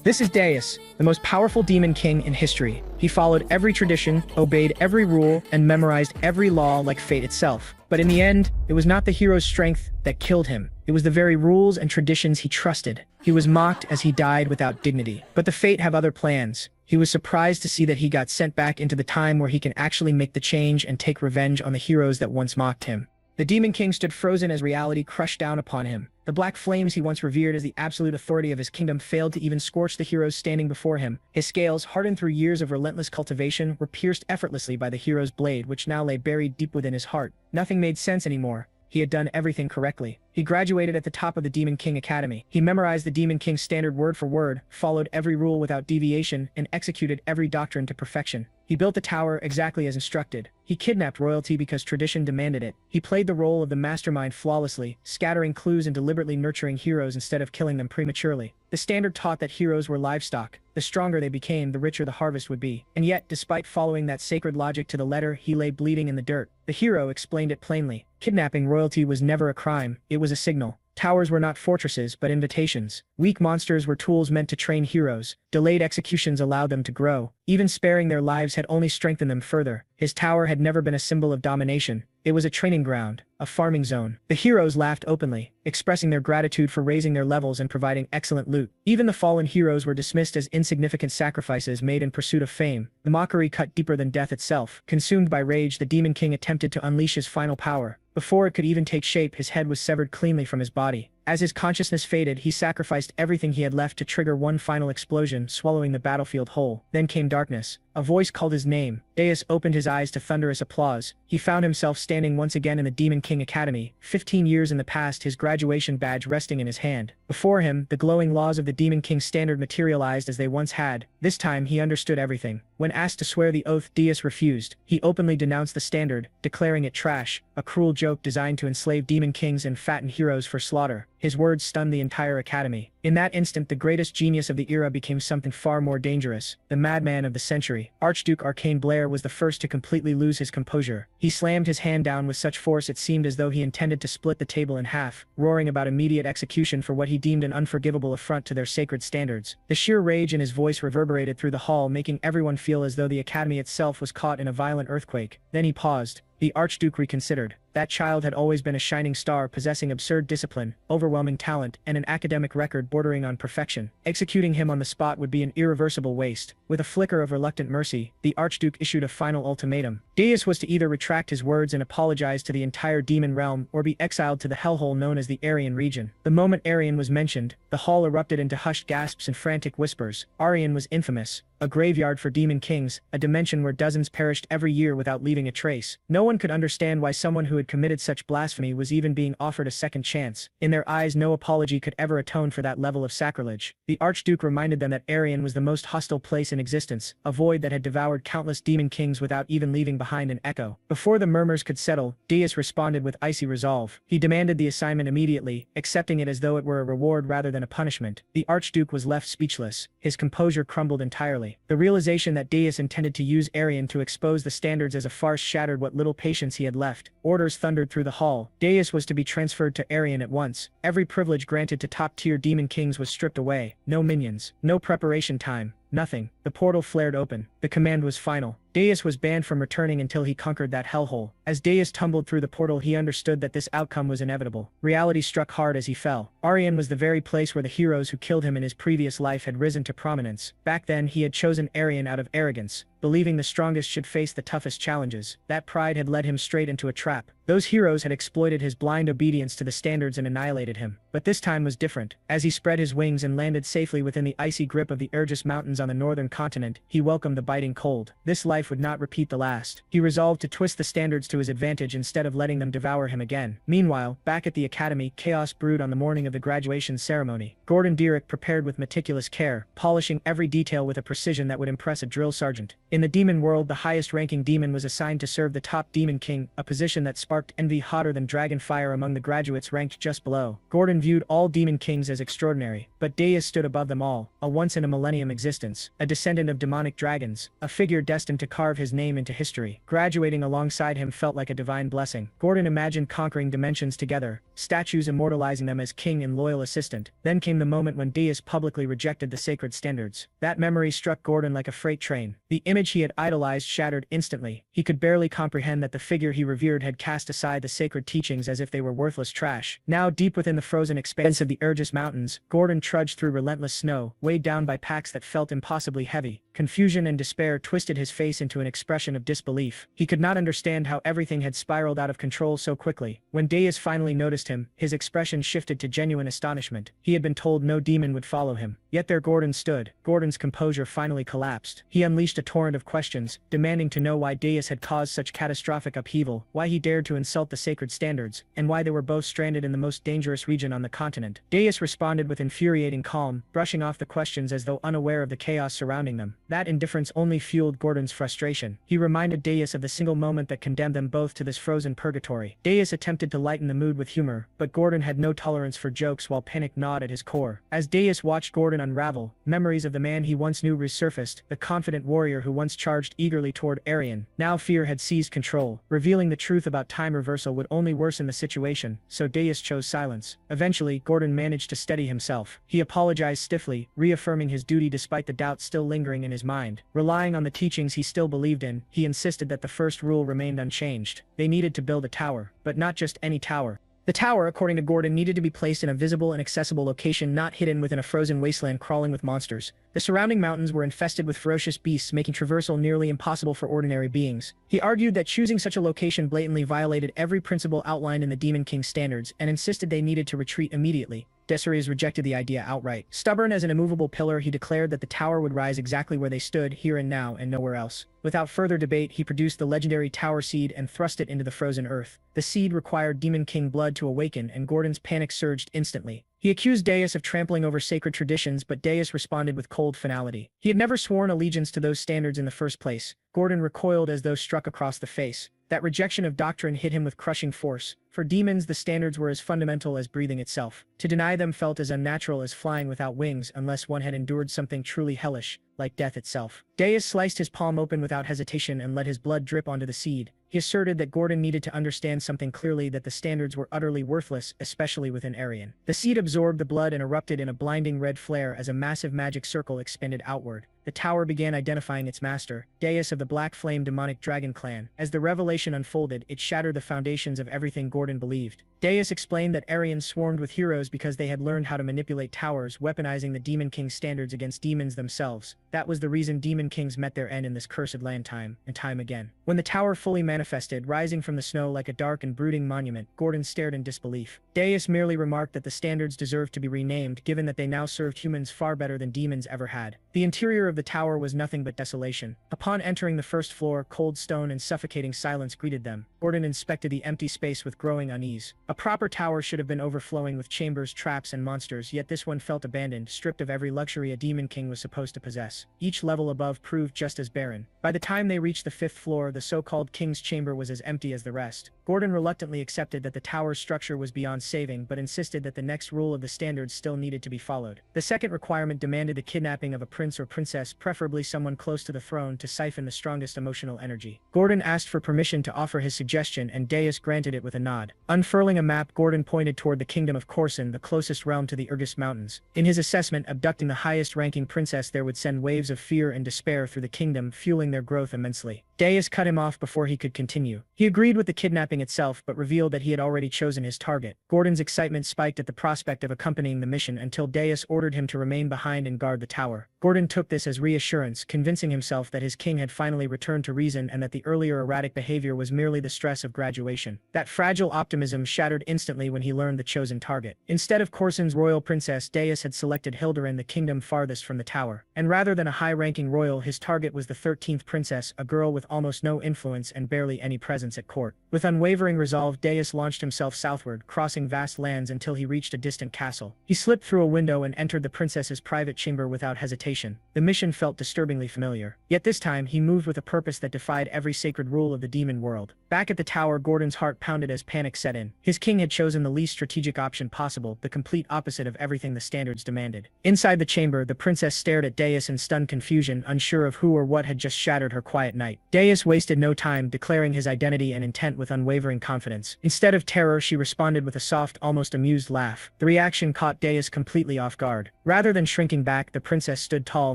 This is Deus, the most powerful demon king in history. He followed every tradition, obeyed every rule, and memorized every law like fate itself. But in the end, it was not the hero's strength that killed him. It was the very rules and traditions he trusted. He was mocked as he died without dignity. But the fate have other plans. He was surprised to see that he got sent back into the time where he can actually make the change and take revenge on the heroes that once mocked him. The Demon King stood frozen as reality crushed down upon him. The black flames he once revered as the absolute authority of his kingdom failed to even scorch the heroes standing before him. His scales, hardened through years of relentless cultivation, were pierced effortlessly by the hero's blade, which now lay buried deep within his heart. Nothing made sense anymore. He had done everything correctly. He graduated at the top of the Demon King Academy. He memorized the Demon King's standard word for word, followed every rule without deviation, and executed every doctrine to perfection. He built the tower exactly as instructed. He kidnapped royalty because tradition demanded it. He played the role of the mastermind flawlessly, scattering clues and deliberately nurturing heroes instead of killing them prematurely. The standard taught that heroes were livestock. The stronger they became, the richer the harvest would be. And yet, despite following that sacred logic to the letter, he lay bleeding in the dirt. The hero explained it plainly. Kidnapping royalty was never a crime, it was a signal. Towers were not fortresses, but invitations. Weak monsters were tools meant to train heroes. Delayed executions allowed them to grow. Even sparing their lives had only strengthened them further. His tower had never been a symbol of domination. It was a training ground, a farming zone. The heroes laughed openly, expressing their gratitude for raising their levels and providing excellent loot. Even the fallen heroes were dismissed as insignificant sacrifices made in pursuit of fame. The mockery cut deeper than death itself. Consumed by rage, the Demon King attempted to unleash his final power. Before it could even take shape, his head was severed cleanly from his body. As his consciousness faded, he sacrificed everything he had left to trigger one final explosion, swallowing the battlefield whole. Then came darkness. A voice called his name. Deus opened his eyes to thunderous applause. He found himself standing once again in the Demon King Academy, 15 years in the past, his graduation badge resting in his hand. Before him, the glowing laws of the Demon King standard materialized as they once had. This time, he understood everything. When asked to swear the oath, Deus refused. He openly denounced the standard, declaring it trash, a cruel joke designed to enslave demon kings and fatten heroes for slaughter. His words stunned the entire academy. In that instant, the greatest genius of the era became something far more dangerous. The madman of the century. Archduke Arcane Blair was the first to completely lose his composure. He slammed his hand down with such force it seemed as though he intended to split the table in half, roaring about immediate execution for what he deemed an unforgivable affront to their sacred standards. The sheer rage in his voice reverberated through the hall, making everyone feel as though the academy itself was caught in a violent earthquake. Then he paused. The Archduke reconsidered. That child had always been a shining star, possessing absurd discipline, overwhelming talent, and an academic record bordering on perfection. Executing him on the spot would be an irreversible waste. With a flicker of reluctant mercy, the Archduke issued a final ultimatum. Deus was to either retract his words and apologize to the entire demon realm, or be exiled to the hellhole known as the Aryan region. The moment Aryan was mentioned, the hall erupted into hushed gasps and frantic whispers. Aryan was infamous. A graveyard for demon kings, a dimension where dozens perished every year without leaving a trace. No one could understand why someone who had committed such blasphemy was even being offered a second chance. In their eyes, no apology could ever atone for that level of sacrilege. The Archduke reminded them that Aryan was the most hostile place in existence, a void that had devoured countless demon kings without even leaving behind an echo. Before the murmurs could settle, Deus responded with icy resolve. He demanded the assignment immediately, accepting it as though it were a reward rather than a punishment. The Archduke was left speechless. His composure crumbled entirely. The realization that Deus intended to use Aryan to expose the standards as a farce shattered what little patience he had left. Orders thundered through the hall. Deus was to be transferred to Aryan at once. Every privilege granted to top-tier demon kings was stripped away. No minions. No preparation time. Nothing. The portal flared open. The command was final. Deus was banned from returning until he conquered that hellhole. As Deus tumbled through the portal, he understood that this outcome was inevitable. Reality struck hard as he fell. Aryan was the very place where the heroes who killed him in his previous life had risen to prominence. Back then, he had chosen Aryan out of arrogance, believing the strongest should face the toughest challenges. That pride had led him straight into a trap. Those heroes had exploited his blind obedience to the standards and annihilated him. But this time was different. As he spread his wings and landed safely within the icy grip of the Urgus Mountains on the northern continent, he welcomed the biting cold. This life would not repeat the last. He resolved to twist the standards to his advantage instead of letting them devour him again. Meanwhile, back at the academy, chaos brewed on the morning of the graduation ceremony. Gordon Derrick prepared with meticulous care, polishing every detail with a precision that would impress a drill sergeant. In the demon world, the highest-ranking demon was assigned to serve the top demon king, a position that sparked envy hotter than dragon fire among the graduates ranked just below. Gordon viewed all demon kings as extraordinary, but Deus stood above them all, a once-in-a-millennium existence, a descendant of demonic dragons, a figure destined to carve his name into history. Graduating alongside him felt like a divine blessing. Gordon imagined conquering dimensions together, statues immortalizing them as king and loyal assistant. Then came the moment when Deus publicly rejected the sacred standards. That memory struck Gordon like a freight train. The image he had idolized shattered instantly. He could barely comprehend that the figure he revered had cast aside the sacred teachings as if they were worthless trash. Now, deep within the frozen expanse of the Urgus Mountains, Gordon trudged through relentless snow, weighed down by packs that felt impossibly heavy. Confusion and despair twisted his face into an expression of disbelief. He could not understand how everything had spiraled out of control so quickly. When Deus finally noticed him, his expression shifted to genuine astonishment. He had been told no demon would follow him. Yet there Gordon stood. Gordon's composure finally collapsed. He unleashed a torrent of questions, demanding to know why Deus had caused such catastrophic upheaval, why he dared to insult the sacred standards, and why they were both stranded in the most dangerous region on the continent. Deus responded with infuriating calm, brushing off the questions as though unaware of the chaos surrounding them. That indifference only fueled Gordon's frustration. He reminded Deus of the single moment that condemned them both to this frozen purgatory. Deus attempted to lighten the mood with humor, but Gordon had no tolerance for jokes while panic gnawed at his core. As Deus watched Gordon unravel, memories of the man he once knew resurfaced, the confident warrior who once charged eagerly toward Arian. Now fear had seized control. Revealing the truth about time reversal would only worsen the situation, so Deus chose silence. Eventually, Gordon managed to steady himself. He apologized stiffly, reaffirming his duty despite the doubt still lingering in his mind. Relying on the teachings he still believed in, he insisted that the first rule remained unchanged. They needed to build a tower, but not just any tower. The tower, according to Gordon, needed to be placed in a visible and accessible location, not hidden within a frozen wasteland crawling with monsters. The surrounding mountains were infested with ferocious beasts, making traversal nearly impossible for ordinary beings. He argued that choosing such a location blatantly violated every principle outlined in the Demon King's standards, and insisted they needed to retreat immediately. Desiree rejected the idea outright. Stubborn as an immovable pillar, he declared that the tower would rise exactly where they stood, here and now, and nowhere else. Without further debate, he produced the legendary tower seed and thrust it into the frozen earth. The seed required Demon King blood to awaken, and Gordon's panic surged instantly. He accused Deus of trampling over sacred traditions, but Deus responded with cold finality. He had never sworn allegiance to those standards in the first place. Gordon recoiled as though struck across the face. That rejection of doctrine hit him with crushing force. For demons, the standards were as fundamental as breathing itself. To deny them felt as unnatural as flying without wings, unless one had endured something truly hellish, like death itself. Deus sliced his palm open without hesitation and let his blood drip onto the seed. He asserted that Gordon needed to understand something clearly, that the standards were utterly worthless, especially within Arian. The seed absorbed the blood and erupted in a blinding red flare as a massive magic circle expanded outward. The tower began identifying its master, Deus of the Black Flame Demonic Dragon Clan. As the revelation unfolded, it shattered the foundations of everything Gordon believed. Deus explained that Arians swarmed with heroes because they had learned how to manipulate towers, weaponizing the Demon King's standards against demons themselves. That was the reason Demon Kings met their end in this cursed land time and time again. When the tower fully manifested, rising from the snow like a dark and brooding monument, Gordon stared in disbelief. Deus merely remarked that the standards deserved to be renamed, given that they now served humans far better than demons ever had. The interior of the tower was nothing but desolation. Upon entering the first floor, cold stone and suffocating silence greeted them. Gordon inspected the empty space with growing unease. A proper tower should have been overflowing with chambers, traps, and monsters, yet this one felt abandoned, stripped of every luxury a Demon King was supposed to possess. Each level above proved just as barren. By the time they reached the fifth floor, the so-called King's Chamber was as empty as the rest. Gordon reluctantly accepted that the tower's structure was beyond saving, but insisted that the next rule of the standards still needed to be followed. The second requirement demanded the kidnapping of a prince or princess, preferably someone close to the throne, to siphon the strongest emotional energy. Gordon asked for permission to offer his suggestion, and Deus granted it with a nod. Unfurling a map, Gordon pointed toward the kingdom of Corson, the closest realm to the Urgus Mountains. In his assessment, abducting the highest-ranking princess there would send waves of fear and despair through the kingdom, fueling their growth immensely. Deus cut him off before he could continue. He agreed with the kidnapping itself, but revealed that he had already chosen his target. Gordon's excitement spiked at the prospect of accompanying the mission until Deus ordered him to remain behind and guard the tower. Gordon took this as reassurance, convincing himself that his king had finally returned to reason and that the earlier erratic behavior was merely the stress of graduation. That fragile optimism shattered instantly when he learned the chosen target. Instead of Corson's royal princess, Deus had selected Hilderin, the kingdom farthest from the tower. And rather than a high-ranking royal, his target was the 13th princess, a girl with almost no influence and barely any presence at court. With unwavering resolve, Deus launched himself southward, crossing vast lands until he reached a distant castle. He slipped through a window and entered the princess's private chamber without hesitation. The mission felt disturbingly familiar. Yet this time, he moved with a purpose that defied every sacred rule of the demon world. Back at the tower, Gordon's heart pounded as panic set in. His king had chosen the least strategic option possible, the complete opposite of everything the standards demanded. Inside the chamber, the princess stared at Deus in stunned confusion, unsure of who or what had just shattered her quiet night. Deus wasted no time declaring his identity and intent with unwavering confidence. Instead of terror, she responded with a soft, almost amused laugh. The reaction caught Deus completely off guard. Rather than shrinking back, the princess stood tall,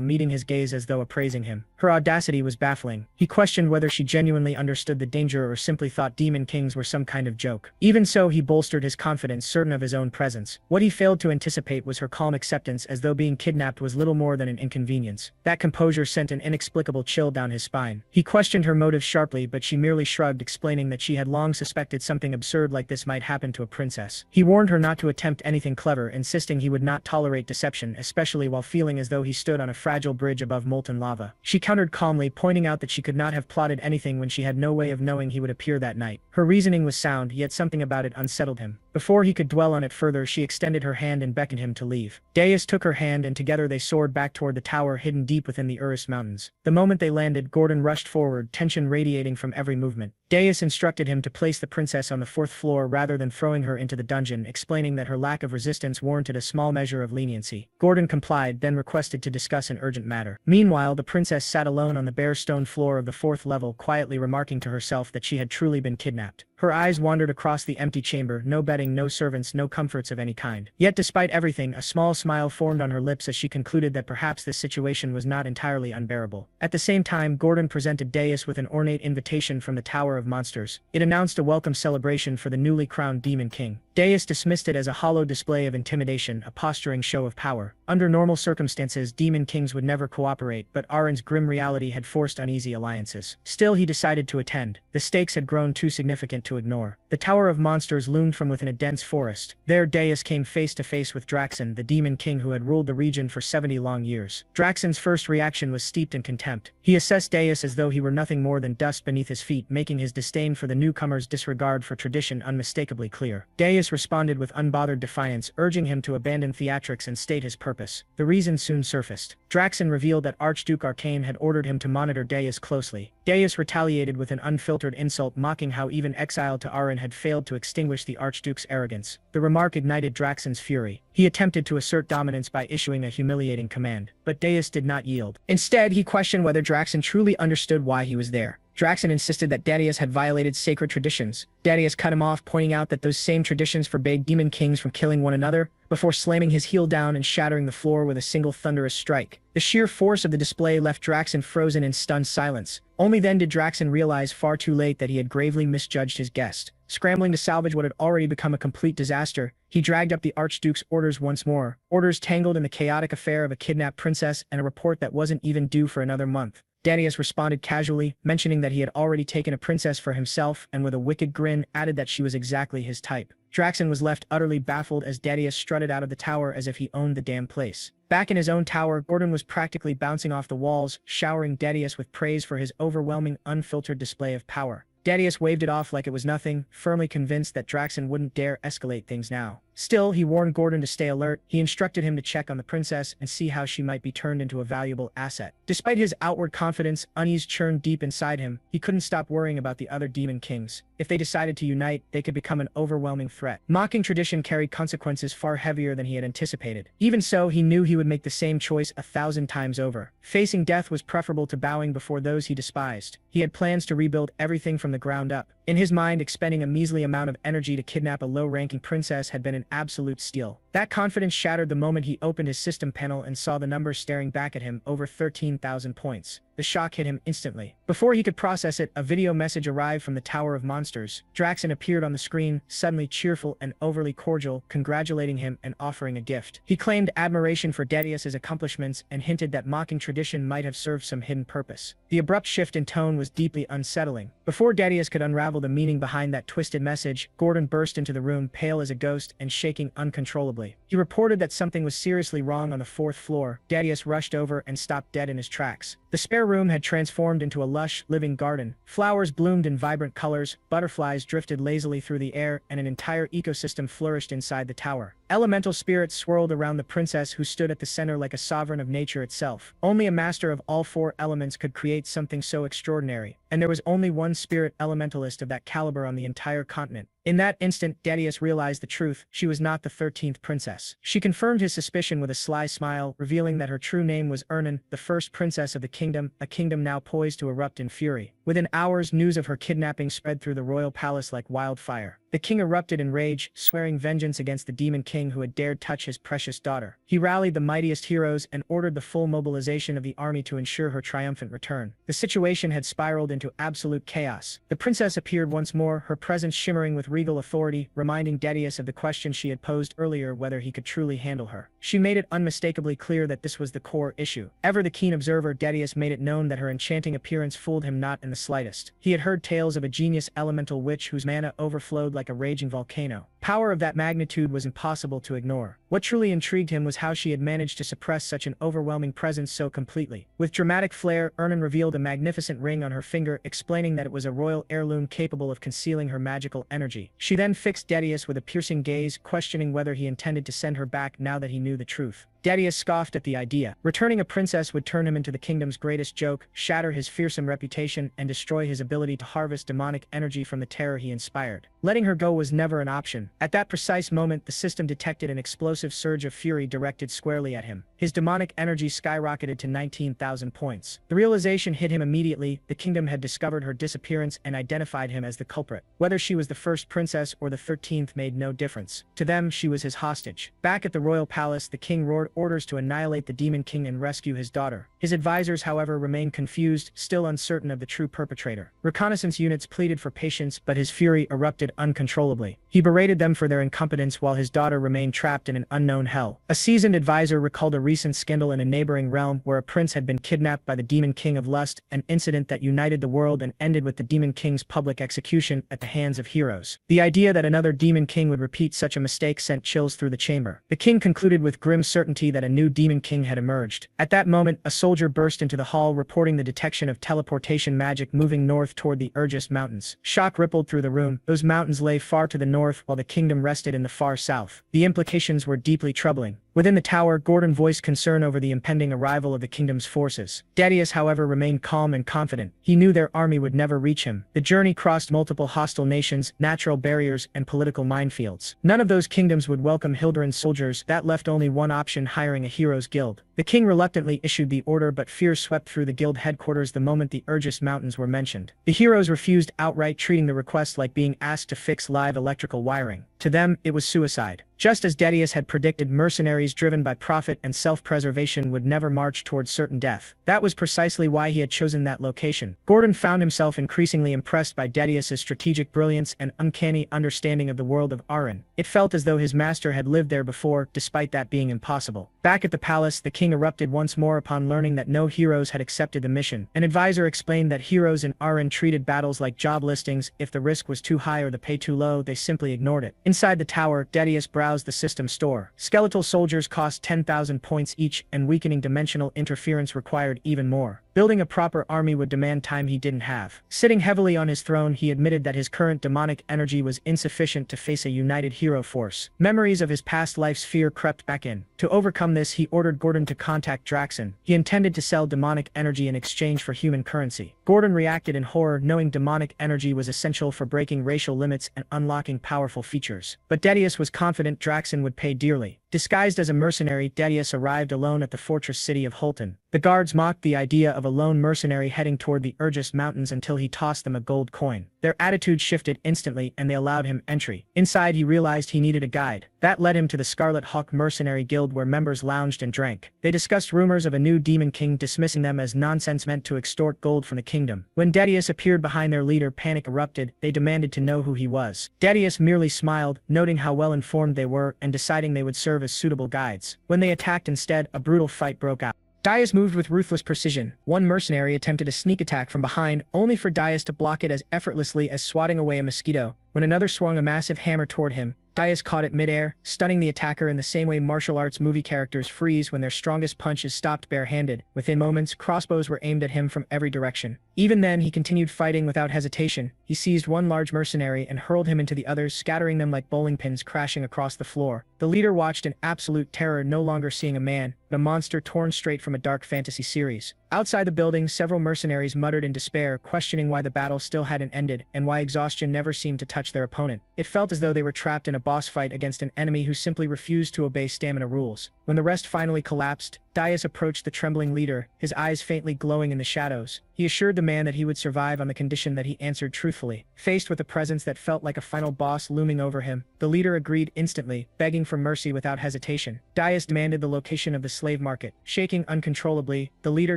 meeting his gaze as though appraising him. Her audacity was baffling. He questioned whether she genuinely understood the danger or simply thought demon kings were some kind of joke. Even so, he bolstered his confidence, certain of his own presence. What he failed to anticipate was her calm acceptance, as though being kidnapped was little more than an inconvenience. That composure sent an inexplicable chill down his spine. He questioned her motives sharply, but she merely shrugged, explaining that she had long suspected something absurd like this might happen to a princess. He warned her not to attempt anything clever, insisting he would not tolerate deception, especially while feeling as though he stood on a fragile bridge above molten lava. She countered calmly, pointing out that she could not have plotted anything when she had no way of knowing he would appear that night. Her reasoning was sound, yet something about it unsettled him. Before he could dwell on it further, she extended her hand and beckoned him to leave. Deus took her hand, and together they soared back toward the tower hidden deep within the Urus Mountains. The moment they landed, Gordon rushed forward, tension radiating from every movement. Deus instructed him to place the princess on the 4th floor rather than throwing her into the dungeon, explaining that her lack of resistance warranted a small measure of leniency. Gordon complied, then requested to discuss an urgent matter. Meanwhile, the princess sat alone on the bare stone floor of the 4th level, quietly remarking to herself that she had truly been kidnapped. Her eyes wandered across the empty chamber, no bedding, no servants, no comforts of any kind. Yet despite everything, a small smile formed on her lips as she concluded that perhaps this situation was not entirely unbearable. At the same time, Gordon presented Deus with an ornate invitation from the Tower of Monsters. It announced a welcome celebration for the newly crowned Demon King. Deus dismissed it as a hollow display of intimidation, a posturing show of power. Under normal circumstances, demon kings would never cooperate, but Arin's grim reality had forced uneasy alliances. Still, he decided to attend. The stakes had grown too significant to ignore. The Tower of Monsters loomed from within a dense forest. There, Deus came face to face with Draxon, the demon king who had ruled the region for 70 long years. Draxon's first reaction was steeped in contempt. He assessed Deus as though he were nothing more than dust beneath his feet, making his disdain for the newcomer's disregard for tradition unmistakably clear. Deus responded with unbothered defiance, urging him to abandon theatrics and state his purpose. The reason soon surfaced. Draxon revealed that Archduke Arcane had ordered him to monitor Deus closely. Deus retaliated with an unfiltered insult, mocking how even exile to Arin had failed to extinguish the Archduke's arrogance. The remark ignited Draxon's fury. He attempted to assert dominance by issuing a humiliating command, but Deus did not yield. Instead, he questioned whether Draxon truly understood why he was there. Draxon insisted that Deus had violated sacred traditions. Deus cut him off, pointing out that those same traditions forbade demon kings from killing one another, before slamming his heel down and shattering the floor with a single thunderous strike. The sheer force of the display left Draxon frozen in stunned silence. Only then did Draxon realize far too late that he had gravely misjudged his guest. Scrambling to salvage what had already become a complete disaster, he dragged up the Archduke's orders once more. Orders tangled in the chaotic affair of a kidnapped princess and a report that wasn't even due for another month. Deus responded casually, mentioning that he had already taken a princess for himself, and with a wicked grin added that she was exactly his type. Draxon was left utterly baffled as Deus strutted out of the tower as if he owned the damn place. Back in his own tower, Gordon was practically bouncing off the walls, showering Deus with praise for his overwhelming, unfiltered display of power. Deus waved it off like it was nothing, firmly convinced that Draxon wouldn't dare escalate things now. Still, he warned Gordon to stay alert. He instructed him to check on the princess and see how she might be turned into a valuable asset. Despite his outward confidence, unease churned deep inside him. He couldn't stop worrying about the other demon kings. If they decided to unite, they could become an overwhelming threat. Mocking tradition carried consequences far heavier than he had anticipated. Even so, he knew he would make the same choice 1,000 times over. Facing death was preferable to bowing before those he despised. He had plans to rebuild everything from the ground up. In his mind, expending a measly amount of energy to kidnap a low-ranking princess had been an absolute steal. That confidence shattered the moment he opened his system panel and saw the numbers staring back at him, over 13,000 points. The shock hit him instantly. Before he could process it, a video message arrived from the Tower of Monsters. Draxon appeared on the screen, suddenly cheerful and overly cordial, congratulating him and offering a gift. He claimed admiration for Deus's accomplishments and hinted that mocking tradition might have served some hidden purpose. The abrupt shift in tone was deeply unsettling. Before Deus could unravel the meaning behind that twisted message, Gordon burst into the room, pale as a ghost and shaking uncontrollably. He reported that something was seriously wrong on the 4th floor. Deus rushed over and stopped dead in his tracks. The spare room had transformed into a lush, living garden. Flowers bloomed in vibrant colors, butterflies drifted lazily through the air, and an entire ecosystem flourished inside the tower. Elemental spirits swirled around the princess, who stood at the center like a sovereign of nature itself. Only a master of all four elements could create something so extraordinary, and there was only one spirit elementalist of that caliber on the entire continent. In that instant, Darius realized the truth: she was not the 13th princess. She confirmed his suspicion with a sly smile, revealing that her true name was Ernan, the first princess of the kingdom, a kingdom now poised to erupt in fury. Within hours, news of her kidnapping spread through the royal palace like wildfire. The king erupted in rage, swearing vengeance against the demon king who had dared touch his precious daughter. He rallied the mightiest heroes and ordered the full mobilization of the army to ensure her triumphant return. The situation had spiraled into absolute chaos. The princess appeared once more, her presence shimmering with regal authority, reminding Darius of the question she had posed earlier, whether he could truly handle her. She made it unmistakably clear that this was the core issue. Ever the keen observer, Darius made it known that her enchanting appearance fooled him not in the slightest. He had heard tales of a genius elemental witch whose mana overflowed like a raging volcano. Power of that magnitude was impossible to ignore. What truly intrigued him was how she had managed to suppress such an overwhelming presence so completely. With dramatic flair, Ernan revealed a magnificent ring on her finger, explaining that it was a royal heirloom capable of concealing her magical energy. She then fixed Darius with a piercing gaze, questioning whether he intended to send her back now that he knew the truth. Darius scoffed at the idea. Returning a princess would turn him into the kingdom's greatest joke, shatter his fearsome reputation, and destroy his ability to harvest demonic energy from the terror he inspired. Letting her go was never an option. At that precise moment, the system detected an explosive surge of fury directed squarely at him. His demonic energy skyrocketed to 19,000 points. The realization hit him immediately: the kingdom had discovered her disappearance and identified him as the culprit. Whether she was the first princess or the 13th made no difference. To them, she was his hostage. Back at the royal palace, the king roared orders to annihilate the demon king and rescue his daughter. His advisors, however, remained confused, still uncertain of the true perpetrator. Reconnaissance units pleaded for patience, but his fury erupted uncontrollably. He berated them for their incompetence while his daughter remained trapped in an unknown hell. A seasoned advisor recalled a recent scandal in a neighboring realm where a prince had been kidnapped by the demon king of lust, an incident that united the world and ended with the demon king's public execution at the hands of heroes. The idea that another demon king would repeat such a mistake sent chills through the chamber. The king concluded with grim certainty that a new demon king had emerged. At that moment, a soldier burst into the hall, reporting the detection of teleportation magic moving north toward the Urgis Mountains. Shock rippled through the room. Those mountains lay far to the north, while the kingdom rested in the far south. The implications were deeply troubling. Within the tower, Gordon voiced concern over the impending arrival of the kingdom's forces. Darius, however, remained calm and confident. He knew their army would never reach him. The journey crossed multiple hostile nations, natural barriers, and political minefields. None of those kingdoms would welcome Hilderan's soldiers. That left only one option: hiring a heroes guild. The king reluctantly issued the order, but fear swept through the guild headquarters the moment the Urgis Mountains were mentioned. The heroes refused outright, treating the request like being asked to fix live electrical wiring. To them, it was suicide. Just as Darius had predicted, mercenaries driven by profit and self-preservation would never march towards certain death. That was precisely why he had chosen that location. Gordon found himself increasingly impressed by Darius's strategic brilliance and uncanny understanding of the world of Aran. It felt as though his master had lived there before, despite that being impossible. Back at the palace, the king erupted once more upon learning that no heroes had accepted the mission. An advisor explained that heroes in Aran treated battles like job listings. If the risk was too high or the pay too low, they simply ignored it. Inside the tower, Darius browsed the system store. Skeletal soldiers cost 10,000 points each, and weakening dimensional interference required even more. Building a proper army would demand time he didn't have. Sitting heavily on his throne, he admitted that his current demonic energy was insufficient to face a united hero force. Memories of his past life's fear crept back in. To overcome this, he ordered Gordon to contact Draxon. He intended to sell demonic energy in exchange for human currency. Gordon reacted in horror, knowing demonic energy was essential for breaking racial limits and unlocking powerful features. But Darius was confident Draxon would pay dearly. Disguised as a mercenary, Darius arrived alone at the fortress city of Holton. The guards mocked the idea of a lone mercenary heading toward the Urgis Mountains until he tossed them a gold coin. Their attitude shifted instantly, and they allowed him entry. Inside, he realized he needed a guide. That led him to the Scarlet Hawk Mercenary Guild, where members lounged and drank. They discussed rumors of a new demon king, dismissing them as nonsense meant to extort gold from the kingdom. When Darius appeared behind their leader, panic erupted. They demanded to know who he was. Darius merely smiled, noting how well informed they were and deciding they would serve as suitable guides. When they attacked instead, a brutal fight broke out. Darius moved with ruthless precision. One mercenary attempted a sneak attack from behind, only for Darius to block it as effortlessly as swatting away a mosquito. When another swung a massive hammer toward him, Darius caught it midair, stunning the attacker in the same way martial arts movie characters freeze when their strongest punch is stopped barehanded. Within moments, crossbows were aimed at him from every direction. Even then, he continued fighting without hesitation. He seized one large mercenary and hurled him into the others, scattering them like bowling pins crashing across the floor. The leader watched in absolute terror, no longer seeing a man, but a monster torn straight from a dark fantasy series. Outside the building, several mercenaries muttered in despair, questioning why the battle still hadn't ended and why exhaustion never seemed to touch their opponent. It felt as though they were trapped in a boss fight against an enemy who simply refused to obey stamina rules. When the rest finally collapsed, Daius approached the trembling leader, his eyes faintly glowing in the shadows. He assured the man that he would survive on the condition that he answered truthfully. Faced with a presence that felt like a final boss looming over him, the leader agreed instantly, begging for mercy without hesitation. Daius demanded the location of the slave market. Shaking uncontrollably, the leader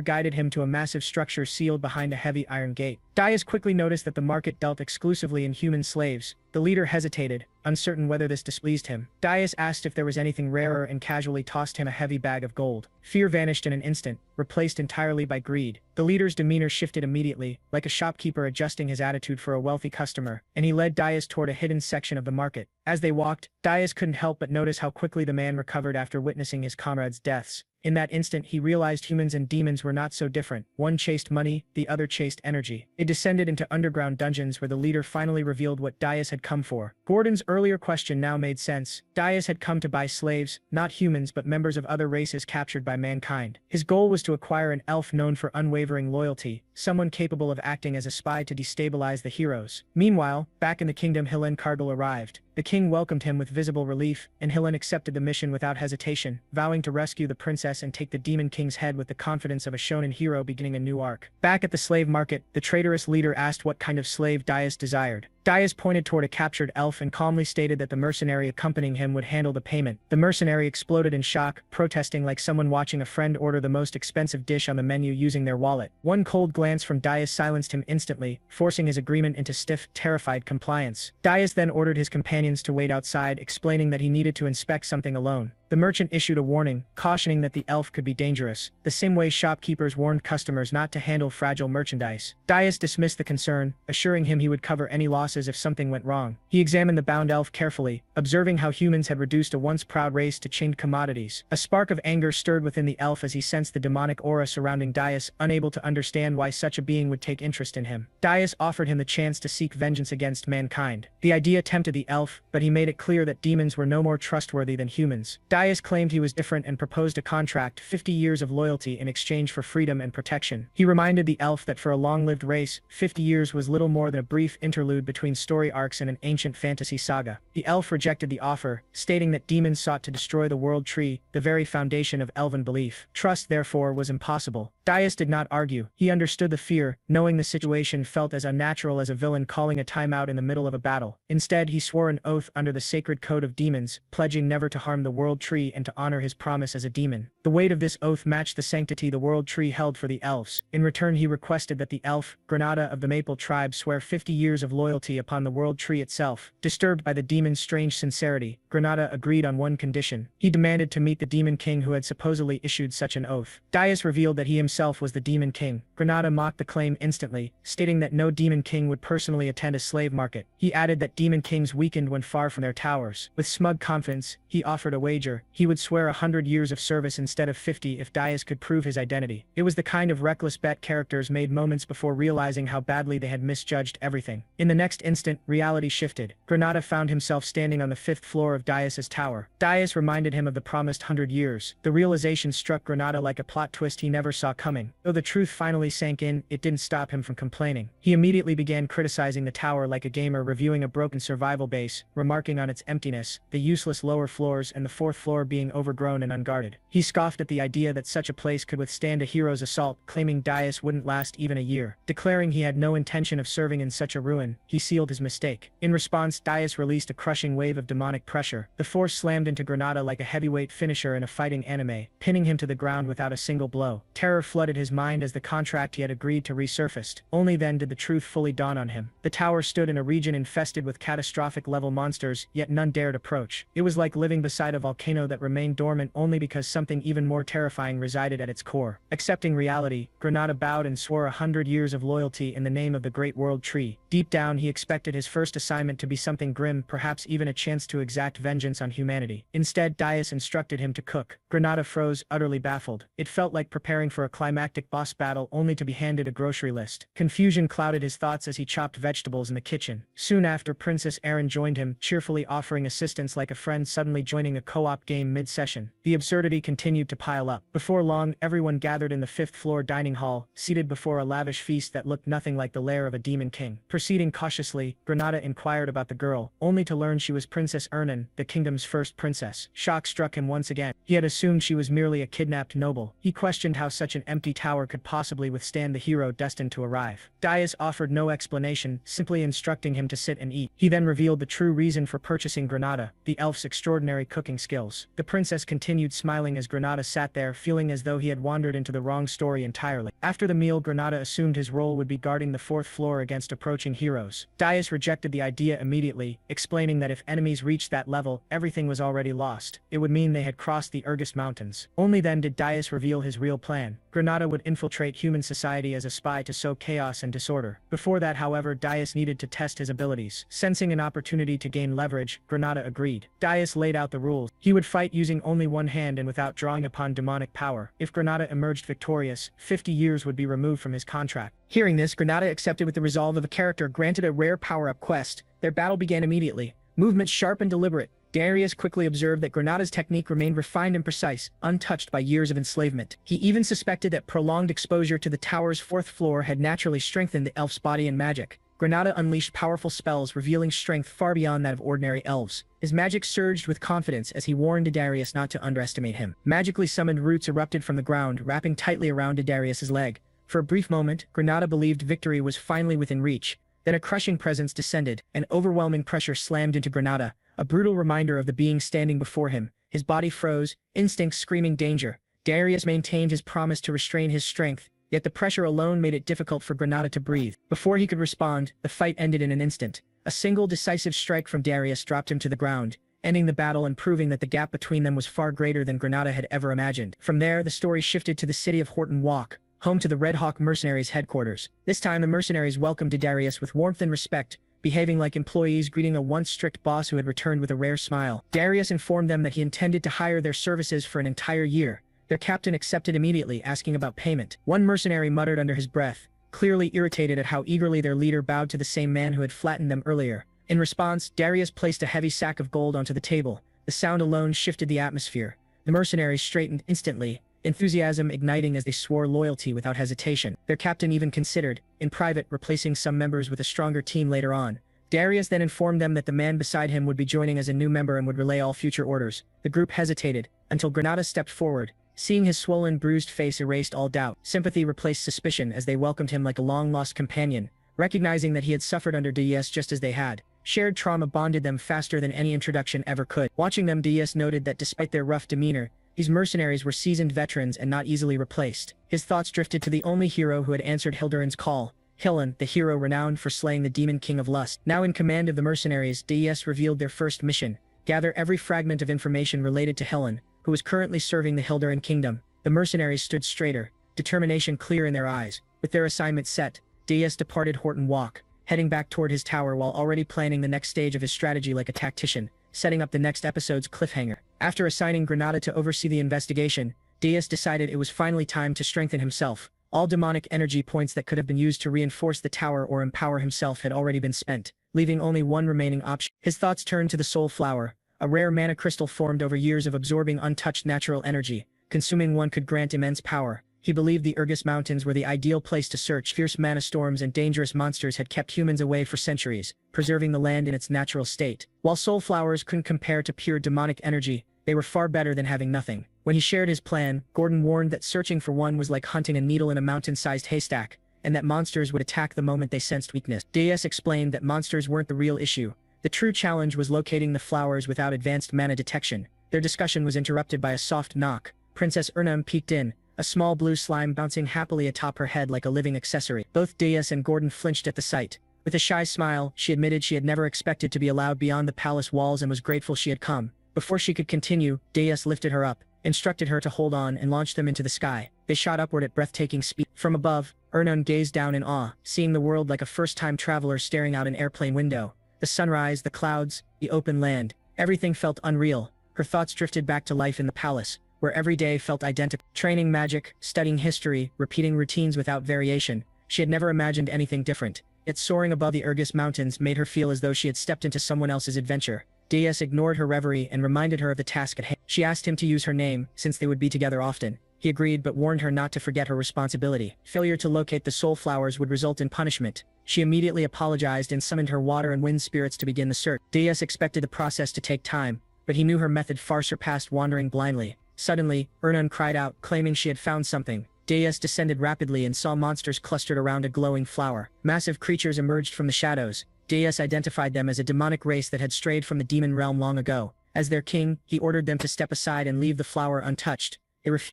guided him to a massive structure sealed behind a heavy iron gate. Daius quickly noticed that the market dealt exclusively in human slaves. The leader hesitated, uncertain whether this displeased him. Daius asked if there was anything rarer and casually tossed him a heavy bag of gold. Fear vanished in an instant, replaced entirely by greed. The leader's demeanor shifted immediately, like a shopkeeper adjusting his attitude for a wealthy customer, and he led Daius toward a hidden section of the market. As they walked, Daius couldn't help but notice how quickly the man recovered after witnessing his comrades' deaths. In that instant, he realized humans and demons were not so different. One chased money, the other chased energy. It descended into underground dungeons where the leader finally revealed what Daius had come for. Gordon's earlier question now made sense. Daius had come to buy slaves, not humans but members of other races captured by mankind. His goal was to acquire an elf known for unwavering loyalty, someone capable of acting as a spy to destabilize the heroes. Meanwhile, back in the kingdom, Helen Cardinal arrived. The king welcomed him with visible relief, and Helen accepted the mission without hesitation, vowing to rescue the princess and take the Demon King's head with the confidence of a shonen hero beginning a new arc. Back at the slave market, the traitorous leader asked what kind of slave Daius desired. Daius pointed toward a captured elf and calmly stated that the mercenary accompanying him would handle the payment. The mercenary exploded in shock, protesting like someone watching a friend order the most expensive dish on the menu using their wallet. One cold glance from Daius silenced him instantly, forcing his agreement into stiff, terrified compliance. Daius then ordered his companions to wait outside, explaining that he needed to inspect something alone. The merchant issued a warning, cautioning that the elf could be dangerous, the same way shopkeepers warned customers not to handle fragile merchandise. Daius dismissed the concern, assuring him he would cover any losses if something went wrong. He examined the bound elf carefully, observing how humans had reduced a once proud race to chained commodities. A spark of anger stirred within the elf as he sensed the demonic aura surrounding Daius, unable to understand why such a being would take interest in him. Daius offered him the chance to seek vengeance against mankind. The idea tempted the elf, but he made it clear that demons were no more trustworthy than humans. Daius claimed he was different and proposed a contract, 50 years of loyalty in exchange for freedom and protection. He reminded the elf that for a long-lived race, 50 years was little more than a brief interlude between story arcs in an ancient fantasy saga. The elf rejected the offer, stating that demons sought to destroy the world tree, the very foundation of elven belief. Trust, therefore, was impossible. Daius did not argue. He understood the fear, knowing the situation felt as unnatural as a villain calling a timeout in the middle of a battle. Instead, he swore an oath under the sacred code of demons, pledging never to harm the world tree and to honor his promise as a demon. The weight of this oath matched the sanctity the world tree held for the elves. In return, he requested that the elf, Granada of the Maple tribe, swear 50 years of loyalty upon the world tree itself. Disturbed by the demon's strange sincerity, Granada agreed on one condition. He demanded to meet the Demon King who had supposedly issued such an oath. Daius revealed that he himself was the Demon King. Granada mocked the claim instantly, stating that no Demon King would personally attend a slave market. He added that Demon Kings weakened when far from their towers. With smug confidence, he offered a wager. He would swear 100 years of service instead of 50 if Daius could prove his identity. It was the kind of reckless bet characters made moments before realizing how badly they had misjudged everything. In the next instant, reality shifted. Granada found himself standing on the 5th floor of Daius's tower. Daius reminded him of the promised 100 years. The realization struck Granada like a plot twist he never saw coming. Though the truth finally sank in, it didn't stop him from complaining. He immediately began criticizing the tower like a gamer reviewing a broken survival base, remarking on its emptiness, the useless lower floors, and the 4th floor being overgrown and unguarded. He scoffed at the idea that such a place could withstand a hero's assault, claiming Daius wouldn't last even a year. Declaring he had no intention of serving in such a ruin, he sealed his mistake. In response, Daius released a crushing wave of demonic pressure. The force slammed into Granada like a heavyweight finisher in a fighting anime, pinning him to the ground without a single blow. Terror flooded his mind as the contract he had agreed to resurfaced. Only then did the truth fully dawn on him. The tower stood in a region infested with catastrophic-level monsters, yet none dared approach. It was like living beside a volcano that remained dormant only because something even more terrifying resided at its core. Accepting reality, Granada bowed and swore 100 years of loyalty in the name of the Great World Tree. Deep down, he expected his first assignment to be something grim, perhaps even a chance to exact vengeance on humanity. Instead, Dias instructed him to cook. Granada froze, utterly baffled. It felt like preparing for a climactic boss battle only to be handed a grocery list. Confusion clouded his thoughts as he chopped vegetables in the kitchen. Soon after, Princess Erin joined him, cheerfully offering assistance like a friend suddenly joining a co-op game mid-session. The absurdity continued to pile up. Before long, everyone gathered in the fifth-floor dining hall, seated before a lavish feast that looked nothing like the lair of a demon king. Proceeding cautiously, Granada inquired about the girl, only to learn she was Princess Ernan, the kingdom's first princess. Shock struck him once again. He had assumed she was merely a kidnapped noble. He questioned how such an empty tower could possibly withstand the hero destined to arrive. Dias offered no explanation, simply instructing him to sit and eat. He then revealed the true reason for purchasing Granada, the elf's extraordinary cooking skills. The princess continued smiling as Granada sat there, feeling as though he had wandered into the wrong story entirely. After the meal, Granada assumed his role would be guarding the fourth floor against approaching heroes. Dias rejected the idea immediately, explaining that if enemies reached that level, everything was already lost. It would mean they had crossed the Urgus Mountains. Only then did Dias reveal his real plan. Granada would infiltrate human society as a spy to sow chaos and disorder. Before that, however, Dias needed to test his abilities. Sensing an opportunity to gain leverage, Granada agreed. Dias laid out the rules. He would fight using only one hand and without drawing upon demonic power. If Granada emerged victorious, 50 years would be removed from his contract. Hearing this, Granada accepted with the resolve of a character granted a rare power-up quest. Their battle began immediately. Movements sharp and deliberate. Darius quickly observed that Granada's technique remained refined and precise, untouched by years of enslavement. He even suspected that prolonged exposure to the tower's fourth floor had naturally strengthened the elf's body and magic. Granada unleashed powerful spells, revealing strength far beyond that of ordinary elves. His magic surged with confidence as he warned Darius not to underestimate him. Magically summoned roots erupted from the ground, wrapping tightly around Darius's leg. For a brief moment, Granada believed victory was finally within reach. Then a crushing presence descended, an overwhelming pressure slammed into Granada, a brutal reminder of the being standing before him. His body froze, instincts screaming danger. Darius maintained his promise to restrain his strength, yet the pressure alone made it difficult for Granada to breathe. Before he could respond, the fight ended in an instant. A single decisive strike from Darius dropped him to the ground, ending the battle and proving that the gap between them was far greater than Granada had ever imagined. From there, the story shifted to the city of Horton Walk, home to the Red Hawk mercenaries' headquarters. This time, the mercenaries welcomed Darius with warmth and respect, behaving like employees greeting a once strict boss who had returned with a rare smile. Darius informed them that he intended to hire their services for an entire year. Their captain accepted immediately, asking about payment. One mercenary muttered under his breath, clearly irritated at how eagerly their leader bowed to the same man who had flattened them earlier. In response, Darius placed a heavy sack of gold onto the table. The sound alone shifted the atmosphere. The mercenaries straightened instantly, enthusiasm igniting as they swore loyalty without hesitation. Their captain even considered, in private, replacing some members with a stronger team later on. Darius then informed them that the man beside him would be joining as a new member and would relay all future orders. The group hesitated, until Granada stepped forward. Seeing his swollen, bruised face erased all doubt. Sympathy replaced suspicion as they welcomed him like a long-lost companion, recognizing that he had suffered under Diaz just as they had. Shared trauma bonded them faster than any introduction ever could. Watching them, Diaz noted that despite their rough demeanor, these mercenaries were seasoned veterans and not easily replaced. His thoughts drifted to the only hero who had answered Hildurin's call, Hillen, the hero renowned for slaying the demon king of lust. Now in command of the mercenaries, Diaz revealed their first mission: gather every fragment of information related to Hillen, who was currently serving the Hildurin kingdom. The mercenaries stood straighter, determination clear in their eyes. With their assignment set, Diaz departed Horton Walk, heading back toward his tower while already planning the next stage of his strategy like a tactician, setting up the next episode's cliffhanger. After assigning Granada to oversee the investigation, Diaz decided it was finally time to strengthen himself. All demonic energy points that could have been used to reinforce the tower or empower himself had already been spent, leaving only one remaining option. His thoughts turned to the Soul Flower, a rare mana crystal formed over years of absorbing untouched natural energy. Consuming one could grant immense power. He believed the Urgus Mountains were the ideal place to search. Fierce mana storms and dangerous monsters had kept humans away for centuries, preserving the land in its natural state. While soul flowers couldn't compare to pure demonic energy, they were far better than having nothing. When he shared his plan, Gordon warned that searching for one was like hunting a needle in a mountain-sized haystack, and that monsters would attack the moment they sensed weakness. Diaz explained that monsters weren't the real issue. The true challenge was locating the flowers without advanced mana detection. Their discussion was interrupted by a soft knock. Princess Ernam peeked in, a small blue slime bouncing happily atop her head like a living accessory. Both Diaz and Gordon flinched at the sight. With a shy smile, she admitted she had never expected to be allowed beyond the palace walls and was grateful she had come. Before she could continue, Diaz lifted her up, instructed her to hold on and launched them into the sky. They shot upward at breathtaking speed. From above, Ernan gazed down in awe, seeing the world like a first-time traveler staring out an airplane window. The sunrise, the clouds, the open land, everything felt unreal. Her thoughts drifted back to life in the palace, where every day felt identical. Training magic, studying history, repeating routines without variation. She had never imagined anything different. Yet soaring above the Urgus Mountains made her feel as though she had stepped into someone else's adventure. Dais ignored her reverie and reminded her of the task at hand. She asked him to use her name, since they would be together often. He agreed but warned her not to forget her responsibility. Failure to locate the soul flowers would result in punishment. She immediately apologized and summoned her water and wind spirits to begin the search. Dais expected the process to take time, but he knew her method far surpassed wandering blindly. Suddenly, Ernan cried out, claiming she had found something. Dais descended rapidly and saw monsters clustered around a glowing flower. Massive creatures emerged from the shadows. Dais identified them as a demonic race that had strayed from the demon realm long ago. As their king, he ordered them to step aside and leave the flower untouched.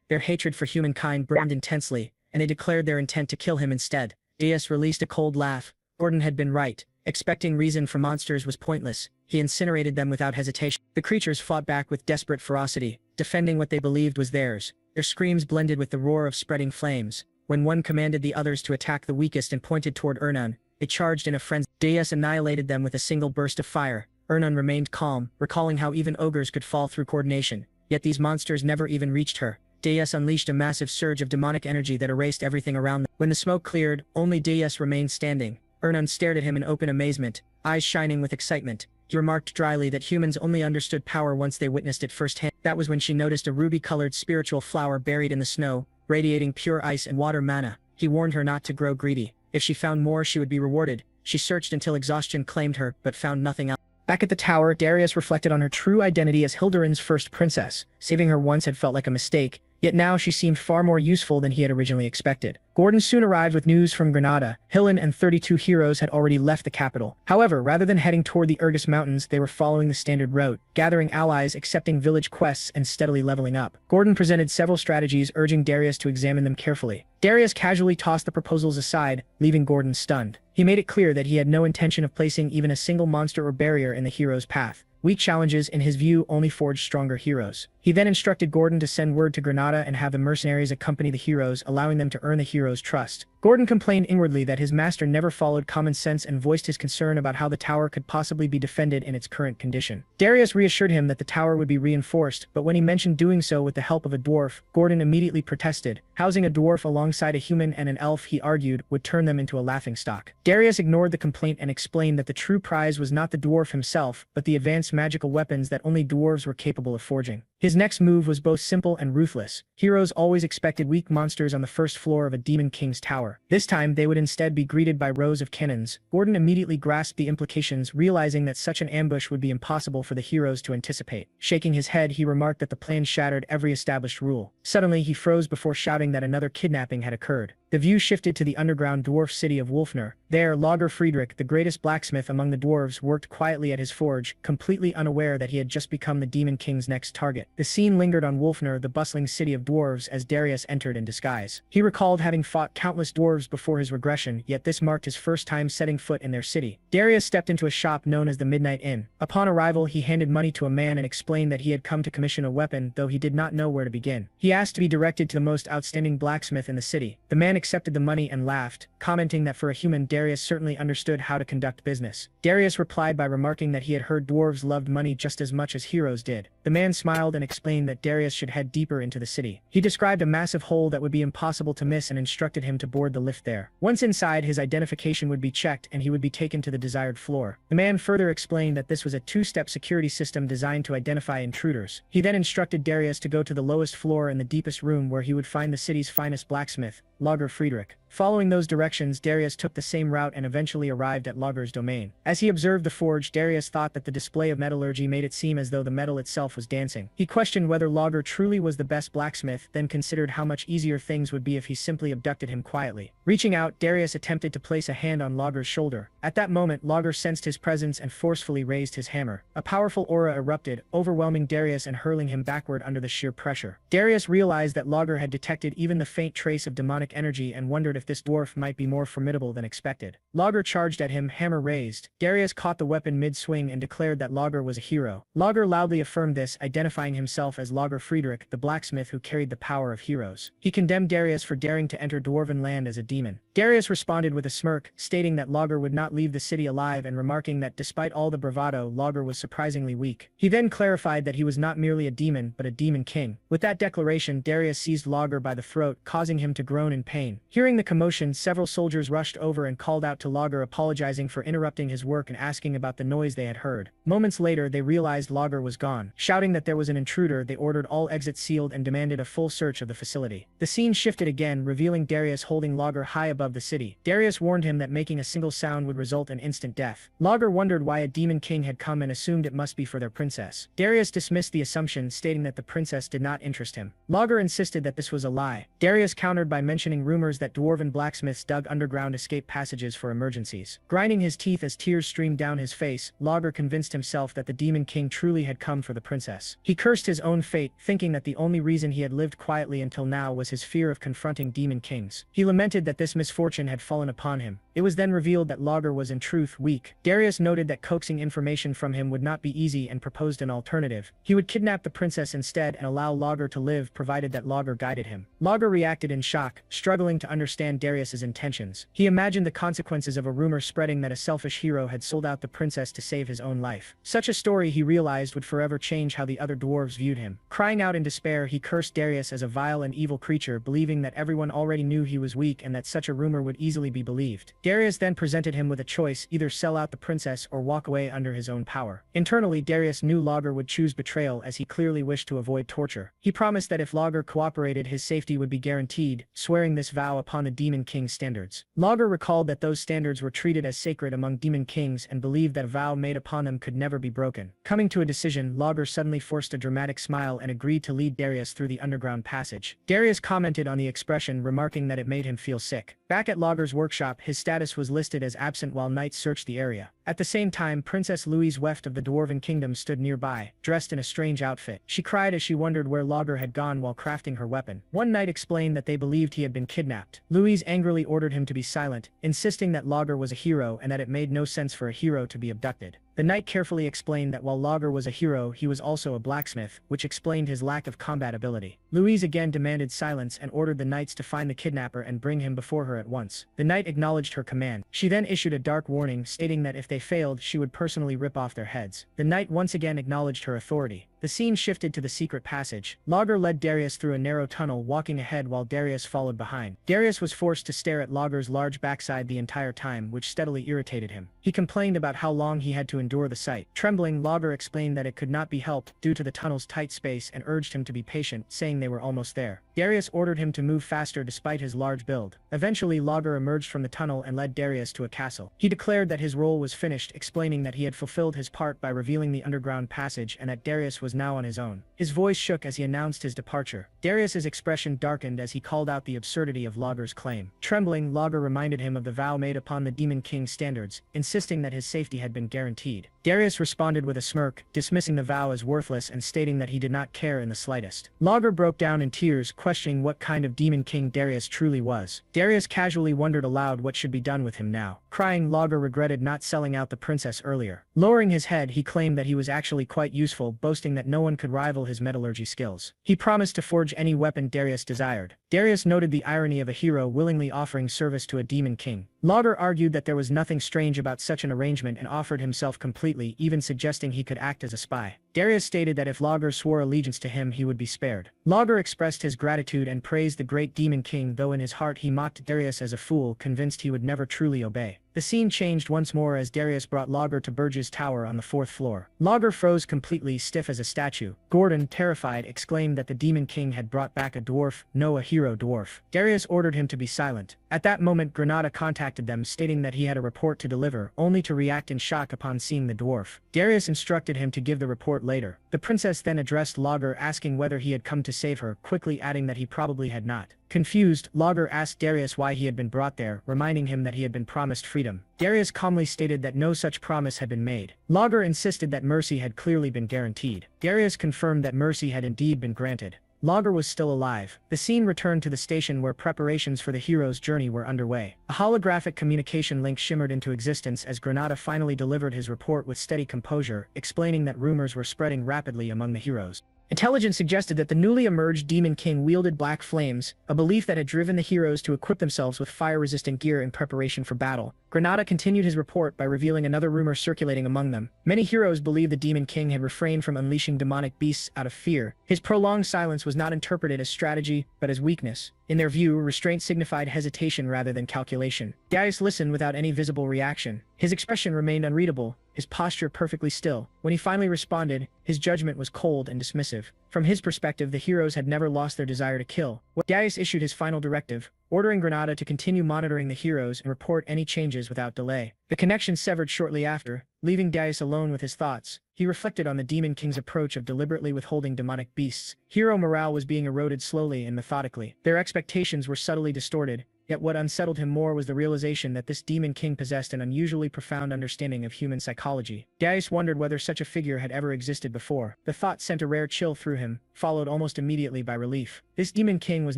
Their hatred for humankind burned intensely, and they declared their intent to kill him instead. Dais released a cold laugh. Gordon had been right. Expecting reason for monsters was pointless. He incinerated them without hesitation. The creatures fought back with desperate ferocity, defending what they believed was theirs. Their screams blended with the roar of spreading flames. When one commanded the others to attack the weakest and pointed toward Ernan, they charged in a frenzy. Dais annihilated them with a single burst of fire. Ernan remained calm, recalling how even ogres could fall through coordination. Yet these monsters never even reached her. Dais unleashed a massive surge of demonic energy that erased everything around them. When the smoke cleared, only Dais remained standing. Ernan stared at him in open amazement, eyes shining with excitement. He remarked dryly that humans only understood power once they witnessed it firsthand. That was when she noticed a ruby-colored spiritual flower buried in the snow, radiating pure ice and water mana. He warned her not to grow greedy. If she found more, she would be rewarded. She searched until exhaustion claimed her, but found nothing else. Back at the tower, Darius reflected on her true identity as Hildurin's first princess. Saving her once had felt like a mistake, yet now she seemed far more useful than he had originally expected. Gordon soon arrived with news from Granada. Hillen and 32 heroes had already left the capital. However, rather than heading toward the Urgus Mountains, they were following the standard route, gathering allies, accepting village quests, and steadily leveling up. Gordon presented several strategies, urging Darius to examine them carefully. Darius casually tossed the proposals aside, leaving Gordon stunned. He made it clear that he had no intention of placing even a single monster or barrier in the hero's path. Weak challenges, in his view, only forged stronger heroes. He then instructed Gordon to send word to Granada and have the mercenaries accompany the heroes, allowing them to earn the heroes' trust. Gordon complained inwardly that his master never followed common sense and voiced his concern about how the tower could possibly be defended in its current condition. Darius reassured him that the tower would be reinforced, but when he mentioned doing so with the help of a dwarf, Gordon immediately protested. Housing a dwarf alongside a human and an elf, he argued, would turn them into a laughingstock. Darius ignored the complaint and explained that the true prize was not the dwarf himself, but the advanced magical weapons that only dwarves were capable of forging. His next move was both simple and ruthless. Heroes always expected weak monsters on the first floor of a demon king's tower. This time, they would instead be greeted by rows of cannons. Gordon immediately grasped the implications, realizing that such an ambush would be impossible for the heroes to anticipate. Shaking his head, he remarked that the plan shattered every established rule. Suddenly, he froze before shouting that another kidnapping had occurred. The view shifted to the underground dwarf city of Wolfner. There, Lager Friedrich, the greatest blacksmith among the dwarves, worked quietly at his forge, completely unaware that he had just become the Demon King's next target. The scene lingered on Wolfner, the bustling city of dwarves, as Darius entered in disguise. He recalled having fought countless dwarves before his regression, yet this marked his first time setting foot in their city. Darius stepped into a shop known as the Midnight Inn. Upon arrival, he handed money to a man and explained that he had come to commission a weapon, though he did not know where to begin. He asked to be directed to the most outstanding blacksmith in the city. The man accepted the money and laughed, commenting that for a human, Darius certainly understood how to conduct business. Darius replied by remarking that he had heard dwarves loved money just as much as heroes did. The man smiled and explained that Darius should head deeper into the city. He described a massive hole that would be impossible to miss and instructed him to board the lift there. Once inside, his identification would be checked and he would be taken to the desired floor. The man further explained that this was a two-step security system designed to identify intruders. He then instructed Darius to go to the lowest floor in the deepest room where he would find the city's finest blacksmith, Lager Friedrich. Following those directions, Darius took the same route and eventually arrived at Lager's domain. As he observed the forge, Darius thought that the display of metallurgy made it seem as though the metal itself was dancing. He questioned whether Lager truly was the best blacksmith, then considered how much easier things would be if he simply abducted him quietly. Reaching out, Darius attempted to place a hand on Lager's shoulder. At that moment, Lager sensed his presence and forcefully raised his hammer. A powerful aura erupted, overwhelming Darius and hurling him backward under the sheer pressure. Darius realized that Lager had detected even the faint trace of demonic energy and wondered if if this dwarf might be more formidable than expected. Logger charged at him, hammer raised. Darius caught the weapon mid-swing and declared that Logger was a hero. Logger loudly affirmed this, identifying himself as Logger Friedrich, the blacksmith who carried the power of heroes. He condemned Darius for daring to enter dwarven land as a demon. Darius responded with a smirk, stating that Logger would not leave the city alive and remarking that despite all the bravado, Logger was surprisingly weak. He then clarified that he was not merely a demon, but a demon king. With that declaration, Darius seized Logger by the throat, causing him to groan in pain. Hearing the commotion, several soldiers rushed over and called out to Logger, apologizing for interrupting his work and asking about the noise they had heard. Moments later, they realized Logger was gone. Shouting that there was an intruder, they ordered all exits sealed and demanded a full search of the facility. The scene shifted again, revealing Darius holding Logger high above the city. Darius warned him that making a single sound would result in instant death. Logger wondered why a demon king had come and assumed it must be for their princess. Darius dismissed the assumption, stating that the princess did not interest him. Logger insisted that this was a lie. Darius countered by mentioning rumors that dwarven blacksmiths dug underground escape passages for emergencies. Grinding his teeth as tears streamed down his face, Logger convinced himself that the demon king truly had come for the princess. He cursed his own fate, thinking that the only reason he had lived quietly until now was his fear of confronting demon kings. He lamented that this misfortune had fallen upon him. It was then revealed that Logger was in truth weak. Darius noted that coaxing information from him would not be easy and proposed an alternative. He would kidnap the princess instead and allow Logger to live, provided that Logger guided him. Logger reacted in shock, struggling to understand Darius's intentions. He imagined the consequences of a rumor spreading that a selfish hero had sold out the princess to save his own life. Such a story, he realized, would forever change how the other dwarves viewed him. Crying out in despair, he cursed Darius as a vile and evil creature, believing that everyone already knew he was weak and that such a rumor would easily be believed. Darius then presented him with a choice: either sell out the princess or walk away under his own power. Internally, Darius knew Logger would choose betrayal, as he clearly wished to avoid torture. He promised that if Logger cooperated, his safety would be guaranteed, swearing this vow upon the Demon King's standards. Logger recalled that those standards were treated as sacred among demon kings and believed that a vow made upon them could never be broken. Coming to a decision, Logger suddenly forced a dramatic smile and agreed to lead Darius through the underground passage. Darius commented on the expression, remarking that it made him feel sick. Back at Logger's workshop, his status was listed as absent while knights searched the area. At the same time, Princess Louise Weft of the Dwarven Kingdom stood nearby, dressed in a strange outfit. She cried as she wondered where Logger had gone while crafting her weapon. One knight explained that they believed he had been kidnapped. Louise angrily ordered him to be silent, insisting that Logger was a hero and that it made no sense for a hero to be abducted. The knight carefully explained that while Logger was a hero, he was also a blacksmith, which explained his lack of combat ability. Louise again demanded silence and ordered the knights to find the kidnapper and bring him before her at once. The knight acknowledged her command. She then issued a dark warning, stating that if they failed, she would personally rip off their heads. The knight once again acknowledged her authority. The scene shifted to the secret passage. Logger led Darius through a narrow tunnel, walking ahead while Darius followed behind. Darius was forced to stare at Logger's large backside the entire time, which steadily irritated him. He complained about how long he had to endure the sight. Trembling, Logger explained that it could not be helped due to the tunnel's tight space and urged him to be patient, saying they were almost there. Darius ordered him to move faster despite his large build. Eventually, Logger emerged from the tunnel and led Darius to a castle. He declared that his role was finished, explaining that he had fulfilled his part by revealing the underground passage and that Darius was now on his own. His voice shook as he announced his departure. Darius's expression darkened as he called out the absurdity of Logger's claim. Trembling, Logger reminded him of the vow made upon the Demon King's standards, insisting that his safety had been guaranteed. Darius responded with a smirk, dismissing the vow as worthless and stating that he did not care in the slightest. Logger broke down in tears, questioning what kind of demon king Darius truly was. Darius casually wondered aloud what should be done with him now. Crying, Logger regretted not selling out the princess earlier. Lowering his head, he claimed that he was actually quite useful, boasting that no one could rival his metallurgy skills. He promised to forge any weapon Darius desired. Darius noted the irony of a hero willingly offering service to a demon king. Logger argued that there was nothing strange about such an arrangement and offered himself completely, even suggesting he could act as a spy. Darius stated that if Logger swore allegiance to him, he would be spared. Logger expressed his gratitude and praised the great demon king, though in his heart he mocked Darius as a fool, convinced he would never truly obey. The scene changed once more as Darius brought Logger to Burge's tower on the 4th floor. Logger froze completely, stiff as a statue. Gordon, terrified, exclaimed that the Demon King had brought back a dwarf, no, a hero dwarf. Darius ordered him to be silent. At that moment, Granada contacted them, stating that he had a report to deliver, only to react in shock upon seeing the dwarf. Darius instructed him to give the report later. The princess then addressed Logger, asking whether he had come to save her, quickly adding that he probably had not. Confused, Logger asked Darius why he had been brought there, reminding him that he had been promised freedom. Darius calmly stated that no such promise had been made. Logger insisted that mercy had clearly been guaranteed. Darius confirmed that mercy had indeed been granted. Lager was still alive. The scene returned to the station where preparations for the hero's journey were underway. A holographic communication link shimmered into existence as Granada finally delivered his report with steady composure, explaining that rumors were spreading rapidly among the heroes. Intelligence suggested that the newly emerged Demon King wielded black flames, a belief that had driven the heroes to equip themselves with fire-resistant gear in preparation for battle. Granada continued his report by revealing another rumor circulating among them. Many heroes believed the Demon King had refrained from unleashing demonic beasts out of fear. His prolonged silence was not interpreted as strategy, but as weakness. In their view, restraint signified hesitation rather than calculation. Gaius listened without any visible reaction. His expression remained unreadable, his posture perfectly still. When he finally responded, his judgment was cold and dismissive. From his perspective, the heroes had never lost their desire to kill. Gaius issued his final directive, ordering Granada to continue monitoring the heroes and report any changes without delay. The connection severed shortly after, leaving Gaius alone with his thoughts. He reflected on the Demon King's approach of deliberately withholding demonic beasts. Hero morale was being eroded slowly and methodically. Their expectations were subtly distorted, yet what unsettled him more was the realization that this Demon King possessed an unusually profound understanding of human psychology. Gaius wondered whether such a figure had ever existed before. The thought sent a rare chill through him, followed almost immediately by relief. This Demon King was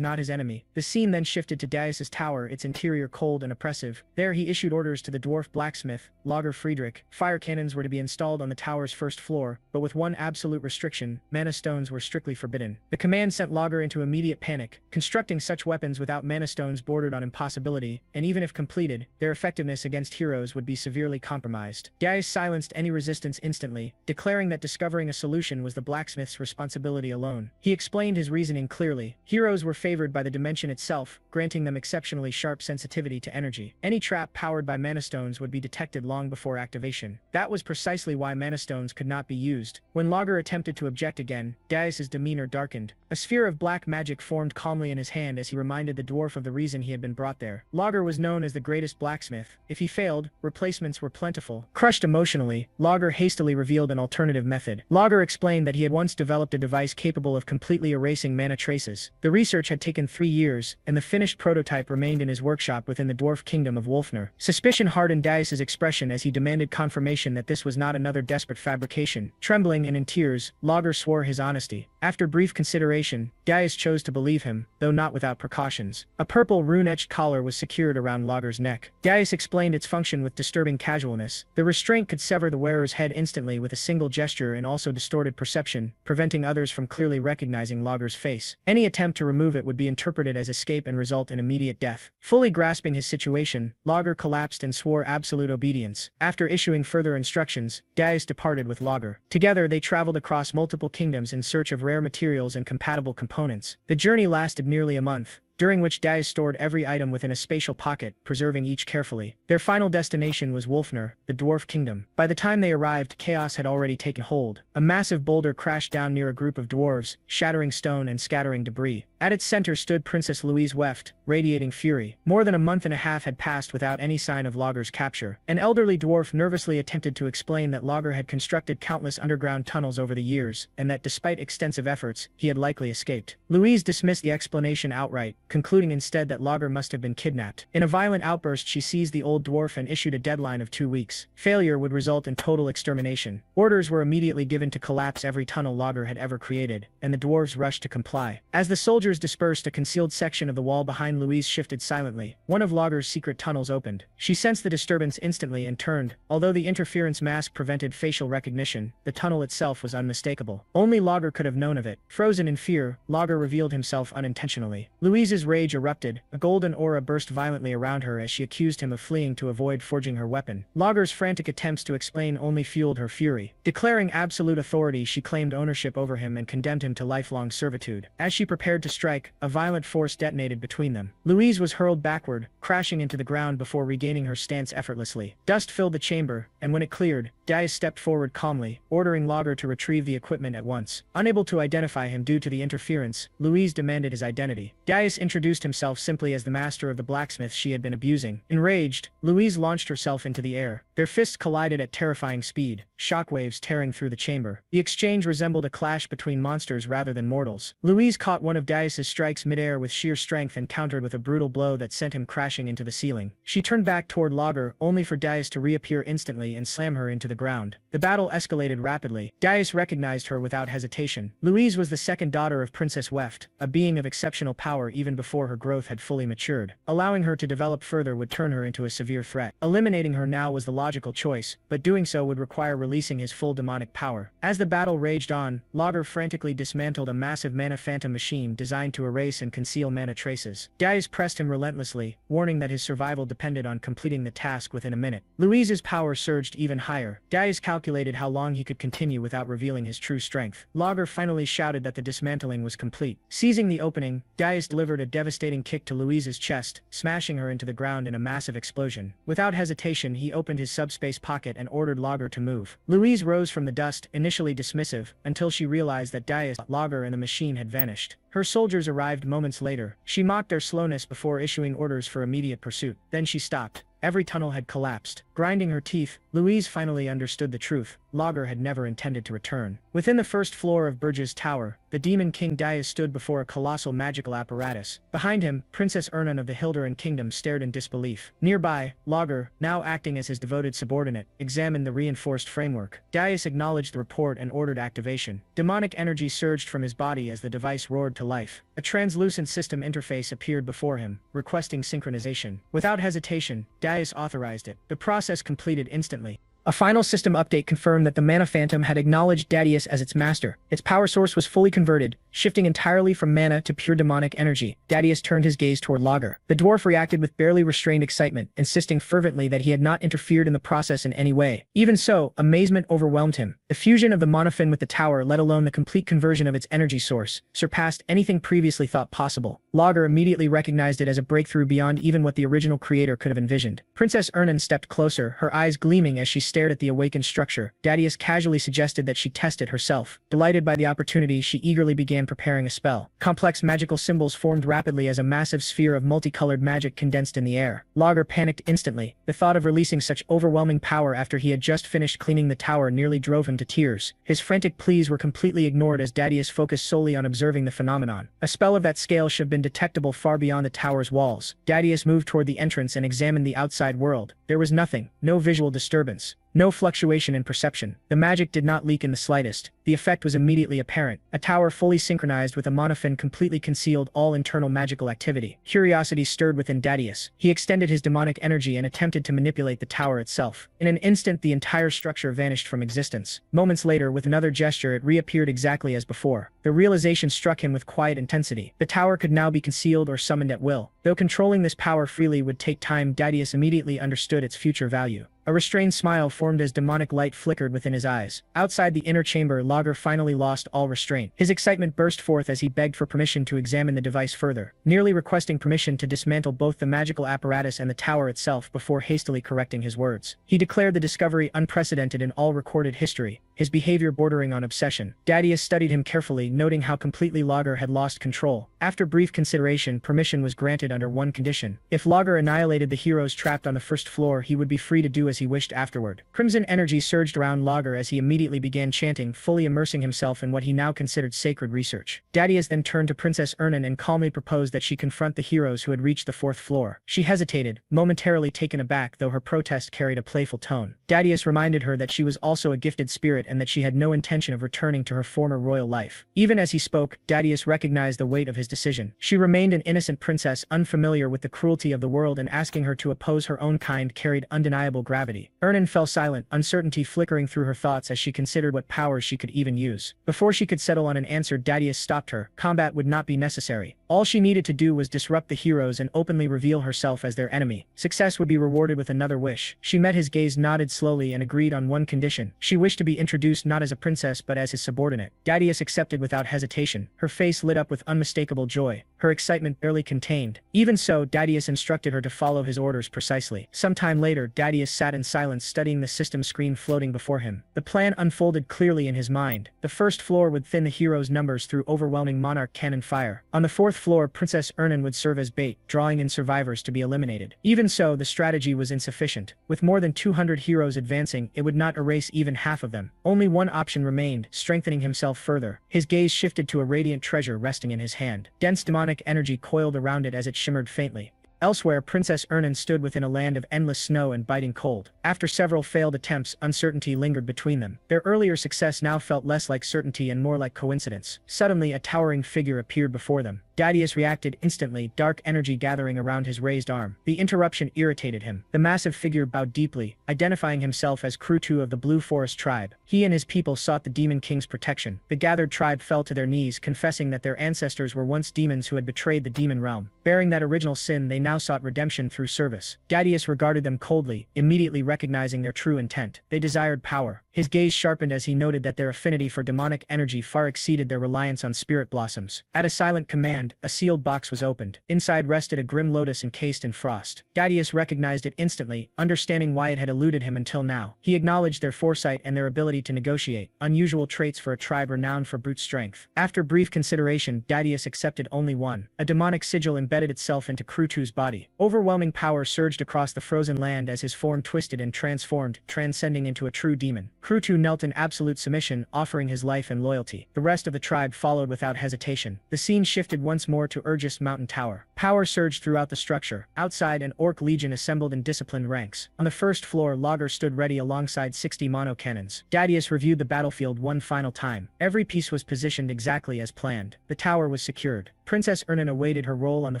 not his enemy. The scene then shifted to Gaius's tower, its interior cold and oppressive. There he issued orders to the dwarf blacksmith, Lager Friedrich. Fire cannons were to be installed on the tower's first floor, but with one absolute restriction: mana stones were strictly forbidden. The command sent Lager into immediate panic. Constructing such weapons without mana stones bordered on impossibility, and even if completed, their effectiveness against heroes would be severely compromised. Gaius silenced any resistance instantly, declaring that discovering a solution was the blacksmith's responsibility alone. He explained his reasoning clearly. Heroes were favored by the dimension itself, granting them exceptionally sharp sensitivity to energy. Any trap powered by mana stones would be detected long before activation. That was precisely why mana stones could not be used. When Lager attempted to object again, Gaius's demeanor darkened. A sphere of black magic formed calmly in his hand as he reminded the dwarf of the reason he had been brought there. Lager was known as the greatest blacksmith. If he failed, replacements were plentiful. Crushed emotionally, Lager hastily revealed an alternative method. Lager explained that he had once developed a device capable of completely erasing mana traces. The research had taken 3 years, and the finished prototype remained in his workshop within the dwarf kingdom of Wolfner. Suspicion hardened Gaius's expression as he demanded confirmation that this was not another desperate fabrication. Trembling and in tears, Lager swore his honesty. After brief consideration, Gaius chose to believe him, though not without precautions. A purple rune-etched collar was secured around Lager's neck. Gaius explained its function with disturbing casualness. The restraint could sever the wearer's head instantly with a single gesture and also distorted perception, preventing others from clearly recognizing Lager's face. Any attempt to remove it would be interpreted as escape and result in immediate death. Fully grasping his situation, Lager collapsed and swore absolute obedience. After issuing further instructions, Gaius departed with Lager. Together they traveled across multiple kingdoms in search of rare materials and compatible components. The journey lasted nearly a month, during which Gaius stored every item within a spatial pocket, preserving each carefully. Their final destination was Wolfner, the dwarf kingdom. By the time they arrived, chaos had already taken hold. A massive boulder crashed down near a group of dwarves, shattering stone and scattering debris. At its center stood Princess Louise Weft, radiating fury. More than a month and a half had passed without any sign of Lager's capture. An elderly dwarf nervously attempted to explain that Lager had constructed countless underground tunnels over the years, and that despite extensive efforts, he had likely escaped. Louise dismissed the explanation outright, concluding instead that Lager must have been kidnapped. In a violent outburst, she seized the old dwarf and issued a deadline of 2 weeks. Failure would result in total extermination. Orders were immediately given to collapse every tunnel Lager had ever created, and the dwarves rushed to comply. As the soldiers dispersed, a concealed section of the wall behind Louise shifted silently. One of Lager's secret tunnels opened. She sensed the disturbance instantly and turned. Although the interference mask prevented facial recognition, the tunnel itself was unmistakable. Only Lager could have known of it. Frozen in fear, Lager revealed himself unintentionally. Louise's rage erupted. A golden aura burst violently around her as she accused him of fleeing to avoid forging her weapon. Lager's frantic attempts to explain only fueled her fury. Declaring absolute authority, she claimed ownership over him and condemned him to lifelong servitude. As she prepared to strike, a violent force detonated between them. Louise was hurled backward, crashing into the ground before regaining her stance effortlessly. Dust filled the chamber, and when it cleared, Gaius stepped forward calmly, ordering Lager to retrieve the equipment at once. Unable to identify him due to the interference, Louise demanded his identity. Gaius introduced himself simply as the master of the blacksmith she had been abusing. Enraged, Louise launched herself into the air. Their fists collided at terrifying speed, shockwaves tearing through the chamber. The exchange resembled a clash between monsters rather than mortals. Louise caught one of Darius's strikes midair with sheer strength and countered with a brutal blow that sent him crashing into the ceiling. She turned back toward Lager, only for Darius to reappear instantly and slam her into the ground. The battle escalated rapidly. Darius recognized her without hesitation. Louise was the second daughter of Princess Weft, a being of exceptional power even before her growth had fully matured. Allowing her to develop further would turn her into a severe threat. Eliminating her now was the logical choice, but doing so would require releasing his full demonic power. As the battle raged on, Lager frantically dismantled a massive mana phantom machine designed to erase and conceal mana traces. Darius pressed him relentlessly, warning that his survival depended on completing the task within a minute. Louise's power surged even higher. Darius calculated how long he could continue without revealing his true strength. Lager finally shouted that the dismantling was complete. Seizing the opening, Darius delivered a devastating kick to Louise's chest, smashing her into the ground in a massive explosion. Without hesitation, he opened his subspace pocket and ordered Lager to move. Louise rose from the dust, initially dismissive, until she realized that Darius, Lager, and the machine had vanished. Her soldiers arrived moments later. She mocked their slowness before issuing orders for immediate pursuit. Then she stopped. Every tunnel had collapsed. Grinding her teeth, Louise finally understood the truth. Lager had never intended to return. Within the first floor of Burge's tower, the Demon King Darius stood before a colossal magical apparatus. Behind him, Princess Ernan of the Hilderan Kingdom stared in disbelief. Nearby, Lager, now acting as his devoted subordinate, examined the reinforced framework. Darius acknowledged the report and ordered activation. Demonic energy surged from his body as the device roared to life. A translucent system interface appeared before him, requesting synchronization. Without hesitation, Darius authorized it. The process completed instantly. A final system update confirmed that the Mana Phantom had acknowledged Darius as its master. Its power source was fully converted, shifting entirely from mana to pure demonic energy. Darius turned his gaze toward Lager. The dwarf reacted with barely restrained excitement, insisting fervently that he had not interfered in the process in any way. Even so, amazement overwhelmed him. The fusion of the monophin with the tower, let alone the complete conversion of its energy source, surpassed anything previously thought possible. Lager immediately recognized it as a breakthrough beyond even what the original creator could have envisioned. Princess Ernan stepped closer, her eyes gleaming as she stared at the awakened structure. Darius casually suggested that she test it herself. Delighted by the opportunity, she eagerly began preparing a spell. Complex magical symbols formed rapidly as a massive sphere of multicolored magic condensed in the air. Lager panicked instantly. The thought of releasing such overwhelming power after he had just finished cleaning the tower nearly drove him to tears. His frantic pleas were completely ignored as Darius focused solely on observing the phenomenon. A spell of that scale should have been detectable far beyond the tower's walls. Darius moved toward the entrance and examined the outside world. There was nothing, no visual disturbance. No fluctuation in perception. The magic did not leak in the slightest. The effect was immediately apparent. A tower fully synchronized with a monophin completely concealed all internal magical activity. Curiosity stirred within Darius. He extended his demonic energy and attempted to manipulate the tower itself. In an instant, the entire structure vanished from existence. Moments later, with another gesture, it reappeared exactly as before. The realization struck him with quiet intensity. The tower could now be concealed or summoned at will. Though controlling this power freely would take time, Darius immediately understood its future value. A restrained smile formed as demonic light flickered within his eyes. Outside the inner chamber, Lager finally lost all restraint. His excitement burst forth as he begged for permission to examine the device further, nearly requesting permission to dismantle both the magical apparatus and the tower itself before hastily correcting his words. He declared the discovery unprecedented in all recorded history, his behavior bordering on obsession. Darius studied him carefully, noting how completely Lager had lost control. After brief consideration, permission was granted under one condition. If Lager annihilated the heroes trapped on the first floor, he would be free to do as he wished afterward. Crimson energy surged around Lager as he immediately began chanting, fully immersing himself in what he now considered sacred research. Darius then turned to Princess Ernan and calmly proposed that she confront the heroes who had reached the fourth floor. She hesitated, momentarily taken aback, though her protest carried a playful tone. Darius reminded her that she was also a gifted spirit and that she had no intention of returning to her former royal life. Even as he spoke, Darius recognized the weight of his decision. She remained an innocent princess, unfamiliar with the cruelty of the world, and asking her to oppose her own kind carried undeniable gravity. Ernan fell silent, uncertainty flickering through her thoughts as she considered what powers she could even use. Before she could settle on an answer, Darius stopped her. Combat would not be necessary. All she needed to do was disrupt the heroes and openly reveal herself as their enemy. Success would be rewarded with another wish. She met his gaze, nodded slowly, and agreed on one condition. She wished to be introduced not as a princess but as his subordinate. Darius accepted without hesitation. Her face lit up with unmistakable joy, her excitement barely contained. Even so, Darius instructed her to follow his orders precisely. Some time later, Darius sat in silence, studying the system screen floating before him. The plan unfolded clearly in his mind. The first floor would thin the heroes' numbers through overwhelming monarch cannon fire. On the fourth floor, Princess Ernan would serve as bait, drawing in survivors to be eliminated. Even so, the strategy was insufficient. With more than 200 heroes advancing, it would not erase even half of them. Only one option remained, strengthening himself further. His gaze shifted to a radiant treasure resting in his hand. Dense demonic energy coiled around it as it shimmered faintly. Elsewhere, Princess Ernan stood within a land of endless snow and biting cold. After several failed attempts, uncertainty lingered between them. Their earlier success now felt less like certainty and more like coincidence. Suddenly, a towering figure appeared before them. Dadius reacted instantly, dark energy gathering around his raised arm. The interruption irritated him. The massive figure bowed deeply, identifying himself as Krutu of the Blue Forest tribe. He and his people sought the Demon King's protection. The gathered tribe fell to their knees, confessing that their ancestors were once demons who had betrayed the demon realm. Bearing that original sin, they now sought redemption through service. Dadius regarded them coldly, immediately recognizing their true intent. They desired power. His gaze sharpened as he noted that their affinity for demonic energy far exceeded their reliance on spirit blossoms. At a silent command, a sealed box was opened. Inside rested a grim lotus encased in frost. Dadius recognized it instantly, understanding why it had eluded him until now. He acknowledged their foresight and their ability to negotiate, unusual traits for a tribe renowned for brute strength. After brief consideration, Dadius accepted only one. A demonic sigil embedded itself into Krutu's body. Overwhelming power surged across the frozen land as his form twisted and transformed, transcending into a true demon. Krutu knelt in absolute submission, offering his life and loyalty. The rest of the tribe followed without hesitation. The scene shifted once more to Urgis Mountain Tower. Power surged throughout the structure. Outside, an orc legion assembled in disciplined ranks. On the first floor, loggers stood ready alongside 60 mono cannons. Dadius reviewed the battlefield one final time. Every piece was positioned exactly as planned. The tower was secured. Princess Ernan awaited her role on the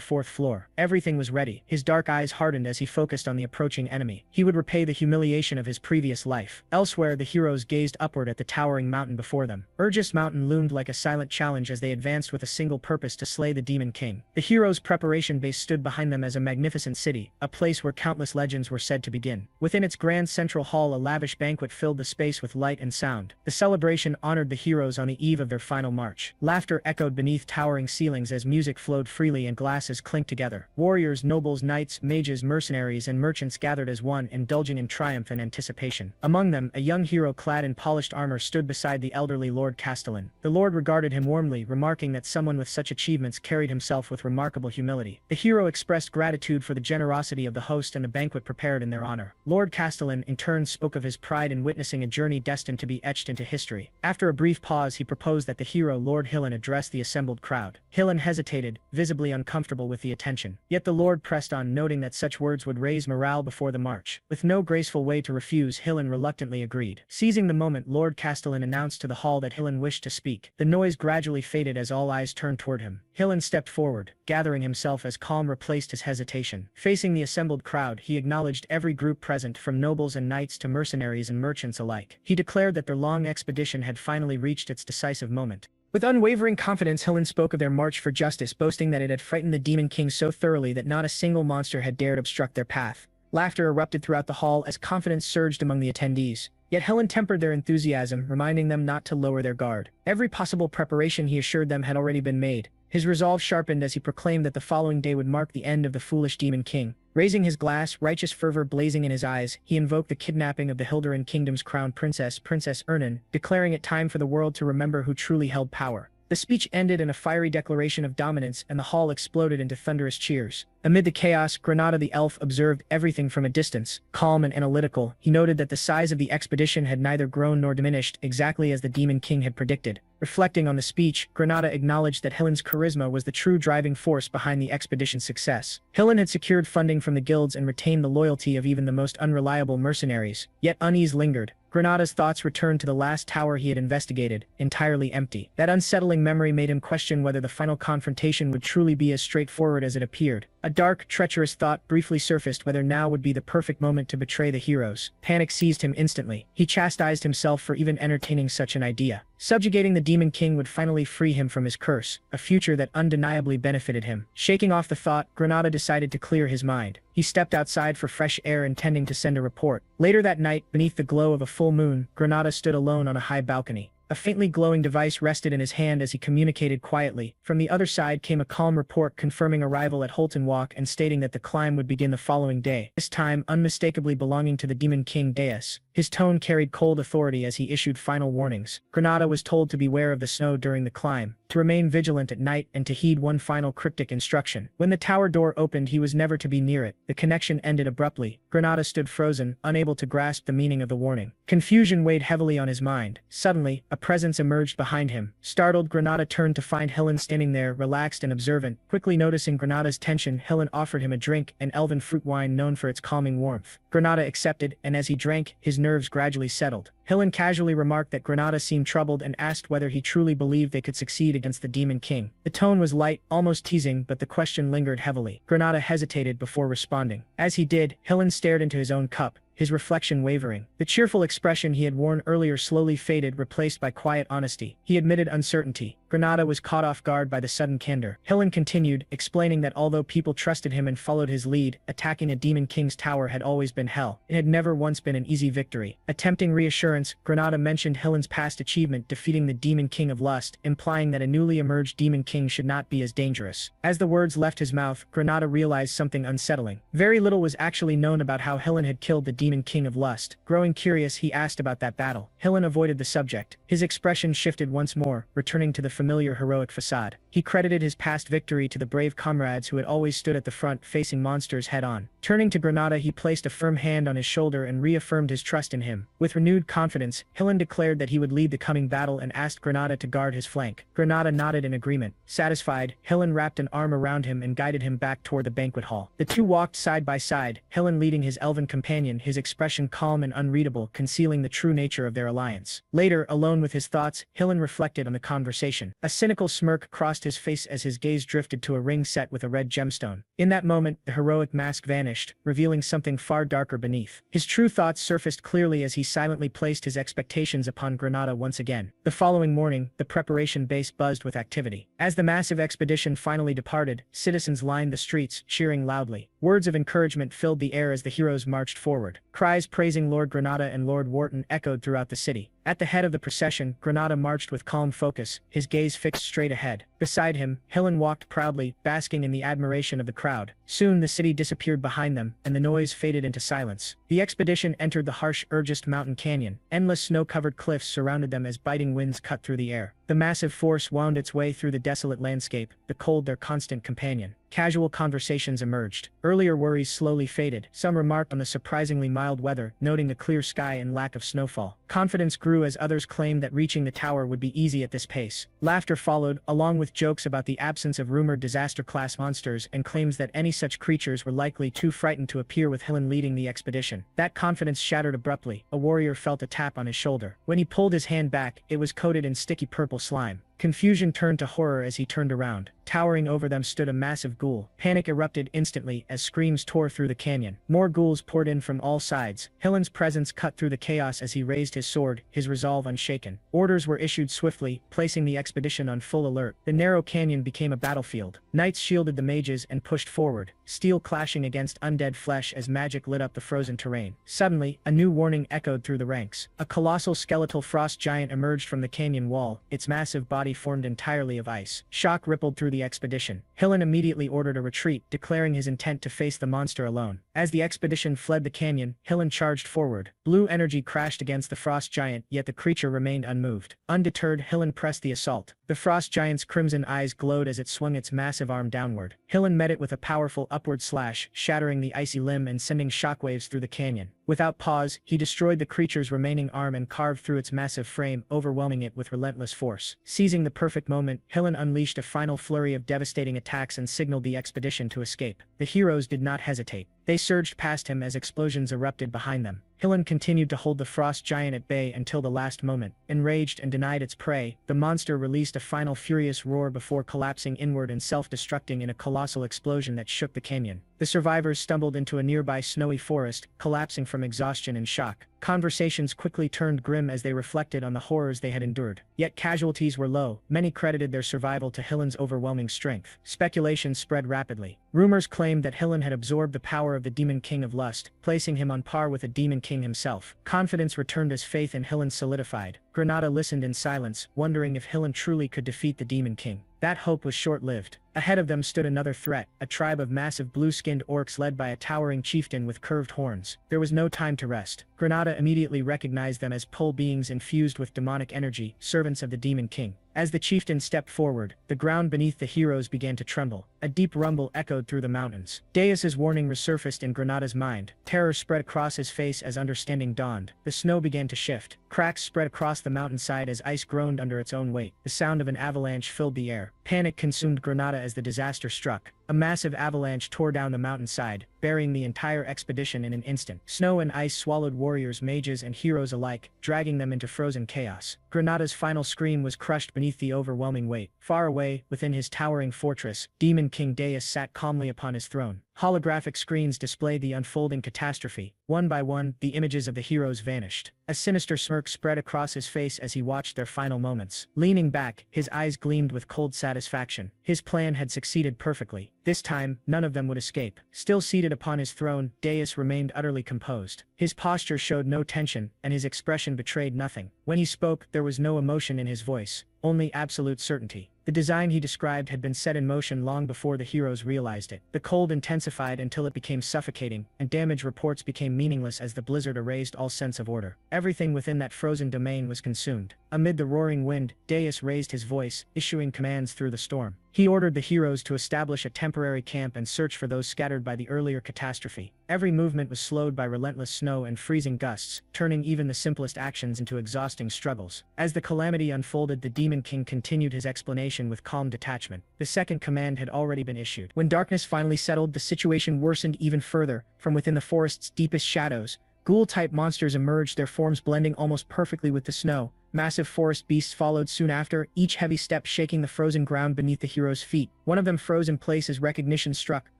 fourth floor. Everything was ready. His dark eyes hardened as he focused on the approaching enemy. He would repay the humiliation of his previous life. Elsewhere, the heroes gazed upward at the towering mountain before them. Urgis Mountain loomed like a silent challenge as they advanced with a single purpose: to slay the Demon King. The heroes' preparation base stood behind them as a magnificent city, a place where countless legends were said to begin. Within its grand central hall, a lavish banquet filled the space with light and sound. The celebration honored the heroes on the eve of their final march. Laughter echoed beneath towering ceilings as music flowed freely and glasses clinked together. Warriors, nobles, knights, mages, mercenaries, and merchants gathered as one, indulging in triumph and anticipation. Among them, a young hero clad in polished armor stood beside the elderly Lord Castellan. The lord regarded him warmly, remarking that someone with such achievements carried himself with remarkable humility. The hero expressed gratitude for the generosity of the host and the banquet prepared in their honor. Lord Castellan, in turn, spoke of his pride in witnessing a journey destined to be etched into history. After a brief pause, he proposed that the hero Lord Hillen address the assembled crowd. Hillen hesitated, visibly uncomfortable with the attention. Yet the lord pressed on, noting that such words would raise morale before the march. With no graceful way to refuse, Hillen reluctantly agreed. Seizing the moment, Lord Castellan announced to the hall that Hillen wished to speak. The noise gradually faded as all eyes turned toward him. Hillen stepped forward, gathering himself as calm replaced his hesitation. Facing the assembled crowd, he acknowledged every group present, from nobles and knights to mercenaries and merchants alike. He declared that their long expedition had finally reached its decisive moment. With unwavering confidence, Hillen spoke of their march for justice, boasting that it had frightened the Demon King so thoroughly that not a single monster had dared obstruct their path. Laughter erupted throughout the hall as confidence surged among the attendees. Yet Hillen tempered their enthusiasm, reminding them not to lower their guard. Every possible preparation, he assured them, had already been made. His resolve sharpened as he proclaimed that the following day would mark the end of the foolish Demon King. Raising his glass, righteous fervor blazing in his eyes, he invoked the kidnapping of the Hilderan Kingdom's crown princess, Princess Ernan, declaring it time for the world to remember who truly held power. The speech ended in a fiery declaration of dominance, and the hall exploded into thunderous cheers. Amid the chaos, Granada the elf observed everything from a distance. Calm and analytical, he noted that the size of the expedition had neither grown nor diminished, exactly as the Demon King had predicted. Reflecting on the speech, Granada acknowledged that Hillen's charisma was the true driving force behind the expedition's success. Hillen had secured funding from the guilds and retained the loyalty of even the most unreliable mercenaries. Yet unease lingered. Granada's thoughts returned to the last tower he had investigated, entirely empty. That unsettling memory made him question whether the final confrontation would truly be as straightforward as it appeared. A dark, treacherous thought briefly surfaced: whether now would be the perfect moment to betray the heroes. Panic seized him instantly. He chastised himself for even entertaining such an idea. Subjugating the Demon King would finally free him from his curse, a future that undeniably benefited him. Shaking off the thought, Granada decided to clear his mind. He stepped outside for fresh air, intending to send a report. Later that night, beneath the glow of a full moon, Granada stood alone on a high balcony. A faintly glowing device rested in his hand as he communicated quietly. From the other side came a calm report confirming arrival at Holton Walk and stating that the climb would begin the following day, this time unmistakably belonging to the Demon King Deus. His tone carried cold authority as he issued final warnings. Granada was told to beware of the snow during the climb, to remain vigilant at night, and to heed one final cryptic instruction. When the tower door opened, he was never to be near it. The connection ended abruptly. Granada stood frozen, unable to grasp the meaning of the warning. Confusion weighed heavily on his mind. Suddenly, a presence emerged behind him. Startled, Granada turned to find Helen standing there, relaxed and observant. Quickly noticing Granada's tension, Helen offered him a drink, an elven fruit wine known for its calming warmth. Granada accepted, and as he drank, his nerves gradually settled. Helen casually remarked that Granada seemed troubled and asked whether he truly believed they could succeed against the Demon King. The tone was light, almost teasing, but the question lingered heavily. Granada hesitated before responding. As he did, Helen stared into his own cup, his reflection wavering. The cheerful expression he had worn earlier slowly faded, replaced by quiet honesty. He admitted uncertainty. Granada was caught off guard by the sudden candor. Helen continued, explaining that although people trusted him and followed his lead, attacking a Demon King's tower had always been hell. It had never once been an easy victory. Attempting reassurance, Granada mentioned Helen's past achievement defeating the Demon King of Lust, implying that a newly emerged Demon King should not be as dangerous. As the words left his mouth, Granada realized something unsettling. Very little was actually known about how Helen had killed the Demon King of Lust. Growing curious, he asked about that battle. Helen avoided the subject. His expression shifted once more, returning to the familiar heroic facade. He credited his past victory to the brave comrades who had always stood at the front, facing monsters head-on. Turning to Granada, he placed a firm hand on his shoulder and reaffirmed his trust in him. With renewed confidence, Helen declared that he would lead the coming battle and asked Granada to guard his flank. Granada nodded in agreement. Satisfied, Helen wrapped an arm around him and guided him back toward the banquet hall. The two walked side by side, Helen leading his elven companion, his expression calm and unreadable, concealing the true nature of their alliance. Later, alone with his thoughts, Helen reflected on the conversation. A cynical smirk crossed his face as his gaze drifted to a ring set with a red gemstone. In that moment, the heroic mask vanished, revealing something far darker beneath. His true thoughts surfaced clearly as he silently placed his expectations upon Granada once again. The following morning, the preparation base buzzed with activity. As the massive expedition finally departed, citizens lined the streets, cheering loudly. Words of encouragement filled the air as the heroes marched forward. Cries praising Lord Granada and Lord Wharton echoed throughout the city. At the head of the procession, Granada marched with calm focus, his gaze fixed straight ahead. Beside him, Helen walked proudly, basking in the admiration of the crowd. Soon the city disappeared behind them, and the noise faded into silence. The expedition entered the harsh Urgest Mountain Canyon. Endless snow-covered cliffs surrounded them as biting winds cut through the air. The massive force wound its way through the desolate landscape, the cold their constant companion. Casual conversations emerged. Earlier worries slowly faded. Some remarked on the surprisingly mild weather, noting the clear sky and lack of snowfall. Confidence grew as others claimed that reaching the tower would be easy at this pace. Laughter followed, along with jokes about the absence of rumored disaster-class monsters and claims that any such creatures were likely too frightened to appear with Helen leading the expedition. That confidence shattered abruptly. A warrior felt a tap on his shoulder. When he pulled his hand back, it was coated in sticky purple slime. Confusion turned to horror as he turned around. Towering over them stood a massive ghoul. Panic erupted instantly as screams tore through the canyon. More ghouls poured in from all sides. Helen's presence cut through the chaos as he raised his sword, his resolve unshaken. Orders were issued swiftly, placing the expedition on full alert. The narrow canyon became a battlefield. Knights shielded the mages and pushed forward, steel clashing against undead flesh as magic lit up the frozen terrain. Suddenly, a new warning echoed through the ranks. A colossal skeletal frost giant emerged from the canyon wall, its massive body formed entirely of ice. Shock rippled through the expedition. Helen immediately ordered a retreat, declaring his intent to face the monster alone. As the expedition fled the canyon, Helen charged forward. Blue energy crashed against the frost giant, yet the creature remained unmoved. Undeterred, Helen pressed the assault. The frost giant's crimson eyes glowed as it swung its massive arm downward. Helen met it with a powerful upward slash, shattering the icy limb and sending shockwaves through the canyon. Without pause, he destroyed the creature's remaining arm and carved through its massive frame, overwhelming it with relentless force. Seizing the perfect moment, Helen unleashed a final flurry of devastating attacks and signaled the expedition to escape. The heroes did not hesitate. They surged past him as explosions erupted behind them. Helen continued to hold the frost giant at bay until the last moment. Enraged and denied its prey, the monster released a final furious roar before collapsing inward and self-destructing in a colossal explosion that shook the canyon. The survivors stumbled into a nearby snowy forest, collapsing from exhaustion and shock. Conversations quickly turned grim as they reflected on the horrors they had endured. Yet casualties were low. Many credited their survival to Helen's overwhelming strength. Speculation spread rapidly. Rumors claimed that Helen had absorbed the power of the Demon King of Lust, placing him on par with the Demon King himself. Confidence returned as faith in Helen solidified. Granada listened in silence, wondering if Hillen truly could defeat the Demon King. That hope was short-lived. Ahead of them stood another threat, a tribe of massive blue-skinned orcs led by a towering chieftain with curved horns. There was no time to rest. Granada immediately recognized them as pole beings infused with demonic energy, servants of the Demon King. As the chieftain stepped forward, the ground beneath the heroes began to tremble. A deep rumble echoed through the mountains. Deus's warning resurfaced in Granada's mind. Terror spread across his face as understanding dawned. The snow began to shift. Cracks spread across the mountainside as ice groaned under its own weight. The sound of an avalanche filled the air. Panic consumed Granada as the disaster struck. A massive avalanche tore down the mountainside, burying the entire expedition in an instant. Snow and ice swallowed warriors, mages, and heroes alike, dragging them into frozen chaos. Granada's final scream was crushed beneath the overwhelming weight. Far away, within his towering fortress, Demon King Deus sat calmly upon his throne. Holographic screens displayed the unfolding catastrophe. One by one, the images of the heroes vanished. A sinister smirk spread across his face as he watched their final moments. Leaning back, his eyes gleamed with cold satisfaction. His plan had succeeded perfectly. This time, none of them would escape. Still seated upon his throne, Deus remained utterly composed. His posture showed no tension, and his expression betrayed nothing. When he spoke, there was no emotion in his voice, only absolute certainty. The design he described had been set in motion long before the heroes realized it. The cold intensified until it became suffocating, and damage reports became meaningless as the blizzard erased all sense of order. Everything within that frozen domain was consumed. Amid the roaring wind, Deus raised his voice, issuing commands through the storm. He ordered the heroes to establish a temporary camp and search for those scattered by the earlier catastrophe. Every movement was slowed by relentless snow and freezing gusts, turning even the simplest actions into exhausting struggles. As the calamity unfolded, the Demon King continued his explanation with calm detachment. The second command had already been issued. When darkness finally settled, the situation worsened even further. From within the forest's deepest shadows, ghoul-type monsters emerged, their forms blending almost perfectly with the snow. Massive forest beasts followed soon after, each heavy step shaking the frozen ground beneath the heroes' feet. One of them froze in place as recognition struck.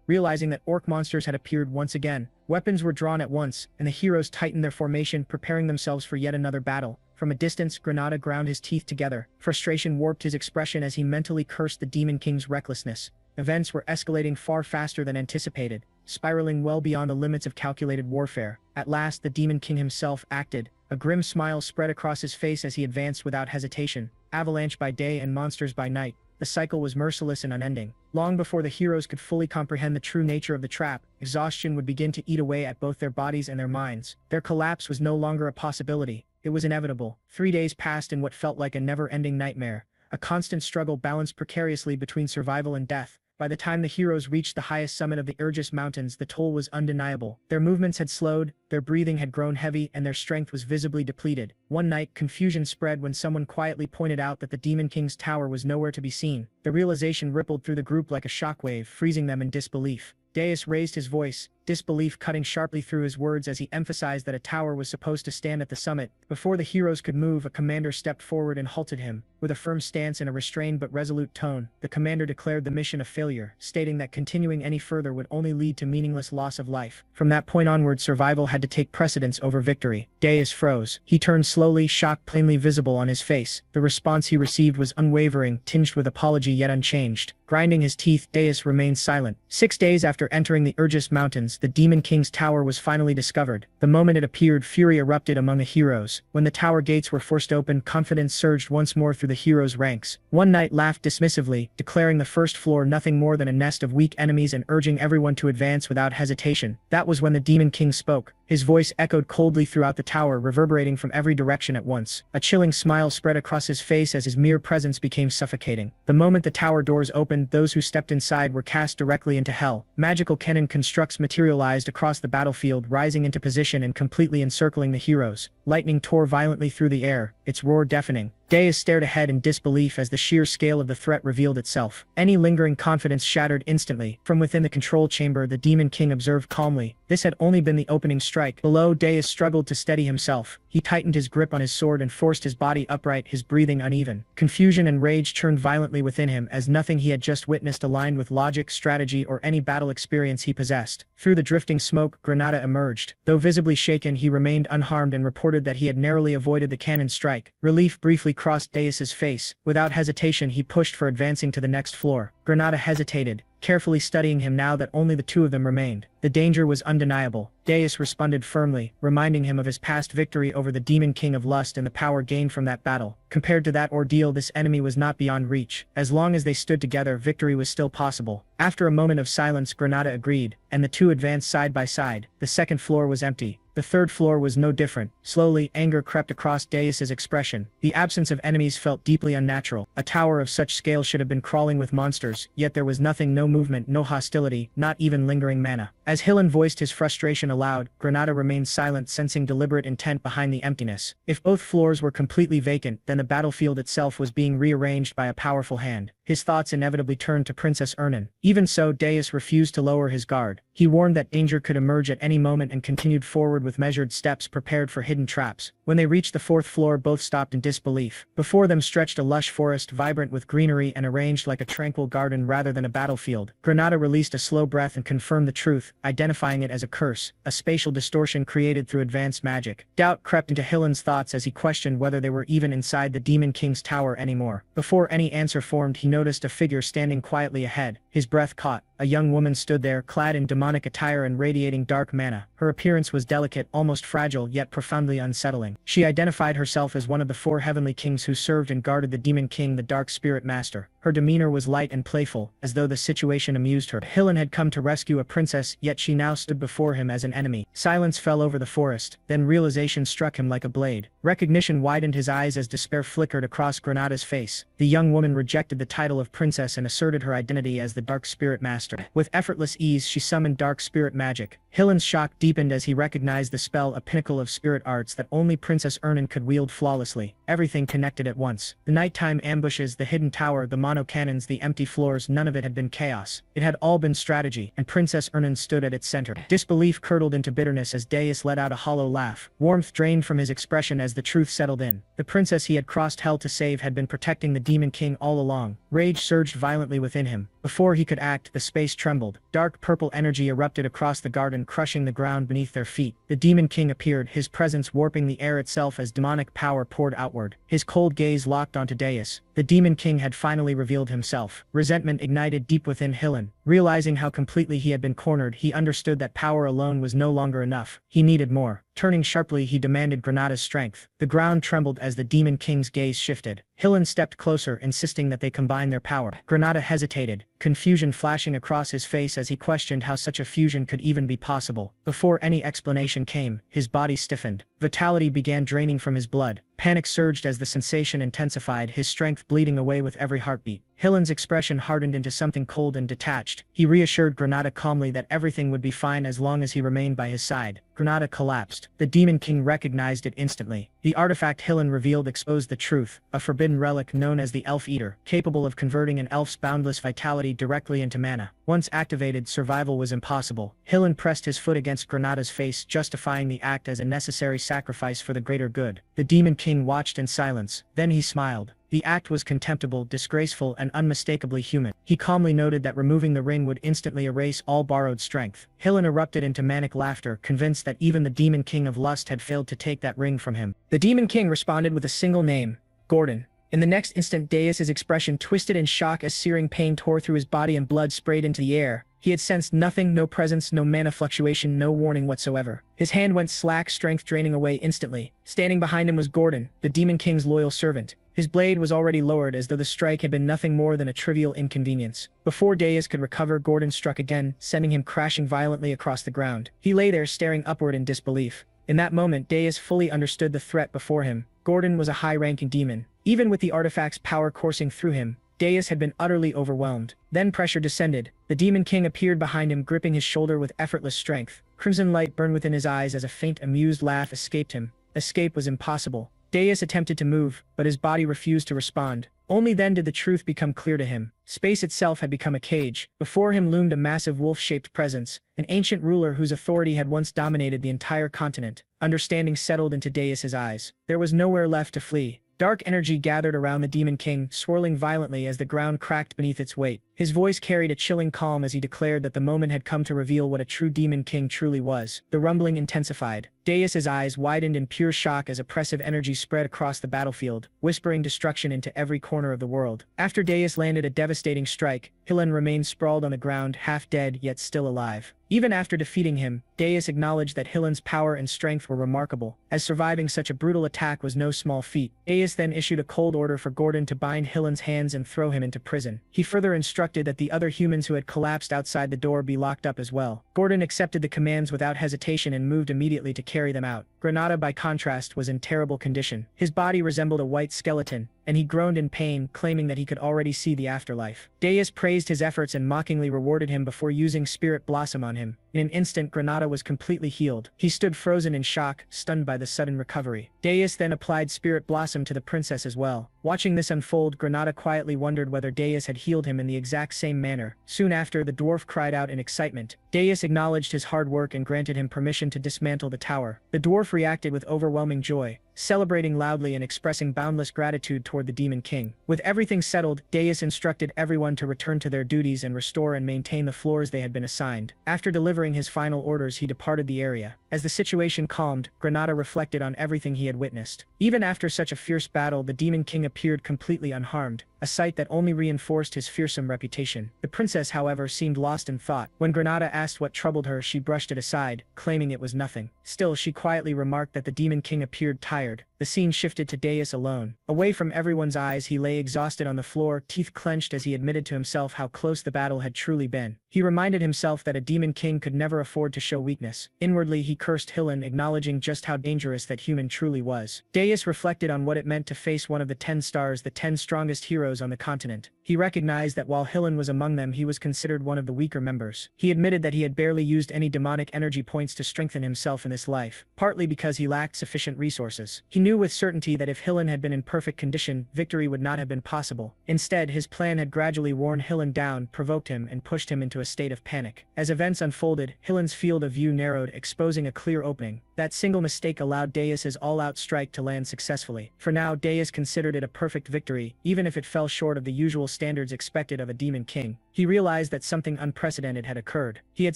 Realizing that orc monsters had appeared once again, weapons were drawn at once, and the heroes tightened their formation, preparing themselves for yet another battle. From a distance, Granada ground his teeth together. Frustration warped his expression as he mentally cursed the Demon King's recklessness. Events were escalating far faster than anticipated, spiraling well beyond the limits of calculated warfare. At last, the Demon King himself acted. A grim smile spread across his face as he advanced without hesitation. Avalanche by day and monsters by night, the cycle was merciless and unending. Long before the heroes could fully comprehend the true nature of the trap, exhaustion would begin to eat away at both their bodies and their minds. Their collapse was no longer a possibility. It was inevitable. 3 days passed in what felt like a never-ending nightmare. A constant struggle balanced precariously between survival and death. By the time the heroes reached the highest summit of the Urgis Mountains, the toll was undeniable. Their movements had slowed, their breathing had grown heavy, and their strength was visibly depleted. One night, confusion spread when someone quietly pointed out that the Demon King's tower was nowhere to be seen. The realization rippled through the group like a shockwave, freezing them in disbelief. Deus raised his voice, disbelief cutting sharply through his words as he emphasized that a tower was supposed to stand at the summit. Before the heroes could move, a commander stepped forward and halted him. With a firm stance and a restrained but resolute tone, the commander declared the mission a failure, stating that continuing any further would only lead to meaningless loss of life. From that point onward, survival had to take precedence over victory. Deus froze. He turned slowly, shock plainly visible on his face. The response he received was unwavering, tinged with apology yet unchanged. Grinding his teeth, Deus remained silent. 6 days after entering the Urgis Mountains, the Demon King's tower was finally discovered. The moment it appeared, fury erupted among the heroes. When the tower gates were forced open, confidence surged once more through the heroes' ranks. One knight laughed dismissively, declaring the first floor nothing more than a nest of weak enemies and urging everyone to advance without hesitation. That was when the Demon King spoke. His voice echoed coldly throughout the tower, reverberating from every direction at once. A chilling smile spread across his face as his mere presence became suffocating. The moment the tower doors opened, those who stepped inside were cast directly into hell. Magical cannon constructs materialized across the battlefield, rising into position and completely encircling the heroes. Lightning tore violently through the air, its roar deafening. Deus stared ahead in disbelief as the sheer scale of the threat revealed itself. Any lingering confidence shattered instantly. From within the control chamber, the Demon King observed calmly. This had only been the opening strike. Below, Deus struggled to steady himself. He tightened his grip on his sword and forced his body upright, his breathing uneven. Confusion and rage churned violently within him as nothing he had just witnessed aligned with logic, strategy, or any battle experience he possessed. Through the drifting smoke, Granada emerged. Though visibly shaken, he remained unharmed and reported that he had narrowly avoided the cannon strike. Relief briefly crossed Deus's face. Without hesitation, he pushed for advancing to the next floor. Granada hesitated. carefully studying him now that only the two of them remained. The danger was undeniable. Deus responded firmly, reminding him of his past victory over the Demon King of Lust and the power gained from that battle. Compared to that ordeal, this enemy was not beyond reach. As long as they stood together, victory was still possible. After a moment of silence, Granada agreed, and the two advanced side by side. The second floor was empty. The third floor was no different. Slowly, anger crept across Deus's expression. The absence of enemies felt deeply unnatural. A tower of such scale should have been crawling with monsters, yet there was nothing, no movement, no hostility, not even lingering mana. As Hillen voiced his frustration aloud, Granada remained silent, sensing deliberate intent behind the emptiness. If both floors were completely vacant, then the battlefield itself was being rearranged by a powerful hand. His thoughts inevitably turned to Princess Ernan. Even so, Deus refused to lower his guard. He warned that danger could emerge at any moment and continued forward with measured steps, prepared for hidden traps. When they reached the fourth floor, both stopped in disbelief. Before them stretched a lush forest, vibrant with greenery and arranged like a tranquil garden rather than a battlefield. Granada released a slow breath and confirmed the truth, identifying it as a curse, a spatial distortion created through advanced magic. Doubt crept into Hillen's thoughts as he questioned whether they were even inside the Demon King's tower anymore. Before any answer formed, he noticed a figure standing quietly ahead. His breath caught. A young woman stood there, clad in demonic attire and radiating dark mana. Her appearance was delicate, almost fragile, yet profoundly unsettling. She identified herself as one of the four heavenly kings who served and guarded the Demon King, the Dark Spirit Master. Her demeanor was light and playful, as though the situation amused her. Hillen had come to rescue a princess, yet she now stood before him as an enemy. Silence fell over the forest, then realization struck him like a blade. Recognition widened his eyes as despair flickered across Granada's face. The young woman rejected the title of princess and asserted her identity as the Dark Spirit Master. With effortless ease, she summoned dark spirit magic. Hillen's shock deepened as he recognized the spell, a pinnacle of spirit arts that only Princess Ernan could wield flawlessly. Everything connected at once. The nighttime ambushes, the hidden tower, the mono cannons, the empty floors, none of it had been chaos. It had all been strategy, and Princess Ernan stood at its center. Disbelief curdled into bitterness as Deus let out a hollow laugh. Warmth drained from his expression as the truth settled in. The princess he had crossed hell to save had been protecting the Demon King all along. Rage surged violently within him. Before he could act, the space trembled. Dark purple energy erupted across the garden, crushing the ground beneath their feet. The Demon King appeared, his presence warping the air itself as demonic power poured outward. His cold gaze locked onto Deus. The Demon King had finally revealed himself. Resentment ignited deep within Hillen. Realizing how completely he had been cornered, he understood that power alone was no longer enough. He needed more. Turning sharply, he demanded Granada's strength. The ground trembled as the Demon King's gaze shifted. Hillen stepped closer, insisting that they combine their power. Granada hesitated, confusion flashing across his face as he questioned how such a fusion could even be possible. Before any explanation came, his body stiffened. Vitality began draining from his blood. Panic surged as the sensation intensified, his strength bleeding away with every heartbeat. Hillen's expression hardened into something cold and detached. He reassured Granada calmly that everything would be fine as long as he remained by his side. Granada collapsed. The Demon King recognized it instantly. The artifact Hillen revealed exposed the truth, a forbidden relic known as the Elf Eater, capable of converting an elf's boundless vitality directly into mana. Once activated, survival was impossible. Hillen pressed his foot against Granada's face, justifying the act as a necessary sacrifice for the greater good. The Demon King watched in silence. Then he smiled. The act was contemptible, disgraceful, and unmistakably human. He calmly noted that removing the ring would instantly erase all borrowed strength. Hillen erupted into manic laughter, convinced that even the Demon King of Lust had failed to take that ring from him. The Demon King responded with a single name: Gordon. In the next instant, Deus's expression twisted in shock as searing pain tore through his body and blood sprayed into the air. He had sensed nothing, no presence, no mana fluctuation, no warning whatsoever. His hand went slack, strength draining away instantly. Standing behind him was Gordon, the Demon King's loyal servant. His blade was already lowered, as though the strike had been nothing more than a trivial inconvenience. Before Deus could recover, Gordon struck again, sending him crashing violently across the ground. He lay there staring upward in disbelief. In that moment, Deus fully understood the threat before him. Gordon was a high-ranking demon. Even with the artifact's power coursing through him, Deus had been utterly overwhelmed. Then pressure descended. The Demon King appeared behind him, gripping his shoulder with effortless strength. Crimson light burned within his eyes as a faint, amused laugh escaped him. Escape was impossible. Deus attempted to move, but his body refused to respond. Only then did the truth become clear to him. Space itself had become a cage. Before him loomed a massive wolf-shaped presence, an ancient ruler whose authority had once dominated the entire continent. Understanding settled into Deus's eyes. There was nowhere left to flee. Dark energy gathered around the Demon King, swirling violently as the ground cracked beneath its weight. His voice carried a chilling calm as he declared that the moment had come to reveal what a true demon king truly was. The rumbling intensified. Deus's eyes widened in pure shock as oppressive energy spread across the battlefield, whispering destruction into every corner of the world. After Deus landed a devastating strike, Hillen remained sprawled on the ground, half dead yet still alive. Even after defeating him, Deus acknowledged that Hillen's power and strength were remarkable, as surviving such a brutal attack was no small feat. Deus then issued a cold order for Gordon to bind Hillen's hands and throw him into prison. He further instructed that the other humans who had collapsed outside the door be locked up as well. Gordon accepted the commands without hesitation and moved immediately to carry them out. Granada, by contrast, was in terrible condition. His body resembled a white skeleton, and he groaned in pain, claiming that he could already see the afterlife. Deus praised his efforts and mockingly rewarded him before using Spirit Blossom on him. In an instant, Granada was completely healed. He stood frozen in shock, stunned by the sudden recovery. Deus then applied Spirit Blossom to the princess as well. Watching this unfold, Granada quietly wondered whether Deus had healed him in the exact same manner. Soon after, the dwarf cried out in excitement. Deus acknowledged his hard work and granted him permission to dismantle the tower. The dwarf reacted with overwhelming joy, celebrating loudly and expressing boundless gratitude toward the Demon King. With everything settled, Deus instructed everyone to return to their duties and restore and maintain the floors they had been assigned. After delivering his final orders, he departed the area. As the situation calmed, Granada reflected on everything he had witnessed. Even after such a fierce battle, the Demon King appeared completely unharmed, a sight that only reinforced his fearsome reputation. The princess, however, seemed lost in thought. When Granada asked what troubled her, she brushed it aside, claiming it was nothing. Still, she quietly remarked that the Demon King appeared tired. The scene shifted to Deus alone. Away from everyone's eyes, he lay exhausted on the floor, teeth clenched as he admitted to himself how close the battle had truly been. He reminded himself that a Demon King could never afford to show weakness. Inwardly, he cursed Hillen, acknowledging just how dangerous that human truly was. Deus reflected on what it meant to face one of the 10 stars, the 10 strongest heroes on the continent. He recognized that while Hillen was among them, he was considered one of the weaker members. He admitted that he had barely used any demonic energy points to strengthen himself in this life, partly because he lacked sufficient resources. He knew with certainty that if Hillen had been in perfect condition, victory would not have been possible. Instead, his plan had gradually worn Hillen down, provoked him, and pushed him into a state of panic. As events unfolded, Hillen's field of view narrowed, exposing a clear opening. That single mistake allowed Deus's all-out strike to land successfully. For now, Deus considered it a perfect victory, even if it fell short of the usual standards expected of a Demon King. He realized that something unprecedented had occurred. He had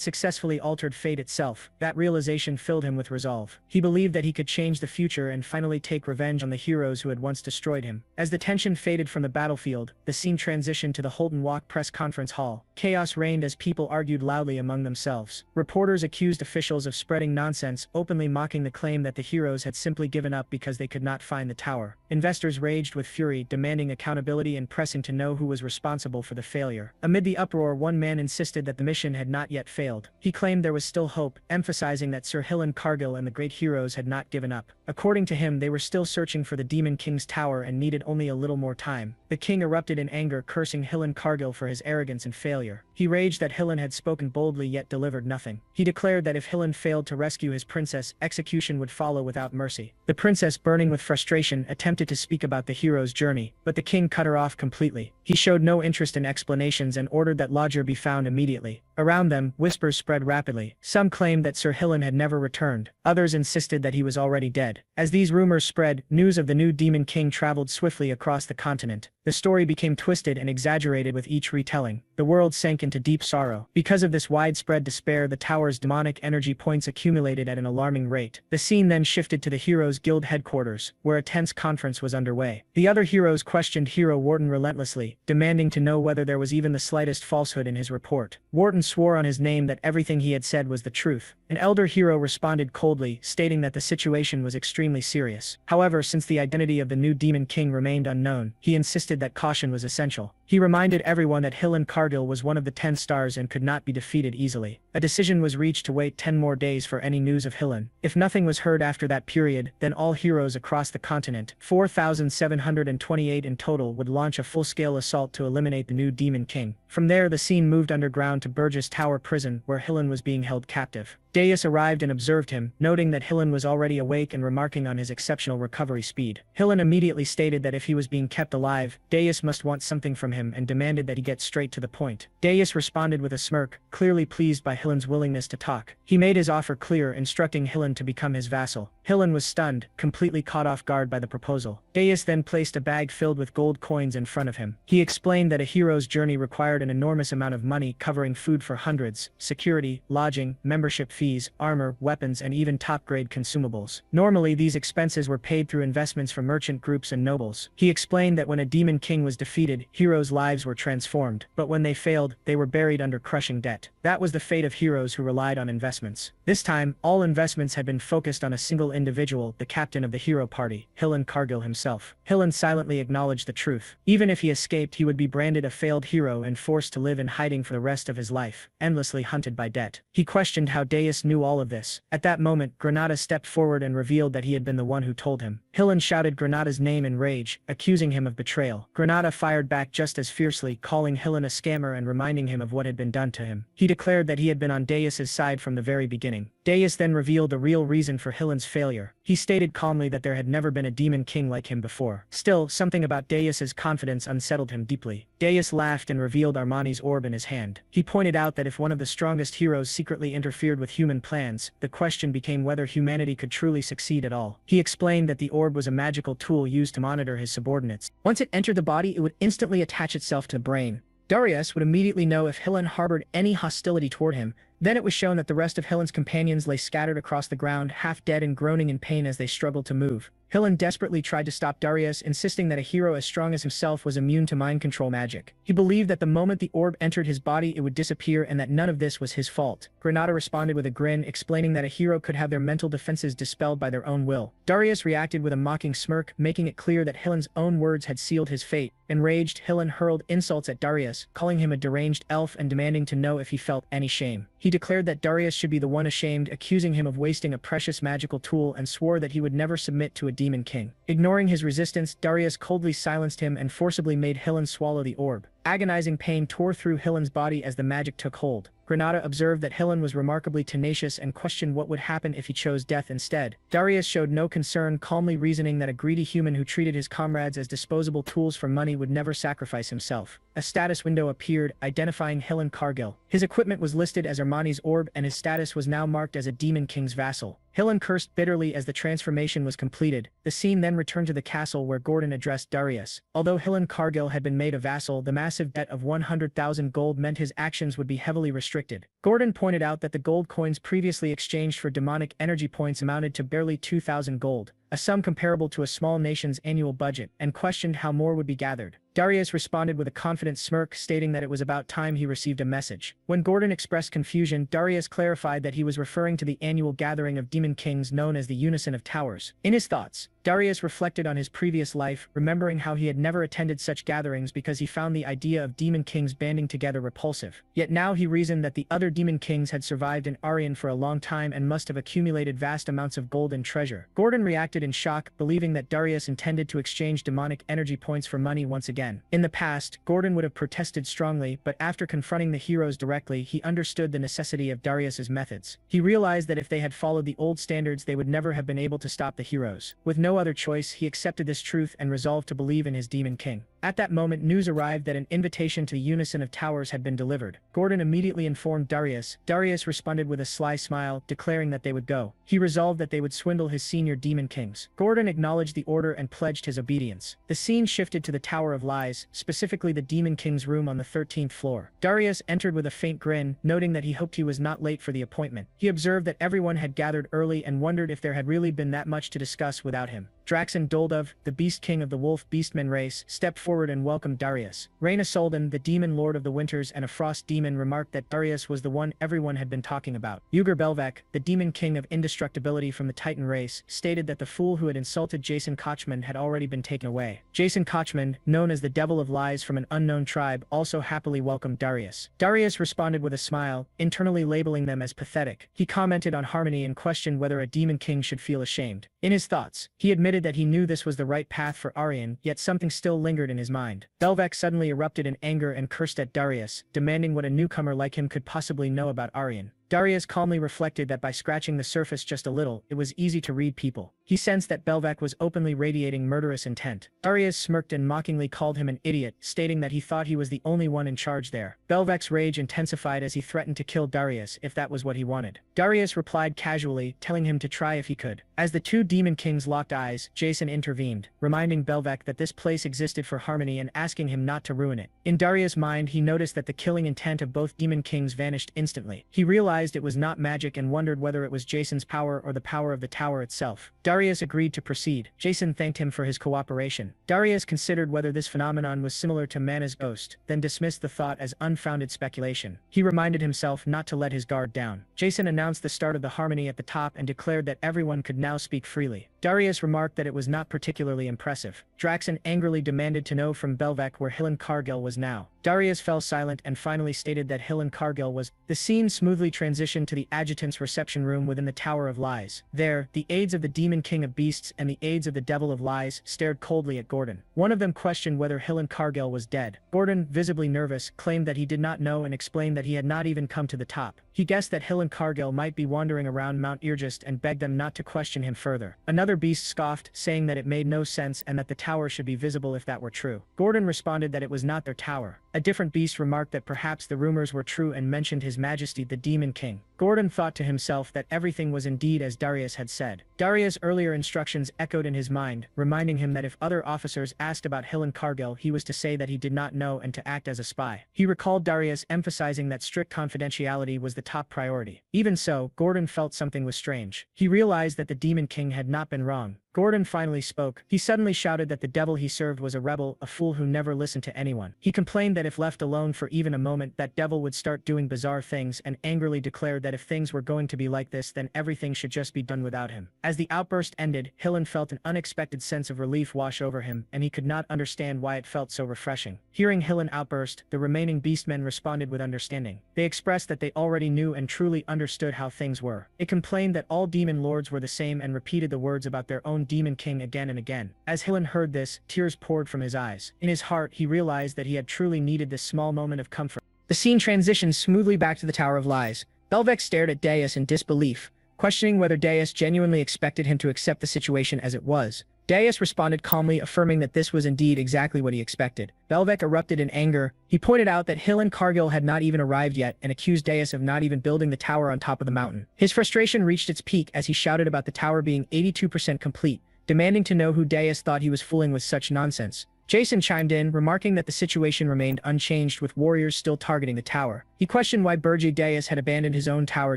successfully altered fate itself. That realization filled him with resolve. He believed that he could change the future and finally take revenge on the heroes who had once destroyed him. As the tension faded from the battlefield, the scene transitioned to the Holton Walk press conference hall. Chaos reigned as people argued loudly among themselves. Reporters accused officials of spreading nonsense, openly mocking the claim that the heroes had simply given up because they could not find the tower. Investors raged with fury, demanding accountability and pressing to know who was responsible for the failure. Amid the uproar, one man insisted that the mission had not yet failed. He claimed there was still hope, emphasizing that Sir Hillen Cargill and the great heroes had not given up. According to him, they were still searching for the Demon King's tower and needed only a little more time. The king erupted in anger, cursing Hillen Cargill for his arrogance and failure. He raged that Hillen had spoken boldly yet delivered nothing. He declared that if Hillen failed to rescue his princess, execution would follow without mercy. The princess, burning with frustration, attempted to speak about the hero's journey, but the king cut her off completely. He showed no interest in explanations and ordered that Lodger be found immediately. Around them, whispers spread rapidly. Some claimed that Sir Hillen had never returned. Others insisted that he was already dead. As these rumors spread, news of the new Demon King traveled swiftly across the continent. The story became twisted and exaggerated with each retelling. The world sank into deep sorrow. Because of this widespread despair, the tower's demonic energy points accumulated at an alarming rate. The scene then shifted to the Heroes Guild headquarters, where a tense conference was underway. The other heroes questioned Hero Wharton relentlessly, demanding to know whether there was even the slightest falsehood in his report. Wharton swore on his name that everything he had said was the truth. An elder hero responded coldly, stating that the situation was extremely serious. However, since the identity of the new Demon King remained unknown, he insisted that caution was essential. He reminded everyone that Hillen Cargill was one of the 10 stars and could not be defeated easily. A decision was reached to wait 10 more days for any news of Hillen. If nothing was heard after that period, then all heroes across the continent, 4,728 in total, would launch a full-scale assault to eliminate the new Demon King. From there, the scene moved underground to Burgess Tower Prison, where Hillen was being held captive. Deus arrived and observed him, noting that Hillen was already awake and remarking on his exceptional recovery speed. Hillen immediately stated that if he was being kept alive, Deus must want something from him and demanded that he get straight to the point. Deus responded with a smirk, clearly pleased by Hillen's willingness to talk. He made his offer clear, instructing Hillen to become his vassal. Hillen was stunned, completely caught off guard by the proposal. Darius then placed a bag filled with gold coins in front of him. He explained that a hero's journey required an enormous amount of money covering food for hundreds, security, lodging, membership fees, armor, weapons, and even top-grade consumables. Normally, these expenses were paid through investments from merchant groups and nobles. He explained that when a demon king was defeated, heroes' lives were transformed, but when they failed, they were buried under crushing debt. That was the fate of heroes who relied on investments. This time, all investments had been focused on a single individual, the captain of the hero party, Hillen Cargill himself. Hillen silently acknowledged the truth. Even if he escaped, he would be branded a failed hero and forced to live in hiding for the rest of his life, endlessly hunted by debt. He questioned how Darius knew all of this. At that moment, Granada stepped forward and revealed that he had been the one who told him. Hillen shouted Granada's name in rage, accusing him of betrayal. Granada fired back just as fiercely, calling Hillen a scammer and reminding him of what had been done to him. He declared that he had been on Darius's side from the very beginning. Darius then revealed the real reason for Hillen's failure. He stated calmly that there had never been a demon king like him before. Still, something about Darius's confidence unsettled him deeply. Darius laughed and revealed Armani's orb in his hand. He pointed out that if one of the strongest heroes secretly interfered with human plans, the question became whether humanity could truly succeed at all. He explained that the orb was a magical tool used to monitor his subordinates. Once it entered the body, it would instantly attach itself to the brain. Darius would immediately know if Hillen harbored any hostility toward him. Then it was shown that the rest of Hillen's companions lay scattered across the ground, half dead and groaning in pain as they struggled to move. Hillen desperately tried to stop Darius, insisting that a hero as strong as himself was immune to mind control magic. He believed that the moment the orb entered his body it would disappear and that none of this was his fault. Granada responded with a grin, explaining that a hero could have their mental defenses dispelled by their own will. Darius reacted with a mocking smirk, making it clear that Hillen's own words had sealed his fate. Enraged, Hillen hurled insults at Darius, calling him a deranged elf and demanding to know if he felt any shame. He declared that Darius should be the one ashamed, accusing him of wasting a precious magical tool, and swore that he would never submit to a demon king. Ignoring his resistance, Darius coldly silenced him and forcibly made Hillen swallow the orb. Agonizing pain tore through Hillen's body as the magic took hold. Granada observed that Hillen was remarkably tenacious and questioned what would happen if he chose death instead. Darius showed no concern, calmly reasoning that a greedy human who treated his comrades as disposable tools for money would never sacrifice himself. A status window appeared, identifying Hillen Cargill. His equipment was listed as Armani's orb and his status was now marked as a demon king's vassal. Hillen cursed bitterly as the transformation was completed. The scene then returned to the castle where Gordon addressed Darius. Although Hillen Cargill had been made a vassal, the massive debt of 100,000 gold meant his actions would be heavily restricted. Gordon pointed out that the gold coins previously exchanged for demonic energy points amounted to barely 2,000 gold, a sum comparable to a small nation's annual budget, and questioned how more would be gathered. Darius responded with a confident smirk, stating that it was about time he received a message. When Gordon expressed confusion, Darius clarified that he was referring to the annual gathering of demon kings known as the Unison of Towers. In his thoughts, Darius reflected on his previous life, remembering how he had never attended such gatherings because he found the idea of demon kings banding together repulsive. Yet now he reasoned that the other demon kings had survived in Aryan for a long time and must have accumulated vast amounts of gold and treasure. Gordon reacted in shock, believing that Darius intended to exchange demonic energy points for money once again. In the past, Gordon would have protested strongly, but after confronting the heroes directly, he understood the necessity of Darius's methods. He realized that if they had followed the old standards, they would never have been able to stop the heroes. With no other choice, he accepted this truth and resolved to believe in his demon king. At that moment, news arrived that an invitation to the Unison of Towers had been delivered. Gordon immediately informed Darius. Darius responded with a sly smile, declaring that they would go. He resolved that they would swindle his senior demon kings. Gordon acknowledged the order and pledged his obedience. The scene shifted to the Tower of Lies, specifically the demon king's room on the 13th floor. Darius entered with a faint grin, noting that he hoped he was not late for the appointment. He observed that everyone had gathered early and wondered if there had really been that much to discuss without him. Draxon Doldov, the Beast King of the Wolf Beastmen race, stepped forward and welcomed Darius. Reyna Soldan, the Demon Lord of the Winters and a Frost Demon, remarked that Darius was the one everyone had been talking about. Ugur Belvek, the Demon King of Indestructibility from the Titan race, stated that the fool who had insulted Jason Kochman had already been taken away. Jason Kochman, known as the Devil of Lies from an unknown tribe, also happily welcomed Darius. Darius responded with a smile, internally labeling them as pathetic. He commented on Harmony and questioned whether a Demon King should feel ashamed. In his thoughts, he admitted that he knew this was the right path for Aryan, yet something still lingered in his mind. Belvek suddenly erupted in anger and cursed at Darius, demanding what a newcomer like him could possibly know about Aryan. Darius calmly reflected that by scratching the surface just a little, it was easy to read people. He sensed that Belvac was openly radiating murderous intent. Darius smirked and mockingly called him an idiot, stating that he thought he was the only one in charge there. Belvac's rage intensified as he threatened to kill Darius if that was what he wanted. Darius replied casually, telling him to try if he could. As the two demon kings locked eyes, Jason intervened, reminding Belvac that this place existed for harmony and asking him not to ruin it. In Darius' mind, he noticed that the killing intent of both demon kings vanished instantly. He realized it was not magic and wondered whether it was Jason's power or the power of the tower itself. Darius agreed to proceed. Jason thanked him for his cooperation. Darius considered whether this phenomenon was similar to Mana's ghost, then dismissed the thought as unfounded speculation. He reminded himself not to let his guard down. Jason announced the start of the harmony at the top and declared that everyone could now speak freely. Darius remarked that it was not particularly impressive. Draxon angrily demanded to know from Belvac where Hillen Cargill was now. Darius fell silent and finally stated that Hillen Cargill was. The scene smoothly transitioned to the adjutant's reception room within the Tower of Lies. There, the aides of the Demon King of Beasts and the aides of the Devil of Lies stared coldly at Gordon. One of them questioned whether Hillen Cargill was dead. Gordon, visibly nervous, claimed that he did not know and explained that he had not even come to the top. He guessed that Hillen Cargill might be wandering around Mount Irgist and begged them not to question him further. Another beast scoffed, saying that it made no sense and that the tower should be visible if that were true. Gordon responded that it was not their tower. A different beast remarked that perhaps the rumors were true and mentioned His Majesty the Demon King. Gordon thought to himself that everything was indeed as Darius had said. Darius' earlier instructions echoed in his mind, reminding him that if other officers asked about Hillen Cargill, he was to say that he did not know and to act as a spy. He recalled Darius emphasizing that strict confidentiality was the top priority. Even so, Gordon felt something was strange. He realized that the Demon King had not been wrong. Gordon finally spoke. He suddenly shouted that the devil he served was a rebel, a fool who never listened to anyone. He complained that if left alone for even a moment, that devil would start doing bizarre things and angrily declared that if things were going to be like this, then everything should just be done without him. As the outburst ended, Hillen felt an unexpected sense of relief wash over him, and he could not understand why it felt so refreshing. Hearing Hillen outburst, the remaining beastmen responded with understanding. They expressed that they already knew and truly understood how things were. It complained that all demon lords were the same and repeated the words about their own Demon King again and again. As Hillen heard this, tears poured from his eyes. In his heart, he realized that he had truly needed this small moment of comfort. The scene transitioned smoothly back to the Tower of Lies. Belvac stared at Darius in disbelief, questioning whether Darius genuinely expected him to accept the situation as it was. Darius responded calmly, affirming that this was indeed exactly what he expected. Belvac erupted in anger. He pointed out that Hillen Cargill had not even arrived yet and accused Darius of not even building the tower on top of the mountain. His frustration reached its peak as he shouted about the tower being 82% complete, demanding to know who Darius thought he was fooling with such nonsense. Jason chimed in, remarking that the situation remained unchanged with warriors still targeting the tower. He questioned why Burji Darius had abandoned his own tower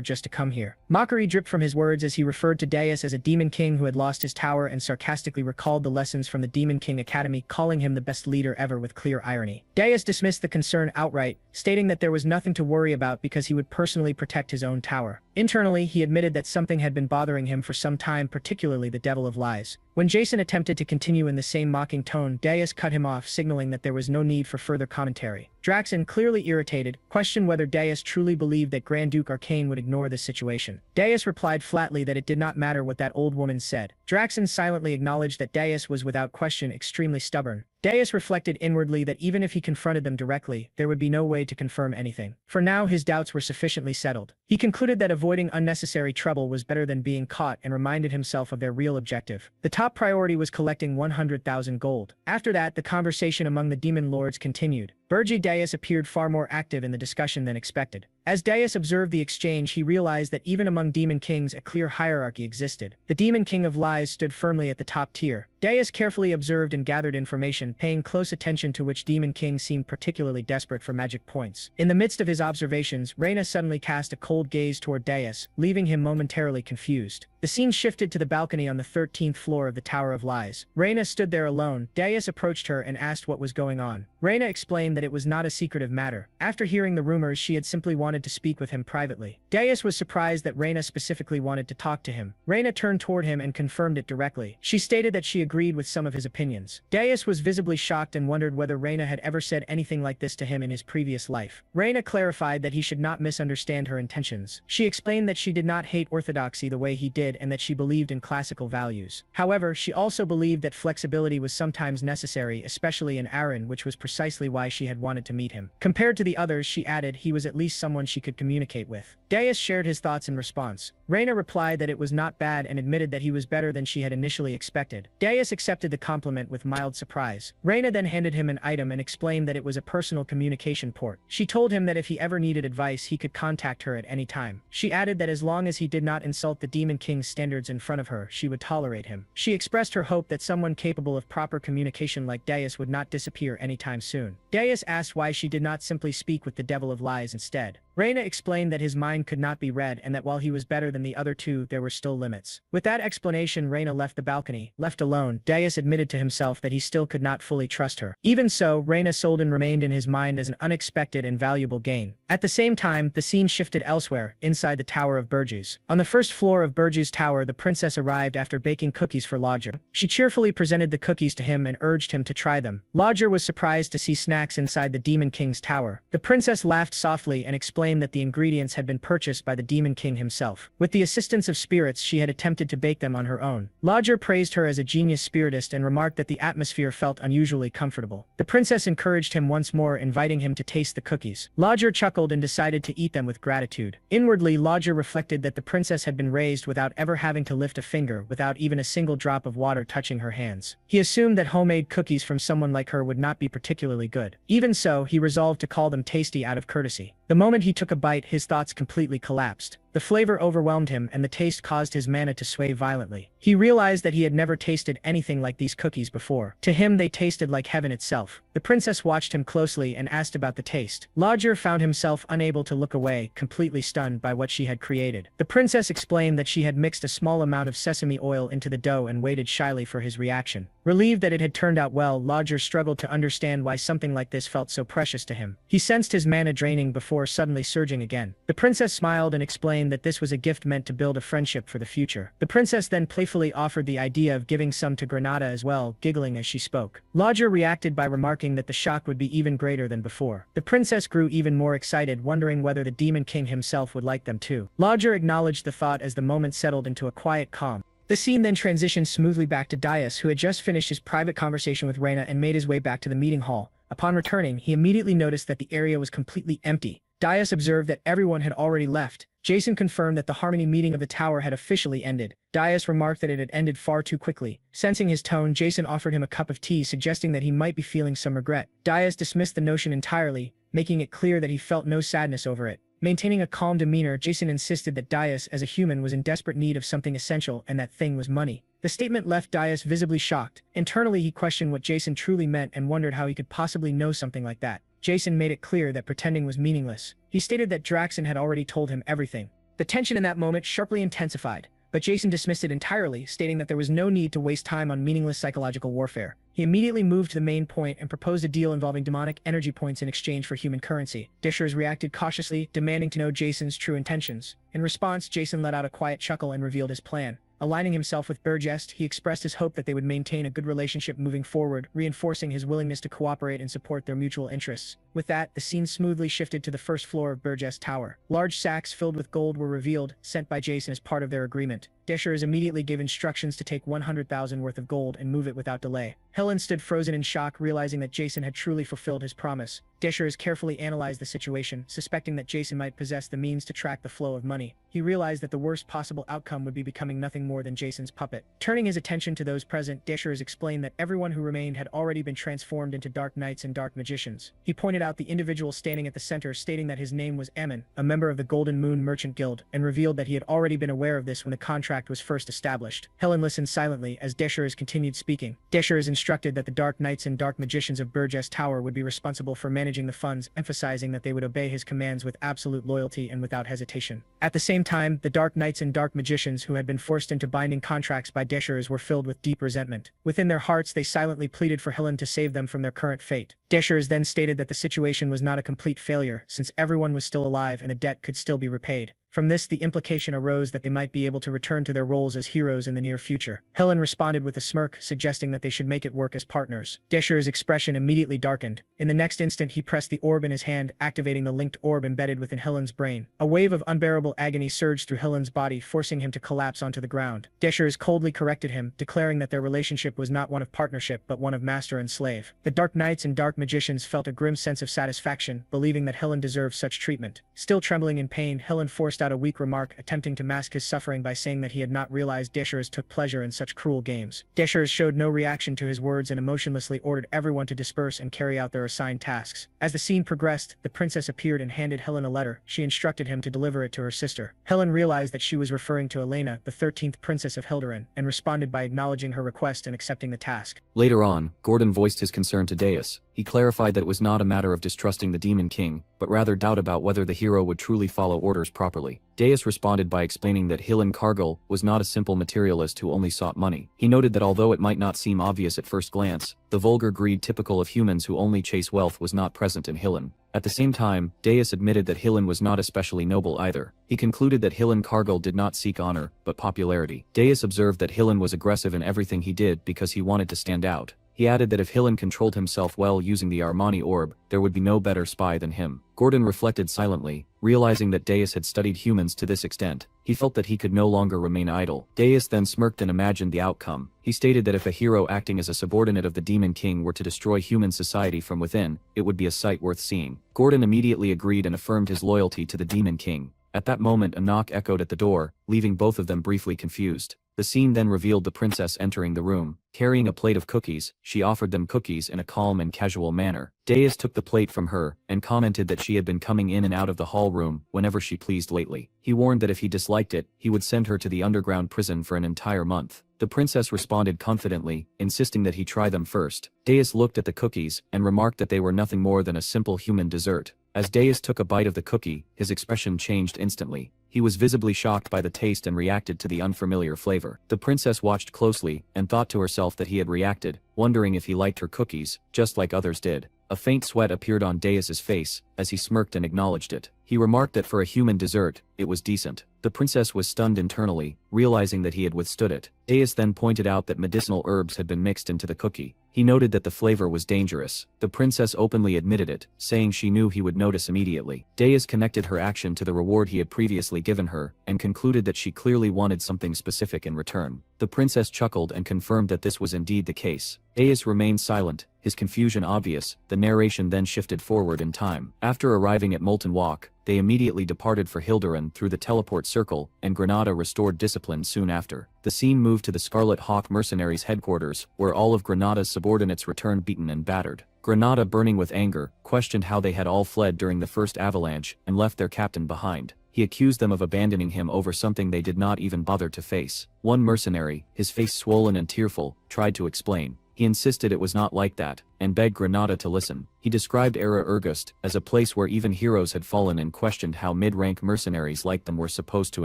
just to come here. Mockery dripped from his words as he referred to Darius as a demon king who had lost his tower and sarcastically recalled the lessons from the Demon King Academy, calling him the best leader ever with clear irony. Darius dismissed the concern outright, stating that there was nothing to worry about because he would personally protect his own tower. Internally, he admitted that something had been bothering him for some time, particularly the Devil of Lies. When Jason attempted to continue in the same mocking tone, Darius cut him off, signaling that there was no need for further commentary. Draxon, clearly irritated, questioned whether Darius truly believed that Grand Duke Arcane would ignore this situation. Darius replied flatly that it did not matter what that old woman said. Draxon silently acknowledged that Darius was without question extremely stubborn. Darius reflected inwardly that even if he confronted them directly, there would be no way to confirm anything. For now, his doubts were sufficiently settled. He concluded that avoiding unnecessary trouble was better than being caught and reminded himself of their real objective. The top priority was collecting 100,000 gold. After that, the conversation among the demon lords continued. Burji Darius appeared far more active in the discussion than expected. As Darius observed the exchange, he realized that even among demon kings a clear hierarchy existed. The Demon King of Lies stood firmly at the top tier. Darius carefully observed and gathered information, paying close attention to which demon king seemed particularly desperate for magic points. In the midst of his observations, Reyna suddenly cast a cold gaze toward Darius, leaving him momentarily confused. The scene shifted to the balcony on the 13th floor of the Tower of Lies. Reyna stood there alone. Darius approached her and asked what was going on. Reyna explained that it was not a secretive matter. After hearing the rumors, she had simply wanted to speak with him privately. Darius was surprised that Reyna specifically wanted to talk to him. Reyna turned toward him and confirmed it directly. She stated that she agreed with some of his opinions. Darius was visibly shocked and wondered whether Reyna had ever said anything like this to him in his previous life. Reyna clarified that he should not misunderstand her intentions. She explained that she did not hate orthodoxy the way he did and that she believed in classical values. However, she also believed that flexibility was sometimes necessary, especially in Aaron, which was precisely why she had wanted to meet him. Compared to the others, she added, he was at least someone she could communicate with. Darius shared his thoughts in response. Reina replied that it was not bad and admitted that he was better than she had initially expected. Darius accepted the compliment with mild surprise. Reina then handed him an item and explained that it was a personal communication port. She told him that if he ever needed advice, he could contact her at any time. She added that as long as he did not insult the Demon King's standards in front of her, she would tolerate him. She expressed her hope that someone capable of proper communication like Darius would not disappear anytime soon. Darius asked why she did not simply speak with the Devil of Lies instead. Reina explained that his mind could not be read and that while he was better than the other two, there were still limits. With that explanation, Reina left the balcony. Left alone, Darius admitted to himself that he still could not fully trust her. Even so, Reina Solden remained in his mind as an unexpected and valuable gain. At the same time, the scene shifted elsewhere, inside the Tower of Burgess. On the first floor of Burgess Tower, the princess arrived after baking cookies for Lodger. She cheerfully presented the cookies to him and urged him to try them. Lodger was surprised to see snacks inside the Demon King's tower. The princess laughed softly and explained that the ingredients had been purchased by the Demon King himself. With the assistance of spirits, she had attempted to bake them on her own. Lodger praised her as a genius spiritist and remarked that the atmosphere felt unusually comfortable. The princess encouraged him once more, inviting him to taste the cookies. Lodger chuckled and decided to eat them with gratitude. Inwardly, Lodger reflected that the princess had been raised without ever having to lift a finger, without even a single drop of water touching her hands. He assumed that homemade cookies from someone like her would not be particularly good. Even so, he resolved to call them tasty out of courtesy. The moment he took a bite, his thoughts completely collapsed. The flavor overwhelmed him and the taste caused his mana to sway violently. He realized that he had never tasted anything like these cookies before. To him, they tasted like heaven itself. The princess watched him closely and asked about the taste. Lodger found himself unable to look away, completely stunned by what she had created. The princess explained that she had mixed a small amount of sesame oil into the dough and waited shyly for his reaction. Relieved that it had turned out well, Lodger struggled to understand why something like this felt so precious to him. He sensed his mana draining before suddenly surging again. The princess smiled and explained that this was a gift meant to build a friendship for the future. The princess then playfully offered the idea of giving some to Granada as well, giggling as she spoke. Lodger reacted by remarking that the shock would be even greater than before. The princess grew even more excited, wondering whether the Demon King himself would like them too. Lodger acknowledged the thought as the moment settled into a quiet calm. The scene then transitioned smoothly back to Darius, who had just finished his private conversation with Reina and made his way back to the meeting hall. Upon returning, he immediately noticed that the area was completely empty. Darius observed that everyone had already left. Jason confirmed that the Harmony meeting of the tower had officially ended. Darius remarked that it had ended far too quickly. Sensing his tone, Jason offered him a cup of tea, suggesting that he might be feeling some regret. Darius dismissed the notion entirely, making it clear that he felt no sadness over it. Maintaining a calm demeanor, Jason insisted that Darius, as a human, was in desperate need of something essential, and that thing was money. The statement left Darius visibly shocked. Internally, he questioned what Jason truly meant and wondered how he could possibly know something like that. Jason made it clear that pretending was meaningless. He stated that Draxon had already told him everything. The tension in that moment sharply intensified, but Jason dismissed it entirely, stating that there was no need to waste time on meaningless psychological warfare. He immediately moved to the main point and proposed a deal involving demonic energy points in exchange for human currency. Dishers reacted cautiously, demanding to know Jason's true intentions. In response, Jason let out a quiet chuckle and revealed his plan. Aligning himself with Burgess, he expressed his hope that they would maintain a good relationship moving forward, reinforcing his willingness to cooperate and support their mutual interests. With that, the scene smoothly shifted to the first floor of Burgess Tower. Large sacks filled with gold were revealed, sent by Jason as part of their agreement. Dishers immediately gave instructions to take 100,000 worth of gold and move it without delay. Helen stood frozen in shock, realizing that Jason had truly fulfilled his promise. Dishers carefully analyzed the situation, suspecting that Jason might possess the means to track the flow of money. He realized that the worst possible outcome would be becoming nothing more than Jason's puppet. Turning his attention to those present, Dishers explained that everyone who remained had already been transformed into dark knights and dark magicians. He pointed out the individual standing at the center, stating that his name was Ammon, a member of the Golden Moon Merchant Guild, and revealed that he had already been aware of this when the contract was first established. Helen listened silently as Dishers continued speaking. Dishers instructed that the Dark Knights and Dark Magicians of Burgess Tower would be responsible for managing the funds, emphasizing that they would obey his commands with absolute loyalty and without hesitation. At the same time, the Dark Knights and Dark Magicians who had been forced into binding contracts by Dishers were filled with deep resentment. Within their hearts, they silently pleaded for Helen to save them from their current fate. Dishers then stated that the situation was not a complete failure, since everyone was still alive and a debt could still be repaid. From this, the implication arose that they might be able to return to their roles as heroes in the near future. Helen responded with a smirk, suggesting that they should make it work as partners. Desher's expression immediately darkened. In the next instant, he pressed the orb in his hand, activating the linked orb embedded within Helen's brain. A wave of unbearable agony surged through Helen's body, forcing him to collapse onto the ground. Desher coldly corrected him, declaring that their relationship was not one of partnership but one of master and slave. The Dark Knights and Dark Magicians felt a grim sense of satisfaction, believing that Helen deserved such treatment. Still trembling in pain, Helen forced out a weak remark, attempting to mask his suffering by saying that he had not realized Desher took pleasure in such cruel games. Desher showed no reaction to his words and emotionlessly ordered everyone to disperse and carry out their assigned tasks. As the scene progressed, the princess appeared and handed Helen a letter. She instructed him to deliver it to her sister. Helen realized that she was referring to Elena, the 13th princess of Hilderin, and responded by acknowledging her request and accepting the task. Later on, Gordon voiced his concern to Deus. He clarified that it was not a matter of distrusting the Demon King, but rather doubt about whether the hero would truly follow orders properly. Deus responded by explaining that Helen Cargill was not a simple materialist who only sought money. He noted that although it might not seem obvious at first glance, the vulgar greed typical of humans who only chase wealth was not present in Helen. At the same time, Deus admitted that Helen was not especially noble either. He concluded that Helen Cargill did not seek honor, but popularity. Deus observed that Helen was aggressive in everything he did because he wanted to stand out. He added that if Helen controlled himself well using the Armani orb, there would be no better spy than him. Gordon reflected silently, realizing that Deus had studied humans to this extent. He felt that he could no longer remain idle. Deus then smirked and imagined the outcome. He stated that if a hero acting as a subordinate of the Demon King were to destroy human society from within, it would be a sight worth seeing. Gordon immediately agreed and affirmed his loyalty to the Demon King. At that moment, a knock echoed at the door, leaving both of them briefly confused. The scene then revealed the princess entering the room. Carrying a plate of cookies, she offered them cookies in a calm and casual manner. Deus took the plate from her, and commented that she had been coming in and out of the hall room whenever she pleased lately. He warned that if he disliked it, he would send her to the underground prison for an entire month. The princess responded confidently, insisting that he try them first. Deus looked at the cookies, and remarked that they were nothing more than a simple human dessert. As Deus took a bite of the cookie, his expression changed instantly. He was visibly shocked by the taste and reacted to the unfamiliar flavor. The princess watched closely, and thought to herself that he had reacted, wondering if he liked her cookies, just like others did. A faint sweat appeared on Deus's face, as he smirked and acknowledged it. He remarked that for a human dessert, it was decent. The princess was stunned internally, realizing that he had withstood it. Deus then pointed out that medicinal herbs had been mixed into the cookie. He noted that the flavor was dangerous. The princess openly admitted it, saying she knew he would notice immediately. Deus connected her action to the reward he had previously given her, and concluded that she clearly wanted something specific in return. The princess chuckled and confirmed that this was indeed the case. Deus remained silent, his confusion obvious. The narration then shifted forward in time. After arriving at Molten Walk, they immediately departed for Hilderin through the teleport circle, and Granada restored discipline soon after. The scene moved to the Scarlet Hawk mercenaries' headquarters, where all of Granada's subordinates returned beaten and battered. Granada, burning with anger, questioned how they had all fled during the first avalanche, and left their captain behind. He accused them of abandoning him over something they did not even bother to face. One mercenary, his face swollen and tearful, tried to explain. He insisted it was not like that, and begged Granada to listen. He described Era Ergust as a place where even heroes had fallen and questioned how mid-rank mercenaries like them were supposed to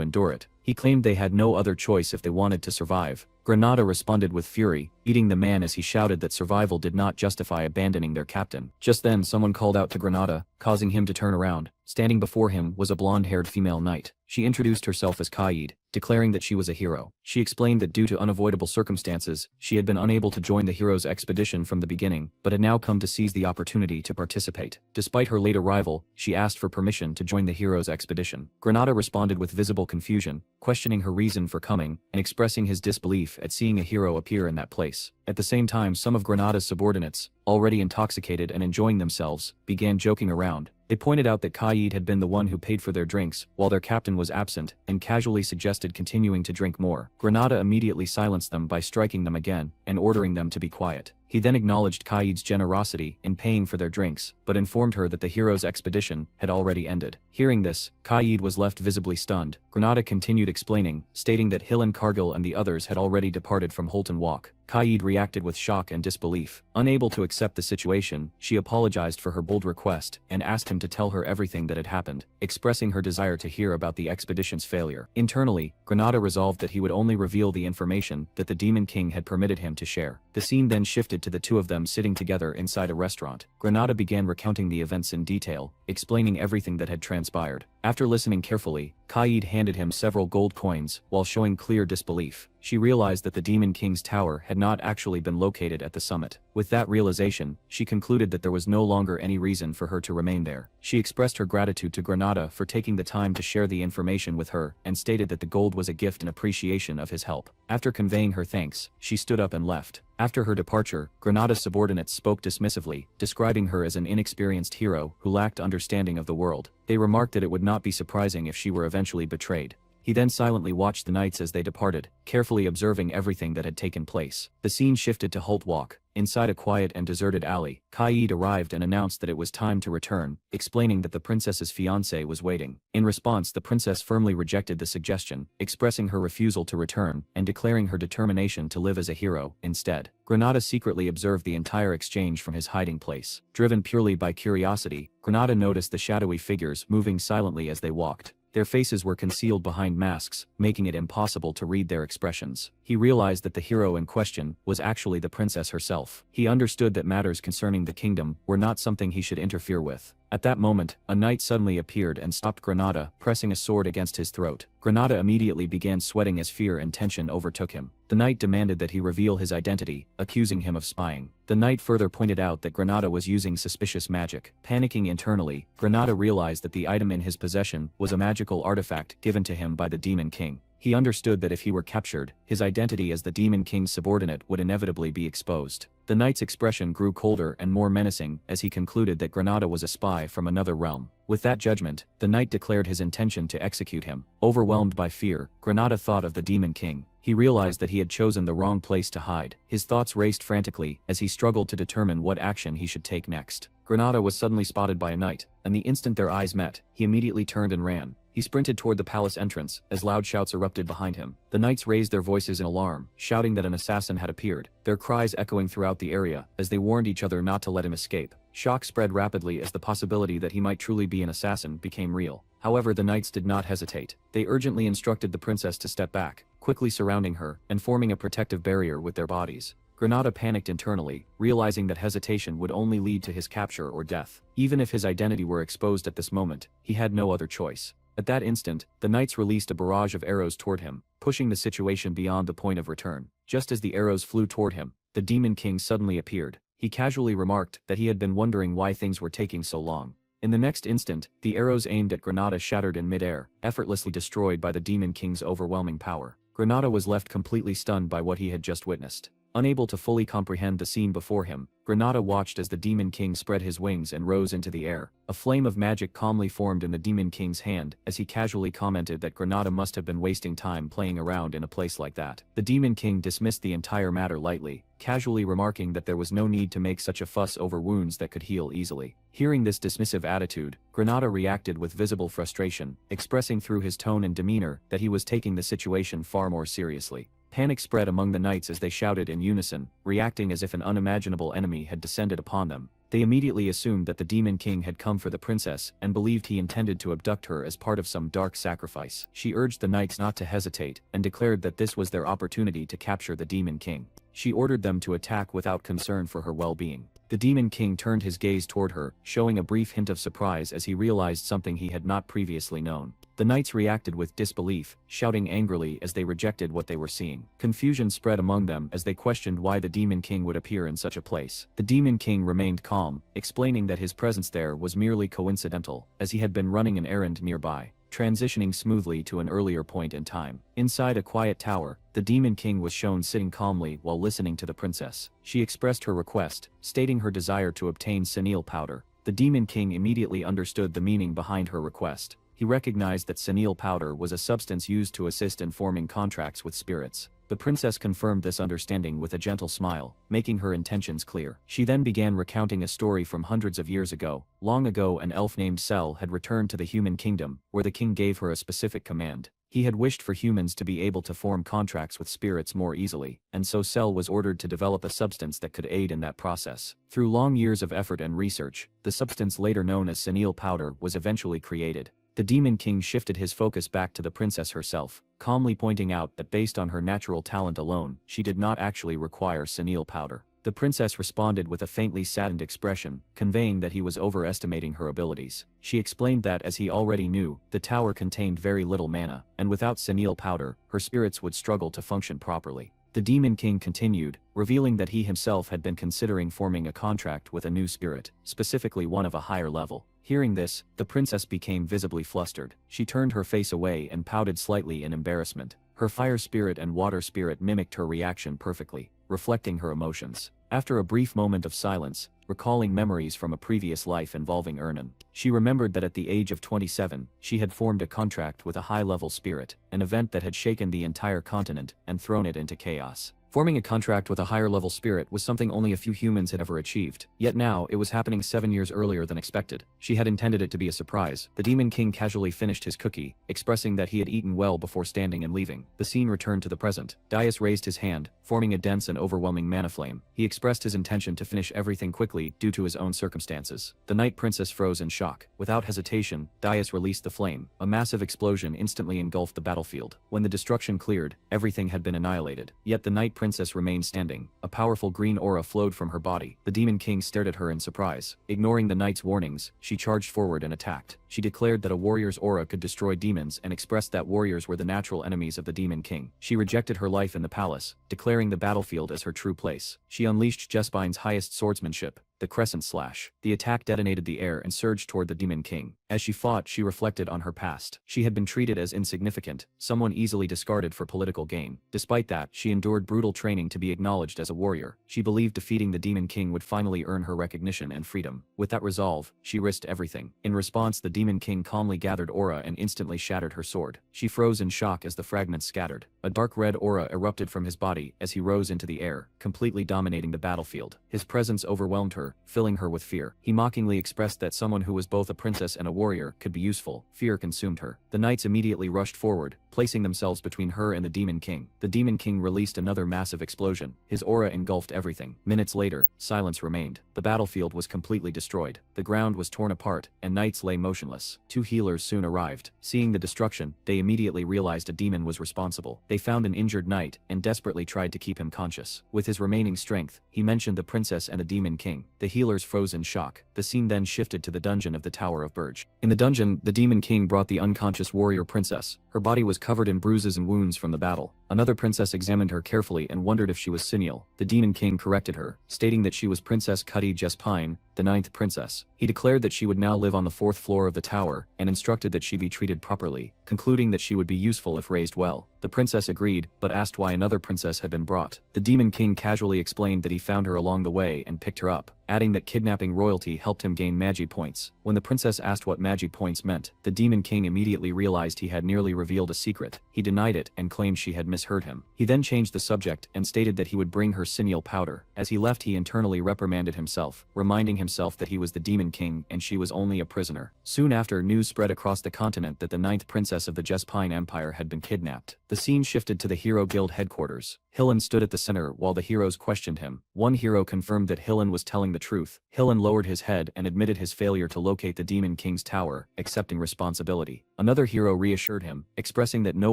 endure it. He claimed they had no other choice if they wanted to survive. Granada responded with fury, beating the man as he shouted that survival did not justify abandoning their captain. Just then someone called out to Granada, causing him to turn around. Standing before him was a blonde-haired female knight. She introduced herself as Kaid, declaring that she was a hero. She explained that due to unavoidable circumstances, she had been unable to join the hero's expedition from the beginning, but had now come to seize the opportunity to participate. Despite her late arrival, she asked for permission to join the hero's expedition. Granada responded with visible confusion, questioning her reason for coming, and expressing his disbelief at seeing a hero appear in that place. At the same time, some of Granada's subordinates, already intoxicated and enjoying themselves, began joking around. They pointed out that Kaid had been the one who paid for their drinks, while their captain was absent, and casually suggested continuing to drink more. Granada immediately silenced them by striking them again, and ordering them to be quiet. He then acknowledged Kaid's generosity in paying for their drinks, but informed her that the hero's expedition had already ended. Hearing this, Kaid was left visibly stunned. Granada continued explaining, stating that Helen Cargill and the others had already departed from Holton Walk. Kaid reacted with shock and disbelief. Unable to accept the situation, she apologized for her bold request, and asked him to tell her everything that had happened, expressing her desire to hear about the expedition's failure. Internally, Granada resolved that he would only reveal the information that the Demon King had permitted him to share. The scene then shifted to the two of them sitting together inside a restaurant. Granada began recounting the events in detail, explaining everything that had transpired. After listening carefully, Caid handed him several gold coins, while showing clear disbelief. She realized that the Demon King's tower had not actually been located at the summit. With that realization, she concluded that there was no longer any reason for her to remain there. She expressed her gratitude to Granada for taking the time to share the information with her, and stated that the gold was a gift in appreciation of his help. After conveying her thanks, she stood up and left. After her departure, Granada's subordinates spoke dismissively, describing her as an inexperienced hero who lacked understanding of the world. They remarked that it would not be surprising if she were eventually betrayed. He then silently watched the knights as they departed, carefully observing everything that had taken place. The scene shifted to Holt Walk. Inside a quiet and deserted alley, Caid arrived and announced that it was time to return, explaining that the princess's fiancé was waiting. In response, the princess firmly rejected the suggestion, expressing her refusal to return, and declaring her determination to live as a hero instead. Granada secretly observed the entire exchange from his hiding place. Driven purely by curiosity, Granada noticed the shadowy figures moving silently as they walked. Their faces were concealed behind masks, making it impossible to read their expressions. He realized that the hero in question was actually the princess herself. He understood that matters concerning the kingdom were not something he should interfere with. At that moment, a knight suddenly appeared and stopped Granada, pressing a sword against his throat. Granada immediately began sweating as fear and tension overtook him. The knight demanded that he reveal his identity, accusing him of spying. The knight further pointed out that Granada was using suspicious magic. Panicking internally, Granada realized that the item in his possession was a magical artifact given to him by the Demon King. He understood that if he were captured, his identity as the Demon King's subordinate would inevitably be exposed. The knight's expression grew colder and more menacing as he concluded that Granada was a spy from another realm. With that judgment, the knight declared his intention to execute him. Overwhelmed by fear, Granada thought of the Demon King. He realized that he had chosen the wrong place to hide. His thoughts raced frantically as he struggled to determine what action he should take next. Granada was suddenly spotted by a knight, and the instant their eyes met, he immediately turned and ran. He sprinted toward the palace entrance, as loud shouts erupted behind him. The knights raised their voices in alarm, shouting that an assassin had appeared, their cries echoing throughout the area, as they warned each other not to let him escape. Shock spread rapidly as the possibility that he might truly be an assassin became real. However, the knights did not hesitate. They urgently instructed the princess to step back, quickly surrounding her, and forming a protective barrier with their bodies. Granada panicked internally, realizing that hesitation would only lead to his capture or death. Even if his identity were exposed at this moment, he had no other choice. At that instant, the knights released a barrage of arrows toward him, pushing the situation beyond the point of return. Just as the arrows flew toward him, the Demon King suddenly appeared. He casually remarked that he had been wondering why things were taking so long. In the next instant, the arrows aimed at Granada shattered in midair, effortlessly destroyed by the Demon King's overwhelming power. Granada was left completely stunned by what he had just witnessed. Unable to fully comprehend the scene before him, Granada watched as the Demon King spread his wings and rose into the air. A flame of magic calmly formed in the Demon King's hand as he casually commented that Granada must have been wasting time playing around in a place like that. The Demon King dismissed the entire matter lightly, casually remarking that there was no need to make such a fuss over wounds that could heal easily. Hearing this dismissive attitude, Granada reacted with visible frustration, expressing through his tone and demeanor that he was taking the situation far more seriously. Panic spread among the knights as they shouted in unison, reacting as if an unimaginable enemy had descended upon them. They immediately assumed that the Demon King had come for the princess and believed he intended to abduct her as part of some dark sacrifice. She urged the knights not to hesitate and declared that this was their opportunity to capture the Demon King. She ordered them to attack without concern for her well-being. The Demon King turned his gaze toward her, showing a brief hint of surprise as he realized something he had not previously known. The knights reacted with disbelief, shouting angrily as they rejected what they were seeing. Confusion spread among them as they questioned why the Demon King would appear in such a place. The Demon King remained calm, explaining that his presence there was merely coincidental, as he had been running an errand nearby. Transitioning smoothly to an earlier point in time. Inside a quiet tower, the Demon King was shown sitting calmly while listening to the princess. She expressed her request, stating her desire to obtain senile powder. The Demon King immediately understood the meaning behind her request. He recognized that senile powder was a substance used to assist in forming contracts with spirits. The princess confirmed this understanding with a gentle smile, making her intentions clear. She then began recounting a story from hundreds of years ago. Long ago, an elf named Sel had returned to the human kingdom, where the king gave her a specific command. He had wished for humans to be able to form contracts with spirits more easily, and so Sel was ordered to develop a substance that could aid in that process. Through long years of effort and research, the substance later known as senile powder was eventually created. The Demon King shifted his focus back to the princess herself, calmly pointing out that based on her natural talent alone, she did not actually require senile powder. The princess responded with a faintly saddened expression, conveying that he was overestimating her abilities. She explained that, as he already knew, the tower contained very little mana, and without senile powder, her spirits would struggle to function properly. The Demon King continued, revealing that he himself had been considering forming a contract with a new spirit, specifically one of a higher level. Hearing this, the princess became visibly flustered. She turned her face away and pouted slightly in embarrassment. Her fire spirit and water spirit mimicked her reaction perfectly, reflecting her emotions. After a brief moment of silence, recalling memories from a previous life involving Ernan, she remembered that at the age of 27, she had formed a contract with a high-level spirit, an event that had shaken the entire continent and thrown it into chaos. Forming a contract with a higher-level spirit was something only a few humans had ever achieved, yet now it was happening 7 years earlier than expected. She had intended it to be a surprise. The Demon King casually finished his cookie, expressing that he had eaten well before standing and leaving. The scene returned to the present. Daius raised his hand, forming a dense and overwhelming mana flame. He expressed his intention to finish everything quickly due to his own circumstances. The Night Princess froze in shock. Without hesitation, Daius released the flame. A massive explosion instantly engulfed the battlefield. When the destruction cleared, everything had been annihilated. Yet the Night Princess remained standing. A powerful green aura flowed from her body. The Demon King stared at her in surprise. Ignoring the knight's warnings, she charged forward and attacked. She declared that a warrior's aura could destroy demons and expressed that warriors were the natural enemies of the Demon King. She rejected her life in the palace, declaring the battlefield as her true place. She unleashed Jesbine's highest swordsmanship, the Crescent Slash. The attack detonated the air and surged toward the Demon King. As she fought, she reflected on her past. She had been treated as insignificant, someone easily discarded for political gain. Despite that, she endured brutal training to be acknowledged as a warrior. She believed defeating the Demon King would finally earn her recognition and freedom. With that resolve, she risked everything. In response, the Demon King calmly gathered aura and instantly shattered her sword. She froze in shock as the fragments scattered. A dark red aura erupted from his body as he rose into the air, completely dominating the battlefield. His presence overwhelmed her, filling her with fear. He mockingly expressed that someone who was both a princess and a warrior could be useful. Fear consumed her. The knights immediately rushed forward, placing themselves between her and the Demon King. The Demon King released another massive explosion. His aura engulfed everything. Minutes later, silence remained. The battlefield was completely destroyed. The ground was torn apart, and knights lay motionless. Two healers soon arrived. Seeing the destruction, they immediately realized a demon was responsible. They found an injured knight and desperately tried to keep him conscious. With his remaining strength, he mentioned the princess and the Demon King. The healers froze in shock. The scene then shifted to the dungeon of the Tower of Burge. In the dungeon, the Demon King brought the unconscious warrior princess. Her body was covered in bruises and wounds from the battle. Another princess examined her carefully and wondered if she was senile. The Demon King corrected her, stating that she was Princess Cuddy Jespine, the 9th princess. He declared that she would now live on the 4th floor of the tower, and instructed that she be treated properly, concluding that she would be useful if raised well. The princess agreed, but asked why another princess had been brought. The Demon King casually explained that he found her along the way and picked her up, adding that kidnapping royalty helped him gain magi points. When the princess asked what magi points meant, the Demon King immediately realized he had nearly revealed a secret. He denied it and claimed she had misheard him. He then changed the subject and stated that he would bring her senile powder. As he left, he internally reprimanded himself, reminding himself that he was the Demon King and she was only a prisoner. Soon after, news spread across the continent that the 9th princess of the Jespine Empire had been kidnapped. The scene shifted to the Hero Guild headquarters. Hillen stood at the center while the heroes questioned him. One hero confirmed that Hillen was telling the truth. Hillen lowered his head and admitted his failure to locate the Demon King's tower, accepting responsibility. Another hero reassured him, expressing that no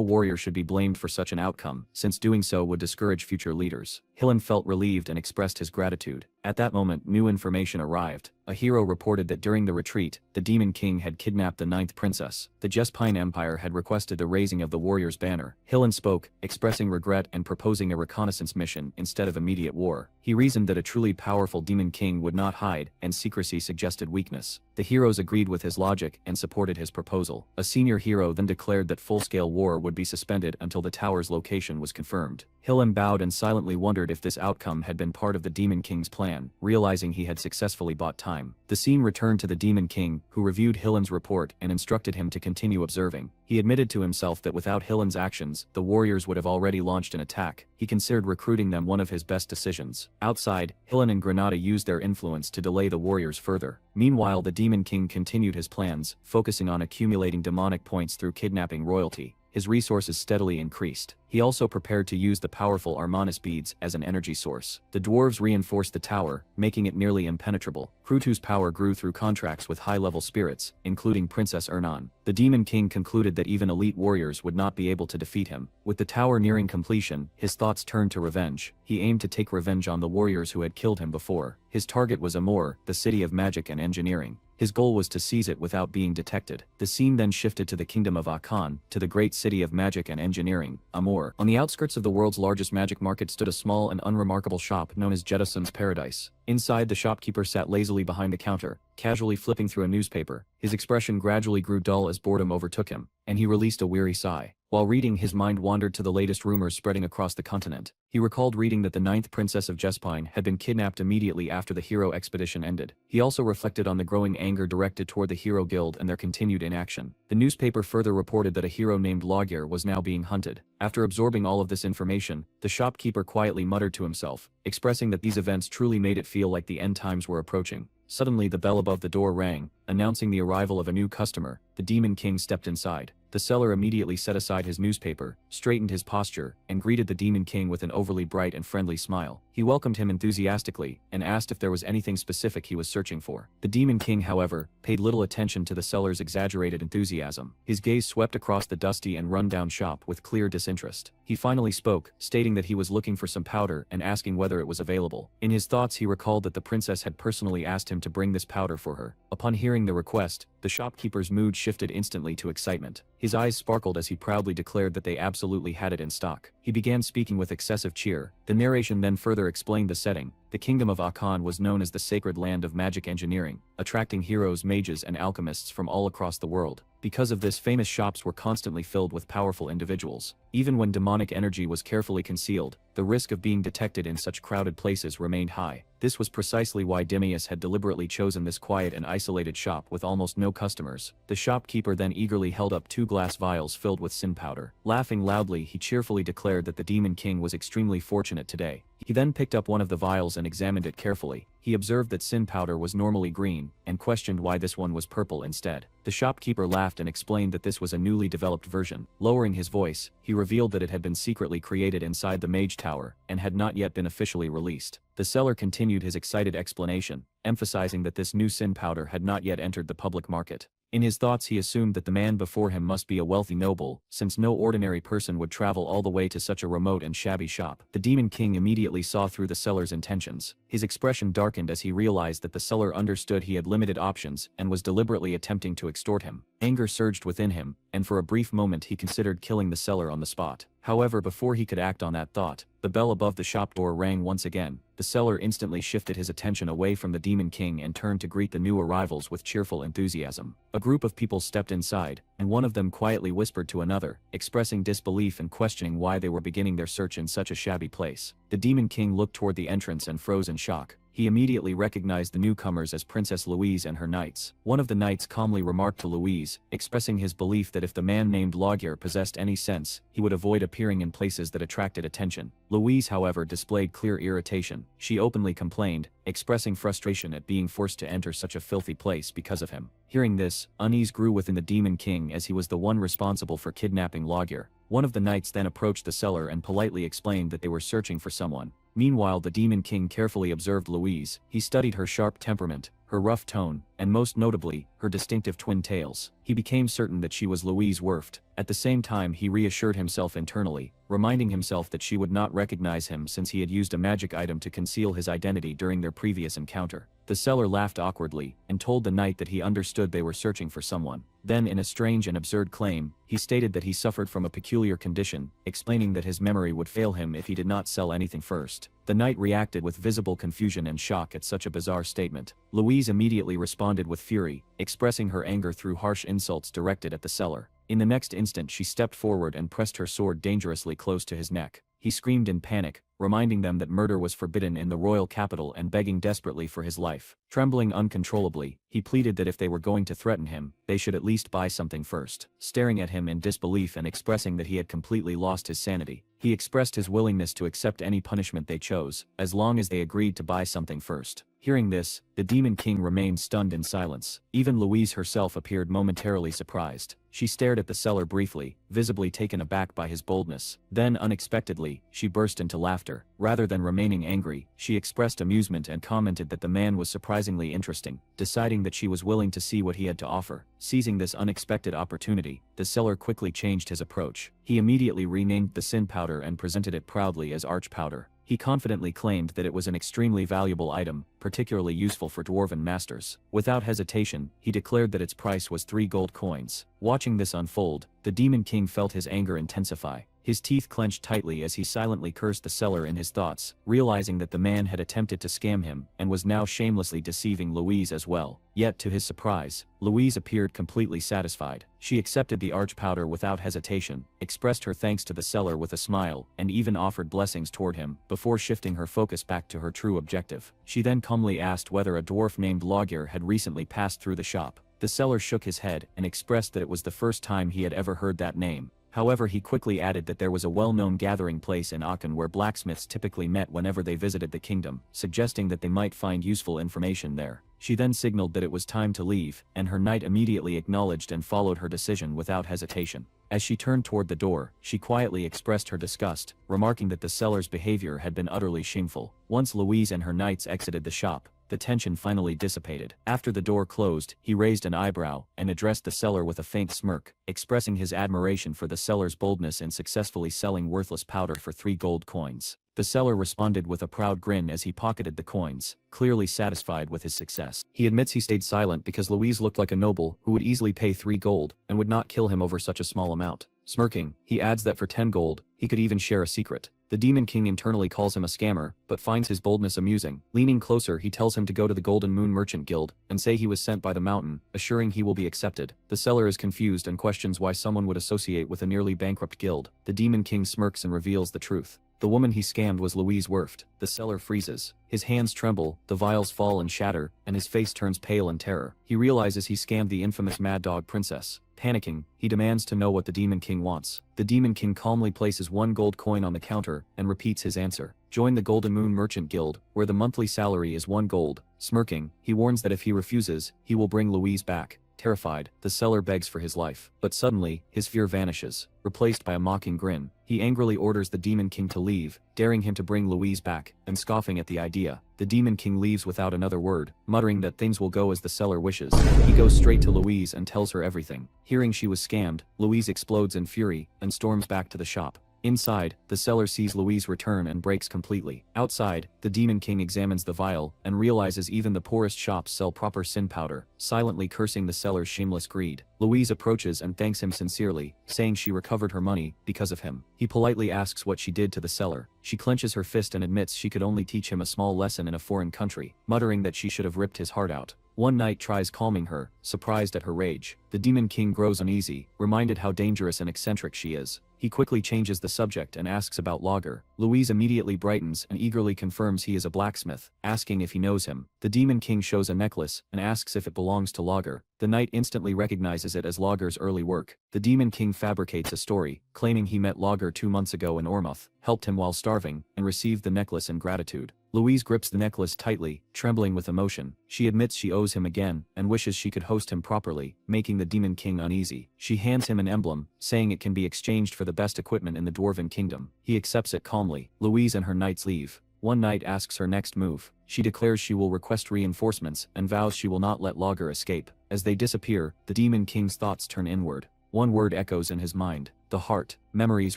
warrior should be blamed for such an outcome, since doing so would discourage future leaders. Hillen felt relieved and expressed his gratitude. At that moment, new information arrived. A hero reported that during the retreat, the Demon King had kidnapped the 9th princess. The Jespine Empire had requested the raising of the warrior's banner. Hillen spoke, expressing regret and proposing a reconnaissance mission instead of immediate war. He reasoned that a truly powerful Demon King would not hide, and secrecy suggested weakness. The heroes agreed with his logic and supported his proposal. A senior hero then declared that full-scale war would be suspended until the tower's location was confirmed. Hillen bowed and silently wondered if this outcome had been part of the Demon King's plan, realizing he had successfully bought time. The scene returned to the Demon King, who reviewed Hillen's report and instructed him to continue observing. He admitted to himself that without Hillen's actions, the warriors would have already launched an attack. He considered recruiting them one of his best decisions. Outside, Hillen and Granada used their influence to delay the warriors further. Meanwhile, the Demon King continued his plans, focusing on accumulating demonic points through kidnapping royalty. His resources steadily increased. He also prepared to use the powerful Armanis beads as an energy source. The dwarves reinforced the tower, making it nearly impenetrable. Krutu's power grew through contracts with high-level spirits, including Princess Ernan. The Demon King concluded that even elite warriors would not be able to defeat him. With the tower nearing completion, his thoughts turned to revenge. He aimed to take revenge on the warriors who had killed him before. His target was Amur, the city of magic and engineering. His goal was to seize it without being detected. The scene then shifted to the kingdom of Akan, to the great city of magic and engineering, Amur. On the outskirts of the world's largest magic market stood a small and unremarkable shop known as Jettison's Paradise. Inside, the shopkeeper sat lazily behind the counter, casually flipping through a newspaper. His expression gradually grew dull as boredom overtook him, and he released a weary sigh. While reading, his mind wandered to the latest rumors spreading across the continent. He recalled reading that the 9th Princess of Jespine had been kidnapped immediately after the hero expedition ended. He also reflected on the growing anger directed toward the Hero Guild and their continued inaction. The newspaper further reported that a hero named Logir was now being hunted. After absorbing all of this information, the shopkeeper quietly muttered to himself, expressing that these events truly made it feel like the end times were approaching. Suddenly, the bell above the door rang, announcing the arrival of a new customer. The Demon King stepped inside. The seller immediately set aside his newspaper, straightened his posture, and greeted the Demon King with an overly bright and friendly smile. He welcomed him enthusiastically, and asked if there was anything specific he was searching for. The Demon King, however, paid little attention to the seller's exaggerated enthusiasm. His gaze swept across the dusty and run-down shop with clear disinterest. He finally spoke, stating that he was looking for some powder and asking whether it was available. In his thoughts, he recalled that the princess had personally asked him to bring this powder for her. Upon hearing the request, the shopkeeper's mood shifted instantly to excitement. His eyes sparkled as he proudly declared that they absolutely had it in stock. He began speaking with excessive cheer. The narration then further explained the setting. The kingdom of Akan was known as the sacred land of magic engineering, attracting heroes, mages, and alchemists from all across the world. Because of this, famous shops were constantly filled with powerful individuals. Even when demonic energy was carefully concealed, the risk of being detected in such crowded places remained high. This was precisely why Demeus had deliberately chosen this quiet and isolated shop with almost no customers. The shopkeeper then eagerly held up 2 glass vials filled with sin powder. Laughing loudly, he cheerfully declared that the Demon King was extremely fortunate today. He then picked up one of the vials and examined it carefully. He observed that sin powder was normally green, and questioned why this one was purple instead. The shopkeeper laughed and explained that this was a newly developed version. Lowering his voice, he revealed that it had been secretly created inside the Mage Tower, and had not yet been officially released. The seller continued his excited explanation, emphasizing that this new sin powder had not yet entered the public market. In his thoughts, he assumed that the man before him must be a wealthy noble, since no ordinary person would travel all the way to such a remote and shabby shop. The Demon King immediately saw through the seller's intentions. His expression darkened as he realized that the seller understood he had limited options and was deliberately attempting to extort him. Anger surged within him, and for a brief moment he considered killing the seller on the spot. However, before he could act on that thought, the bell above the shop door rang once again. The seller instantly shifted his attention away from the Demon King and turned to greet the new arrivals with cheerful enthusiasm. A group of people stepped inside, and one of them quietly whispered to another, expressing disbelief and questioning why they were beginning their search in such a shabby place. The Demon King looked toward the entrance and froze in shock. He immediately recognized the newcomers as Princess Louise and her knights. One of the knights calmly remarked to Louise, expressing his belief that if the man named Logir possessed any sense, he would avoid appearing in places that attracted attention. Louise, however, displayed clear irritation. She openly complained, expressing frustration at being forced to enter such a filthy place because of him. Hearing this, unease grew within the Demon King as he was the one responsible for kidnapping Logir. One of the knights then approached the seller and politely explained that they were searching for someone. Meanwhile, the Demon King carefully observed Louise. He studied her sharp temperament, her rough tone, and most notably, her distinctive twin tails. He became certain that she was Louise Werft. At the same time, he reassured himself internally, reminding himself that she would not recognize him since he had used a magic item to conceal his identity during their previous encounter. The seller laughed awkwardly, and told the knight that he understood they were searching for someone. Then, in a strange and absurd claim, he stated that he suffered from a peculiar condition, explaining that his memory would fail him if he did not sell anything first. The knight reacted with visible confusion and shock at such a bizarre statement. Louise immediately responded with fury, expressing her anger through harsh insults directed at the seller. In the next instant, she stepped forward and pressed her sword dangerously close to his neck. He screamed in panic, reminding them that murder was forbidden in the royal capital and begging desperately for his life. Trembling uncontrollably, he pleaded that if they were going to threaten him, they should at least buy something first. Staring at him in disbelief and expressing that he had completely lost his sanity, he expressed his willingness to accept any punishment they chose, as long as they agreed to buy something first. Hearing this, the Demon King remained stunned in silence. Even Louise herself appeared momentarily surprised. She stared at the seller briefly, visibly taken aback by his boldness. Then, unexpectedly, she burst into laughter. Rather than remaining angry, she expressed amusement and commented that the man was surprisingly interesting. Deciding that she was willing to see what he had to offer. Seizing this unexpected opportunity, the seller quickly changed his approach. He immediately renamed the sin powder and presented it proudly as arch powder. He confidently claimed that it was an extremely valuable item, particularly useful for dwarven masters. Without hesitation, he declared that its price was 3 gold coins. Watching this unfold, the Demon King felt his anger intensify. His teeth clenched tightly as he silently cursed the seller in his thoughts, realizing that the man had attempted to scam him and was now shamelessly deceiving Louise as well. Yet to his surprise, Louise appeared completely satisfied. She accepted the arch powder without hesitation, expressed her thanks to the seller with a smile, and even offered blessings toward him, before shifting her focus back to her true objective. She then calmly asked whether a dwarf named Logir had recently passed through the shop. The seller shook his head and expressed that it was the first time he had ever heard that name. However, he quickly added that there was a well-known gathering place in Aachen where blacksmiths typically met whenever they visited the kingdom, suggesting that they might find useful information there. She then signaled that it was time to leave, and her knight immediately acknowledged and followed her decision without hesitation. As she turned toward the door, she quietly expressed her disgust, remarking that the seller's behavior had been utterly shameful. Once Louise and her knights exited the shop, the tension finally dissipated. After the door closed, he raised an eyebrow and addressed the seller with a faint smirk, expressing his admiration for the seller's boldness in successfully selling worthless powder for 3 gold coins. The seller responded with a proud grin as he pocketed the coins, clearly satisfied with his success. He admits he stayed silent because Louise looked like a noble who would easily pay 3 gold and would not kill him over such a small amount. Smirking, he adds that for 10 gold, he could even share a secret. The Demon King internally calls him a scammer, but finds his boldness amusing. Leaning closer, he tells him to go to the Golden Moon Merchant Guild and say he was sent by the mountain, assuring he will be accepted. The seller is confused and questions why someone would associate with a nearly bankrupt guild. The Demon King smirks and reveals the truth. The woman he scammed was Louise Werft. The seller freezes. His hands tremble, the vials fall and shatter, and his face turns pale in terror. He realizes he scammed the infamous Mad Dog Princess. Panicking, he demands to know what the Demon King wants. The Demon King calmly places 1 gold coin on the counter and repeats his answer. Join the Golden Moon Merchant Guild, where the monthly salary is 1 gold. Smirking, he warns that if he refuses, he will bring Louise back. Terrified, the seller begs for his life. But suddenly, his fear vanishes, replaced by a mocking grin. He angrily orders the Demon King to leave, daring him to bring Louise back, and scoffing at the idea. The Demon King leaves without another word, muttering that things will go as the seller wishes. He goes straight to Louise and tells her everything. Hearing she was scammed, Louise explodes in fury, and storms back to the shop. Inside, the seller sees Louise return and breaks completely. Outside, the Demon King examines the vial and realizes even the poorest shops sell proper sin powder, silently cursing the seller's shameless greed. Louise approaches and thanks him sincerely, saying she recovered her money because of him. He politely asks what she did to the seller. She clenches her fist and admits she could only teach him a small lesson in a foreign country, muttering that she should have ripped his heart out. One knight tries calming her, surprised at her rage. The Demon King grows uneasy, reminded how dangerous and eccentric she is. He quickly changes the subject and asks about Logger. Louise immediately brightens and eagerly confirms he is a blacksmith, asking if he knows him. The Demon King shows a necklace and asks if it belongs to Logger. The knight instantly recognizes it as Logger's early work. The Demon King fabricates a story, claiming he met Logger 2 months ago in Ormuth, helped him while starving, and received the necklace in gratitude. Louise grips the necklace tightly, trembling with emotion. She admits she owes him again, and wishes she could host him properly, making the Demon King uneasy. She hands him an emblem, saying it can be exchanged for the best equipment in the Dwarven Kingdom. He accepts it calmly. Louise and her knights leave. One knight asks her next move. She declares she will request reinforcements, and vows she will not let Logger escape. As they disappear, the Demon King's thoughts turn inward. One word echoes in his mind: the heart. Memories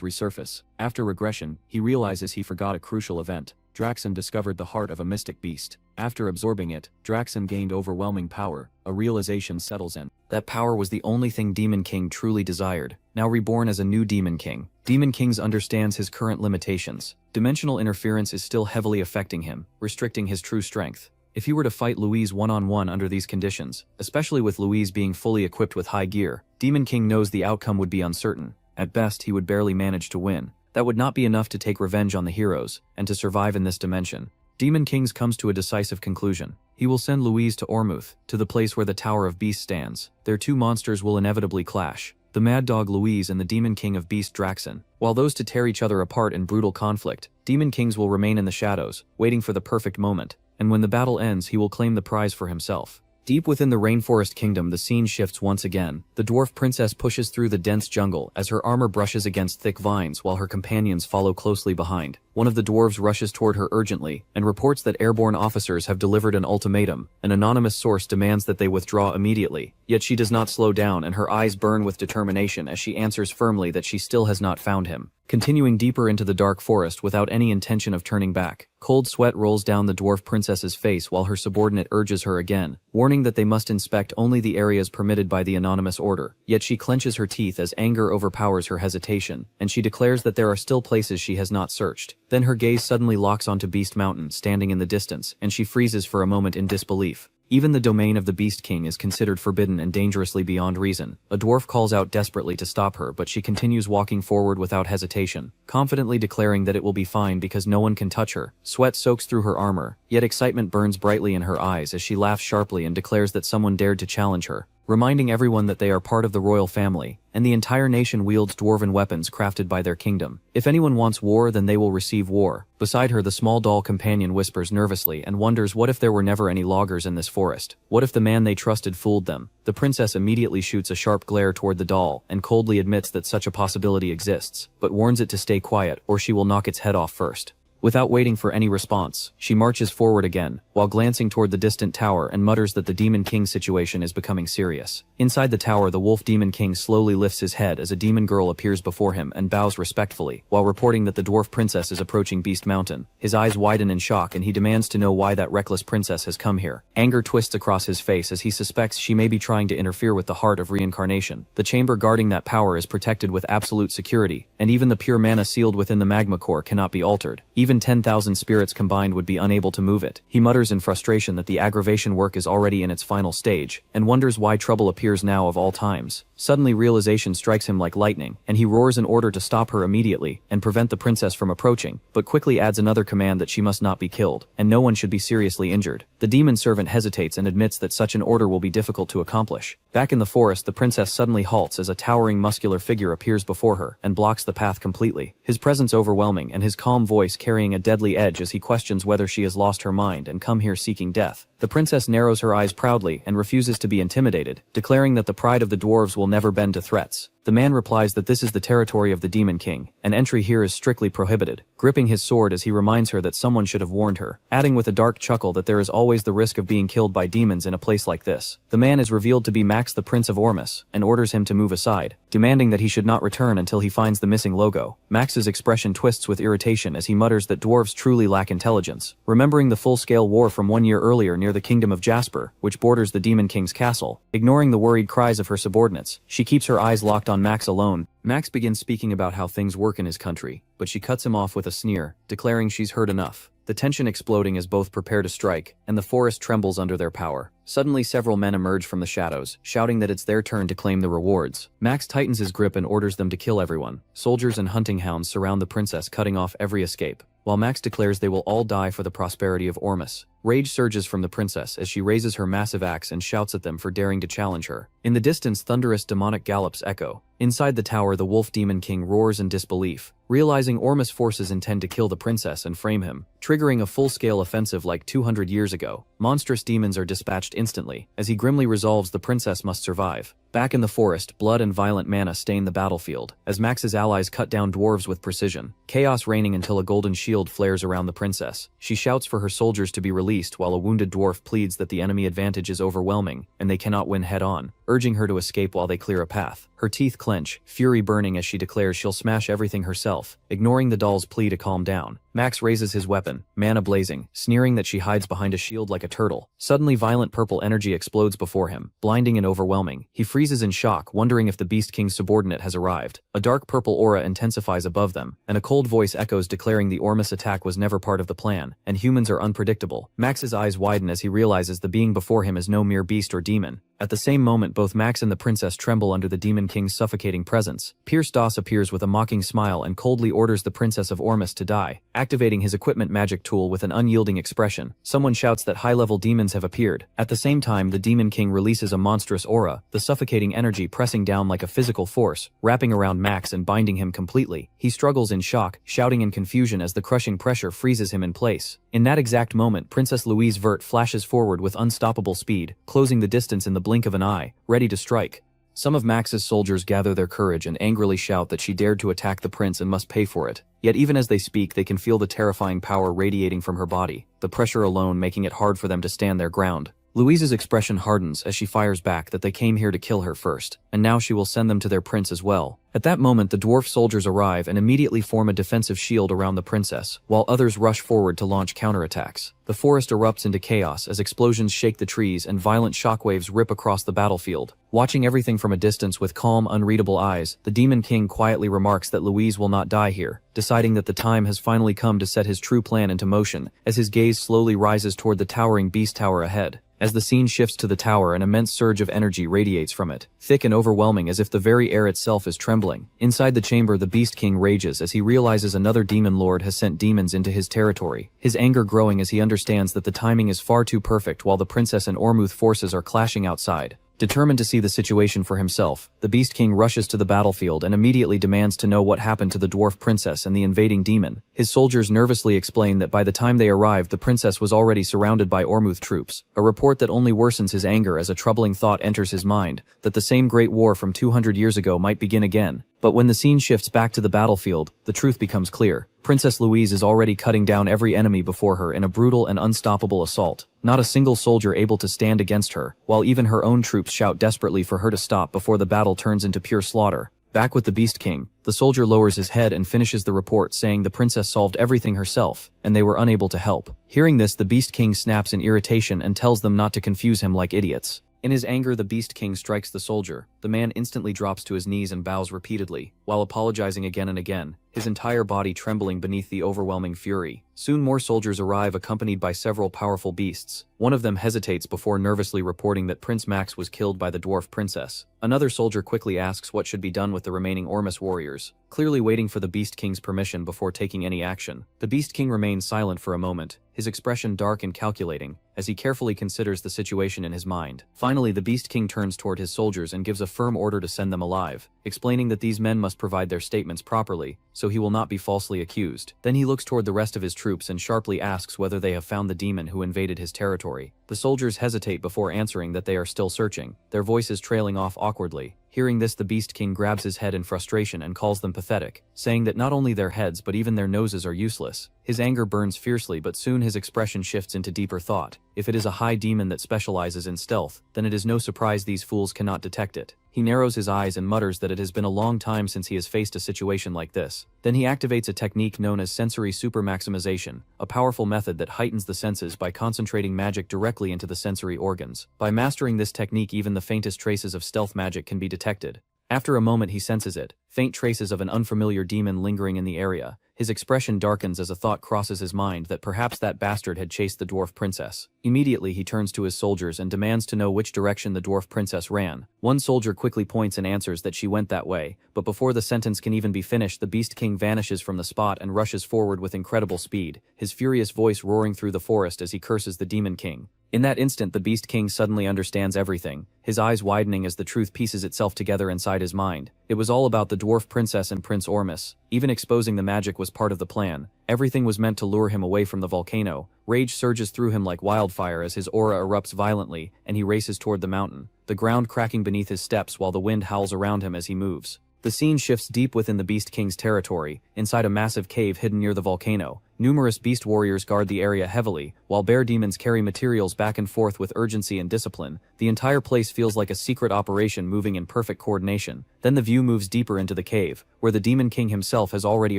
resurface. After regression, he realizes he forgot a crucial event. Draxon discovered the heart of a mystic beast. After absorbing it, Draxon gained overwhelming power. A realization settles in. That power was the only thing Demon King truly desired. Now reborn as a new Demon King, Demon King understands his current limitations. Dimensional interference is still heavily affecting him, restricting his true strength. If he were to fight Louise one-on-one under these conditions, especially with Louise being fully equipped with high gear, Demon King knows the outcome would be uncertain. At best, he would barely manage to win. that would not be enough to take revenge on the heroes, and to survive in this dimension. Demon Kings comes to a decisive conclusion. He will send Louise to Ormuth, to the place where the Tower of Beasts stands. Their two monsters will inevitably clash. The Mad Dog Louise and the Demon King of Beast Draxon. While those to tear each other apart in brutal conflict, Demon Kings will remain in the shadows, waiting for the perfect moment, and when the battle ends he will claim the prize for himself. Deep within the Rainforest Kingdom, the scene shifts once again. The dwarf princess pushes through the dense jungle as her armor brushes against thick vines while her companions follow closely behind. One of the dwarves rushes toward her urgently and reports that airborne officers have delivered an ultimatum. An anonymous source demands that they withdraw immediately. Yet she does not slow down, and her eyes burn with determination as she answers firmly that she still has not found him. Continuing deeper into the dark forest without any intention of turning back, cold sweat rolls down the dwarf princess's face while her subordinate urges her again, warning that they must inspect only the areas permitted by the anonymous order. Yet she clenches her teeth as anger overpowers her hesitation, and she declares that there are still places she has not searched. Then her gaze suddenly locks onto Beast Mountain standing in the distance, and she freezes for a moment in disbelief. Even the domain of the Beast King is considered forbidden and dangerously beyond reason. A dwarf calls out desperately to stop her, but she continues walking forward without hesitation, confidently declaring that it will be fine because no one can touch her. Sweat soaks through her armor, yet excitement burns brightly in her eyes as she laughs sharply and declares that someone dared to challenge her, reminding everyone that they are part of the royal family, and the entire nation wields dwarven weapons crafted by their kingdom. If anyone wants war, then they will receive war. Beside her, the small doll companion whispers nervously and wonders what if there were never any loggers in this forest? What if the man they trusted fooled them? The princess immediately shoots a sharp glare toward the doll and coldly admits that such a possibility exists, but warns it to stay quiet or she will knock its head off first. Without waiting for any response, she marches forward again, while glancing toward the distant tower and mutters that the Demon King's situation is becoming serious. Inside the tower, the Wolf Demon King slowly lifts his head as a demon girl appears before him and bows respectfully, while reporting that the dwarf princess is approaching Beast Mountain. His eyes widen in shock and he demands to know why that reckless princess has come here. Anger twists across his face as he suspects she may be trying to interfere with the heart of reincarnation. The chamber guarding that power is protected with absolute security, and even the pure mana sealed within the magma core cannot be altered. Even 10,000 spirits combined would be unable to move it. He mutters in frustration that the aggravation work is already in its final stage, and wonders why trouble appears now of all times. Suddenly realization strikes him like lightning, and he roars an order to stop her immediately and prevent the princess from approaching, but quickly adds another command that she must not be killed, and no one should be seriously injured. The demon servant hesitates and admits that such an order will be difficult to accomplish. Back in the forest, the princess suddenly halts as a towering muscular figure appears before her and blocks the path completely, his presence overwhelming and his calm voice carrying a deadly edge as he questions whether she has lost her mind and come here seeking death. The princess narrows her eyes proudly and refuses to be intimidated, declaring that the pride of the dwarves will never bend to threats. The man replies that this is the territory of the Demon King, and entry here is strictly prohibited, gripping his sword as he reminds her that someone should have warned her, adding with a dark chuckle that there is always the risk of being killed by demons in a place like this. The man is revealed to be Max, the Prince of Ormus, and orders him to move aside, demanding that he should not return until he finds the missing logo. Max's expression twists with irritation as he mutters that dwarves truly lack intelligence, remembering the full-scale war from 1 year earlier near the kingdom of Jasper, which borders the Demon King's castle. Ignoring the worried cries of her subordinates, she keeps her eyes locked on Max alone. Max begins speaking about how things work in his country, but she cuts him off with a sneer, declaring she's heard enough. The tension exploding as both prepare to strike, and the forest trembles under their power. Suddenly several men emerge from the shadows, shouting that it's their turn to claim the rewards. Max tightens his grip and orders them to kill everyone. Soldiers and hunting hounds surround the princess, cutting off every escape, while Max declares they will all die for the prosperity of Ormus. Rage surges from the princess as she raises her massive axe and shouts at them for daring to challenge her. In the distance, thunderous demonic gallops echo. Inside the tower, the Wolf Demon King roars in disbelief, realizing Ormus' forces intend to kill the princess and frame him, triggering a full-scale offensive like 200 years ago. Monstrous demons are dispatched instantly, as he grimly resolves the princess must survive. Back in the forest, blood and violent mana stain the battlefield, as Max's allies cut down dwarves with precision, chaos reigning until a golden shield flares around the princess. She shouts for her soldiers to be released while a wounded dwarf pleads that the enemy advantage is overwhelming, and they cannot win head-on, urging her to escape while they clear a path. Her teeth clench, fury burning as she declares she'll smash everything herself, ignoring the doll's plea to calm down. Max raises his weapon, mana blazing, sneering that she hides behind a shield like a turtle. Suddenly violent purple energy explodes before him, blinding and overwhelming. He freezes in shock, wondering if the Beast King's subordinate has arrived. A dark purple aura intensifies above them, and a cold voice echoes declaring the Ormus attack was never part of the plan, and humans are unpredictable. Max's eyes widen as he realizes the being before him is no mere beast or demon. At the same moment, both Max and the princess tremble under the Demon King's suffocating presence. Pierce Doss appears with a mocking smile and coldly orders the Princess of Ormus to die, activating his equipment magic tool with an unyielding expression. Someone shouts that high-level demons have appeared. At the same time, the Demon King releases a monstrous aura, the suffocating energy pressing down like a physical force, wrapping around Max and binding him completely. He struggles in shock, shouting in confusion as the crushing pressure freezes him in place. In that exact moment, Princess Louise Vert flashes forward with unstoppable speed, closing the distance in the blink of an eye, ready to strike. Some of Max's soldiers gather their courage and angrily shout that she dared to attack the prince and must pay for it. Yet even as they speak, they can feel the terrifying power radiating from her body, the pressure alone making it hard for them to stand their ground. Louise's expression hardens as she fires back that they came here to kill her first, and now she will send them to their prince as well. At that moment, the dwarf soldiers arrive and immediately form a defensive shield around the princess, while others rush forward to launch counterattacks. The forest erupts into chaos as explosions shake the trees and violent shockwaves rip across the battlefield. Watching everything from a distance with calm, unreadable eyes, the Demon King quietly remarks that Louise will not die here, deciding that the time has finally come to set his true plan into motion, as his gaze slowly rises toward the towering beast tower ahead. As the scene shifts to the tower, an immense surge of energy radiates from it, thick and overwhelming as if the very air itself is trembling. Inside the chamber, the Beast King rages as he realizes another demon lord has sent demons into his territory, his anger growing as he understands that the timing is far too perfect while the princess and Ormuth forces are clashing outside. Determined to see the situation for himself, the Beast King rushes to the battlefield and immediately demands to know what happened to the dwarf princess and the invading demon. His soldiers nervously explain that by the time they arrived, the princess was already surrounded by Ormuth troops, a report that only worsens his anger as a troubling thought enters his mind, that the same great war from 200 years ago might begin again. But when the scene shifts back to the battlefield, the truth becomes clear. Princess Louise is already cutting down every enemy before her in a brutal and unstoppable assault. Not a single soldier able to stand against her, while even her own troops shout desperately for her to stop before the battle turns into pure slaughter. Back with the Beast King, the soldier lowers his head and finishes the report saying the princess solved everything herself, and they were unable to help. Hearing this, the Beast King snaps in irritation and tells them not to confuse him like idiots. In his anger, the Beast King strikes the soldier. The man instantly drops to his knees and bows repeatedly, while apologizing again and again, his entire body trembling beneath the overwhelming fury. Soon more soldiers arrive accompanied by several powerful beasts. One of them hesitates before nervously reporting that Prince Max was killed by the dwarf princess. Another soldier quickly asks what should be done with the remaining Ormus warriors, clearly waiting for the Beast King's permission before taking any action. The Beast King remains silent for a moment, his expression dark and calculating, as he carefully considers the situation in his mind. Finally, the Beast King turns toward his soldiers and gives a firm order to send them alive, explaining that these men must provide their statements properly, so he will not be falsely accused. Then he looks toward the rest of his troops and sharply asks whether they have found the demon who invaded his territory. The soldiers hesitate before answering that they are still searching, their voices trailing off awkwardly. Hearing this, the Beast King grabs his head in frustration and calls them pathetic, saying that not only their heads but even their noses are useless. His anger burns fiercely, but soon his expression shifts into deeper thought. If it is a high demon that specializes in stealth, then it is no surprise these fools cannot detect it. He narrows his eyes and mutters that it has been a long time since he has faced a situation like this. Then he activates a technique known as sensory super-maximization, a powerful method that heightens the senses by concentrating magic directly into the sensory organs. By mastering this technique, even the faintest traces of stealth magic can be detected. After a moment he senses it, faint traces of an unfamiliar demon lingering in the area. His expression darkens as a thought crosses his mind that perhaps that bastard had chased the dwarf princess. Immediately he turns to his soldiers and demands to know which direction the dwarf princess ran. One soldier quickly points and answers that she went that way, but before the sentence can even be finished, the Beast King vanishes from the spot and rushes forward with incredible speed, his furious voice roaring through the forest as he curses the Demon King. In that instant, the Beast King suddenly understands everything, his eyes widening as the truth pieces itself together inside his mind. It was all about the dwarf princess and Prince Ormus. Even exposing the magic was part of the plan. Everything was meant to lure him away from the volcano. Rage surges through him like wildfire as his aura erupts violently, and he races toward the mountain, the ground cracking beneath his steps while the wind howls around him as he moves. The scene shifts deep within the Beast King's territory, inside a massive cave hidden near the volcano. Numerous beast warriors guard the area heavily, while bear demons carry materials back and forth with urgency and discipline. The entire place feels like a secret operation moving in perfect coordination. Then the view moves deeper into the cave, where the Demon King himself has already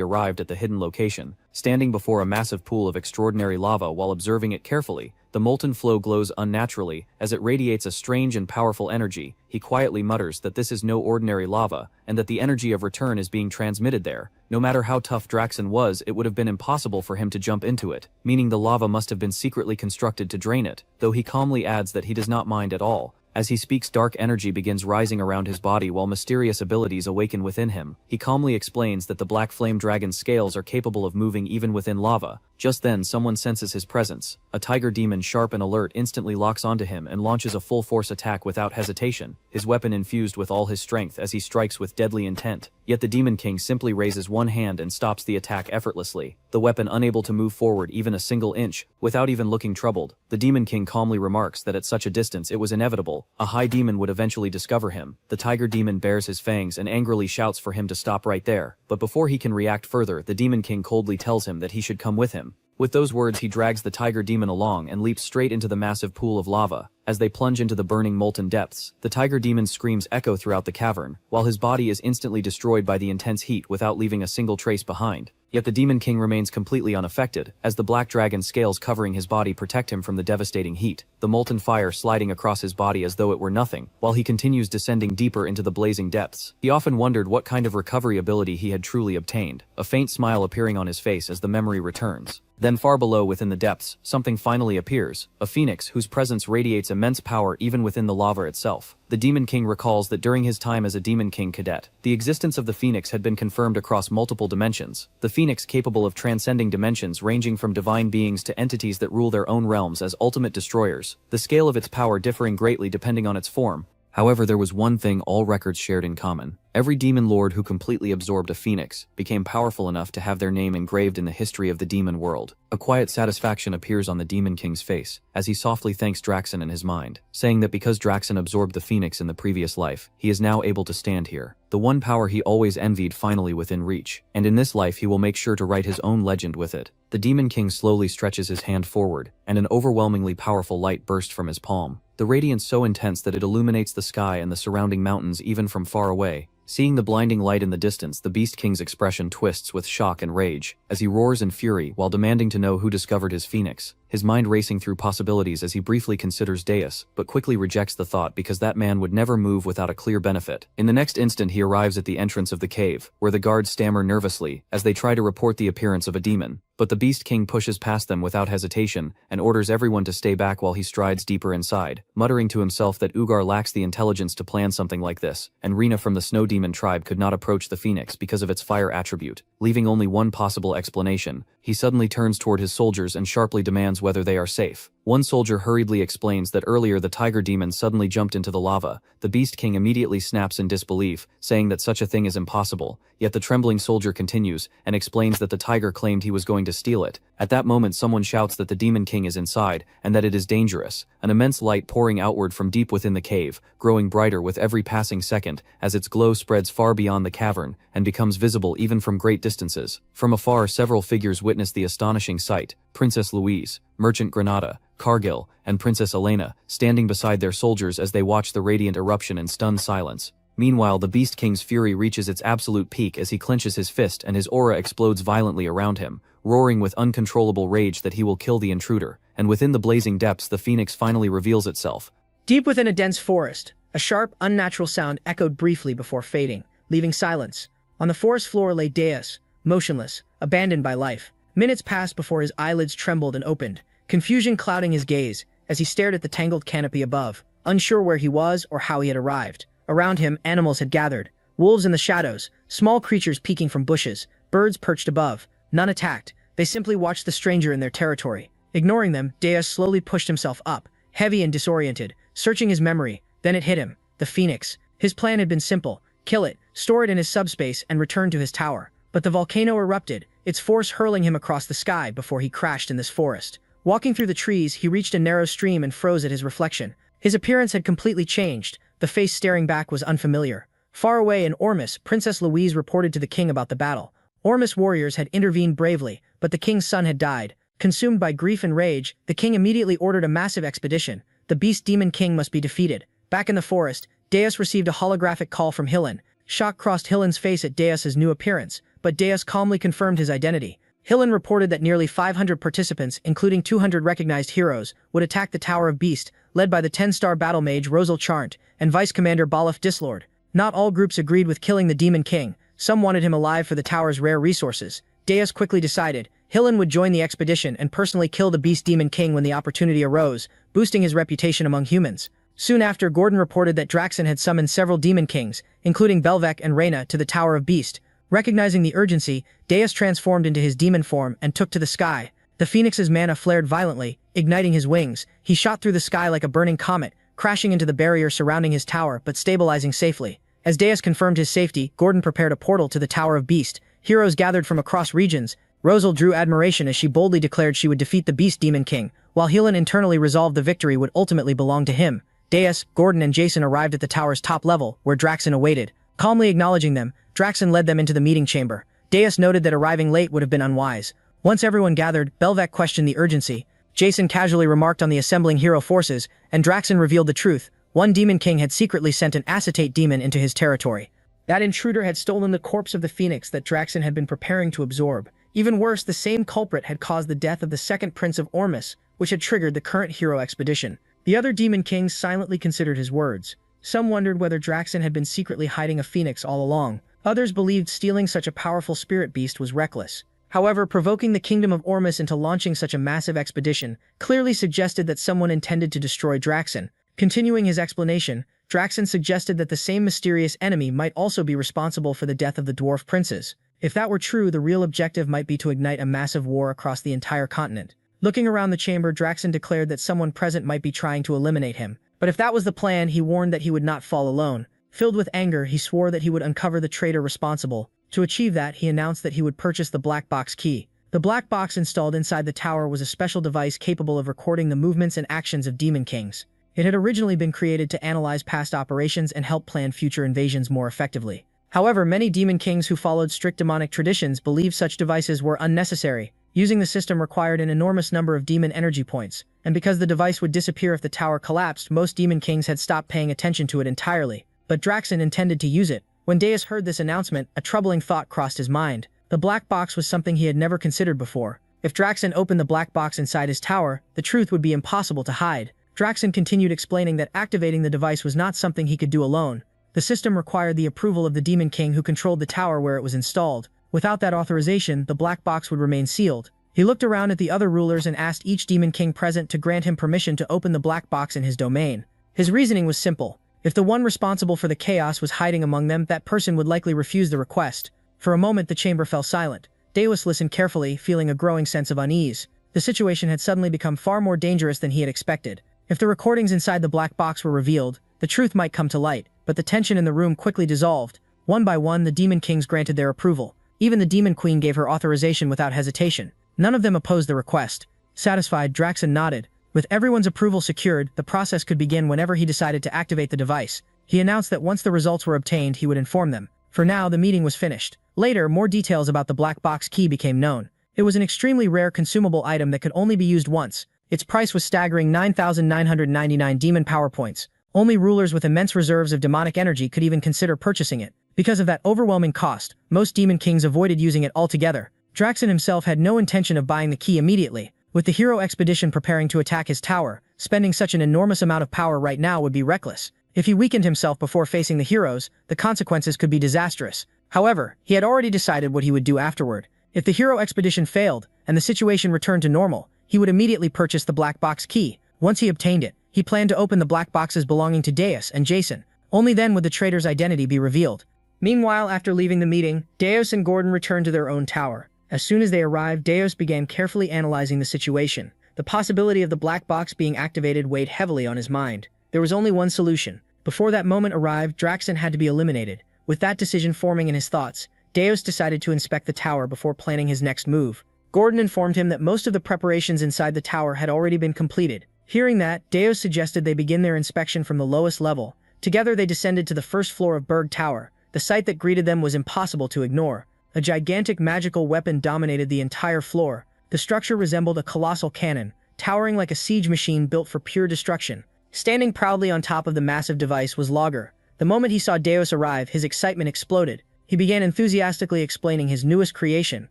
arrived at the hidden location, standing before a massive pool of extraordinary lava while observing it carefully. The molten flow glows unnaturally, as it radiates a strange and powerful energy. He quietly mutters that this is no ordinary lava, and that the energy of return is being transmitted there. No matter how tough Draxon was, it would have been impossible for him to jump into it, meaning the lava must have been secretly constructed to drain it, though he calmly adds that he does not mind at all. As he speaks, dark energy begins rising around his body while mysterious abilities awaken within him. He calmly explains that the black flame dragon's scales are capable of moving even within lava. Just then, someone senses his presence. A tiger demon, sharp and alert, instantly locks onto him and launches a full-force attack without hesitation, his weapon infused with all his strength as he strikes with deadly intent. Yet the Demon King simply raises one hand and stops the attack effortlessly, the weapon unable to move forward even a single inch. Without even looking troubled, the Demon King calmly remarks that at such a distance it was inevitable. A high demon would eventually discover him. The tiger demon bares his fangs and angrily shouts for him to stop right there. But before he can react further, the Demon King coldly tells him that he should come with him. With those words, he drags the tiger demon along and leaps straight into the massive pool of lava. As they plunge into the burning molten depths, the tiger demon's screams echo throughout the cavern, while his body is instantly destroyed by the intense heat without leaving a single trace behind. Yet the Demon King remains completely unaffected, as the black dragon scales covering his body protect him from the devastating heat, the molten fire sliding across his body as though it were nothing, while he continues descending deeper into the blazing depths. He often wondered what kind of recovery ability he had truly obtained, a faint smile appearing on his face as the memory returns. Then far below within the depths, something finally appears, a phoenix whose presence radiates immense power even within the lava itself. The Demon King recalls that during his time as a Demon King cadet, the existence of the phoenix had been confirmed across multiple dimensions. The phoenix capable of transcending dimensions ranging from divine beings to entities that rule their own realms as ultimate destroyers, the scale of its power differing greatly depending on its form. However, there was one thing all records shared in common. Every demon lord who completely absorbed a phoenix became powerful enough to have their name engraved in the history of the demon world. A quiet satisfaction appears on the Demon King's face, as he softly thanks Draxon in his mind, saying that because Draxon absorbed the phoenix in the previous life, he is now able to stand here. The one power he always envied finally within reach, and in this life he will make sure to write his own legend with it. The Demon King slowly stretches his hand forward, and an overwhelmingly powerful light bursts from his palm. The radiance so intense that it illuminates the sky and the surrounding mountains even from far away. Seeing the blinding light in the distance, the Beast King's expression twists with shock and rage, as he roars in fury while demanding to know who discovered his phoenix. His mind racing through possibilities as he briefly considers Deus, but quickly rejects the thought because that man would never move without a clear benefit. In the next instant he arrives at the entrance of the cave, where the guards stammer nervously as they try to report the appearance of a demon. But the Beast King pushes past them without hesitation and orders everyone to stay back while he strides deeper inside, muttering to himself that Ugar lacks the intelligence to plan something like this, and Rena from the Snow Demon tribe could not approach the phoenix because of its fire attribute. Leaving only one possible explanation, he suddenly turns toward his soldiers and sharply demands whether they are safe. One soldier hurriedly explains that earlier the tiger demon suddenly jumped into the lava. The Beast King immediately snaps in disbelief, saying that such a thing is impossible, yet the trembling soldier continues and explains that the tiger claimed he was going to steal it. At that moment someone shouts that the Demon King is inside, and that it is dangerous, an immense light pouring outward from deep within the cave, growing brighter with every passing second, as its glow spreads far beyond the cavern, and becomes visible even from great distances. From afar several figures witness the astonishing sight: Princess Louise, Merchant Granada, Cargill, and Princess Elena, standing beside their soldiers as they watch the radiant eruption in stunned silence. Meanwhile, the Beast King's fury reaches its absolute peak as he clenches his fist and his aura explodes violently around him, roaring with uncontrollable rage that he will kill the intruder. And within the blazing depths the phoenix finally reveals itself. Deep within a dense forest, a sharp, unnatural sound echoed briefly before fading, leaving silence. On the forest floor lay Deus, motionless, abandoned by life. Minutes passed before his eyelids trembled and opened, confusion clouding his gaze as he stared at the tangled canopy above, unsure where he was or how he had arrived. Around him, animals had gathered, wolves in the shadows, small creatures peeking from bushes, birds perched above. None attacked, they simply watched the stranger in their territory. Ignoring them, Deus slowly pushed himself up, heavy and disoriented, searching his memory. Then it hit him, the phoenix. His plan had been simple: kill it, store it in his subspace, and return to his tower. But the volcano erupted, its force hurling him across the sky before he crashed in this forest. Walking through the trees, he reached a narrow stream and froze at his reflection. His appearance had completely changed. The face staring back was unfamiliar. Far away in Ormus, Princess Louise reported to the king about the battle. Ormus warriors had intervened bravely, but the king's son had died. Consumed by grief and rage, the king immediately ordered a massive expedition. The beast demon king must be defeated. Back in the forest, Deus received a holographic call from Hillen. Shock crossed Hillen's face at Deus's new appearance, but Deus calmly confirmed his identity. Hillen reported that nearly 500 participants, including 200 recognized heroes, would attack the Tower of Beast, led by the 10-star battle mage Rosal Charnt and Vice Commander Balaf Dislord. Not all groups agreed with killing the Demon King. Some wanted him alive for the tower's rare resources. Deus quickly decided Hillen would join the expedition and personally kill the Beast Demon King when the opportunity arose, boosting his reputation among humans. Soon after, Gordon reported that Draxon had summoned several Demon Kings, including Belvec and Reyna, to the Tower of Beast. Recognizing the urgency, Deus transformed into his demon form and took to the sky. The Phoenix's mana flared violently, igniting his wings. He shot through the sky like a burning comet, crashing into the barrier surrounding his tower but stabilizing safely. As Deus confirmed his safety, Gordon prepared a portal to the Tower of Beast. Heroes gathered from across regions. Rosal drew admiration as she boldly declared she would defeat the Beast Demon King, while Hillen internally resolved the victory would ultimately belong to him. Deus, Gordon, and Jason arrived at the tower's top level, where Draxon awaited. Calmly acknowledging them, Draxon led them into the meeting chamber. Deus noted that arriving late would have been unwise. Once everyone gathered, Belvec questioned the urgency. Jason casually remarked on the assembling hero forces, and Draxon revealed the truth. One Demon King had secretly sent an acetate demon into his territory. That intruder had stolen the corpse of the Phoenix that Draxon had been preparing to absorb. Even worse, the same culprit had caused the death of the second Prince of Ormus, which had triggered the current hero expedition. The other Demon Kings silently considered his words. Some wondered whether Draxon had been secretly hiding a phoenix all along. Others believed stealing such a powerful spirit beast was reckless. However, provoking the Kingdom of Ormus into launching such a massive expedition clearly suggested that someone intended to destroy Draxon. Continuing his explanation, Draxon suggested that the same mysterious enemy might also be responsible for the death of the dwarf princes. If that were true, the real objective might be to ignite a massive war across the entire continent. Looking around the chamber, Draxon declared that someone present might be trying to eliminate him. But if that was the plan, he warned that he would not fall alone. Filled with anger, he swore that he would uncover the traitor responsible. To achieve that, he announced that he would purchase the Black Box key. The Black Box installed inside the tower was a special device capable of recording the movements and actions of Demon Kings. It had originally been created to analyze past operations and help plan future invasions more effectively. However, many Demon Kings who followed strict demonic traditions believed such devices were unnecessary. Using the system required an enormous number of demon energy points, and because the device would disappear if the tower collapsed, most Demon Kings had stopped paying attention to it entirely. But Draxon intended to use it. When Deus heard this announcement, a troubling thought crossed his mind. The Black Box was something he had never considered before. If Draxon opened the Black Box inside his tower, the truth would be impossible to hide. Draxon continued explaining that activating the device was not something he could do alone. The system required the approval of the Demon King who controlled the tower where it was installed. Without that authorization, the Black Box would remain sealed. He looked around at the other rulers and asked each Demon King present to grant him permission to open the Black Box in his domain. His reasoning was simple. If the one responsible for the chaos was hiding among them, that person would likely refuse the request. For a moment, the chamber fell silent. Deus listened carefully, feeling a growing sense of unease. The situation had suddenly become far more dangerous than he had expected. If the recordings inside the Black Box were revealed, the truth might come to light, but the tension in the room quickly dissolved. One by one, the Demon Kings granted their approval. Even the Demon Queen gave her authorization without hesitation. None of them opposed the request. Satisfied, Draxon nodded. With everyone's approval secured, the process could begin whenever he decided to activate the device. He announced that once the results were obtained, he would inform them. For now, the meeting was finished. Later, more details about the Black Box key became known. It was an extremely rare consumable item that could only be used once. Its price was staggering 9,999 demon power points. Only rulers with immense reserves of demonic energy could even consider purchasing it. Because of that overwhelming cost, most Demon Kings avoided using it altogether. Draxon himself had no intention of buying the key immediately. With the hero expedition preparing to attack his tower, spending such an enormous amount of power right now would be reckless. If he weakened himself before facing the heroes, the consequences could be disastrous. However, he had already decided what he would do afterward. If the hero expedition failed, and the situation returned to normal, he would immediately purchase the Black Box key. Once he obtained it, he planned to open the Black Boxes belonging to Deus and Jason. Only then would the traitor's identity be revealed. Meanwhile, after leaving the meeting, Deus and Gordon returned to their own tower. As soon as they arrived, Deus began carefully analyzing the situation. The possibility of the Black Box being activated weighed heavily on his mind. There was only one solution. Before that moment arrived, Draxon had to be eliminated. With that decision forming in his thoughts, Deus decided to inspect the tower before planning his next move. Gordon informed him that most of the preparations inside the tower had already been completed. Hearing that, Deus suggested they begin their inspection from the lowest level. Together they descended to the first floor of Berg Tower. The sight that greeted them was impossible to ignore. A gigantic magical weapon dominated the entire floor. The structure resembled a colossal cannon, towering like a siege machine built for pure destruction. Standing proudly on top of the massive device was Lager. The moment he saw Deus arrive, his excitement exploded. He began enthusiastically explaining his newest creation.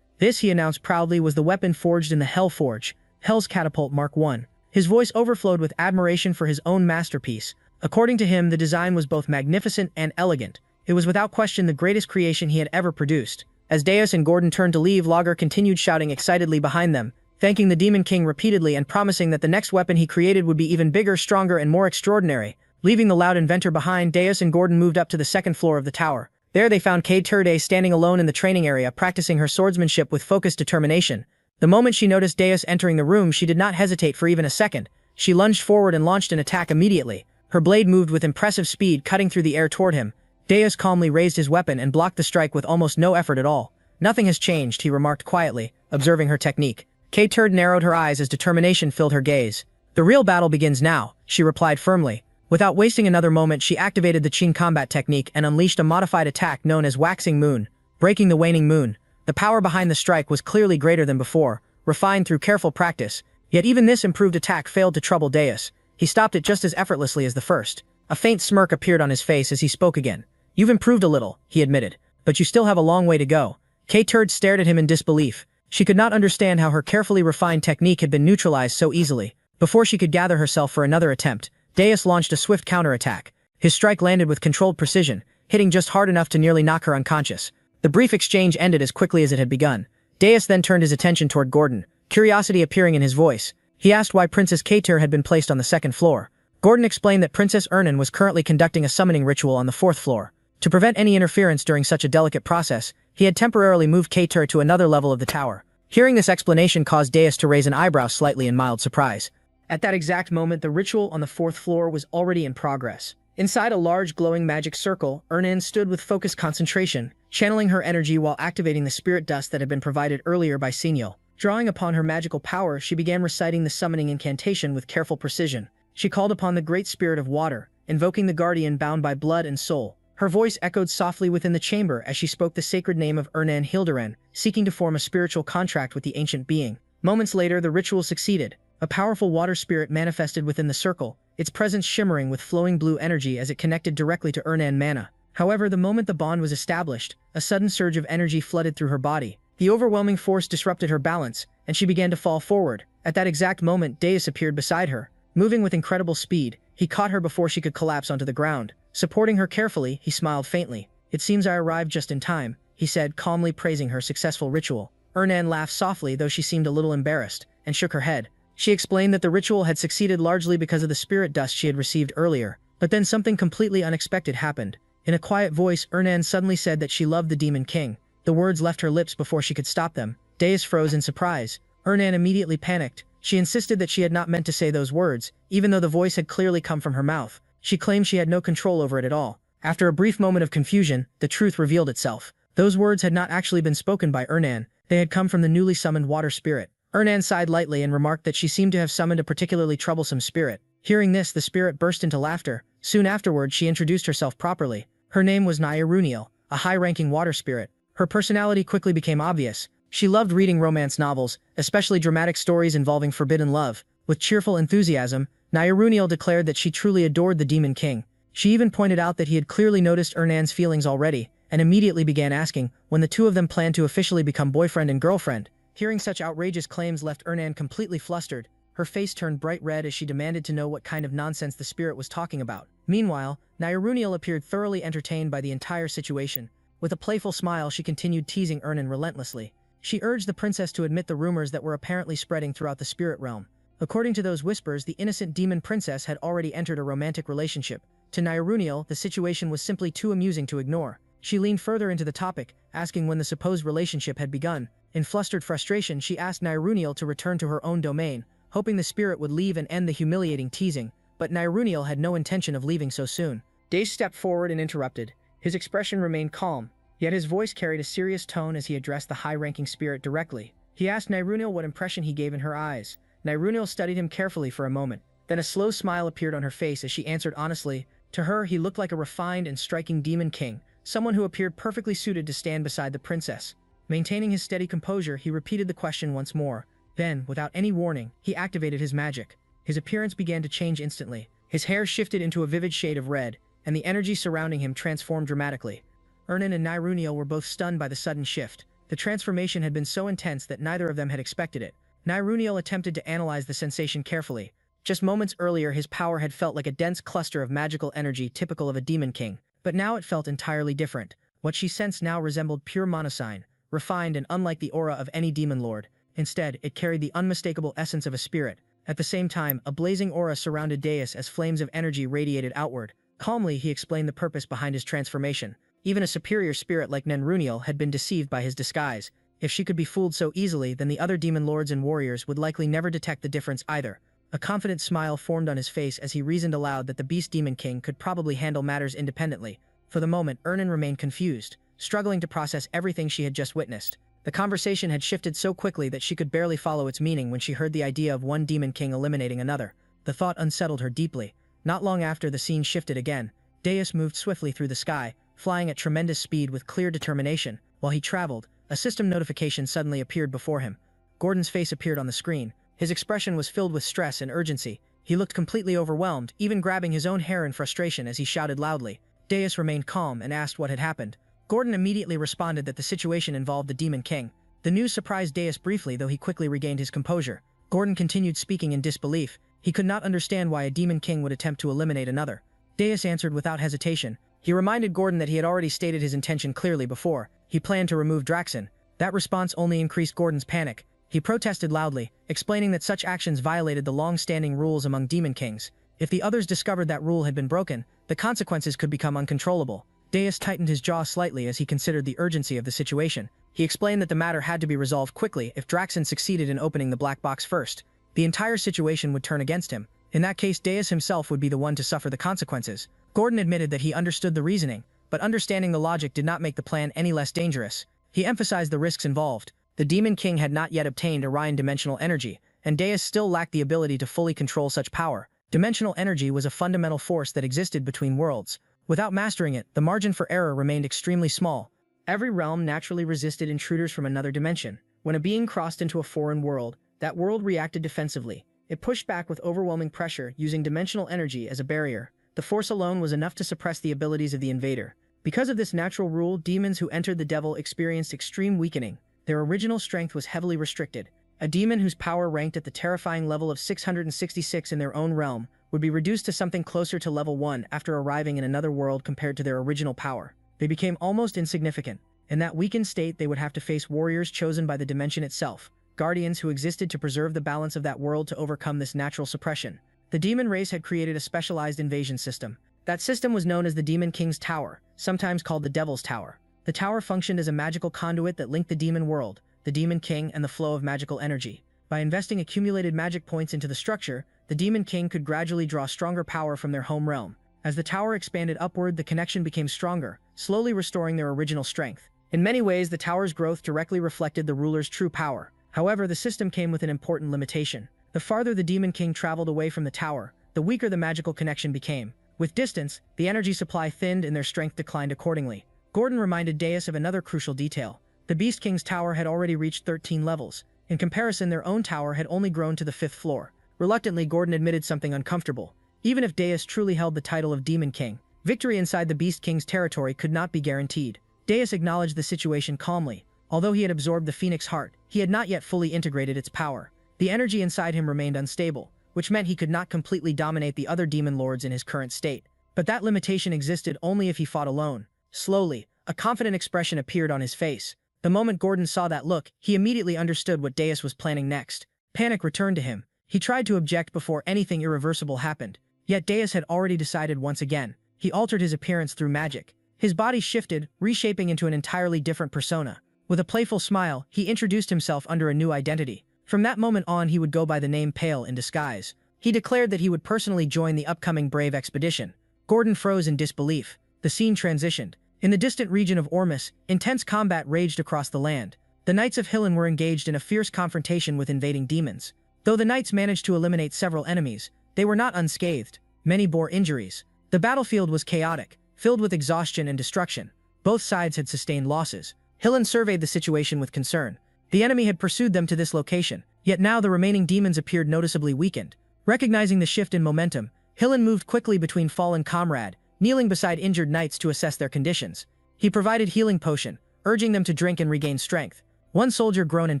This, he announced proudly, was the weapon forged in the Hell Forge, Hell's Catapult Mark I. His voice overflowed with admiration for his own masterpiece. According to him, the design was both magnificent and elegant. It was without question the greatest creation he had ever produced. As Deus and Gordon turned to leave, Lager continued shouting excitedly behind them, thanking the Demon King repeatedly and promising that the next weapon he created would be even bigger, stronger, and more extraordinary. Leaving the loud inventor behind, Deus and Gordon moved up to the second floor of the tower. There they found Kate Turde standing alone in the training area, practicing her swordsmanship with focused determination. The moment she noticed Deus entering the room, she did not hesitate for even a second. She lunged forward and launched an attack immediately. Her blade moved with impressive speed, cutting through the air toward him. Deus calmly raised his weapon and blocked the strike with almost no effort at all. "Nothing has changed," he remarked quietly, observing her technique. Kate Turde narrowed her eyes as determination filled her gaze. "The real battle begins now," she replied firmly. Without wasting another moment, she activated the Qin combat technique and unleashed a modified attack known as Waxing Moon, breaking the waning moon. The power behind the strike was clearly greater than before, refined through careful practice. Yet even this improved attack failed to trouble Deus. He stopped it just as effortlessly as the first. A faint smirk appeared on his face as he spoke again. "You've improved a little," he admitted, "but you still have a long way to go." Kate Turde stared at him in disbelief. She could not understand how her carefully refined technique had been neutralized so easily. Before she could gather herself for another attempt, Deus launched a swift counterattack. His strike landed with controlled precision, hitting just hard enough to nearly knock her unconscious. The brief exchange ended as quickly as it had begun. Deus then turned his attention toward Gordon, curiosity appearing in his voice. He asked why Princess Kater had been placed on the second floor. Gordon explained that Princess Ernan was currently conducting a summoning ritual on the fourth floor. To prevent any interference during such a delicate process, he had temporarily moved Kater to another level of the tower. Hearing this explanation caused Deus to raise an eyebrow slightly in mild surprise. At that exact moment, the ritual on the fourth floor was already in progress. Inside a large glowing magic circle, Ernan stood with focused concentration, channeling her energy while activating the spirit dust that had been provided earlier by Sinyo. Drawing upon her magical power, she began reciting the summoning incantation with careful precision. She called upon the great spirit of water, invoking the guardian bound by blood and soul. Her voice echoed softly within the chamber as she spoke the sacred name of Ernan Hilderan, seeking to form a spiritual contract with the ancient being. Moments later, the ritual succeeded. A powerful water spirit manifested within the circle, its presence shimmering with flowing blue energy as it connected directly to Ernan mana. However, the moment the bond was established, a sudden surge of energy flooded through her body. The overwhelming force disrupted her balance, and she began to fall forward. At that exact moment, Deus appeared beside her. Moving with incredible speed, he caught her before she could collapse onto the ground. Supporting her carefully, he smiled faintly. "It seems I arrived just in time," he said, calmly praising her successful ritual. Ernan laughed softly, though she seemed a little embarrassed, and shook her head. She explained that the ritual had succeeded largely because of the spirit dust she had received earlier. But then something completely unexpected happened. In a quiet voice, Ernan suddenly said that she loved the Demon King. The words left her lips before she could stop them. Deus froze in surprise. Ernan immediately panicked. She insisted that she had not meant to say those words, even though the voice had clearly come from her mouth. She claimed she had no control over it at all. After a brief moment of confusion, the truth revealed itself. Those words had not actually been spoken by Ernan. They had come from the newly summoned water spirit. Ernan sighed lightly and remarked that she seemed to have summoned a particularly troublesome spirit. Hearing this, the spirit burst into laughter. Soon afterward, she introduced herself properly. Her name was Nairuniel, a high-ranking water spirit. Her personality quickly became obvious. She loved reading romance novels, especially dramatic stories involving forbidden love. With cheerful enthusiasm, Nairuniel declared that she truly adored the Demon King. She even pointed out that he had clearly noticed Ernan's feelings already, and immediately began asking when the two of them planned to officially become boyfriend and girlfriend. Hearing such outrageous claims left Ernan completely flustered. Her face turned bright red as she demanded to know what kind of nonsense the spirit was talking about. Meanwhile, Nairuniel appeared thoroughly entertained by the entire situation. With a playful smile, she continued teasing Ernan relentlessly. She urged the princess to admit the rumors that were apparently spreading throughout the spirit realm. According to those whispers, the innocent demon princess had already entered a romantic relationship. To Nairuniel, the situation was simply too amusing to ignore. She leaned further into the topic, asking when the supposed relationship had begun. In flustered frustration, she asked Nairuniel to return to her own domain, hoping the spirit would leave and end the humiliating teasing. But Nairuniel had no intention of leaving so soon. Dace stepped forward and interrupted. His expression remained calm, yet his voice carried a serious tone as he addressed the high-ranking spirit directly. He asked Nairuniel what impression he gave in her eyes. Nairuniel studied him carefully for a moment. Then a slow smile appeared on her face as she answered honestly, To her, he looked like a refined and striking demon king, someone who appeared perfectly suited to stand beside the princess. Maintaining his steady composure, he repeated the question once more. Then, without any warning, he activated his magic. His appearance began to change instantly. His hair shifted into a vivid shade of red, and the energy surrounding him transformed dramatically. Ernan and Niruniel were both stunned by the sudden shift. The transformation had been so intense that neither of them had expected it. Niruniel attempted to analyze the sensation carefully. Just moments earlier, his power had felt like a dense cluster of magical energy typical of a demon king, but now it felt entirely different. What she sensed now resembled pure monosign, refined and unlike the aura of any demon lord. Instead, it carried the unmistakable essence of a spirit. At the same time, a blazing aura surrounded Deus as flames of energy radiated outward. Calmly, he explained the purpose behind his transformation. Even a superior spirit like Nenruniel had been deceived by his disguise. If she could be fooled so easily, then the other demon lords and warriors would likely never detect the difference either. A confident smile formed on his face as he reasoned aloud that the Beast Demon King could probably handle matters independently. For the moment, Ernan remained confused, struggling to process everything she had just witnessed. The conversation had shifted so quickly that she could barely follow its meaning when she heard the idea of one demon king eliminating another. The thought unsettled her deeply. Not long after, the scene shifted again. Deus moved swiftly through the sky, flying at tremendous speed with clear determination. While he traveled, a system notification suddenly appeared before him. Gordon's face appeared on the screen. His expression was filled with stress and urgency. He looked completely overwhelmed, even grabbing his own hair in frustration as he shouted loudly. Deus remained calm and asked what had happened. Gordon immediately responded that the situation involved the Demon King. The news surprised Deus briefly, though he quickly regained his composure. Gordon continued speaking in disbelief. He could not understand why a Demon King would attempt to eliminate another. Deus answered without hesitation. He reminded Gordon that he had already stated his intention clearly before. He planned to remove Draxon. That response only increased Gordon's panic. He protested loudly, explaining that such actions violated the long-standing rules among Demon Kings. If the others discovered that rule had been broken, the consequences could become uncontrollable. Deus tightened his jaw slightly as he considered the urgency of the situation. He explained that the matter had to be resolved quickly if Draxon succeeded in opening the black box first. The entire situation would turn against him. In that case, Deus himself would be the one to suffer the consequences. Gordon admitted that he understood the reasoning, but understanding the logic did not make the plan any less dangerous. He emphasized the risks involved. The Demon King had not yet obtained Orion dimensional energy, and Deus still lacked the ability to fully control such power. Dimensional energy was a fundamental force that existed between worlds. Without mastering it, the margin for error remained extremely small. Every realm naturally resisted intruders from another dimension. When a being crossed into a foreign world, that world reacted defensively. It pushed back with overwhelming pressure, using dimensional energy as a barrier. The force alone was enough to suppress the abilities of the invader. Because of this natural rule, demons who entered the devil experienced extreme weakening. Their original strength was heavily restricted. A demon whose power ranked at the terrifying level of 666 in their own realm would be reduced to something closer to level 1 after arriving in another world compared to their original power. They became almost insignificant. In that weakened state, they would have to face warriors chosen by the dimension itself, guardians who existed to preserve the balance of that world to overcome this natural suppression. The demon race had created a specialized invasion system. That system was known as the Demon King's Tower, sometimes called the Devil's Tower. The tower functioned as a magical conduit that linked the demon world, the Demon King, and the flow of magical energy. By investing accumulated magic points into the structure, the Demon King could gradually draw stronger power from their home realm. As the tower expanded upward, the connection became stronger, slowly restoring their original strength. In many ways, the tower's growth directly reflected the ruler's true power. However, the system came with an important limitation. The farther the Demon King traveled away from the tower, the weaker the magical connection became. With distance, the energy supply thinned and their strength declined accordingly. Gordon reminded Deus of another crucial detail. The Beast King's tower had already reached 13 levels. In comparison, their own tower had only grown to the 5th floor. Reluctantly, Gordon admitted something uncomfortable. Even if Deus truly held the title of Demon King, victory inside the Beast King's territory could not be guaranteed. Deus acknowledged the situation calmly. Although he had absorbed the Phoenix Heart, he had not yet fully integrated its power. The energy inside him remained unstable, which meant he could not completely dominate the other demon lords in his current state. But that limitation existed only if he fought alone. Slowly, a confident expression appeared on his face. The moment Gordon saw that look, he immediately understood what Deus was planning next. Panic returned to him. He tried to object before anything irreversible happened. Yet Deus had already decided once again. He altered his appearance through magic. His body shifted, reshaping into an entirely different persona. With a playful smile, he introduced himself under a new identity. From that moment on, he would go by the name Pale in disguise. He declared that he would personally join the upcoming Brave expedition. Gordon froze in disbelief. The scene transitioned. In the distant region of Ormus, intense combat raged across the land. The Knights of Hillen were engaged in a fierce confrontation with invading demons. Though the knights managed to eliminate several enemies, they were not unscathed. Many bore injuries. The battlefield was chaotic, filled with exhaustion and destruction. Both sides had sustained losses. Hillen surveyed the situation with concern. The enemy had pursued them to this location, yet now the remaining demons appeared noticeably weakened. Recognizing the shift in momentum, Hillen moved quickly between fallen comrade, kneeling beside injured knights to assess their conditions. He provided healing potion, urging them to drink and regain strength. One soldier groaned in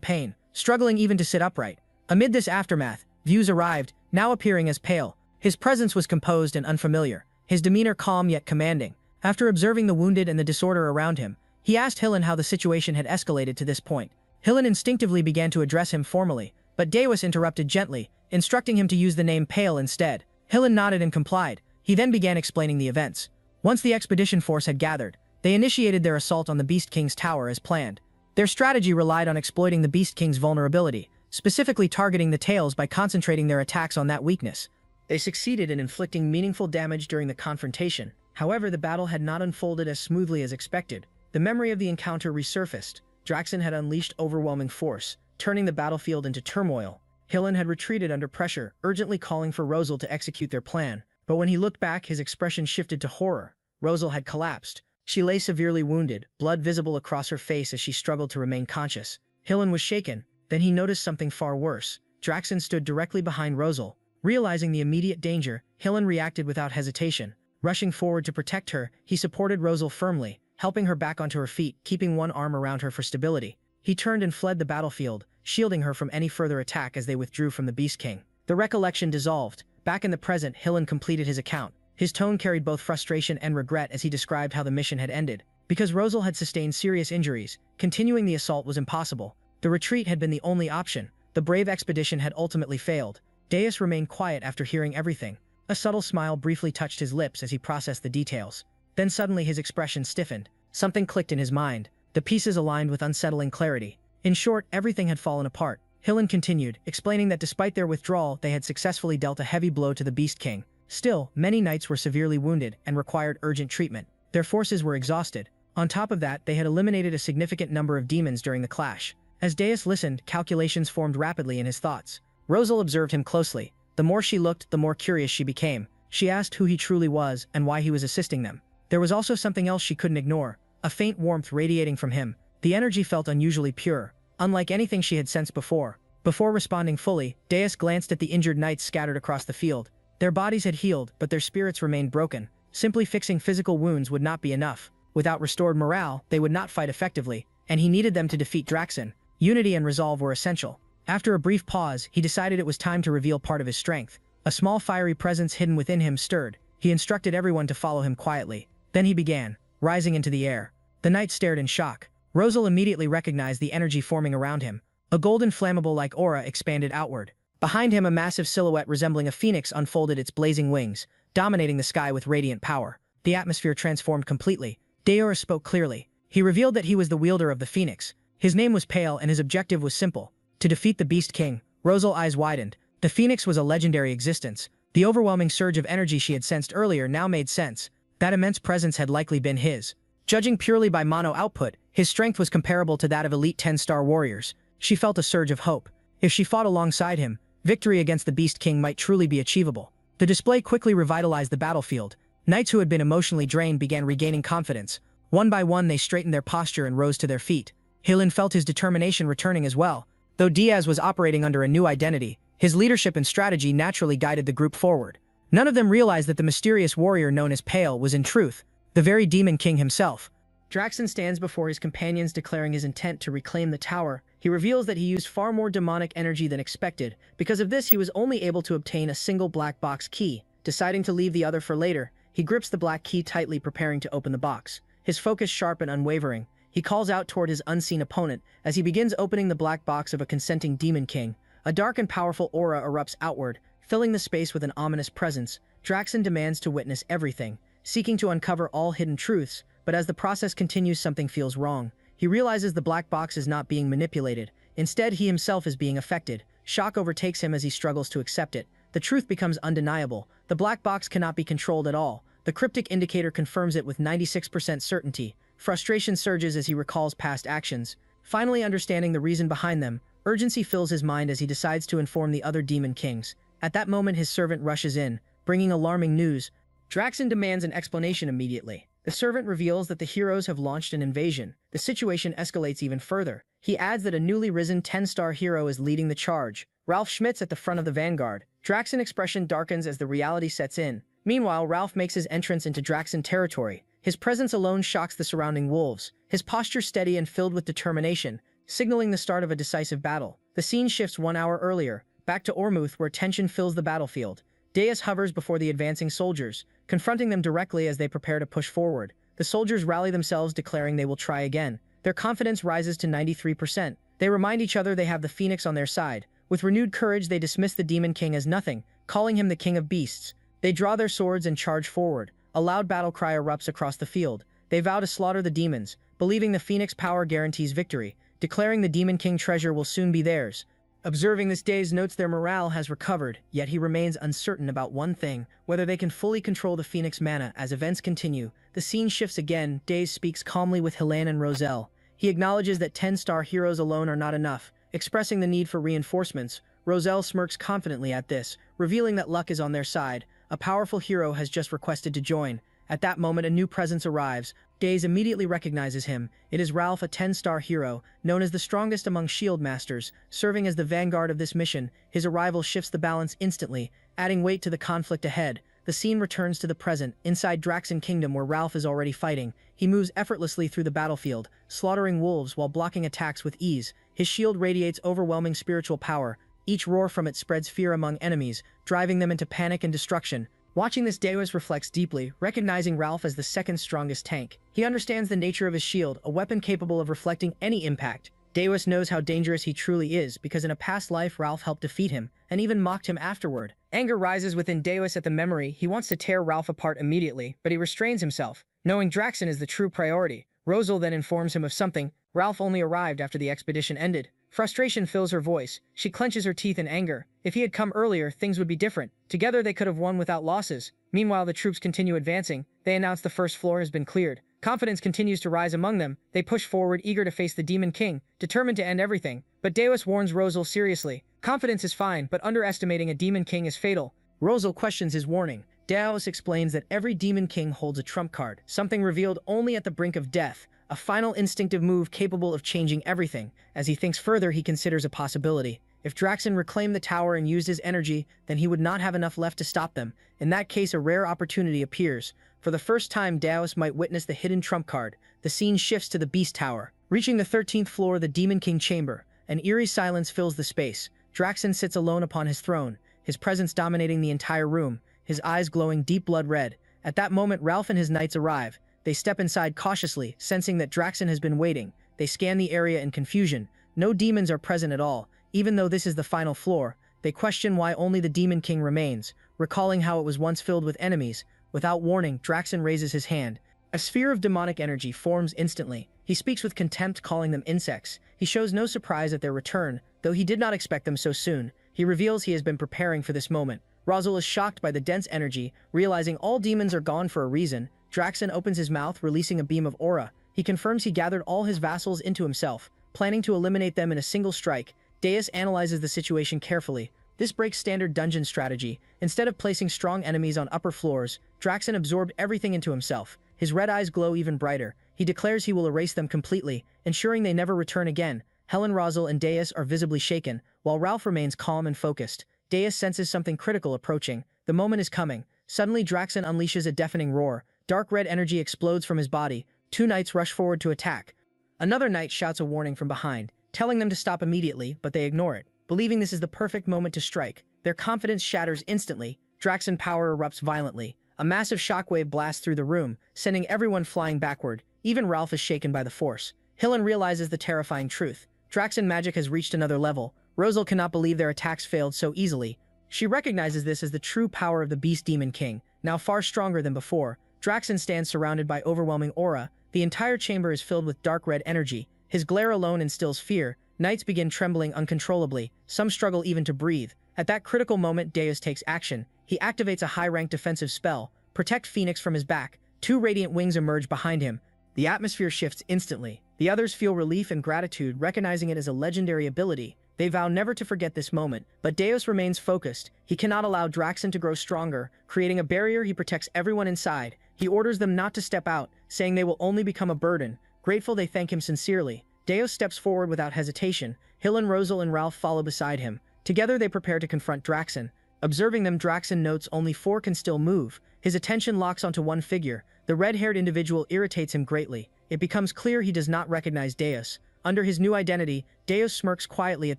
pain, struggling even to sit upright. Amid this aftermath, Views arrived, now appearing as pale. His presence was composed and unfamiliar, his demeanor calm yet commanding. After observing the wounded and the disorder around him, he asked Hillen how the situation had escalated to this point. Hillen instinctively began to address him formally, but Deus interrupted gently, instructing him to use the name Pale instead. Hillen nodded and complied. He then began explaining the events. Once the expedition force had gathered, they initiated their assault on the Beast King's tower as planned. Their strategy relied on exploiting the Beast King's vulnerability, specifically targeting the tails by concentrating their attacks on that weakness. They succeeded in inflicting meaningful damage during the confrontation. However, the battle had not unfolded as smoothly as expected. The memory of the encounter resurfaced. Draxen had unleashed overwhelming force, turning the battlefield into turmoil. Hillen had retreated under pressure, urgently calling for Rosal to execute their plan. But when he looked back, his expression shifted to horror. Rosal had collapsed. She lay severely wounded, blood visible across her face as she struggled to remain conscious. Hillen was shaken. Then he noticed something far worse. Draxen stood directly behind Rosal. Realizing the immediate danger, Hillen reacted without hesitation. Rushing forward to protect her, he supported Rosal firmly, helping her back onto her feet, keeping one arm around her for stability. He turned and fled the battlefield, shielding her from any further attack as they withdrew from the Beast King. The recollection dissolved. Back in the present, Hillen completed his account. His tone carried both frustration and regret as he described how the mission had ended. Because Rosal had sustained serious injuries, continuing the assault was impossible. The retreat had been the only option. The brave expedition had ultimately failed. Deus remained quiet after hearing everything. A subtle smile briefly touched his lips as he processed the details. Then suddenly his expression stiffened. Something clicked in his mind. The pieces aligned with unsettling clarity. In short, everything had fallen apart. Hillen continued, explaining that despite their withdrawal, they had successfully dealt a heavy blow to the Beast King. Still, many knights were severely wounded and required urgent treatment. Their forces were exhausted. On top of that, they had eliminated a significant number of demons during the clash. As Deus listened, calculations formed rapidly in his thoughts. Rosal observed him closely. The more she looked, the more curious she became. She asked who he truly was and why he was assisting them. There was also something else she couldn't ignore, a faint warmth radiating from him. The energy felt unusually pure, unlike anything she had sensed before. Before responding fully, Deus glanced at the injured knights scattered across the field. Their bodies had healed, but their spirits remained broken. Simply fixing physical wounds would not be enough. Without restored morale, they would not fight effectively, and he needed them to defeat Draxen. Unity and resolve were essential. After a brief pause, he decided it was time to reveal part of his strength. A small fiery presence hidden within him stirred. He instructed everyone to follow him quietly. Then he began, rising into the air. The knights stared in shock. Rosal immediately recognized the energy forming around him. A golden flammable-like aura expanded outward. Behind him, a massive silhouette resembling a phoenix unfolded its blazing wings, dominating the sky with radiant power. The atmosphere transformed completely. Deor spoke clearly. He revealed that he was the wielder of the phoenix. His name was Pale and his objective was simple: to defeat the Beast King. Rosal's eyes widened. The phoenix was a legendary existence. The overwhelming surge of energy she had sensed earlier now made sense. That immense presence had likely been his. Judging purely by mono output, his strength was comparable to that of elite 10-star warriors. She felt a surge of hope. If she fought alongside him, victory against the Beast King might truly be achievable. The display quickly revitalized the battlefield. Knights who had been emotionally drained began regaining confidence. One by one, they straightened their posture and rose to their feet. Hillen felt his determination returning as well. Though Diaz was operating under a new identity, his leadership and strategy naturally guided the group forward. None of them realized that the mysterious warrior known as Pale was in truth the very Demon King himself. Draxen stands before his companions declaring his intent to reclaim the tower. He reveals that he used far more demonic energy than expected. Because of this, he was only able to obtain a single black box key. Deciding to leave the other for later, he grips the black key tightly, preparing to open the box. His focus sharp and unwavering, he calls out toward his unseen opponent as he begins opening the black box of a consenting Demon King. A dark and powerful aura erupts outward, filling the space with an ominous presence. Draxen demands to witness everything, seeking to uncover all hidden truths, but as the process continues, something feels wrong. He realizes the black box is not being manipulated. Instead, he himself is being affected. Shock overtakes him as he struggles to accept it. The truth becomes undeniable. The black box cannot be controlled at all. The cryptic indicator confirms it with 96% certainty. Frustration surges as he recalls past actions. Finally understanding the reason behind them, urgency fills his mind as he decides to inform the other Demon Kings. At that moment, his servant rushes in, bringing alarming news. Draxon demands an explanation immediately. The servant reveals that the heroes have launched an invasion. The situation escalates even further. He adds that a newly risen 10-star hero is leading the charge. Ralph Schmidt's at the front of the vanguard. Draxon's expression darkens as the reality sets in. Meanwhile, Ralph makes his entrance into Draxon territory. His presence alone shocks the surrounding wolves. His posture steady and filled with determination, signaling the start of a decisive battle. The scene shifts 1 hour earlier, back to Ormuth where tension fills the battlefield. Deus hovers before the advancing soldiers, confronting them directly as they prepare to push forward. The soldiers rally themselves, declaring they will try again. Their confidence rises to 93%. They remind each other they have the Phoenix on their side. With renewed courage, they dismiss the Demon King as nothing, calling him the King of Beasts. They draw their swords and charge forward. A loud battle cry erupts across the field. They vow to slaughter the demons, believing the Phoenix power guarantees victory, declaring the Demon King treasure will soon be theirs. Observing this, Days notes their morale has recovered, yet he remains uncertain about one thing, whether they can fully control the Phoenix mana. As events continue, the scene shifts again. Days speaks calmly with Helene and Roselle. He acknowledges that 10-star heroes alone are not enough, expressing the need for reinforcements. Roselle smirks confidently at this, revealing that luck is on their side. A powerful hero has just requested to join. At that moment, a new presence arrives. Days immediately recognizes him. It is Ralph, a 10-star hero, known as the strongest among shield masters, serving as the vanguard of this mission. His arrival shifts the balance instantly, adding weight to the conflict ahead. The scene returns to the present, inside Draxon Kingdom where Ralph is already fighting. He moves effortlessly through the battlefield, slaughtering wolves while blocking attacks with ease. His shield radiates overwhelming spiritual power. Each roar from it spreads fear among enemies, driving them into panic and destruction. Watching this, Deus reflects deeply, recognizing Ralph as the second strongest tank. He understands the nature of his shield, a weapon capable of reflecting any impact. Deus knows how dangerous he truly is, because in a past life Ralph helped defeat him, and even mocked him afterward. Anger rises within Deus at the memory. He wants to tear Ralph apart immediately, but he restrains himself, knowing Draxon is the true priority. Rosal then informs him of something. Ralph only arrived after the expedition ended. Frustration fills her voice. She clenches her teeth in anger. If he had come earlier, things would be different. Together they could have won without losses. Meanwhile, the troops continue advancing. They announce the first floor has been cleared. Confidence continues to rise among them. They push forward, eager to face the Demon King, determined to end everything. But Deus warns Rosal seriously. Confidence is fine, but underestimating a Demon King is fatal. Rosal questions his warning. Deus explains that every Demon King holds a trump card, something revealed only at the brink of death. A final instinctive move capable of changing everything. As he thinks further, he considers a possibility. If Draxon reclaimed the tower and used his energy, then he would not have enough left to stop them. In that case, a rare opportunity appears. For the first time, Deus might witness the hidden trump card. The scene shifts to the Beast Tower. Reaching the 13th floor of the Demon King chamber, an eerie silence fills the space. Draxon sits alone upon his throne, his presence dominating the entire room, his eyes glowing deep blood red. At that moment, Ralph and his knights arrive. They step inside cautiously, sensing that Draxon has been waiting. They scan the area in confusion. No demons are present at all. Even though this is the final floor, they question why only the Demon King remains, recalling how it was once filled with enemies. Without warning, Draxon raises his hand. A sphere of demonic energy forms instantly. He speaks with contempt, calling them insects. He shows no surprise at their return, though he did not expect them so soon. He reveals he has been preparing for this moment. Rosal is shocked by the dense energy, realizing all demons are gone for a reason. Draxon opens his mouth, releasing a beam of aura. He confirms he gathered all his vassals into himself, planning to eliminate them in a single strike. Deus analyzes the situation carefully. This breaks standard dungeon strategy. Instead of placing strong enemies on upper floors, Draxon absorbed everything into himself. His red eyes glow even brighter. He declares he will erase them completely, ensuring they never return again. Helen, Rosal, and Deus are visibly shaken, while Ralph remains calm and focused. Deus senses something critical approaching. The moment is coming. Suddenly, Draxon unleashes a deafening roar. Dark red energy explodes from his body. Two knights rush forward to attack. Another knight shouts a warning from behind, telling them to stop immediately, but they ignore it, believing this is the perfect moment to strike. Their confidence shatters instantly. Draxon power erupts violently. A massive shockwave blasts through the room, sending everyone flying backward. Even Ralph is shaken by the force. Hillen realizes the terrifying truth. Draxon magic has reached another level. Rosal cannot believe their attacks failed so easily. She recognizes this as the true power of the Beast Demon King, now far stronger than before. Draxon stands surrounded by overwhelming aura. The entire chamber is filled with dark red energy. His glare alone instills fear. Knights begin trembling uncontrollably. Some struggle even to breathe. At that critical moment, Deus takes action. He activates a high-ranked defensive spell, Protect Phoenix from his back. Two radiant wings emerge behind him. The atmosphere shifts instantly. The others feel relief and gratitude, recognizing it as a legendary ability. They vow never to forget this moment, but Deus remains focused. He cannot allow Draxen to grow stronger, creating a barrier. He protects everyone inside. He orders them not to step out, saying they will only become a burden. Grateful, they thank him sincerely. Deus steps forward without hesitation. Helen, Rosal, and Ralph follow beside him. Together they prepare to confront Draxen. Observing them, Draxen notes only 4 can still move. His attention locks onto one figure. The red-haired individual irritates him greatly. It becomes clear he does not recognize Deus. Under his new identity, Deus smirks quietly at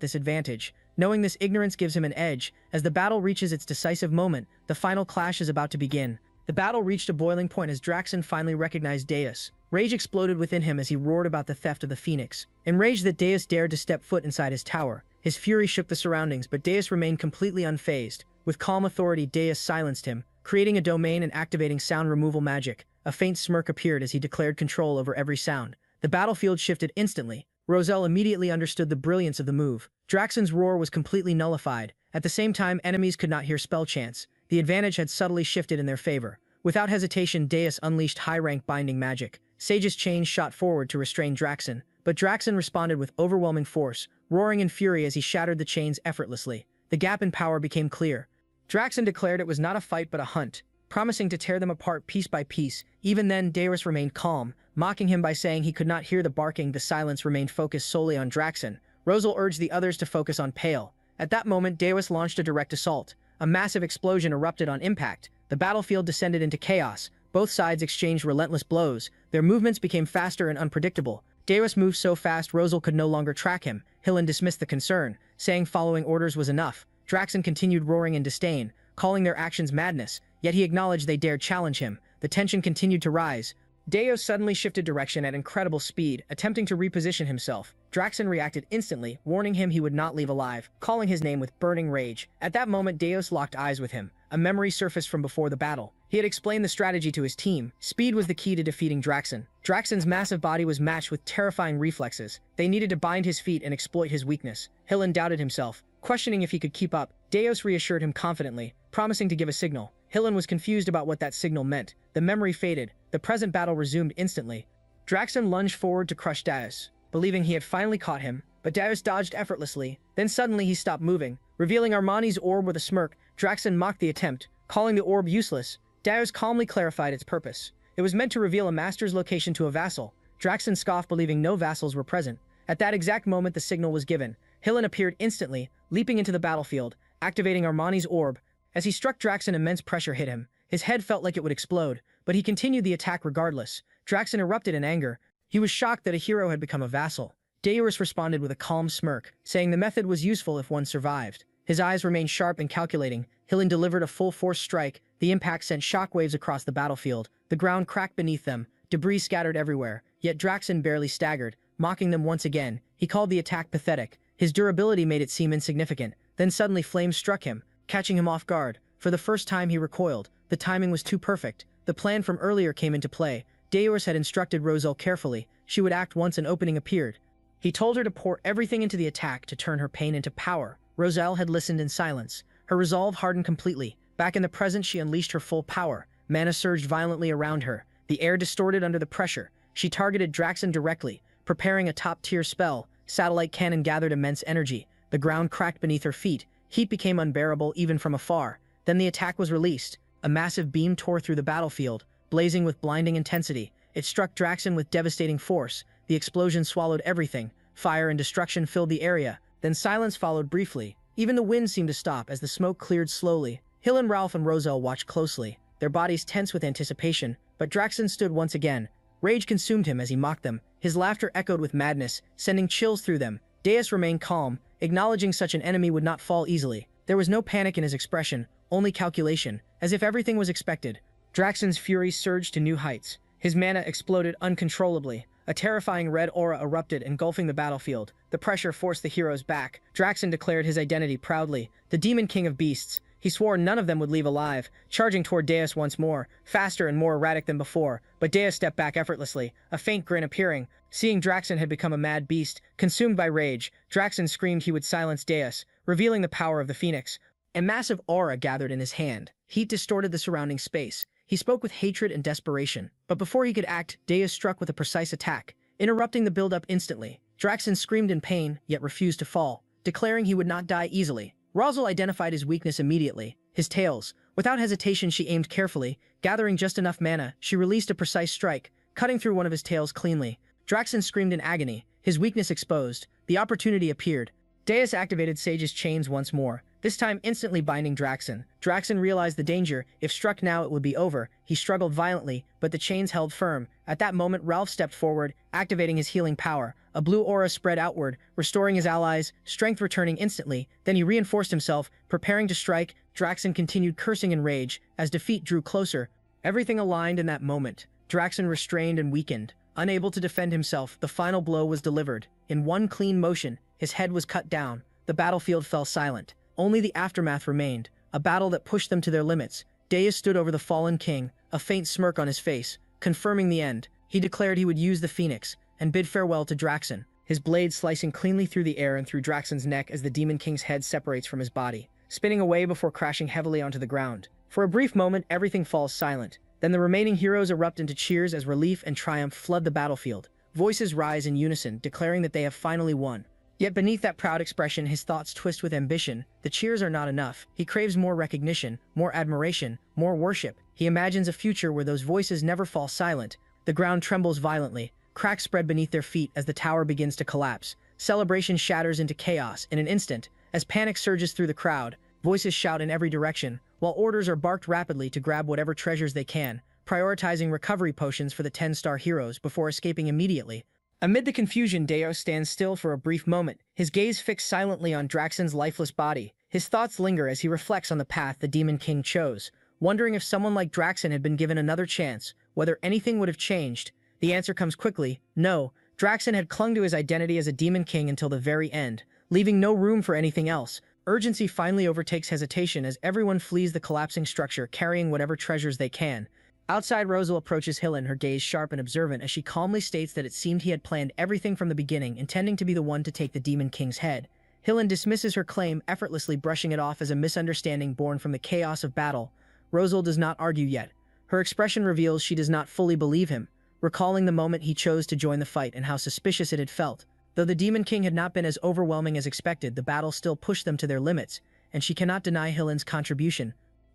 this advantage. Knowing this ignorance gives him an edge. As the battle reaches its decisive moment, the final clash is about to begin. The battle reached a boiling point as Draxen finally recognized Deus. Rage exploded within him as he roared about the theft of the Phoenix. Enraged that Deus dared to step foot inside his tower, his fury shook the surroundings, but Deus remained completely unfazed. With calm authority, Deus silenced him, creating a domain and activating sound removal magic. A faint smirk appeared as he declared control over every sound. The battlefield shifted instantly. Roselle immediately understood the brilliance of the move. Draxen's roar was completely nullified. At the same time, enemies could not hear spell chants. The advantage had subtly shifted in their favor. Without hesitation, Deus unleashed high-rank binding magic. Sage's chains shot forward to restrain Draxen, but Draxen responded with overwhelming force, roaring in fury as he shattered the chains effortlessly. The gap in power became clear. Draxen declared it was not a fight but a hunt, promising to tear them apart piece by piece. Even then, Deus remained calm, mocking him by saying he could not hear the barking. The silence remained focused solely on Draxen. Rosal urged the others to focus on Pale. At that moment, Deus launched a direct assault. A massive explosion erupted on impact. The battlefield descended into chaos. Both sides exchanged relentless blows. Their movements became faster and unpredictable. Deus moved so fast Rosal could no longer track him. Hillen dismissed the concern, saying following orders was enough. Draxen continued roaring in disdain, calling their actions madness, yet he acknowledged they dared challenge him. The tension continued to rise. Deus suddenly shifted direction at incredible speed, attempting to reposition himself. Draxen reacted instantly, warning him he would not leave alive, calling his name with burning rage. At that moment, Deus locked eyes with him. A memory surfaced from before the battle. He had explained the strategy to his team. Speed was the key to defeating Draxen. Draxen's massive body was matched with terrifying reflexes. They needed to bind his feet and exploit his weakness. Hillen doubted himself, questioning if he could keep up. Deus reassured him confidently, promising to give a signal. Hillen was confused about what that signal meant. The memory faded. The present battle resumed instantly. Draxen lunged forward to crush Deus, believing he had finally caught him, but Deus dodged effortlessly. Then suddenly he stopped moving. Revealing Armani's orb with a smirk, Draxen mocked the attempt, calling the orb useless. Deus calmly clarified its purpose. It was meant to reveal a master's location to a vassal. Draxen scoffed, believing no vassals were present. At that exact moment, the signal was given. Hillen appeared instantly, leaping into the battlefield, activating Armani's orb. As he struck Draxen, immense pressure hit him. His head felt like it would explode, but he continued the attack regardless. Draxen erupted in anger. He was shocked that a hero had become a vassal. Deus responded with a calm smirk, saying the method was useful if one survived. His eyes remained sharp and calculating. Hillen delivered a full-force strike. The impact sent shockwaves across the battlefield. The ground cracked beneath them. Debris scattered everywhere. Yet Draxen barely staggered, mocking them once again. He called the attack pathetic. His durability made it seem insignificant. Then suddenly flames struck him, catching him off guard. For the first time he recoiled. The timing was too perfect. The plan from earlier came into play. Deus had instructed Roselle carefully. She would act once an opening appeared. He told her to pour everything into the attack to turn her pain into power. Roselle had listened in silence. Her resolve hardened completely. Back in the present, she unleashed her full power. Mana surged violently around her. The air distorted under the pressure. She targeted Draxen directly, preparing a top-tier spell. Satellite cannon gathered immense energy. The ground cracked beneath her feet. Heat became unbearable even from afar. Then the attack was released. A massive beam tore through the battlefield, blazing with blinding intensity. It struck Draxen with devastating force. The explosion swallowed everything. Fire and destruction filled the area. Then silence followed briefly. Even the wind seemed to stop as the smoke cleared slowly. Hillen, Ralph, and Roselle watched closely, their bodies tense with anticipation. But Draxen stood once again. Rage consumed him as he mocked them. His laughter echoed with madness, sending chills through them. Deus remained calm, acknowledging such an enemy would not fall easily. There was no panic in his expression, only calculation, as if everything was expected. Draxen's fury surged to new heights. His mana exploded uncontrollably. A terrifying red aura erupted, engulfing the battlefield. The pressure forced the heroes back. Draxen declared his identity proudly, the Demon King of Beasts. He swore none of them would leave alive, charging toward Deus once more, faster and more erratic than before. But Deus stepped back effortlessly, a faint grin appearing. Seeing Draxen had become a mad beast, consumed by rage, Draxen screamed he would silence Deus, revealing the power of the Phoenix. A massive aura gathered in his hand. Heat distorted the surrounding space. He spoke with hatred and desperation. But before he could act, Deus struck with a precise attack, interrupting the build-up instantly. Draxen screamed in pain, yet refused to fall. declaring he would not die easily. Rosal identified his weakness immediately, his tails. Without hesitation, she aimed carefully. Gathering just enough mana, she released a precise strike, cutting through one of his tails cleanly. Draxon screamed in agony, his weakness exposed. The opportunity appeared. Deus activated Sage's chains once more, this time instantly binding Draxon. Draxon realized the danger. If struck now, it would be over. He struggled violently, but the chains held firm. At that moment, Ralph stepped forward, activating his healing power. A blue aura spread outward, restoring his allies, strength returning instantly. Then he reinforced himself, preparing to strike. Draxon continued cursing in rage, as defeat drew closer. Everything aligned in that moment. Draxon restrained and weakened. Unable to defend himself, the final blow was delivered. In one clean motion, his head was cut down. The battlefield fell silent. Only the aftermath remained, a battle that pushed them to their limits. Deus stood over the fallen king, a faint smirk on his face, confirming the end. He declared he would use the phoenix, and bid farewell to Draxon, his blade slicing cleanly through the air and through Draxon's neck as the Demon King's head separates from his body, spinning away before crashing heavily onto the ground. For a brief moment, everything falls silent. Then the remaining heroes erupt into cheers as relief and triumph flood the battlefield. Voices rise in unison, declaring that they have finally won. Yet beneath that proud expression, his thoughts twist with ambition. The cheers are not enough. He craves more recognition, more admiration, more worship. He imagines a future where those voices never fall silent. The ground trembles violently. Cracks spread beneath their feet as the tower begins to collapse. Celebration shatters into chaos in an instant. As panic surges through the crowd, voices shout in every direction, while orders are barked rapidly to grab whatever treasures they can, prioritizing recovery potions for the 10-star heroes before escaping immediately. Amid the confusion, Deus stands still for a brief moment, his gaze fixed silently on Draxon's lifeless body. His thoughts linger as he reflects on the path the Demon King chose, wondering if someone like Draxon had been given another chance, whether anything would have changed. The answer comes quickly: no. Draxon had clung to his identity as a Demon King until the very end, leaving no room for anything else. Urgency finally overtakes hesitation as everyone flees the collapsing structure, carrying whatever treasures they can. Outside, Rosal approaches Hillen, her gaze sharp and observant, as she calmly states that it seemed he had planned everything from the beginning, intending to be the one to take the Demon King's head. Hillen dismisses her claim, effortlessly brushing it off as a misunderstanding born from the chaos of battle. Rosal does not argue yet. Her expression reveals she does not fully believe him, recalling the moment he chose to join the fight and how suspicious it had felt. Though the Demon King had not been as overwhelming as expected, the battle still pushed them to their limits, and she cannot deny Hillen's contribution.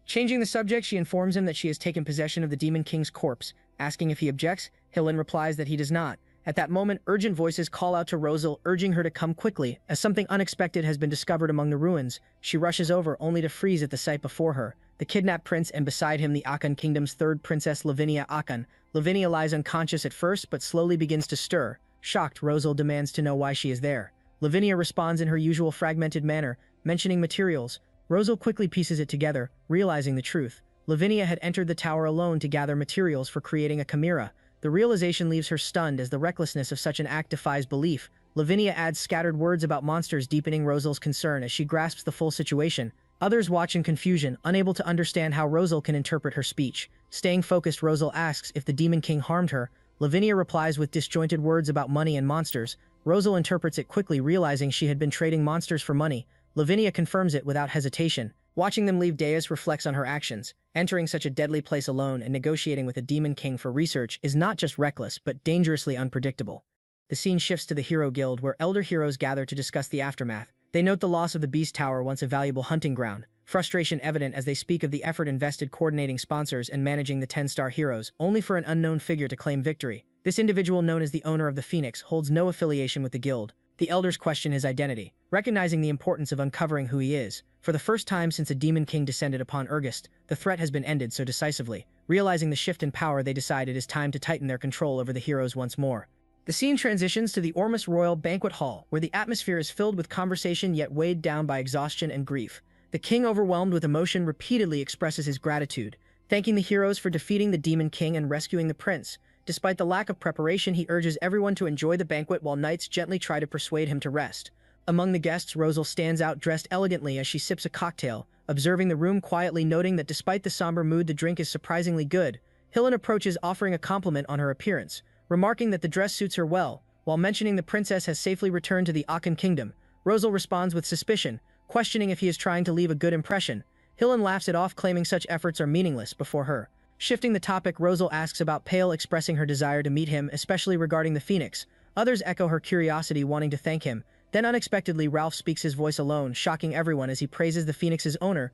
Changing the subject, she informs him that she has taken possession of the Demon King's corpse. Asking if he objects, Hillen replies that he does not. At that moment, urgent voices call out to Rosal, urging her to come quickly, as something unexpected has been discovered among the ruins. She rushes over, only to freeze at the sight before her. The kidnapped prince, and beside him the Akan Kingdom's third princess, Lavinia Akan. Lavinia lies unconscious at first, but slowly begins to stir. Shocked, Rosal demands to know why she is there. Lavinia responds in her usual fragmented manner, mentioning materials. Rosal quickly pieces it together, realizing the truth. Lavinia had entered the tower alone to gather materials for creating a chimera. The realization leaves her stunned as the recklessness of such an act defies belief. Lavinia adds scattered words about monsters, deepening Rosal's concern as she grasps the full situation. Others watch in confusion, unable to understand how Rosal can interpret her speech. Staying focused, Rosal asks if the Demon King harmed her. Lavinia replies with disjointed words about money and monsters. Rosal interprets it quickly, realizing she had been trading monsters for money. Lavinia confirms it without hesitation. Watching them leave, Deus reflects on her actions. Entering such a deadly place alone and negotiating with a Demon King for research is not just reckless, but dangerously unpredictable. The scene shifts to the Hero Guild, where elder heroes gather to discuss the aftermath. They note the loss of the Beast Tower, once a valuable hunting ground. Frustration evident as they speak of the effort invested coordinating sponsors and managing the 10-star heroes, only for an unknown figure to claim victory. This individual, known as the owner of the Phoenix, holds no affiliation with the guild. The elders question his identity, recognizing the importance of uncovering who he is. For the first time since a Demon King descended upon Urgist, the threat has been ended so decisively. Realizing the shift in power, they decide it is time to tighten their control over the heroes once more. The scene transitions to the Ormus Royal Banquet Hall, where the atmosphere is filled with conversation yet weighed down by exhaustion and grief. The king, overwhelmed with emotion, repeatedly expresses his gratitude, thanking the heroes for defeating the Demon King and rescuing the prince. Despite the lack of preparation, he urges everyone to enjoy the banquet while knights gently try to persuade him to rest. Among the guests, Rosal stands out, dressed elegantly as she sips a cocktail, observing the room quietly, noting that despite the somber mood, the drink is surprisingly good. Hillen approaches, offering a compliment on her appearance, remarking that the dress suits her well, while mentioning the princess has safely returned to the Akan Kingdom. Rosal responds with suspicion, questioning if he is trying to leave a good impression. Hillen laughs it off, claiming such efforts are meaningless before her. Shifting the topic, Rosal asks about Pale, expressing her desire to meet him, especially regarding the Phoenix. Others echo her curiosity, wanting to thank him. Then unexpectedly Ralph speaks his voice alone, shocking everyone as he praises the phoenix's owner.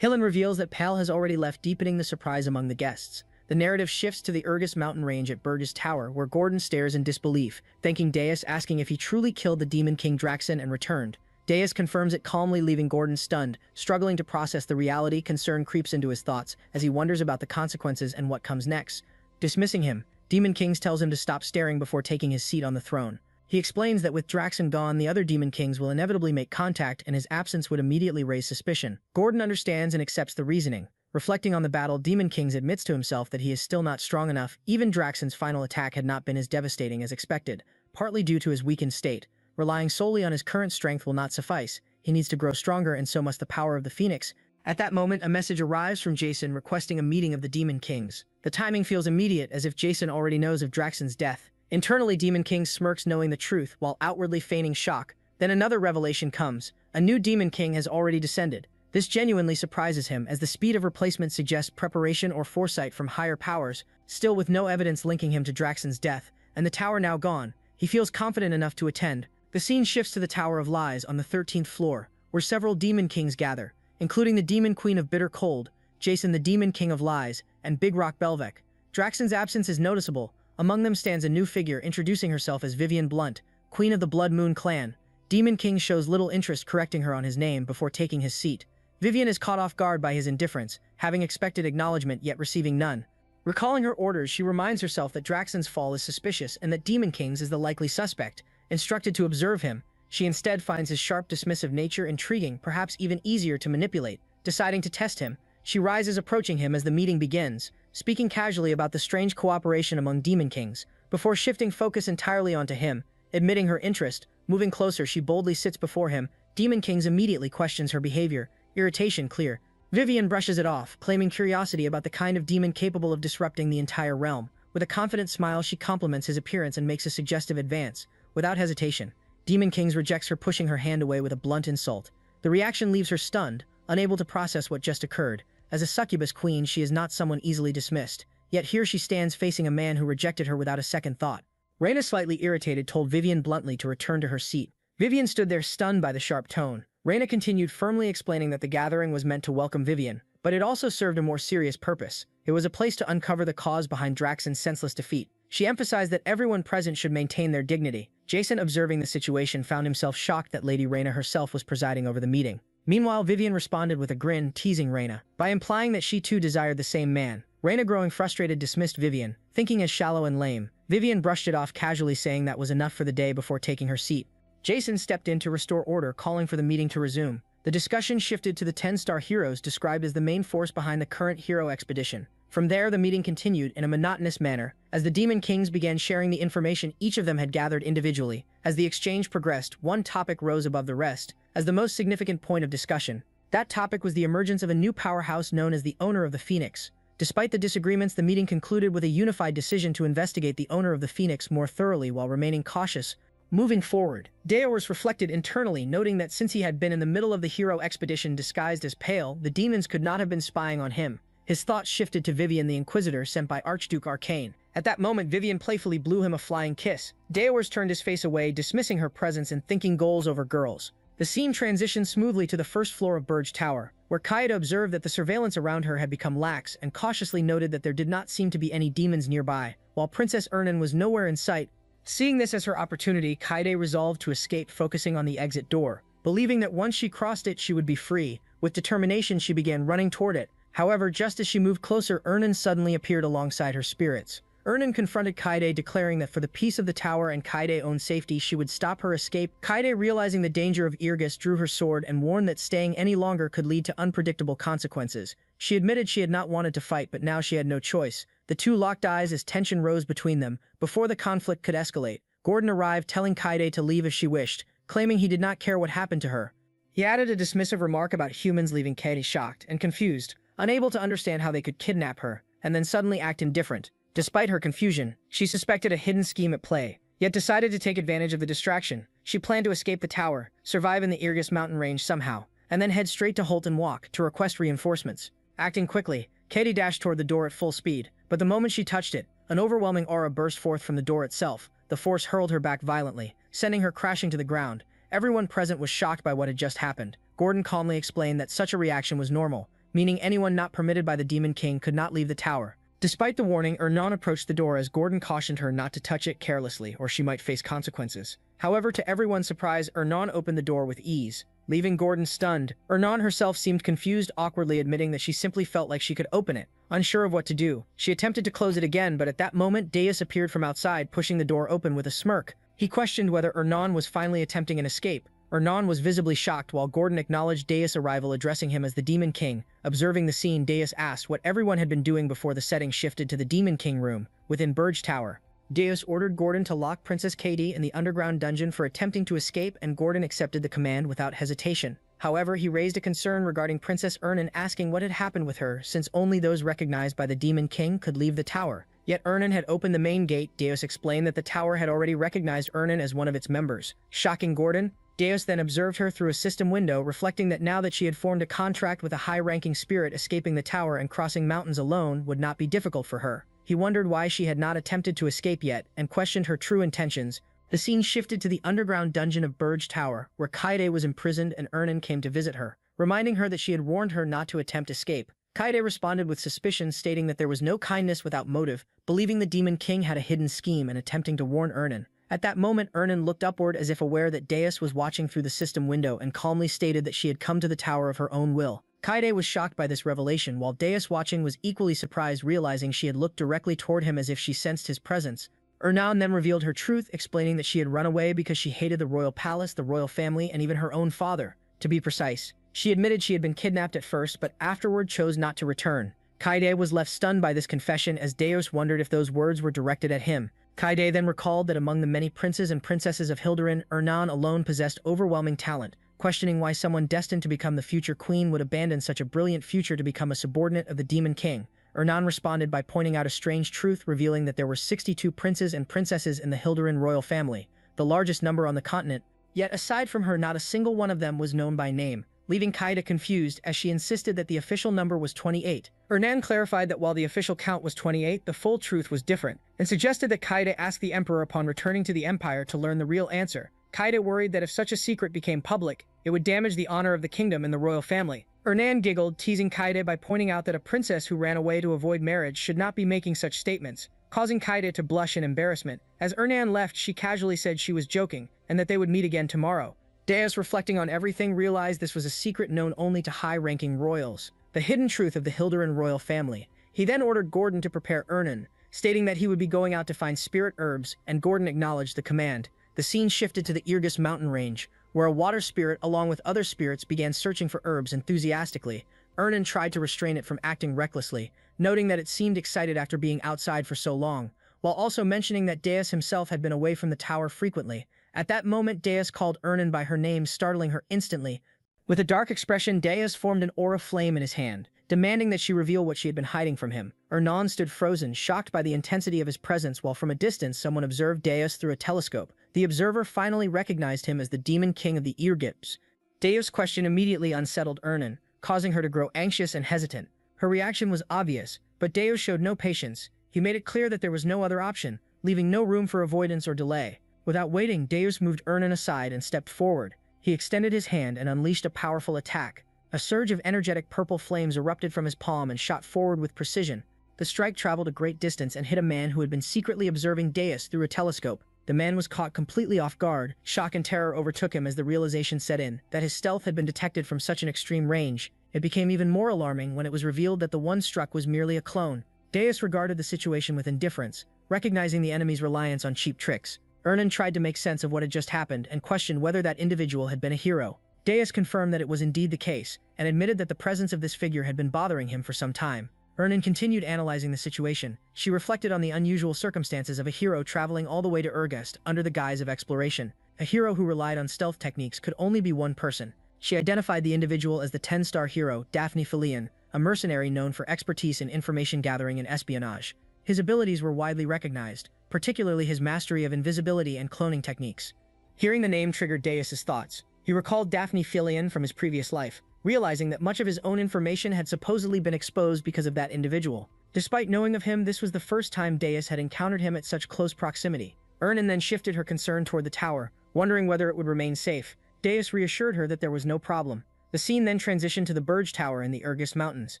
Hillen reveals that Pal has already left, deepening the surprise among the guests. The narrative shifts to the Urgus mountain range at Burgess Tower, where Gordon stares in disbelief, thanking Deus, asking if he truly killed the Demon King Draxon and returned. Deus confirms it calmly, leaving Gordon stunned. Struggling to process the reality, concern creeps into his thoughts as he wonders about the consequences and what comes next. Dismissing him, Demon Kings tells him to stop staring before taking his seat on the throne. He explains that with Draxon gone, the other Demon Kings will inevitably make contact and his absence would immediately raise suspicion. Gordon understands and accepts the reasoning. Reflecting on the battle, Demon Kings admits to himself that he is still not strong enough. Even Draxon's final attack had not been as devastating as expected, partly due to his weakened state. Relying solely on his current strength will not suffice. He needs to grow stronger, and so must the power of the Phoenix. At that moment, a message arrives from Jason requesting a meeting of the Demon Kings. The timing feels immediate, as if Jason already knows of Draxon's death. Internally, Demon King smirks, knowing the truth, while outwardly feigning shock. Then another revelation comes. A new Demon King has already descended. This genuinely surprises him, as the speed of replacement suggests preparation or foresight from higher powers, still with no evidence linking him to Draxon's death, and the tower now gone. He feels confident enough to attend. The scene shifts to the Tower of Lies on the 13th floor, where several Demon Kings gather, including the Demon Queen of Bitter Cold, Jason the Demon King of Lies, and Big Rock Belvec. Draxon's absence is noticeable. Among them stands a new figure, introducing herself as Vivian Blunt, Queen of the Blood Moon Clan. Demon King shows little interest, correcting her on his name before taking his seat. Vivian is caught off guard by his indifference, having expected acknowledgement yet receiving none. Recalling her orders, she reminds herself that Draxon's fall is suspicious and that Demon Kings is the likely suspect. Instructed to observe him, she instead finds his sharp, dismissive nature intriguing, perhaps even easier to manipulate. Deciding to test him, she rises, approaching him as the meeting begins, speaking casually about the strange cooperation among Demon Kings, before shifting focus entirely onto him. Admitting her interest, moving closer, she boldly sits before him. Demon Kings immediately questions her behavior, irritation clear. Vivian brushes it off, claiming curiosity about the kind of demon capable of disrupting the entire realm. With a confident smile, she compliments his appearance and makes a suggestive advance. Without hesitation, Demon Kings rejects her, pushing her hand away with a blunt insult. The reaction leaves her stunned, unable to process what just occurred. As a succubus queen, she is not someone easily dismissed. Yet here she stands facing a man who rejected her without a second thought. Raina, slightly irritated, told Vivian bluntly to return to her seat. Vivian stood there, stunned by the sharp tone. Raina continued, firmly explaining that the gathering was meant to welcome Vivian, but it also served a more serious purpose. It was a place to uncover the cause behind Draxon's senseless defeat. She emphasized that everyone present should maintain their dignity. Jason, observing the situation, found himself shocked that Lady Raina herself was presiding over the meeting. Meanwhile, Vivian responded with a grin, teasing Raina by implying that she too desired the same man. Raina, growing frustrated, dismissed Vivian, thinking as shallow and lame. Vivian brushed it off casually, saying that was enough for the day before taking her seat. Jason stepped in to restore order, calling for the meeting to resume. The discussion shifted to the 10-star heroes described as the main force behind the current hero expedition. From there, the meeting continued in a monotonous manner. As the Demon Kings began sharing the information each of them had gathered individually, as the exchange progressed, one topic rose above the rest as the most significant point of discussion. That topic was the emergence of a new powerhouse known as the Owner of the Phoenix. Despite the disagreements, the meeting concluded with a unified decision to investigate the Owner of the Phoenix more thoroughly while remaining cautious. Moving forward, Deus reflected internally, noting that since he had been in the middle of the hero expedition disguised as Pale, the demons could not have been spying on him. His thoughts shifted to Vivian, the Inquisitor sent by Archduke Arcane. At that moment, Vivian playfully blew him a flying kiss. Deus turned his face away, dismissing her presence and thinking goals over girls. The scene transitioned smoothly to the first floor of Burge Tower, where Kaida observed that the surveillance around her had become lax and cautiously noted that there did not seem to be any demons nearby, while Princess Ernan was nowhere in sight. Seeing this as her opportunity, Kaide resolved to escape, focusing on the exit door. Believing that once she crossed it, she would be free. With determination, she began running toward it. However, just as she moved closer, Ernan suddenly appeared alongside her spirits. Ernan confronted Kaide, declaring that for the peace of the tower and Kaide's own safety, she would stop her escape. Kaide, realizing the danger of Irgus, drew her sword and warned that staying any longer could lead to unpredictable consequences. She admitted she had not wanted to fight, but now she had no choice. The two locked eyes as tension rose between them. Before the conflict could escalate, Gordon arrived, telling Kaide to leave if she wished, claiming he did not care what happened to her. He added a dismissive remark about humans, leaving Kaide shocked and confused, unable to understand how they could kidnap her, and then suddenly act indifferent. Despite her confusion, she suspected a hidden scheme at play, yet decided to take advantage of the distraction. She planned to escape the tower, survive in the Irgus mountain range somehow, and then head straight to Holton Walk to request reinforcements. Acting quickly, Katie dashed toward the door at full speed, but the moment she touched it, an overwhelming aura burst forth from the door itself. The force hurled her back violently, sending her crashing to the ground. Everyone present was shocked by what had just happened. Gordon calmly explained that such a reaction was normal, meaning anyone not permitted by the Demon King could not leave the tower. Despite the warning, Ernan approached the door as Gordon cautioned her not to touch it carelessly or she might face consequences. However, to everyone's surprise, Ernan opened the door with ease, leaving Gordon stunned. Ernan herself seemed confused, awkwardly admitting that she simply felt like she could open it. Unsure of what to do, she attempted to close it again, but at that moment, Deus appeared from outside, pushing the door open with a smirk. He questioned whether Ernan was finally attempting an escape. Ernan was visibly shocked while Gordon acknowledged Deus' arrival, addressing him as the Demon King. Observing the scene, Deus asked what everyone had been doing before the setting shifted to the Demon King room within Burj Tower. Deus ordered Gordon to lock Princess Katie in the underground dungeon for attempting to escape, and Gordon accepted the command without hesitation. However, he raised a concern regarding Princess Ernan, asking what had happened with her, since only those recognized by the Demon King could leave the tower. Yet Ernan had opened the main gate. Deus explained that the tower had already recognized Ernan as one of its members. Shocking Gordon, Deus then observed her through a system window, reflecting that now that she had formed a contract with a high-ranking spirit, escaping the tower and crossing mountains alone would not be difficult for her. He wondered why she had not attempted to escape yet, and questioned her true intentions. The scene shifted to the underground dungeon of Burj Tower, where Kaede was imprisoned and Ernan came to visit her, reminding her that she had warned her not to attempt escape. Kaede responded with suspicion, stating that there was no kindness without motive, believing the Demon King had a hidden scheme and attempting to warn Ernan. At that moment, Ernan looked upward as if aware that Deus was watching through the system window and calmly stated that she had come to the tower of her own will. Kaede was shocked by this revelation, while Deus watching was equally surprised, realizing she had looked directly toward him as if she sensed his presence. Ernan then revealed her truth, explaining that she had run away because she hated the royal palace, the royal family, and even her own father. To be precise, she admitted she had been kidnapped at first, but afterward chose not to return. Kaede was left stunned by this confession, as Deus wondered if those words were directed at him. Kaede then recalled that among the many princes and princesses of Hilderin, Ernan alone possessed overwhelming talent, questioning why someone destined to become the future queen would abandon such a brilliant future to become a subordinate of the Demon King. Ernan responded by pointing out a strange truth, revealing that there were 62 princes and princesses in the Hilderin royal family, the largest number on the continent. Yet aside from her, not a single one of them was known by name, leaving Kaede confused as she insisted that the official number was 28. Ernan clarified that while the official count was 28, the full truth was different, and suggested that Kaede ask the emperor upon returning to the empire to learn the real answer. Kaede worried that if such a secret became public, it would damage the honor of the kingdom and the royal family. Ernan giggled, teasing Kaede by pointing out that a princess who ran away to avoid marriage should not be making such statements, causing Kaede to blush in embarrassment. As Ernan left, she casually said she was joking, and that they would meet again tomorrow. Deus, reflecting on everything, realized this was a secret known only to high-ranking royals, the hidden truth of the Hilderin royal family. He then ordered Gordon to prepare Ernan, stating that he would be going out to find spirit herbs, and Gordon acknowledged the command. The scene shifted to the Irgus mountain range, where a water spirit along with other spirits began searching for herbs enthusiastically. Ernan tried to restrain it from acting recklessly, noting that it seemed excited after being outside for so long, while also mentioning that Deus himself had been away from the tower frequently. At that moment, Deus called Ernan by her name, startling her instantly. With a dark expression, Deus formed an aura flame in his hand, demanding that she reveal what she had been hiding from him. Ernan stood frozen, shocked by the intensity of his presence, while from a distance someone observed Deus through a telescope. The observer finally recognized him as the Demon King of the Irgips. Deus' question immediately unsettled Ernan, causing her to grow anxious and hesitant. Her reaction was obvious, but Deus showed no patience. He made it clear that there was no other option, leaving no room for avoidance or delay. Without waiting, Deus moved Ernan aside and stepped forward. He extended his hand and unleashed a powerful attack. A surge of energetic purple flames erupted from his palm and shot forward with precision. The strike traveled a great distance and hit a man who had been secretly observing Deus through a telescope. The man was caught completely off guard. Shock and terror overtook him as the realization set in that his stealth had been detected from such an extreme range. It became even more alarming when it was revealed that the one struck was merely a clone. Deus regarded the situation with indifference, recognizing the enemy's reliance on cheap tricks. Ernan tried to make sense of what had just happened and questioned whether that individual had been a hero. Deus confirmed that it was indeed the case, and admitted that the presence of this figure had been bothering him for some time. Ernan continued analyzing the situation. She reflected on the unusual circumstances of a hero traveling all the way to Urgest under the guise of exploration. A hero who relied on stealth techniques could only be one person. She identified the individual as the 10-star hero, Daphne Filion, a mercenary known for expertise in information gathering and espionage. His abilities were widely recognized, particularly his mastery of invisibility and cloning techniques. Hearing the name triggered Deus's thoughts. He recalled Daphne Filion from his previous life, realizing that much of his own information had supposedly been exposed because of that individual. Despite knowing of him, this was the first time Deus had encountered him at such close proximity. Ernan then shifted her concern toward the tower, wondering whether it would remain safe. Deus reassured her that there was no problem. The scene then transitioned to the Burj Tower in the Urgis Mountains.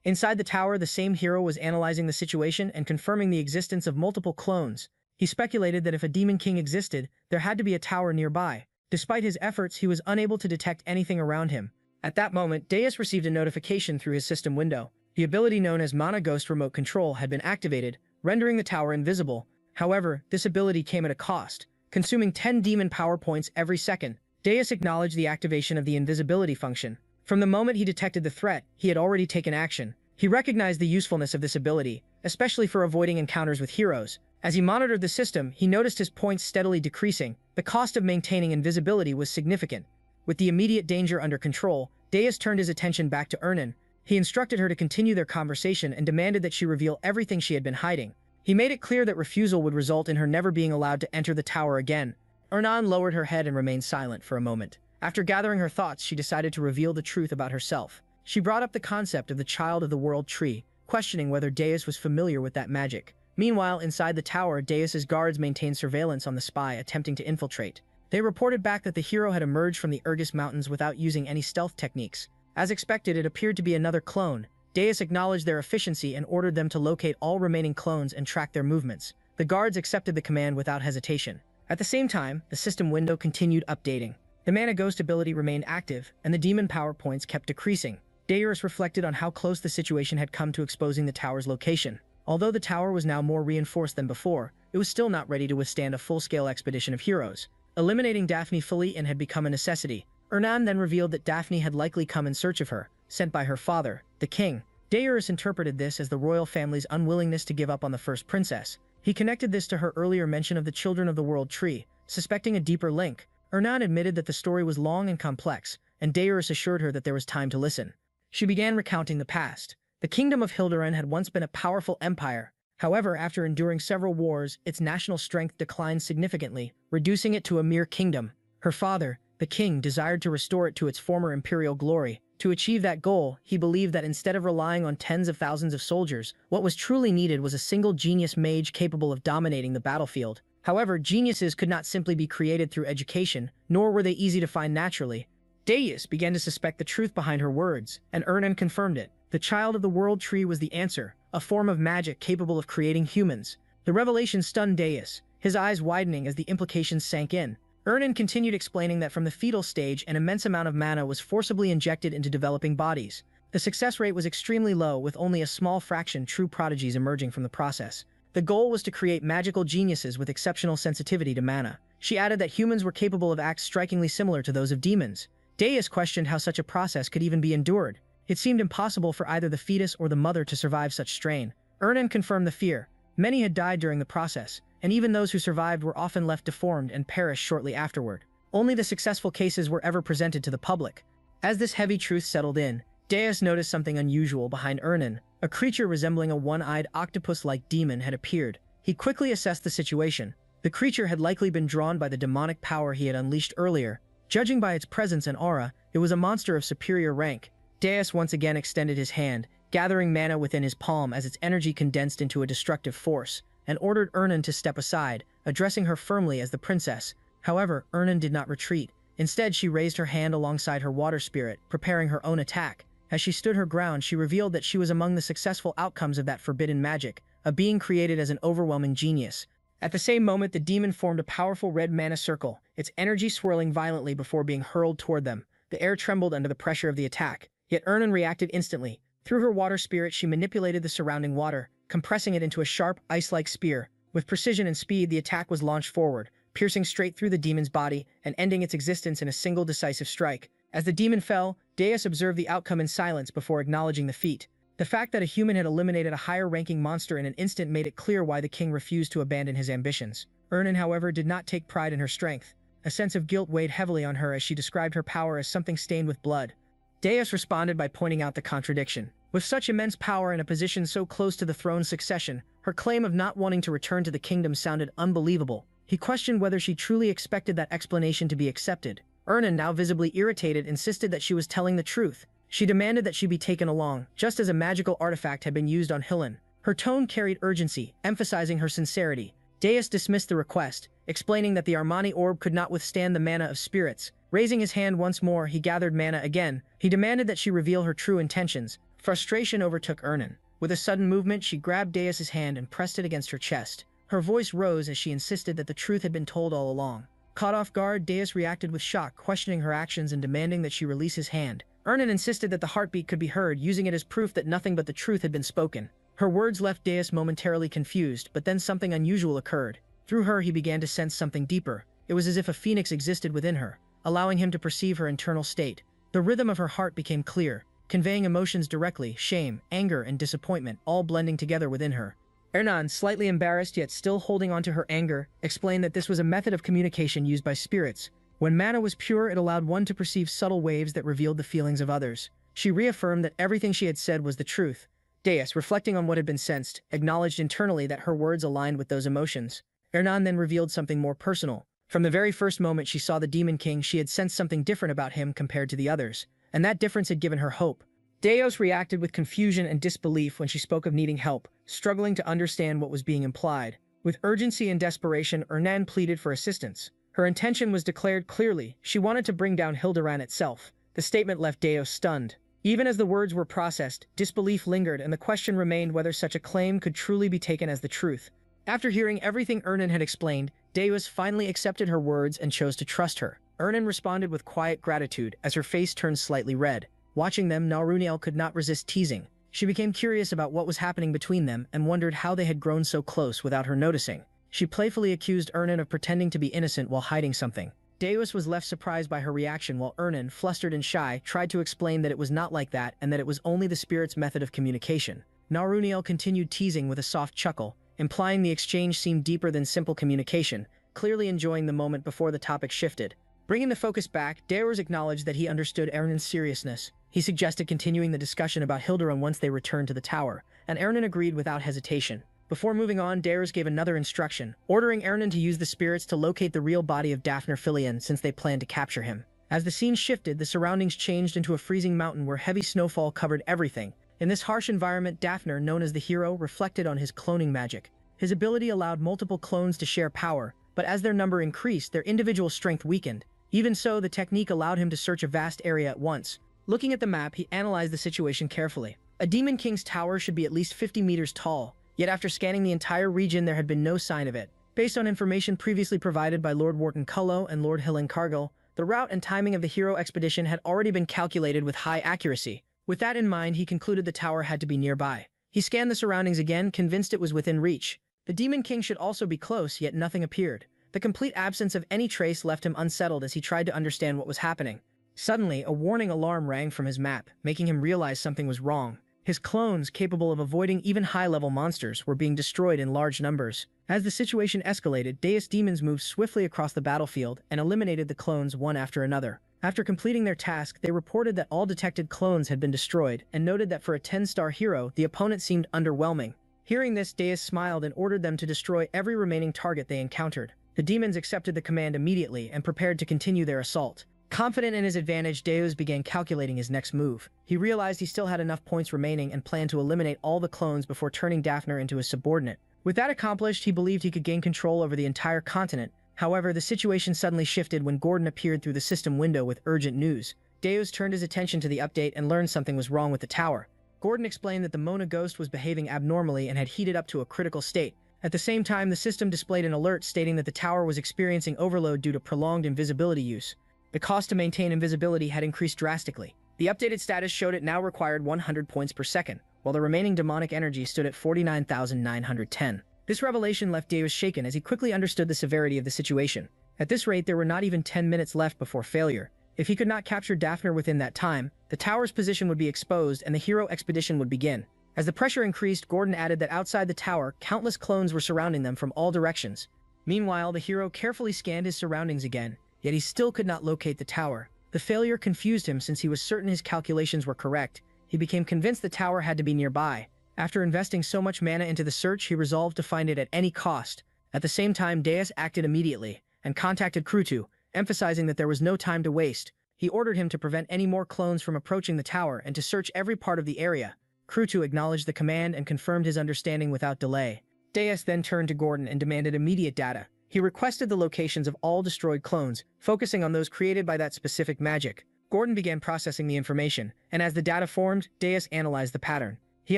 Inside the tower, the same hero was analyzing the situation and confirming the existence of multiple clones. He speculated that if a demon king existed, there had to be a tower nearby. Despite his efforts, he was unable to detect anything around him. At that moment, Deus received a notification through his system window. The ability known as Mana Ghost Remote Control had been activated, rendering the tower invisible. However, this ability came at a cost, consuming 10 demon power points every second. Deus acknowledged the activation of the invisibility function. From the moment he detected the threat, he had already taken action. He recognized the usefulness of this ability, especially for avoiding encounters with heroes. As he monitored the system, he noticed his points steadily decreasing. The cost of maintaining invisibility was significant. With the immediate danger under control, Deus turned his attention back to Ernan. He instructed her to continue their conversation and demanded that she reveal everything she had been hiding. He made it clear that refusal would result in her never being allowed to enter the tower again. Ernan lowered her head and remained silent for a moment. After gathering her thoughts, she decided to reveal the truth about herself. She brought up the concept of the Child of the World tree, questioning whether Deus was familiar with that magic. Meanwhile, inside the tower, Deus's guards maintained surveillance on the spy attempting to infiltrate. They reported back that the hero had emerged from the Urgis Mountains without using any stealth techniques. As expected, it appeared to be another clone. Deus acknowledged their efficiency and ordered them to locate all remaining clones and track their movements. The guards accepted the command without hesitation. At the same time, the system window continued updating. The Mana Ghost ability remained active, and the demon power points kept decreasing. Deus reflected on how close the situation had come to exposing the tower's location. Although the tower was now more reinforced than before, it was still not ready to withstand a full-scale expedition of heroes. Eliminating Daphne fully had become a necessity. Ernan then revealed that Daphne had likely come in search of her, sent by her father, the king. Deus interpreted this as the royal family's unwillingness to give up on the first princess. He connected this to her earlier mention of the Children of the World tree, suspecting a deeper link. Ernan admitted that the story was long and complex, and Deus assured her that there was time to listen. She began recounting the past. The kingdom of Hilderan had once been a powerful empire. However, after enduring several wars, its national strength declined significantly, reducing it to a mere kingdom. Her father, the king, desired to restore it to its former imperial glory. To achieve that goal, he believed that instead of relying on tens of thousands of soldiers, what was truly needed was a single genius mage capable of dominating the battlefield. However, geniuses could not simply be created through education, nor were they easy to find naturally. Deus began to suspect the truth behind her words, and Ernan confirmed it. The Child of the World tree was the answer, a form of magic capable of creating humans. The revelation stunned Deus, his eyes widening as the implications sank in. Ernan continued explaining that from the fetal stage, an immense amount of mana was forcibly injected into developing bodies. The success rate was extremely low, with only a small fraction true prodigies emerging from the process. The goal was to create magical geniuses with exceptional sensitivity to mana. She added that humans were capable of acts strikingly similar to those of demons. Deus questioned how such a process could even be endured. It seemed impossible for either the fetus or the mother to survive such strain. Ernan confirmed the fear. Many had died during the process, and even those who survived were often left deformed and perished shortly afterward. Only the successful cases were ever presented to the public. As this heavy truth settled in, Deus noticed something unusual behind Ernan. A creature resembling a one-eyed octopus-like demon had appeared. He quickly assessed the situation. The creature had likely been drawn by the demonic power he had unleashed earlier. Judging by its presence and aura, it was a monster of superior rank. Deus once again extended his hand, gathering mana within his palm as its energy condensed into a destructive force, and ordered Ernan to step aside, addressing her firmly as the princess. However, Ernan did not retreat. Instead, she raised her hand alongside her water spirit, preparing her own attack. As she stood her ground, she revealed that she was among the successful outcomes of that forbidden magic, a being created as an overwhelming genius. At the same moment, the demon formed a powerful red mana circle, its energy swirling violently before being hurled toward them. The air trembled under the pressure of the attack. Yet Ernan reacted instantly. Through her water spirit, she manipulated the surrounding water, compressing it into a sharp, ice-like spear. With precision and speed, the attack was launched forward, piercing straight through the demon's body and ending its existence in a single decisive strike. As the demon fell, Deus observed the outcome in silence before acknowledging the feat. The fact that a human had eliminated a higher-ranking monster in an instant made it clear why the king refused to abandon his ambitions. Ernan, however, did not take pride in her strength. A sense of guilt weighed heavily on her as she described her power as something stained with blood. Deus responded by pointing out the contradiction. With such immense power and a position so close to the throne's succession, her claim of not wanting to return to the kingdom sounded unbelievable. He questioned whether she truly expected that explanation to be accepted. Ernan, now visibly irritated, insisted that she was telling the truth. She demanded that she be taken along, just as a magical artifact had been used on Hillen. Her tone carried urgency, emphasizing her sincerity. Deus dismissed the request, explaining that the Armani orb could not withstand the mana of spirits. Raising his hand once more, he gathered mana again. He demanded that she reveal her true intentions. Frustration overtook Ernan. With a sudden movement, she grabbed Deus's hand and pressed it against her chest. Her voice rose as she insisted that the truth had been told all along. Caught off guard, Deus reacted with shock, questioning her actions and demanding that she release his hand. Ernan insisted that the heartbeat could be heard, using it as proof that nothing but the truth had been spoken. Her words left Deus momentarily confused, but then something unusual occurred. Through her, he began to sense something deeper. It was as if a phoenix existed within her, allowing him to perceive her internal state. The rhythm of her heart became clear, conveying emotions directly: shame, anger, and disappointment, all blending together within her. Ernan, slightly embarrassed yet still holding on to her anger, explained that this was a method of communication used by spirits. When mana was pure, it allowed one to perceive subtle waves that revealed the feelings of others. She reaffirmed that everything she had said was the truth. Deus, reflecting on what had been sensed, acknowledged internally that her words aligned with those emotions. Ernan then revealed something more personal. From the very first moment she saw the Demon King, she had sensed something different about him compared to the others, and that difference had given her hope. Deus reacted with confusion and disbelief when she spoke of needing help, struggling to understand what was being implied. With urgency and desperation, Ernan pleaded for assistance. Her intention was declared clearly: she wanted to bring down Hilderan itself. The statement left Deus stunned. Even as the words were processed, disbelief lingered, and the question remained whether such a claim could truly be taken as the truth. After hearing everything Ernan had explained, Deus finally accepted her words and chose to trust her. Ernan responded with quiet gratitude as her face turned slightly red. Watching them, Naruniel could not resist teasing. She became curious about what was happening between them and wondered how they had grown so close without her noticing. She playfully accused Ernan of pretending to be innocent while hiding something. Deus was left surprised by her reaction, while Ernan, flustered and shy, tried to explain that it was not like that and that it was only the spirit's method of communication. Naruniel continued teasing with a soft chuckle, implying the exchange seemed deeper than simple communication, clearly enjoying the moment before the topic shifted. Bringing the focus back, Deus acknowledged that he understood Ernan's seriousness. He suggested continuing the discussion about Hilderan once they returned to the tower, and Ernan agreed without hesitation. Before moving on, Deus gave another instruction, ordering Ernan to use the spirits to locate the real body of Daphne Filion since they planned to capture him. As the scene shifted, the surroundings changed into a freezing mountain where heavy snowfall covered everything. In this harsh environment, Daphne, known as the hero, reflected on his cloning magic. His ability allowed multiple clones to share power, but as their number increased, their individual strength weakened. Even so, the technique allowed him to search a vast area at once. Looking at the map, he analyzed the situation carefully. A Demon King's tower should be at least 50 meters tall, yet after scanning the entire region there had been no sign of it. Based on information previously provided by Lord Wharton Cullo and Lord Hillen Cargill, the route and timing of the hero expedition had already been calculated with high accuracy. With that in mind, he concluded the tower had to be nearby. He scanned the surroundings again, convinced it was within reach. The Demon King should also be close, yet nothing appeared. The complete absence of any trace left him unsettled as he tried to understand what was happening. Suddenly, a warning alarm rang from his map, making him realize something was wrong. His clones, capable of avoiding even high-level monsters, were being destroyed in large numbers. As the situation escalated, Deus demons moved swiftly across the battlefield and eliminated the clones one after another. After completing their task, they reported that all detected clones had been destroyed, and noted that for a 10-star hero, the opponent seemed underwhelming. Hearing this, Deus smiled and ordered them to destroy every remaining target they encountered. The demons accepted the command immediately and prepared to continue their assault. Confident in his advantage, Deus began calculating his next move. He realized he still had enough points remaining and planned to eliminate all the clones before turning Daphne into his subordinate. With that accomplished, he believed he could gain control over the entire continent. However, the situation suddenly shifted when Gordon appeared through the system window with urgent news. Deus turned his attention to the update and learned something was wrong with the tower. Gordon explained that the Mona ghost was behaving abnormally and had heated up to a critical state. At the same time, the system displayed an alert stating that the tower was experiencing overload due to prolonged invisibility use. The cost to maintain invisibility had increased drastically. The updated status showed it now required 100 points per second, while the remaining demonic energy stood at 49,910. This revelation left Deus shaken as he quickly understood the severity of the situation. At this rate, there were not even 10 minutes left before failure. If he could not capture Daphne within that time, the tower's position would be exposed and the hero expedition would begin. As the pressure increased, Gordon added that outside the tower, countless clones were surrounding them from all directions. Meanwhile, the hero carefully scanned his surroundings again, yet he still could not locate the tower. The failure confused him since he was certain his calculations were correct. He became convinced the tower had to be nearby. After investing so much mana into the search, he resolved to find it at any cost. At the same time, Deus acted immediately and contacted Krutu, emphasizing that there was no time to waste. He ordered him to prevent any more clones from approaching the tower and to search every part of the area. Krutu acknowledged the command and confirmed his understanding without delay. Deus then turned to Gordon and demanded immediate data. He requested the locations of all destroyed clones, focusing on those created by that specific magic. Gordon began processing the information, and as the data formed, Deus analyzed the pattern. He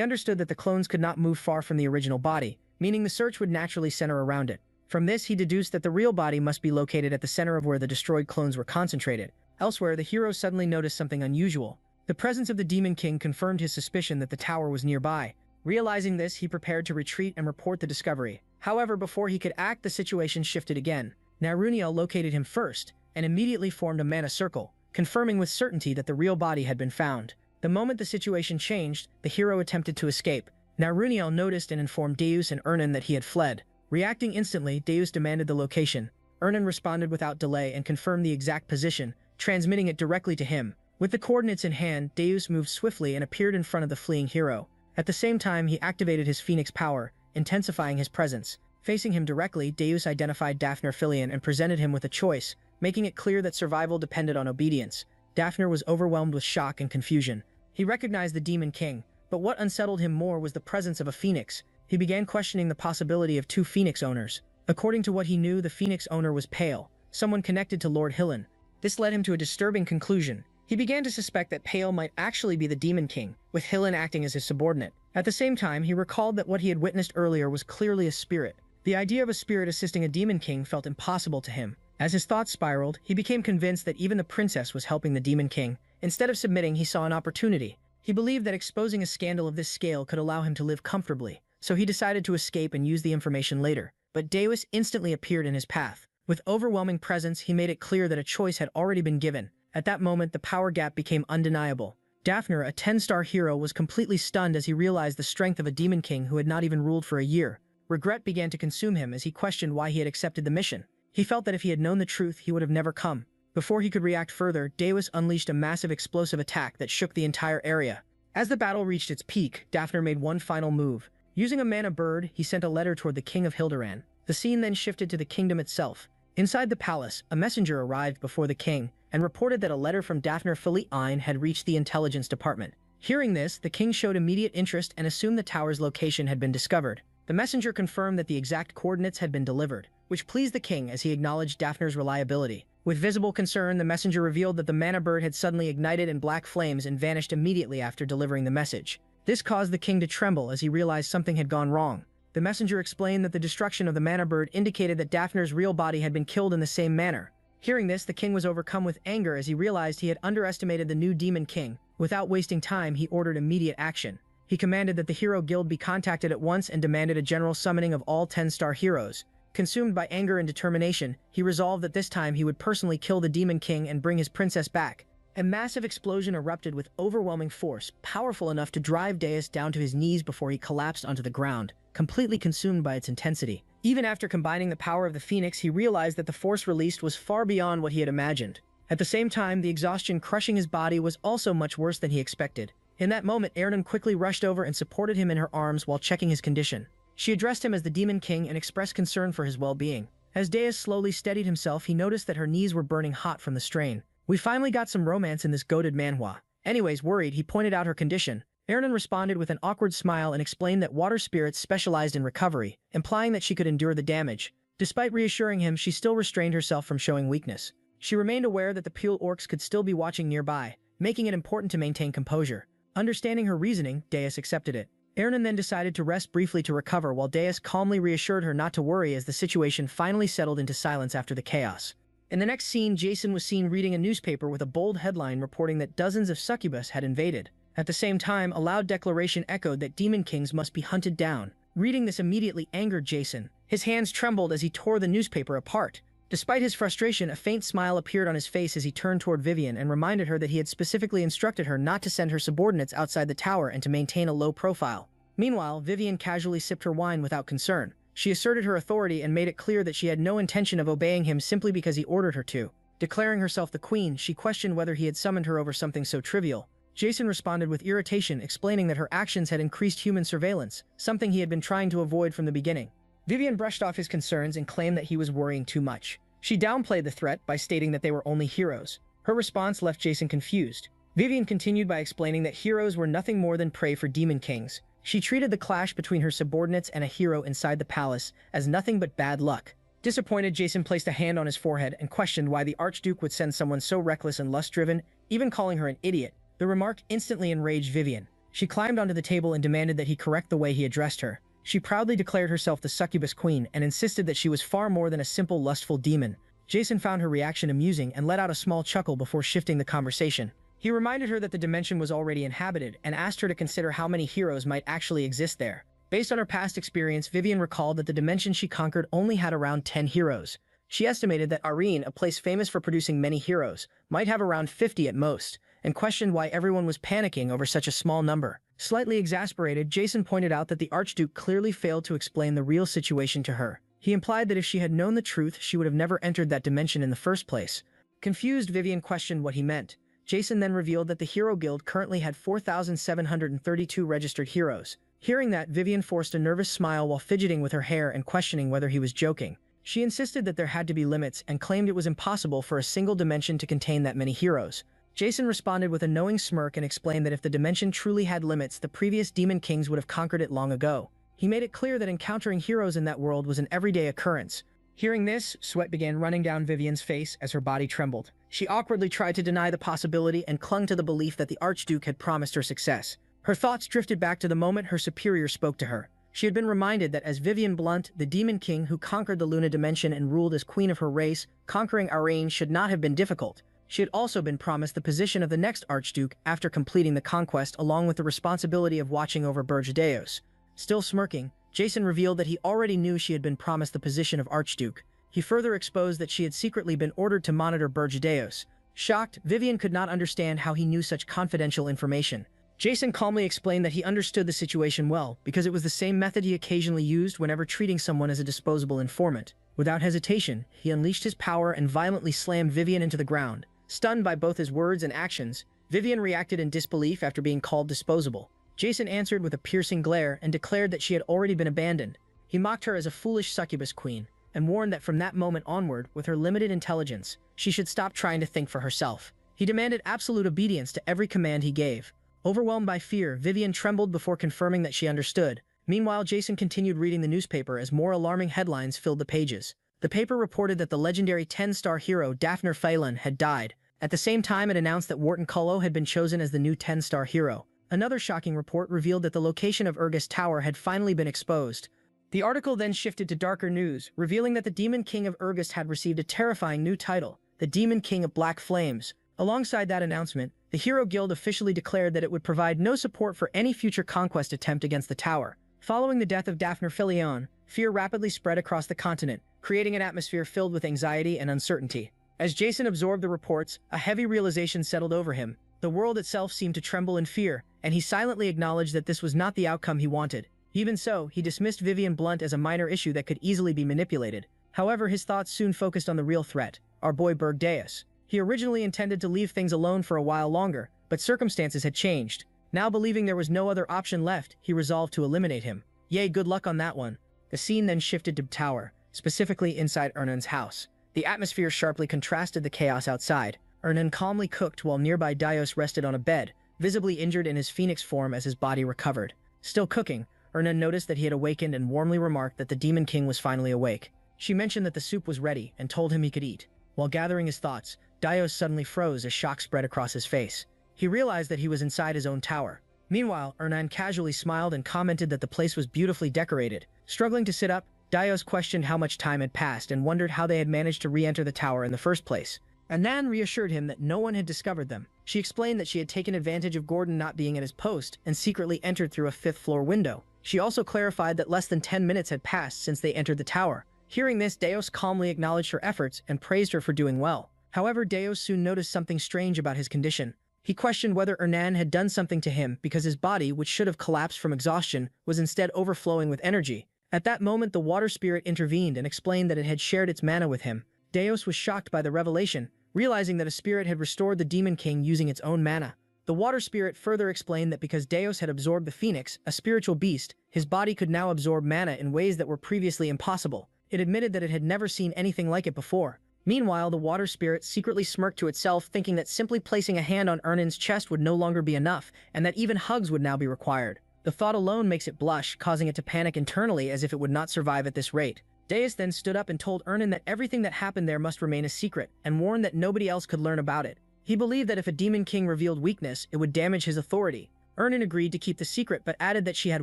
understood that the clones could not move far from the original body, meaning the search would naturally center around it. From this, he deduced that the real body must be located at the center of where the destroyed clones were concentrated. Elsewhere, the hero suddenly noticed something unusual. The presence of the Demon King confirmed his suspicion that the tower was nearby. Realizing this, he prepared to retreat and report the discovery. However, before he could act, the situation shifted again. Naruniel located him first, and immediately formed a mana circle, confirming with certainty that the real body had been found. The moment the situation changed, the hero attempted to escape. Naruniel noticed and informed Deus and Ernan that he had fled. Reacting instantly, Deus demanded the location. Ernan responded without delay and confirmed the exact position, transmitting it directly to him. With the coordinates in hand, Deus moved swiftly and appeared in front of the fleeing hero. At the same time, he activated his Phoenix power, intensifying his presence. Facing him directly, Deus identified Daphner Filion and presented him with a choice, making it clear that survival depended on obedience. Daphner was overwhelmed with shock and confusion. He recognized the Demon King, but what unsettled him more was the presence of a phoenix. He began questioning the possibility of two phoenix owners. According to what he knew, the phoenix owner was Pale, someone connected to Lord Hillen. This led him to a disturbing conclusion. He began to suspect that Pale might actually be the Demon King, with Hillen acting as his subordinate. At the same time, he recalled that what he had witnessed earlier was clearly a spirit. The idea of a spirit assisting a Demon King felt impossible to him. As his thoughts spiraled, he became convinced that even the princess was helping the Demon King. Instead of submitting, he saw an opportunity. He believed that exposing a scandal of this scale could allow him to live comfortably, so he decided to escape and use the information later. But Deus instantly appeared in his path. With overwhelming presence, he made it clear that a choice had already been given. At that moment, the power gap became undeniable. Daphner, a 10-star hero, was completely stunned as he realized the strength of a Demon King who had not even ruled for a year. Regret began to consume him as he questioned why he had accepted the mission. He felt that if he had known the truth, he would have never come. Before he could react further, Deus unleashed a massive explosive attack that shook the entire area. As the battle reached its peak, Daphner made one final move. Using a mana bird, he sent a letter toward the King of Hilderan. The scene then shifted to the kingdom itself. Inside the palace, a messenger arrived before the king and reported that a letter from Daphner Filion had reached the intelligence department. Hearing this, the king showed immediate interest and assumed the tower's location had been discovered. The messenger confirmed that the exact coordinates had been delivered, which pleased the king as he acknowledged Daphner's reliability. With visible concern, the messenger revealed that the mana bird had suddenly ignited in black flames and vanished immediately after delivering the message. This caused the king to tremble as he realized something had gone wrong. The messenger explained that the destruction of the mana bird indicated that Daphner's real body had been killed in the same manner. Hearing this, the king was overcome with anger as he realized he had underestimated the new Demon King. Without wasting time, he ordered immediate action. He commanded that the Hero Guild be contacted at once and demanded a general summoning of all 10-star heroes. Consumed by anger and determination, he resolved that this time he would personally kill the Demon King and bring his princess back. A massive explosion erupted with overwhelming force, powerful enough to drive Deus down to his knees before he collapsed onto the ground, completely consumed by its intensity. Even after combining the power of the Phoenix, he realized that the force released was far beyond what he had imagined. At the same time, the exhaustion crushing his body was also much worse than he expected. In that moment, Ernan quickly rushed over and supported him in her arms while checking his condition. She addressed him as the Demon King and expressed concern for his well-being. As Deus slowly steadied himself, he noticed that her knees were burning hot from the strain. "We finally got some romance in this goated manhwa." Anyways, worried, he pointed out her condition. Ernan responded with an awkward smile and explained that water spirits specialized in recovery, implying that she could endure the damage. Despite reassuring him, she still restrained herself from showing weakness. She remained aware that the Pule orcs could still be watching nearby, making it important to maintain composure. Understanding her reasoning, Deus accepted it. Ernan then decided to rest briefly to recover while Deus calmly reassured her not to worry as the situation finally settled into silence after the chaos. In the next scene, Jason was seen reading a newspaper with a bold headline reporting that dozens of succubus had invaded. At the same time, a loud declaration echoed that demon kings must be hunted down. Reading this immediately angered Jason. His hands trembled as he tore the newspaper apart. Despite his frustration, a faint smile appeared on his face as he turned toward Vivian and reminded her that he had specifically instructed her not to send her subordinates outside the tower and to maintain a low profile. Meanwhile, Vivian casually sipped her wine without concern. She asserted her authority and made it clear that she had no intention of obeying him simply because he ordered her to. Declaring herself the queen, she questioned whether he had summoned her over something so trivial. Jason responded with irritation, explaining that her actions had increased human surveillance, something he had been trying to avoid from the beginning. Vivian brushed off his concerns and claimed that he was worrying too much. She downplayed the threat by stating that they were only heroes. Her response left Jason confused. Vivian continued by explaining that heroes were nothing more than prey for demon kings. She treated the clash between her subordinates and a hero inside the palace as nothing but bad luck. Disappointed, Jason placed a hand on his forehead and questioned why the Archduke would send someone so reckless and lust-driven, even calling her an idiot. The remark instantly enraged Vivian. She climbed onto the table and demanded that he correct the way he addressed her. She proudly declared herself the succubus queen and insisted that she was far more than a simple lustful demon. Jason found her reaction amusing and let out a small chuckle before shifting the conversation. He reminded her that the dimension was already inhabited and asked her to consider how many heroes might actually exist there. Based on her past experience, Vivian recalled that the dimension she conquered only had around 10 heroes. She estimated that Arene, a place famous for producing many heroes, might have around 50 at most, and questioned why everyone was panicking over such a small number. Slightly exasperated, Jason pointed out that the Archduke clearly failed to explain the real situation to her. He implied that if she had known the truth, she would have never entered that dimension in the first place. Confused, Vivian questioned what he meant. Jason then revealed that the Hero Guild currently had 4,732 registered heroes. Hearing that, Vivian forced a nervous smile while fidgeting with her hair and questioning whether he was joking. She insisted that there had to be limits and claimed it was impossible for a single dimension to contain that many heroes. Jason responded with a knowing smirk and explained that if the dimension truly had limits, the previous Demon Kings would have conquered it long ago. He made it clear that encountering heroes in that world was an everyday occurrence. Hearing this, sweat began running down Vivian's face as her body trembled. She awkwardly tried to deny the possibility and clung to the belief that the Archduke had promised her success. Her thoughts drifted back to the moment her superior spoke to her. She had been reminded that as Vivian Blunt, the Demon King who conquered the Luna Dimension and ruled as queen of her race, conquering Arene should not have been difficult. She had also been promised the position of the next Archduke after completing the conquest, along with the responsibility of watching over Burjadeos. Still smirking, Jason revealed that he already knew she had been promised the position of Archduke. He further exposed that she had secretly been ordered to monitor Burjadeos. Shocked, Vivian could not understand how he knew such confidential information. Jason calmly explained that he understood the situation well, because it was the same method he occasionally used whenever treating someone as a disposable informant. Without hesitation, he unleashed his power and violently slammed Vivian into the ground. Stunned by both his words and actions, Vivian reacted in disbelief after being called disposable. Jason answered with a piercing glare and declared that she had already been abandoned. He mocked her as a foolish succubus queen, and warned that from that moment onward, with her limited intelligence, she should stop trying to think for herself. He demanded absolute obedience to every command he gave. Overwhelmed by fear, Vivian trembled before confirming that she understood. Meanwhile, Jason continued reading the newspaper as more alarming headlines filled the pages. The paper reported that the legendary 10-star hero Daphne Phelan had died. At the same time, it announced that Wharton Cullo had been chosen as the new 10-star hero. Another shocking report revealed that the location of Urgus Tower had finally been exposed. The article then shifted to darker news, revealing that the Demon King of Urgus had received a terrifying new title, the Demon King of Black Flames. Alongside that announcement, the Hero Guild officially declared that it would provide no support for any future conquest attempt against the tower. Following the death of Daphne Phelan, fear rapidly spread across the continent, creating an atmosphere filled with anxiety and uncertainty. As Jason absorbed the reports, a heavy realization settled over him. The world itself seemed to tremble in fear, and he silently acknowledged that this was not the outcome he wanted. Even so, he dismissed Vivian Blunt as a minor issue that could easily be manipulated. However, his thoughts soon focused on the real threat, our boy Burjadeos. He originally intended to leave things alone for a while longer, but circumstances had changed. Now believing there was no other option left, he resolved to eliminate him. Yay, good luck on that one. The scene then shifted to Tower, specifically inside Ernan's house. The atmosphere sharply contrasted the chaos outside. Ernan calmly cooked while nearby Daios rested on a bed, visibly injured in his phoenix form as his body recovered. Still cooking, Ernan noticed that he had awakened and warmly remarked that the Demon King was finally awake. She mentioned that the soup was ready and told him he could eat. While gathering his thoughts, Daios suddenly froze as shock spread across his face. He realized that he was inside his own tower. Meanwhile, Ernan casually smiled and commented that the place was beautifully decorated. Struggling to sit up, Daios questioned how much time had passed and wondered how they had managed to re-enter the tower in the first place. Ernan reassured him that no one had discovered them. She explained that she had taken advantage of Gordon not being at his post and secretly entered through a fifth-floor window. She also clarified that less than 10 minutes had passed since they entered the tower. Hearing this, Daios calmly acknowledged her efforts and praised her for doing well. However, Daios soon noticed something strange about his condition. He questioned whether Ernan had done something to him because his body, which should have collapsed from exhaustion, was instead overflowing with energy. At that moment, the water spirit intervened and explained that it had shared its mana with him. Daios was shocked by the revelation, realizing that a spirit had restored the Demon King using its own mana. The water spirit further explained that because Daios had absorbed the phoenix, a spiritual beast, his body could now absorb mana in ways that were previously impossible. It admitted that it had never seen anything like it before. Meanwhile, the water spirit secretly smirked to itself, thinking that simply placing a hand on Ernan's chest would no longer be enough, and that even hugs would now be required. The thought alone makes it blush, causing it to panic internally as if it would not survive at this rate. Deus then stood up and told Ernan that everything that happened there must remain a secret, and warned that nobody else could learn about it. He believed that if a demon king revealed weakness, it would damage his authority. Ernan agreed to keep the secret but added that she had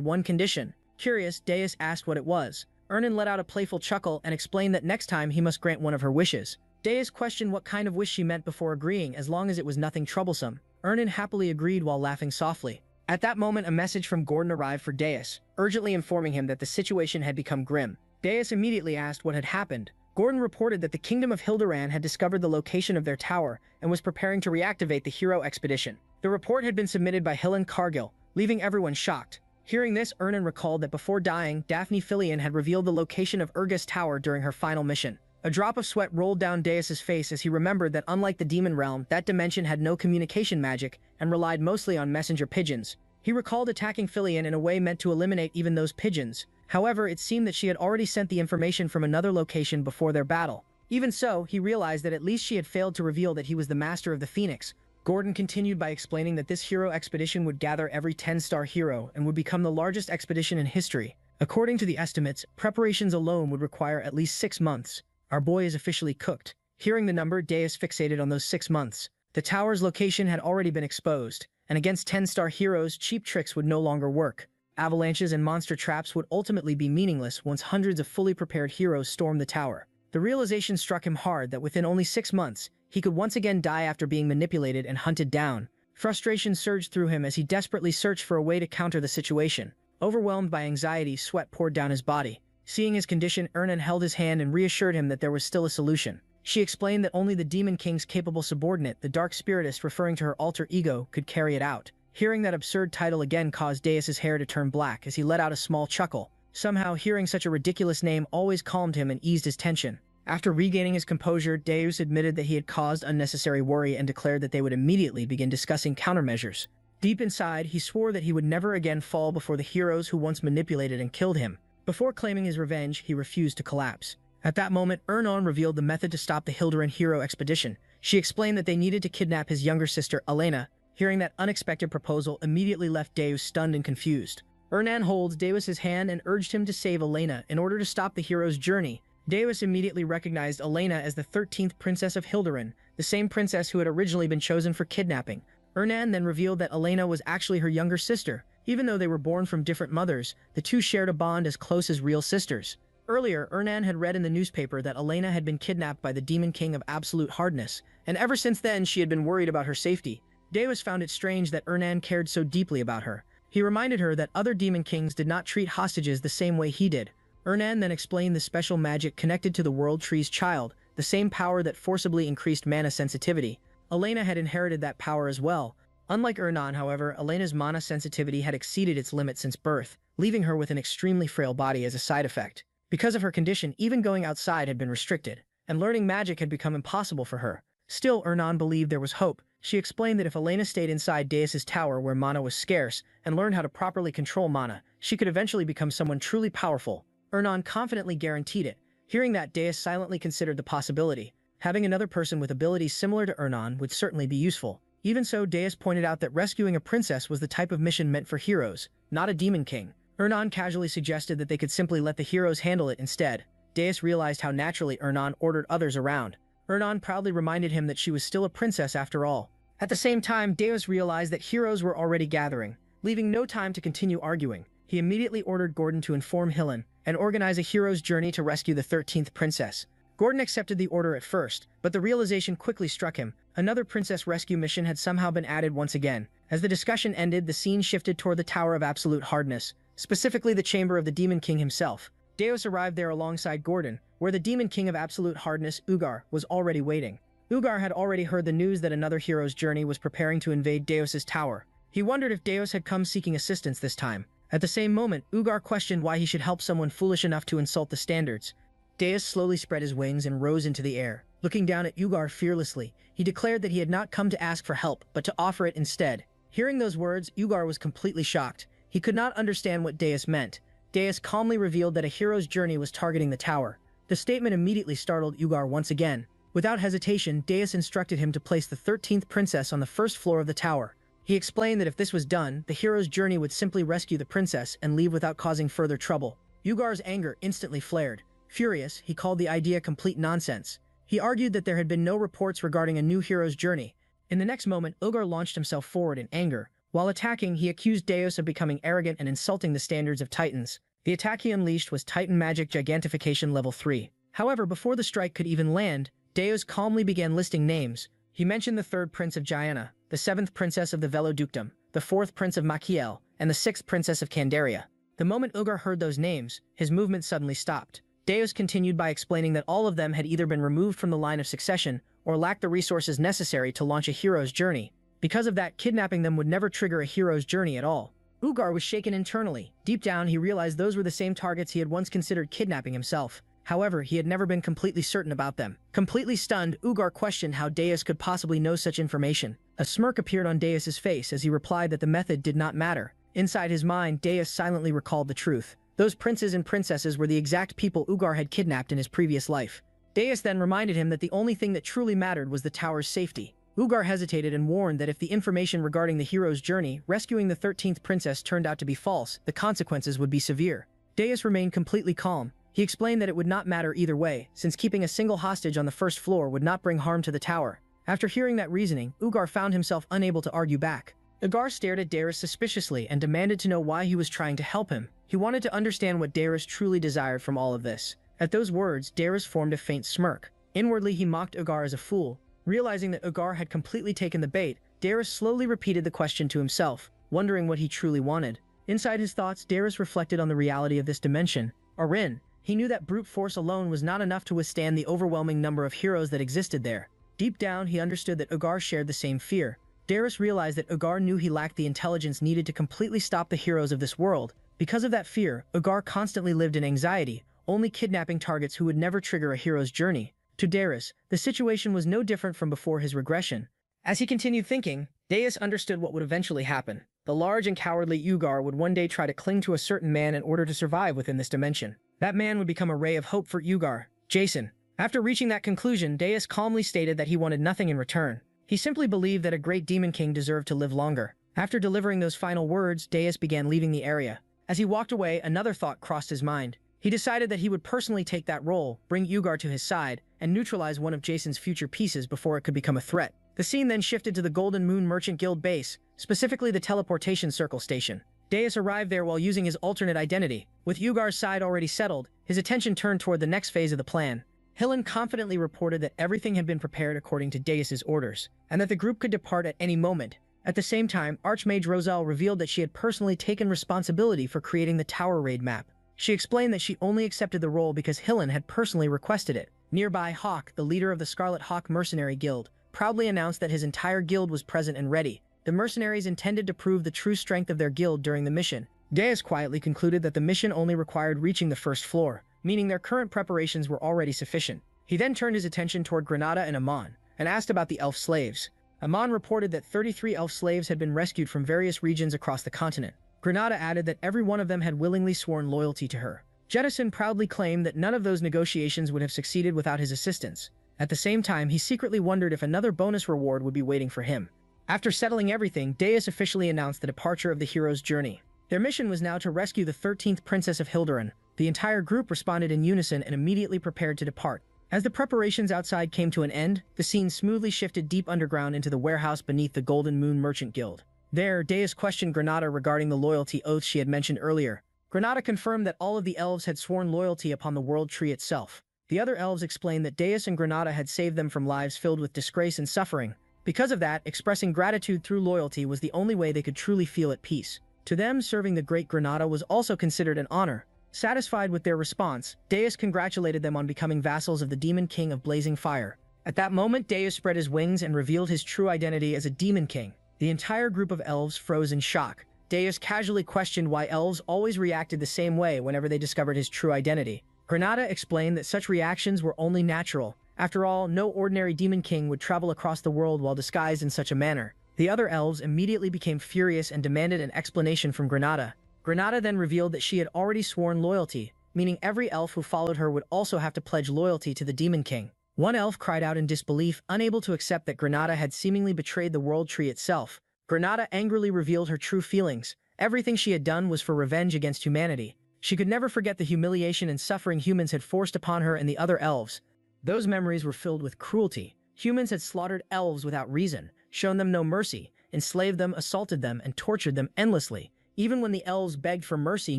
one condition. Curious, Deus asked what it was. Ernan let out a playful chuckle and explained that next time he must grant one of her wishes. Deus questioned what kind of wish she meant before agreeing, as long as it was nothing troublesome. Ernan happily agreed while laughing softly. At that moment, a message from Gordon arrived for Deus, urgently informing him that the situation had become grim. Deus immediately asked what had happened. Gordon reported that the Kingdom of Hilderan had discovered the location of their tower and was preparing to reactivate the hero expedition. The report had been submitted by Hill and Cargill, leaving everyone shocked. Hearing this, Ernan recalled that before dying, Daphne Filion had revealed the location of Urga's tower during her final mission. A drop of sweat rolled down Deus's face as he remembered that unlike the demon realm, that dimension had no communication magic and relied mostly on messenger pigeons. He recalled attacking Filion in a way meant to eliminate even those pigeons. However, it seemed that she had already sent the information from another location before their battle. Even so, he realized that at least she had failed to reveal that he was the master of the Phoenix. Gordon continued by explaining that this hero expedition would gather every 10-star hero and would become the largest expedition in history. According to the estimates, preparations alone would require at least 6 months. Our boy is officially cooked. Hearing the number, Deus fixated on those 6 months. The tower's location had already been exposed, and against 10-star heroes, cheap tricks would no longer work. Avalanches and monster traps would ultimately be meaningless once hundreds of fully prepared heroes stormed the tower. The realization struck him hard that within only 6 months, he could once again die after being manipulated and hunted down. Frustration surged through him as he desperately searched for a way to counter the situation. Overwhelmed by anxiety, sweat poured down his body. Seeing his condition, Ernan held his hand and reassured him that there was still a solution. She explained that only the Demon King's capable subordinate, the Dark Spiritist referring to her alter ego, could carry it out. Hearing that absurd title again caused Deus's hair to turn black as he let out a small chuckle. Somehow, hearing such a ridiculous name always calmed him and eased his tension. After regaining his composure, Deus admitted that he had caused unnecessary worry and declared that they would immediately begin discussing countermeasures. Deep inside, he swore that he would never again fall before the heroes who once manipulated and killed him. Before claiming his revenge, he refused to collapse. At that moment, Ernan revealed the method to stop the Hilderan hero expedition. She explained that they needed to kidnap his younger sister, Elena. Hearing that unexpected proposal immediately left Deus stunned and confused. Ernan holds Deus's hand and urged him to save Elena in order to stop the hero's journey. Deus immediately recognized Elena as the 13th princess of Hilderan, the same princess who had originally been chosen for kidnapping. Ernan then revealed that Elena was actually her younger sister. Even though they were born from different mothers, the two shared a bond as close as real sisters. Earlier, Ernan had read in the newspaper that Elena had been kidnapped by the Demon King of Absolute Hardness, and ever since then she had been worried about her safety. Deus found it strange that Ernan cared so deeply about her. He reminded her that other Demon Kings did not treat hostages the same way he did. Ernan then explained the special magic connected to the World Tree's child, the same power that forcibly increased mana sensitivity. Elena had inherited that power as well. Unlike Ernan, however, Elena's mana sensitivity had exceeded its limit since birth, leaving her with an extremely frail body as a side effect. Because of her condition, even going outside had been restricted, and learning magic had become impossible for her. Still, Ernan believed there was hope. She explained that if Elena stayed inside Deus's tower where mana was scarce and learned how to properly control mana, she could eventually become someone truly powerful. Ernan confidently guaranteed it. Hearing that, Deus silently considered the possibility. Having another person with abilities similar to Ernan would certainly be useful. Even so, Deus pointed out that rescuing a princess was the type of mission meant for heroes, not a demon king. Ernan casually suggested that they could simply let the heroes handle it instead. Deus realized how naturally Ernan ordered others around. Ernan proudly reminded him that she was still a princess after all. At the same time, Deus realized that heroes were already gathering. Leaving no time to continue arguing, he immediately ordered Gordon to inform Hillen and organize a hero's journey to rescue the 13th princess. Gordon accepted the order at first, but the realization quickly struck him. Another princess rescue mission had somehow been added once again. As the discussion ended, the scene shifted toward the Tower of Absolute Hardness, specifically the chamber of the Demon King himself. Deus arrived there alongside Gordon, where the Demon King of Absolute Hardness, Ugar, was already waiting. Ugar had already heard the news that another hero's journey was preparing to invade Deus's tower. He wondered if Deus had come seeking assistance this time. At the same moment, Ugar questioned why he should help someone foolish enough to insult the standards. Deus slowly spread his wings and rose into the air. Looking down at Ugar fearlessly, he declared that he had not come to ask for help, but to offer it instead. Hearing those words, Ugar was completely shocked. He could not understand what Deus meant. Deus calmly revealed that a hero's journey was targeting the tower. The statement immediately startled Ugar once again. Without hesitation, Deus instructed him to place the 13th princess on the first floor of the tower. He explained that if this was done, the hero's journey would simply rescue the princess and leave without causing further trouble. Ugar's anger instantly flared. Furious, he called the idea complete nonsense. He argued that there had been no reports regarding a new hero's journey. In the next moment, Ugar launched himself forward in anger. While attacking, he accused Deus of becoming arrogant and insulting the standards of Titans. The attack he unleashed was Titan Magic Gigantification Level 3. However, before the strike could even land, Deus calmly began listing names. He mentioned the 3rd Prince of Guyana, the 7th Princess of the Velo Dukedom, the 4th Prince of Machiel, and the 6th Princess of Candaria. The moment Ugar heard those names, his movement suddenly stopped. Deus continued by explaining that all of them had either been removed from the line of succession or lacked the resources necessary to launch a hero's journey. Because of that, kidnapping them would never trigger a hero's journey at all. Ugar was shaken internally. Deep down, he realized those were the same targets he had once considered kidnapping himself. However, he had never been completely certain about them. Completely stunned, Ugar questioned how Deus could possibly know such information. A smirk appeared on Deus's face as he replied that the method did not matter. Inside his mind, Deus silently recalled the truth. Those princes and princesses were the exact people Ugar had kidnapped in his previous life. Deus then reminded him that the only thing that truly mattered was the tower's safety. Ugar hesitated and warned that if the information regarding the hero's journey, rescuing the 13th princess, turned out to be false, the consequences would be severe. Deus remained completely calm. He explained that it would not matter either way, since keeping a single hostage on the first floor would not bring harm to the tower. After hearing that reasoning, Ugar found himself unable to argue back. Ugar stared at Deus suspiciously and demanded to know why he was trying to help him. He wanted to understand what Deus truly desired from all of this. At those words, Deus formed a faint smirk. Inwardly, he mocked Ugar as a fool. Realizing that Ugar had completely taken the bait, Deus slowly repeated the question to himself, wondering what he truly wanted. Inside his thoughts, Deus reflected on the reality of this dimension. Arin. He knew that brute force alone was not enough to withstand the overwhelming number of heroes that existed there. Deep down, he understood that Ugar shared the same fear. Deus realized that Ugar knew he lacked the intelligence needed to completely stop the heroes of this world. Because of that fear, Ugar constantly lived in anxiety, only kidnapping targets who would never trigger a hero's journey. To Deus, the situation was no different from before his regression. As he continued thinking, Deus understood what would eventually happen. The large and cowardly Ugar would one day try to cling to a certain man in order to survive within this dimension. That man would become a ray of hope for Ugar, Jason. After reaching that conclusion, Deus calmly stated that he wanted nothing in return. He simply believed that a great demon king deserved to live longer. After delivering those final words, Deus began leaving the area. As he walked away, another thought crossed his mind. He decided that he would personally take that role, bring Ugar to his side, and neutralize one of Jason's future pieces before it could become a threat. The scene then shifted to the Golden Moon Merchant Guild base, specifically the teleportation circle station. Deus arrived there while using his alternate identity. With Ugar's side already settled, his attention turned toward the next phase of the plan. Hillen confidently reported that everything had been prepared according to Deus's orders, and that the group could depart at any moment. At the same time, Archmage Roselle revealed that she had personally taken responsibility for creating the tower raid map. She explained that she only accepted the role because Hillen had personally requested it. Nearby, Hawk, the leader of the Scarlet Hawk Mercenary Guild, proudly announced that his entire guild was present and ready. The mercenaries intended to prove the true strength of their guild during the mission. Deus quietly concluded that the mission only required reaching the first floor, meaning their current preparations were already sufficient. He then turned his attention toward Granada and Amon, and asked about the elf slaves. Amon reported that 33 elf slaves had been rescued from various regions across the continent. Granada added that every one of them had willingly sworn loyalty to her. Jettison proudly claimed that none of those negotiations would have succeeded without his assistance. At the same time, he secretly wondered if another bonus reward would be waiting for him. After settling everything, Deus officially announced the departure of the hero's journey. Their mission was now to rescue the 13th Princess of Hilderan. The entire group responded in unison and immediately prepared to depart. As the preparations outside came to an end, the scene smoothly shifted deep underground into the warehouse beneath the Golden Moon Merchant Guild. There, Deus questioned Granada regarding the loyalty oaths she had mentioned earlier. Granada confirmed that all of the elves had sworn loyalty upon the World Tree itself. The other elves explained that Deus and Granada had saved them from lives filled with disgrace and suffering. Because of that, expressing gratitude through loyalty was the only way they could truly feel at peace. To them, serving the great Granada was also considered an honor. Satisfied with their response, Deus congratulated them on becoming vassals of the Demon King of Blazing Fire. At that moment, Deus spread his wings and revealed his true identity as a Demon King. The entire group of elves froze in shock. Deus casually questioned why elves always reacted the same way whenever they discovered his true identity. Granada explained that such reactions were only natural. After all, no ordinary Demon King would travel across the world while disguised in such a manner. The other elves immediately became furious and demanded an explanation from Granada. Granada then revealed that she had already sworn loyalty, meaning every elf who followed her would also have to pledge loyalty to the Demon King. One elf cried out in disbelief, unable to accept that Granada had seemingly betrayed the World Tree itself. Granada angrily revealed her true feelings. Everything she had done was for revenge against humanity. She could never forget the humiliation and suffering humans had forced upon her and the other elves. Those memories were filled with cruelty. Humans had slaughtered elves without reason, shown them no mercy, enslaved them, assaulted them, and tortured them endlessly. Even when the elves begged for mercy,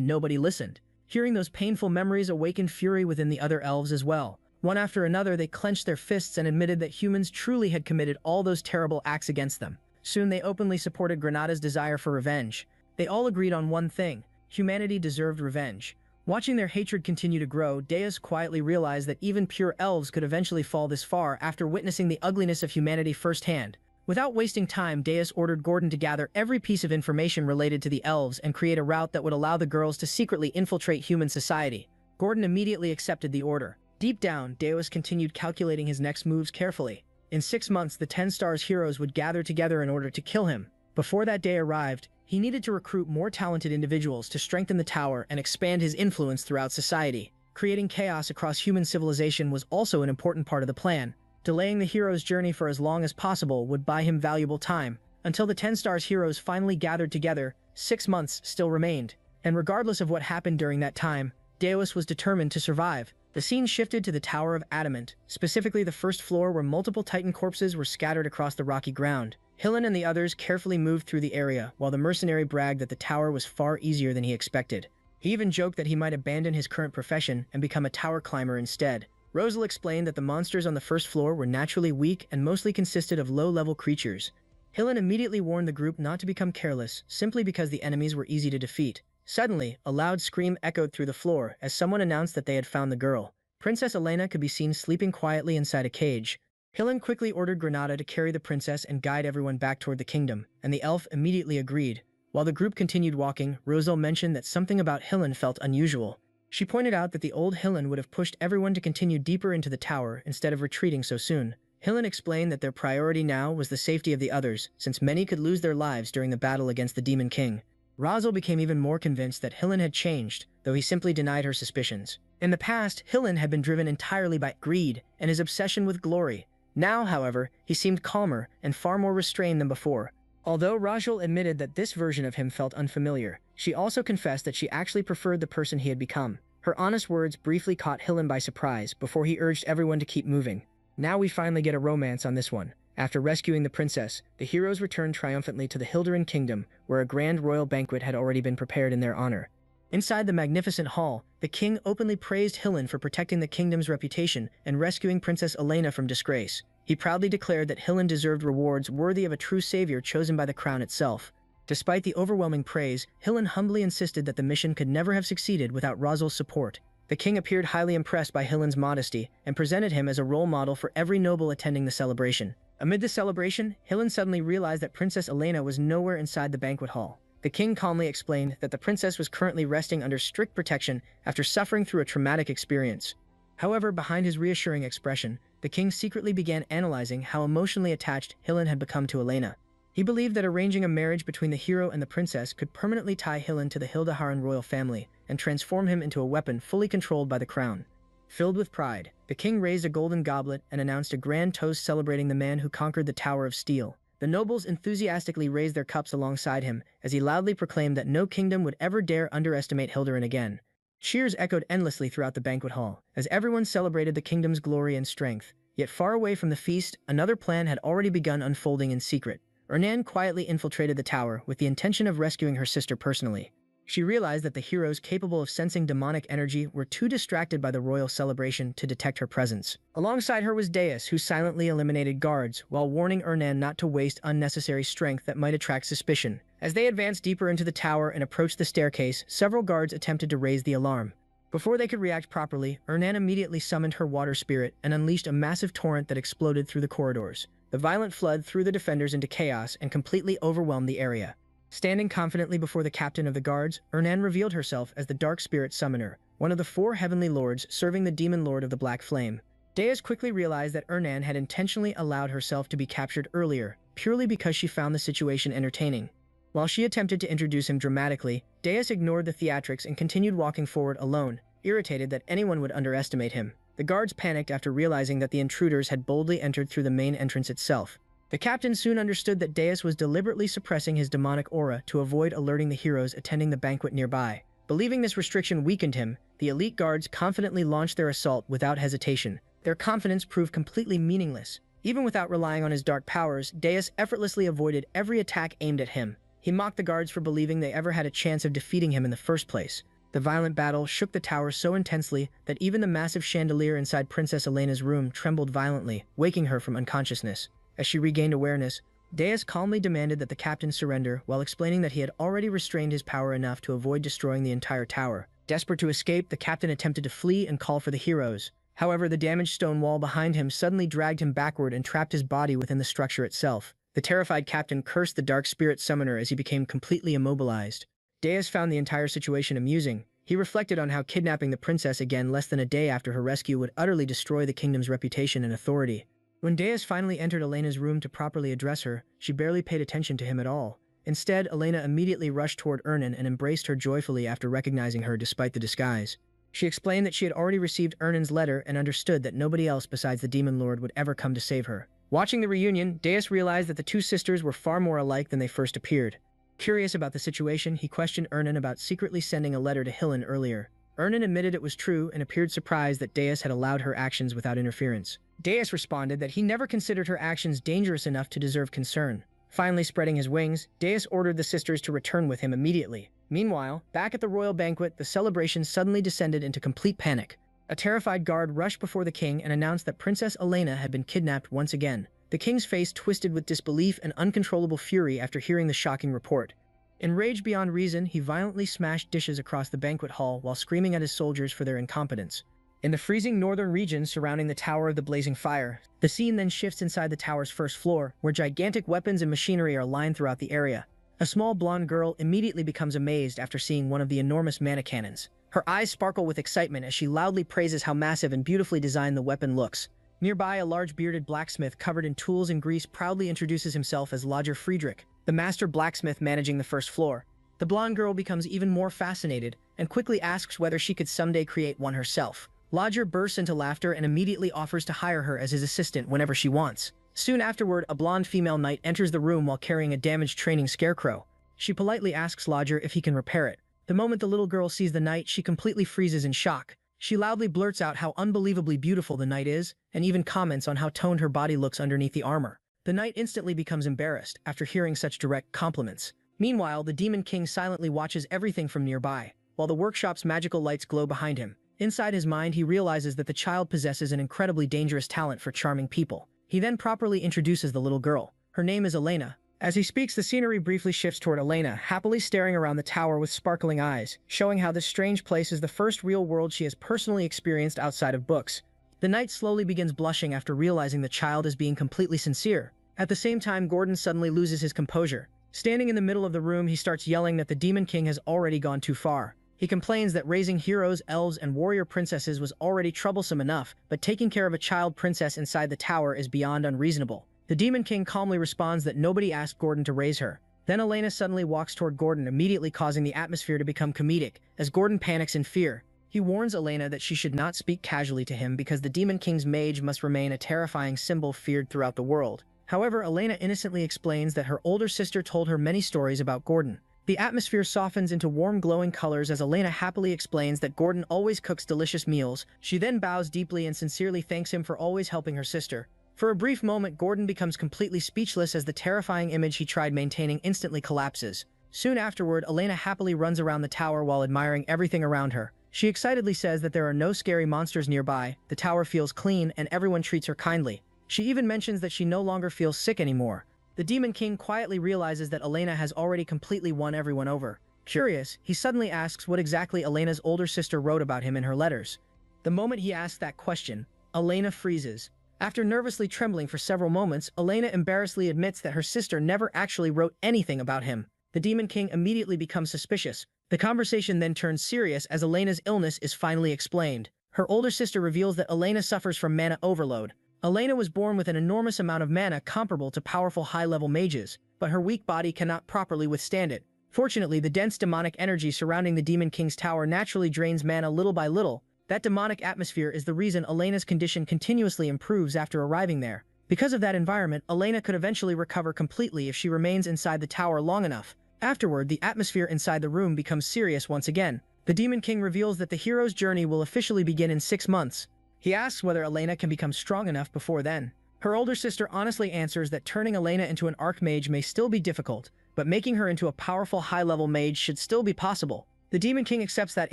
nobody listened. Hearing those painful memories awakened fury within the other elves as well. One after another, they clenched their fists and admitted that humans truly had committed all those terrible acts against them. Soon they openly supported Granada's desire for revenge. They all agreed on one thing: humanity deserved revenge. Watching their hatred continue to grow, Deus quietly realized that even pure elves could eventually fall this far after witnessing the ugliness of humanity firsthand. Without wasting time, Deus ordered Gordon to gather every piece of information related to the elves and create a route that would allow the girls to secretly infiltrate human society. Gordon immediately accepted the order. Deep down, Deus continued calculating his next moves carefully. In 6 months, the 10 Stars heroes would gather together in order to kill him. Before that day arrived, he needed to recruit more talented individuals to strengthen the tower and expand his influence throughout society. Creating chaos across human civilization was also an important part of the plan. Delaying the hero's journey for as long as possible would buy him valuable time. Until the 10 Stars heroes finally gathered together, 6 months still remained. And regardless of what happened during that time, Deus was determined to survive. The scene shifted to the Tower of Adamant, specifically the first floor where multiple Titan corpses were scattered across the rocky ground. Hillen and the others carefully moved through the area, while the mercenary bragged that the tower was far easier than he expected. He even joked that he might abandon his current profession and become a tower climber instead. Rosal explained that the monsters on the first floor were naturally weak and mostly consisted of low-level creatures. Hillen immediately warned the group not to become careless, simply because the enemies were easy to defeat. Suddenly, a loud scream echoed through the floor as someone announced that they had found the girl. Princess Elena could be seen sleeping quietly inside a cage. Hillen quickly ordered Granada to carry the princess and guide everyone back toward the kingdom, and the elf immediately agreed. While the group continued walking, Rosal mentioned that something about Hillen felt unusual. She pointed out that the old Hillen would have pushed everyone to continue deeper into the tower instead of retreating so soon. Hillen explained that their priority now was the safety of the others, since many could lose their lives during the battle against the Demon King. Rosal became even more convinced that Hillen had changed, though he simply denied her suspicions. In the past, Hillen had been driven entirely by greed and his obsession with glory. Now, however, he seemed calmer and far more restrained than before. Although Rajal admitted that this version of him felt unfamiliar, she also confessed that she actually preferred the person he had become. Her honest words briefly caught Hillen by surprise before he urged everyone to keep moving. Now we finally get a romance on this one. After rescuing the princess, the heroes returned triumphantly to the Hilderin kingdom, where a grand royal banquet had already been prepared in their honor. Inside the magnificent hall, the king openly praised Hillen for protecting the kingdom's reputation and rescuing Princess Elena from disgrace. He proudly declared that Hillen deserved rewards worthy of a true savior chosen by the crown itself. Despite the overwhelming praise, Hillen humbly insisted that the mission could never have succeeded without Rasal's support. The king appeared highly impressed by Hillen's modesty and presented him as a role model for every noble attending the celebration. Amid the celebration, Hillen suddenly realized that Princess Elena was nowhere inside the banquet hall. The king calmly explained that the princess was currently resting under strict protection after suffering through a traumatic experience. However, behind his reassuring expression, the king secretly began analyzing how emotionally attached Hillen had become to Elena. He believed that arranging a marriage between the hero and the princess could permanently tie Hillen to the Hildeharan royal family and transform him into a weapon fully controlled by the crown. Filled with pride, the king raised a golden goblet and announced a grand toast celebrating the man who conquered the Tower of Steel. The nobles enthusiastically raised their cups alongside him as he loudly proclaimed that no kingdom would ever dare underestimate Hilderin again. Cheers echoed endlessly throughout the banquet hall as everyone celebrated the kingdom's glory and strength. Yet far away from the feast, another plan had already begun unfolding in secret. Ernan quietly infiltrated the tower with the intention of rescuing her sister personally. She realized that the heroes capable of sensing demonic energy were too distracted by the royal celebration to detect her presence. Alongside her was Deus, who silently eliminated guards while warning Ernan not to waste unnecessary strength that might attract suspicion. As they advanced deeper into the tower and approached the staircase, several guards attempted to raise the alarm. Before they could react properly, Ernan immediately summoned her water spirit and unleashed a massive torrent that exploded through the corridors. The violent flood threw the defenders into chaos and completely overwhelmed the area. Standing confidently before the captain of the guards, Ernan revealed herself as the Dark Spirit Summoner, one of the 4 heavenly lords serving the Demon Lord of the Black Flame. Deus quickly realized that Ernan had intentionally allowed herself to be captured earlier, purely because she found the situation entertaining. While she attempted to introduce him dramatically, Deus ignored the theatrics and continued walking forward alone, irritated that anyone would underestimate him. The guards panicked after realizing that the intruders had boldly entered through the main entrance itself. The captain soon understood that Deus was deliberately suppressing his demonic aura to avoid alerting the heroes attending the banquet nearby. Believing this restriction weakened him, the elite guards confidently launched their assault without hesitation. Their confidence proved completely meaningless. Even without relying on his dark powers, Deus effortlessly avoided every attack aimed at him. He mocked the guards for believing they ever had a chance of defeating him in the first place. The violent battle shook the tower so intensely that even the massive chandelier inside Princess Elena's room trembled violently, waking her from unconsciousness. As she regained awareness, Deus calmly demanded that the captain surrender while explaining that he had already restrained his power enough to avoid destroying the entire tower. Desperate to escape, the captain attempted to flee and call for the heroes. However, the damaged stone wall behind him suddenly dragged him backward and trapped his body within the structure itself. The terrified captain cursed the dark spirit summoner as he became completely immobilized. Deus found the entire situation amusing. He reflected on how kidnapping the princess again less than a day after her rescue would utterly destroy the kingdom's reputation and authority. When Deus finally entered Elena's room to properly address her, she barely paid attention to him at all. Instead, Elena immediately rushed toward Ernan and embraced her joyfully after recognizing her despite the disguise. She explained that she had already received Ernan's letter and understood that nobody else besides the Demon Lord would ever come to save her. Watching the reunion, Deus realized that the two sisters were far more alike than they first appeared. Curious about the situation, he questioned Ernan about secretly sending a letter to Hillen earlier. Ernan admitted it was true and appeared surprised that Deus had allowed her actions without interference. Deus responded that he never considered her actions dangerous enough to deserve concern. Finally spreading his wings, Deus ordered the sisters to return with him immediately. Meanwhile, back at the royal banquet, the celebration suddenly descended into complete panic. A terrified guard rushed before the king and announced that Princess Elena had been kidnapped once again. The king's face twisted with disbelief and uncontrollable fury after hearing the shocking report. Enraged beyond reason, he violently smashed dishes across the banquet hall while screaming at his soldiers for their incompetence. In the freezing northern region surrounding the Tower of the Blazing Fire, the scene then shifts inside the tower's first floor, where gigantic weapons and machinery are lined throughout the area. A small blonde girl immediately becomes amazed after seeing one of the enormous mana cannons. Her eyes sparkle with excitement as she loudly praises how massive and beautifully designed the weapon looks. Nearby, a large bearded blacksmith covered in tools and grease proudly introduces himself as Lodger Friedrich, the master blacksmith managing the first floor. The blonde girl becomes even more fascinated and quickly asks whether she could someday create one herself. Lodger bursts into laughter and immediately offers to hire her as his assistant whenever she wants. Soon afterward, a blonde female knight enters the room while carrying a damaged training scarecrow. She politely asks Lodger if he can repair it. The moment the little girl sees the knight, she completely freezes in shock. She loudly blurts out how unbelievably beautiful the knight is, and even comments on how toned her body looks underneath the armor. The knight instantly becomes embarrassed after hearing such direct compliments. Meanwhile, the Demon King silently watches everything from nearby, while the workshop's magical lights glow behind him. Inside his mind, he realizes that the child possesses an incredibly dangerous talent for charming people. He then properly introduces the little girl. Her name is Elena. As he speaks, the scenery briefly shifts toward Elena, happily staring around the tower with sparkling eyes, showing how this strange place is the first real world she has personally experienced outside of books. The knight slowly begins blushing after realizing the child is being completely sincere. At the same time, Gordon suddenly loses his composure. Standing in the middle of the room, he starts yelling that the Demon King has already gone too far. He complains that raising heroes, elves, and warrior princesses was already troublesome enough, but taking care of a child princess inside the tower is beyond unreasonable. The Demon King calmly responds that nobody asked Gordon to raise her. Then Elena suddenly walks toward Gordon, immediately causing the atmosphere to become comedic, as Gordon panics in fear. He warns Elena that she should not speak casually to him because the Demon King's mage must remain a terrifying symbol feared throughout the world. However, Elena innocently explains that her older sister told her many stories about Gordon. The atmosphere softens into warm glowing colors as Elena happily explains that Gordon always cooks delicious meals. She then bows deeply and sincerely thanks him for always helping her sister. For a brief moment, Gordon becomes completely speechless as the terrifying image he tried maintaining instantly collapses. Soon afterward, Elena happily runs around the tower while admiring everything around her. She excitedly says that there are no scary monsters nearby, the tower feels clean, and everyone treats her kindly. She even mentions that she no longer feels sick anymore. The Demon King quietly realizes that Elena has already completely won everyone over. Curious, he suddenly asks what exactly Elena's older sister wrote about him in her letters. The moment he asks that question, Elena freezes. After nervously trembling for several moments, Elena embarrassedly admits that her sister never actually wrote anything about him. The Demon King immediately becomes suspicious. The conversation then turns serious as Elena's illness is finally explained. Her older sister reveals that Elena suffers from mana overload. Elena was born with an enormous amount of mana comparable to powerful high-level mages, but her weak body cannot properly withstand it. Fortunately, the dense demonic energy surrounding the Demon King's tower naturally drains mana little by little. That demonic atmosphere is the reason Elena's condition continuously improves after arriving there. Because of that environment, Elena could eventually recover completely if she remains inside the tower long enough. Afterward, the atmosphere inside the room becomes serious once again. The Demon King reveals that the hero's journey will officially begin in 6 months. He asks whether Elena can become strong enough before then. Her older sister honestly answers that turning Elena into an archmage may still be difficult, but making her into a powerful high-level mage should still be possible. The Demon King accepts that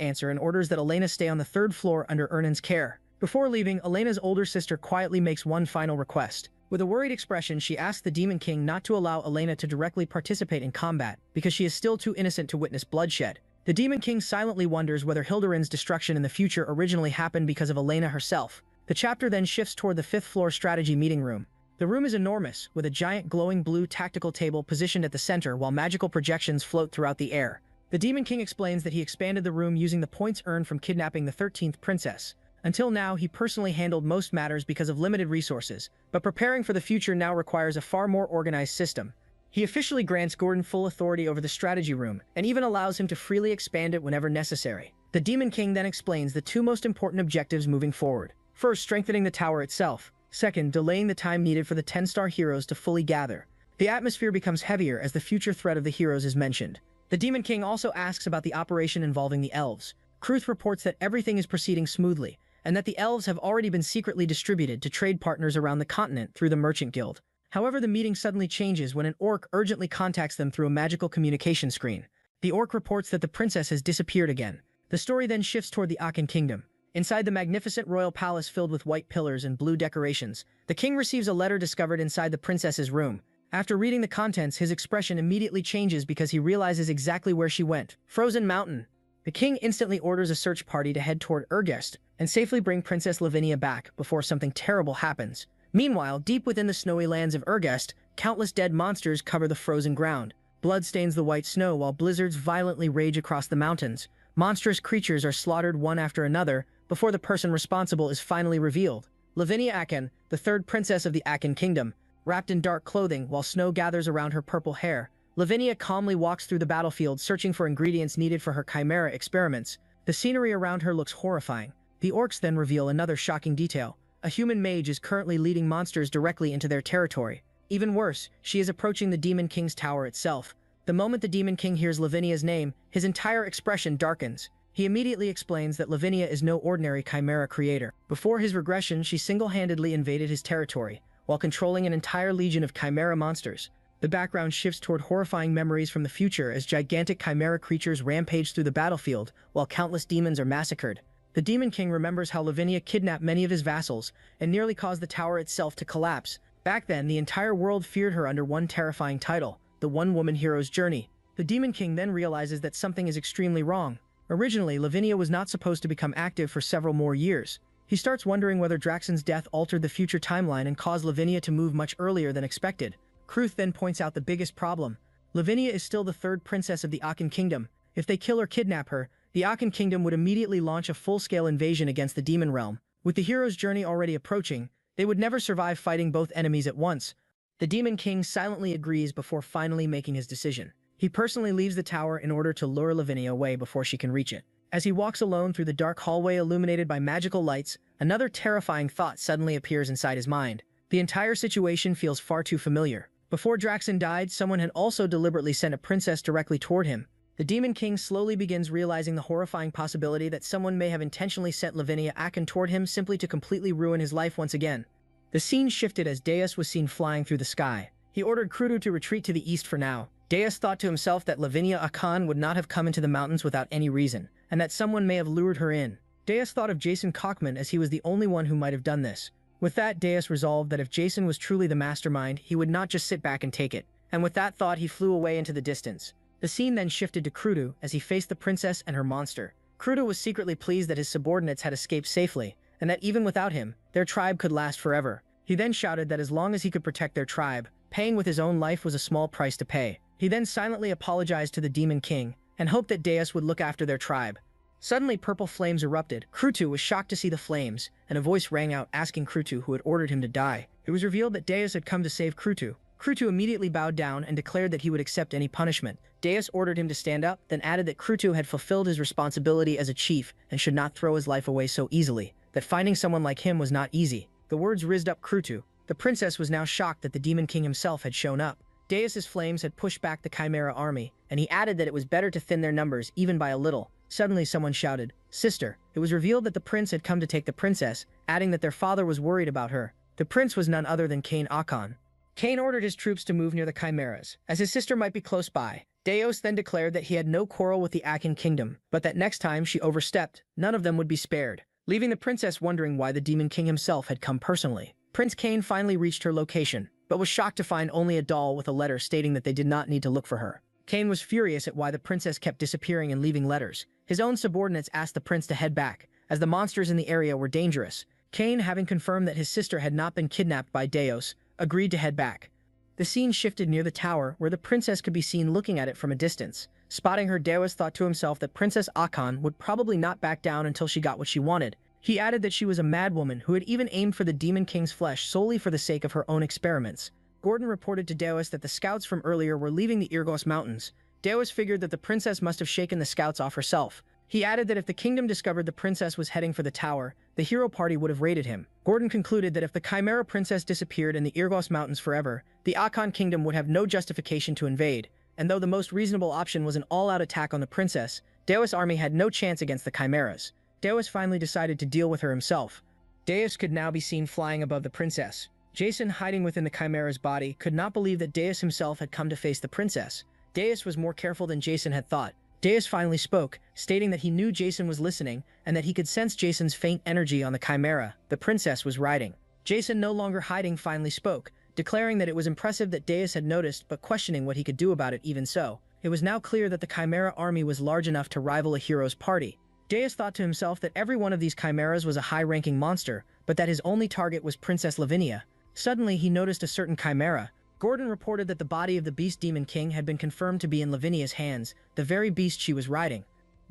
answer and orders that Elena stay on the 3rd floor under Ernan's care. Before leaving, Elena's older sister quietly makes one final request. With a worried expression, she asks the Demon King not to allow Elena to directly participate in combat, because she is still too innocent to witness bloodshed. The Demon King silently wonders whether Hildebrand's destruction in the future originally happened because of Elena herself. The chapter then shifts toward the 5th floor strategy meeting room. The room is enormous, with a giant glowing blue tactical table positioned at the center while magical projections float throughout the air. The Demon King explains that he expanded the room using the points earned from kidnapping the 13th princess. Until now, he personally handled most matters because of limited resources, but preparing for the future now requires a far more organized system. He officially grants Gordon full authority over the strategy room, and even allows him to freely expand it whenever necessary. The Demon King then explains the 2 most important objectives moving forward. First, strengthening the tower itself. Second, delaying the time needed for the 10-star heroes to fully gather. The atmosphere becomes heavier as the future threat of the heroes is mentioned. The Demon King also asks about the operation involving the elves. Kruth reports that everything is proceeding smoothly, and that the elves have already been secretly distributed to trade partners around the continent through the Merchant Guild. However, the meeting suddenly changes when an orc urgently contacts them through a magical communication screen. The orc reports that the princess has disappeared again. The story then shifts toward the Akan Kingdom. Inside the magnificent royal palace filled with white pillars and blue decorations, the king receives a letter discovered inside the princess's room. After reading the contents, his expression immediately changes because he realizes exactly where she went. Frozen Mountain. The king instantly orders a search party to head toward Urgest and safely bring Princess Lavinia back before something terrible happens. Meanwhile, deep within the snowy lands of Urgest, countless dead monsters cover the frozen ground. Blood stains the white snow while blizzards violently rage across the mountains. Monstrous creatures are slaughtered one after another before the person responsible is finally revealed. Lavinia Akan, the 3rd princess of the Akan Kingdom, wrapped in dark clothing while snow gathers around her purple hair. Lavinia calmly walks through the battlefield searching for ingredients needed for her chimera experiments. The scenery around her looks horrifying. The orcs then reveal another shocking detail. A human mage is currently leading monsters directly into their territory. Even worse, she is approaching the Demon King's tower itself. The moment the Demon King hears Lavinia's name, his entire expression darkens. He immediately explains that Lavinia is no ordinary chimera creator. Before his regression, she single-handedly invaded his territory, while controlling an entire legion of chimera monsters. The background shifts toward horrifying memories from the future as gigantic chimera creatures rampage through the battlefield, while countless demons are massacred. The Demon King remembers how Lavinia kidnapped many of his vassals and nearly caused the tower itself to collapse. Back then, the entire world feared her under one terrifying title, the One-Woman Hero's Journey. The Demon King then realizes that something is extremely wrong. Originally, Lavinia was not supposed to become active for several more years. He starts wondering whether Draxon's death altered the future timeline and caused Lavinia to move much earlier than expected. Kruth then points out the biggest problem. Lavinia is still the 3rd princess of the Akan Kingdom. If they kill or kidnap her, the Akan Kingdom would immediately launch a full-scale invasion against the Demon Realm. With the hero's journey already approaching, they would never survive fighting both enemies at once. The Demon King silently agrees before finally making his decision. He personally leaves the tower in order to lure Lavinia away before she can reach it. As he walks alone through the dark hallway illuminated by magical lights, another terrifying thought suddenly appears inside his mind. The entire situation feels far too familiar. Before Draxon died, someone had also deliberately sent a princess directly toward him. The Demon King slowly begins realizing the horrifying possibility that someone may have intentionally sent Lavinia Akan toward him simply to completely ruin his life once again. The scene shifted as Deus was seen flying through the sky. He ordered Krudu to retreat to the east for now. Deus thought to himself that Lavinia Akan would not have come into the mountains without any reason, and that someone may have lured her in. Deus thought of Jason Cockman as he was the only one who might have done this. With that, Deus resolved that if Jason was truly the mastermind, he would not just sit back and take it. And with that thought, he flew away into the distance. The scene then shifted to Krudu as he faced the princess and her monster. Krudu was secretly pleased that his subordinates had escaped safely, and that even without him, their tribe could last forever. He then shouted that as long as he could protect their tribe, paying with his own life was a small price to pay. He then silently apologized to the Demon King and hoped that Deus would look after their tribe. Suddenly, purple flames erupted. Krutu was shocked to see the flames, and a voice rang out asking Krutu who had ordered him to die. It was revealed that Deus had come to save Krutu. Krutu immediately bowed down and declared that he would accept any punishment. Deus ordered him to stand up, then added that Krutu had fulfilled his responsibility as a chief and should not throw his life away so easily, that finding someone like him was not easy. The words rizzed up Krutu. The princess was now shocked that the Demon King himself had shown up. Deus's flames had pushed back the Chimera army, and he added that it was better to thin their numbers even by a little. Suddenly someone shouted, "Sister!" It was revealed that the prince had come to take the princess, adding that their father was worried about her. The prince was none other than Cain Akan. Cain ordered his troops to move near the chimeras, as his sister might be close by. Deus then declared that he had no quarrel with the Akan kingdom, but that next time she overstepped, none of them would be spared, leaving the princess wondering why the demon king himself had come personally. Prince Cain finally reached her location, but was shocked to find only a doll with a letter stating that they did not need to look for her. Cain was furious at why the princess kept disappearing and leaving letters. His own subordinates asked the prince to head back, as the monsters in the area were dangerous. Cain, having confirmed that his sister had not been kidnapped by Deus, agreed to head back. The scene shifted near the tower, where the princess could be seen looking at it from a distance. Spotting her, Deus thought to himself that Princess Akan would probably not back down until she got what she wanted. He added that she was a madwoman who had even aimed for the Demon King's flesh solely for the sake of her own experiments. Gordon reported to Deus that the scouts from earlier were leaving the Irgos Mountains. Deus figured that the princess must have shaken the scouts off herself. He added that if the kingdom discovered the princess was heading for the tower, the hero party would have raided him. Gordon concluded that if the Chimera princess disappeared in the Irgos Mountains forever, the Akan kingdom would have no justification to invade, and though the most reasonable option was an all-out attack on the princess, Deus' army had no chance against the Chimeras. Deus finally decided to deal with her himself. Deus could now be seen flying above the princess. Jason, hiding within the Chimera's body, could not believe that Deus himself had come to face the princess. Deus was more careful than Jason had thought. Deus finally spoke, stating that he knew Jason was listening and that he could sense Jason's faint energy on the Chimera the princess was riding. Jason, no longer hiding, finally spoke, declaring that it was impressive that Deus had noticed but questioning what he could do about it even so. It was now clear that the Chimera army was large enough to rival a hero's party. Deus thought to himself that every one of these Chimeras was a high-ranking monster, but that his only target was Princess Lavinia. Suddenly, he noticed a certain Chimera. Gordon reported that the body of the Beast Demon King had been confirmed to be in Lavinia's hands, the very beast she was riding.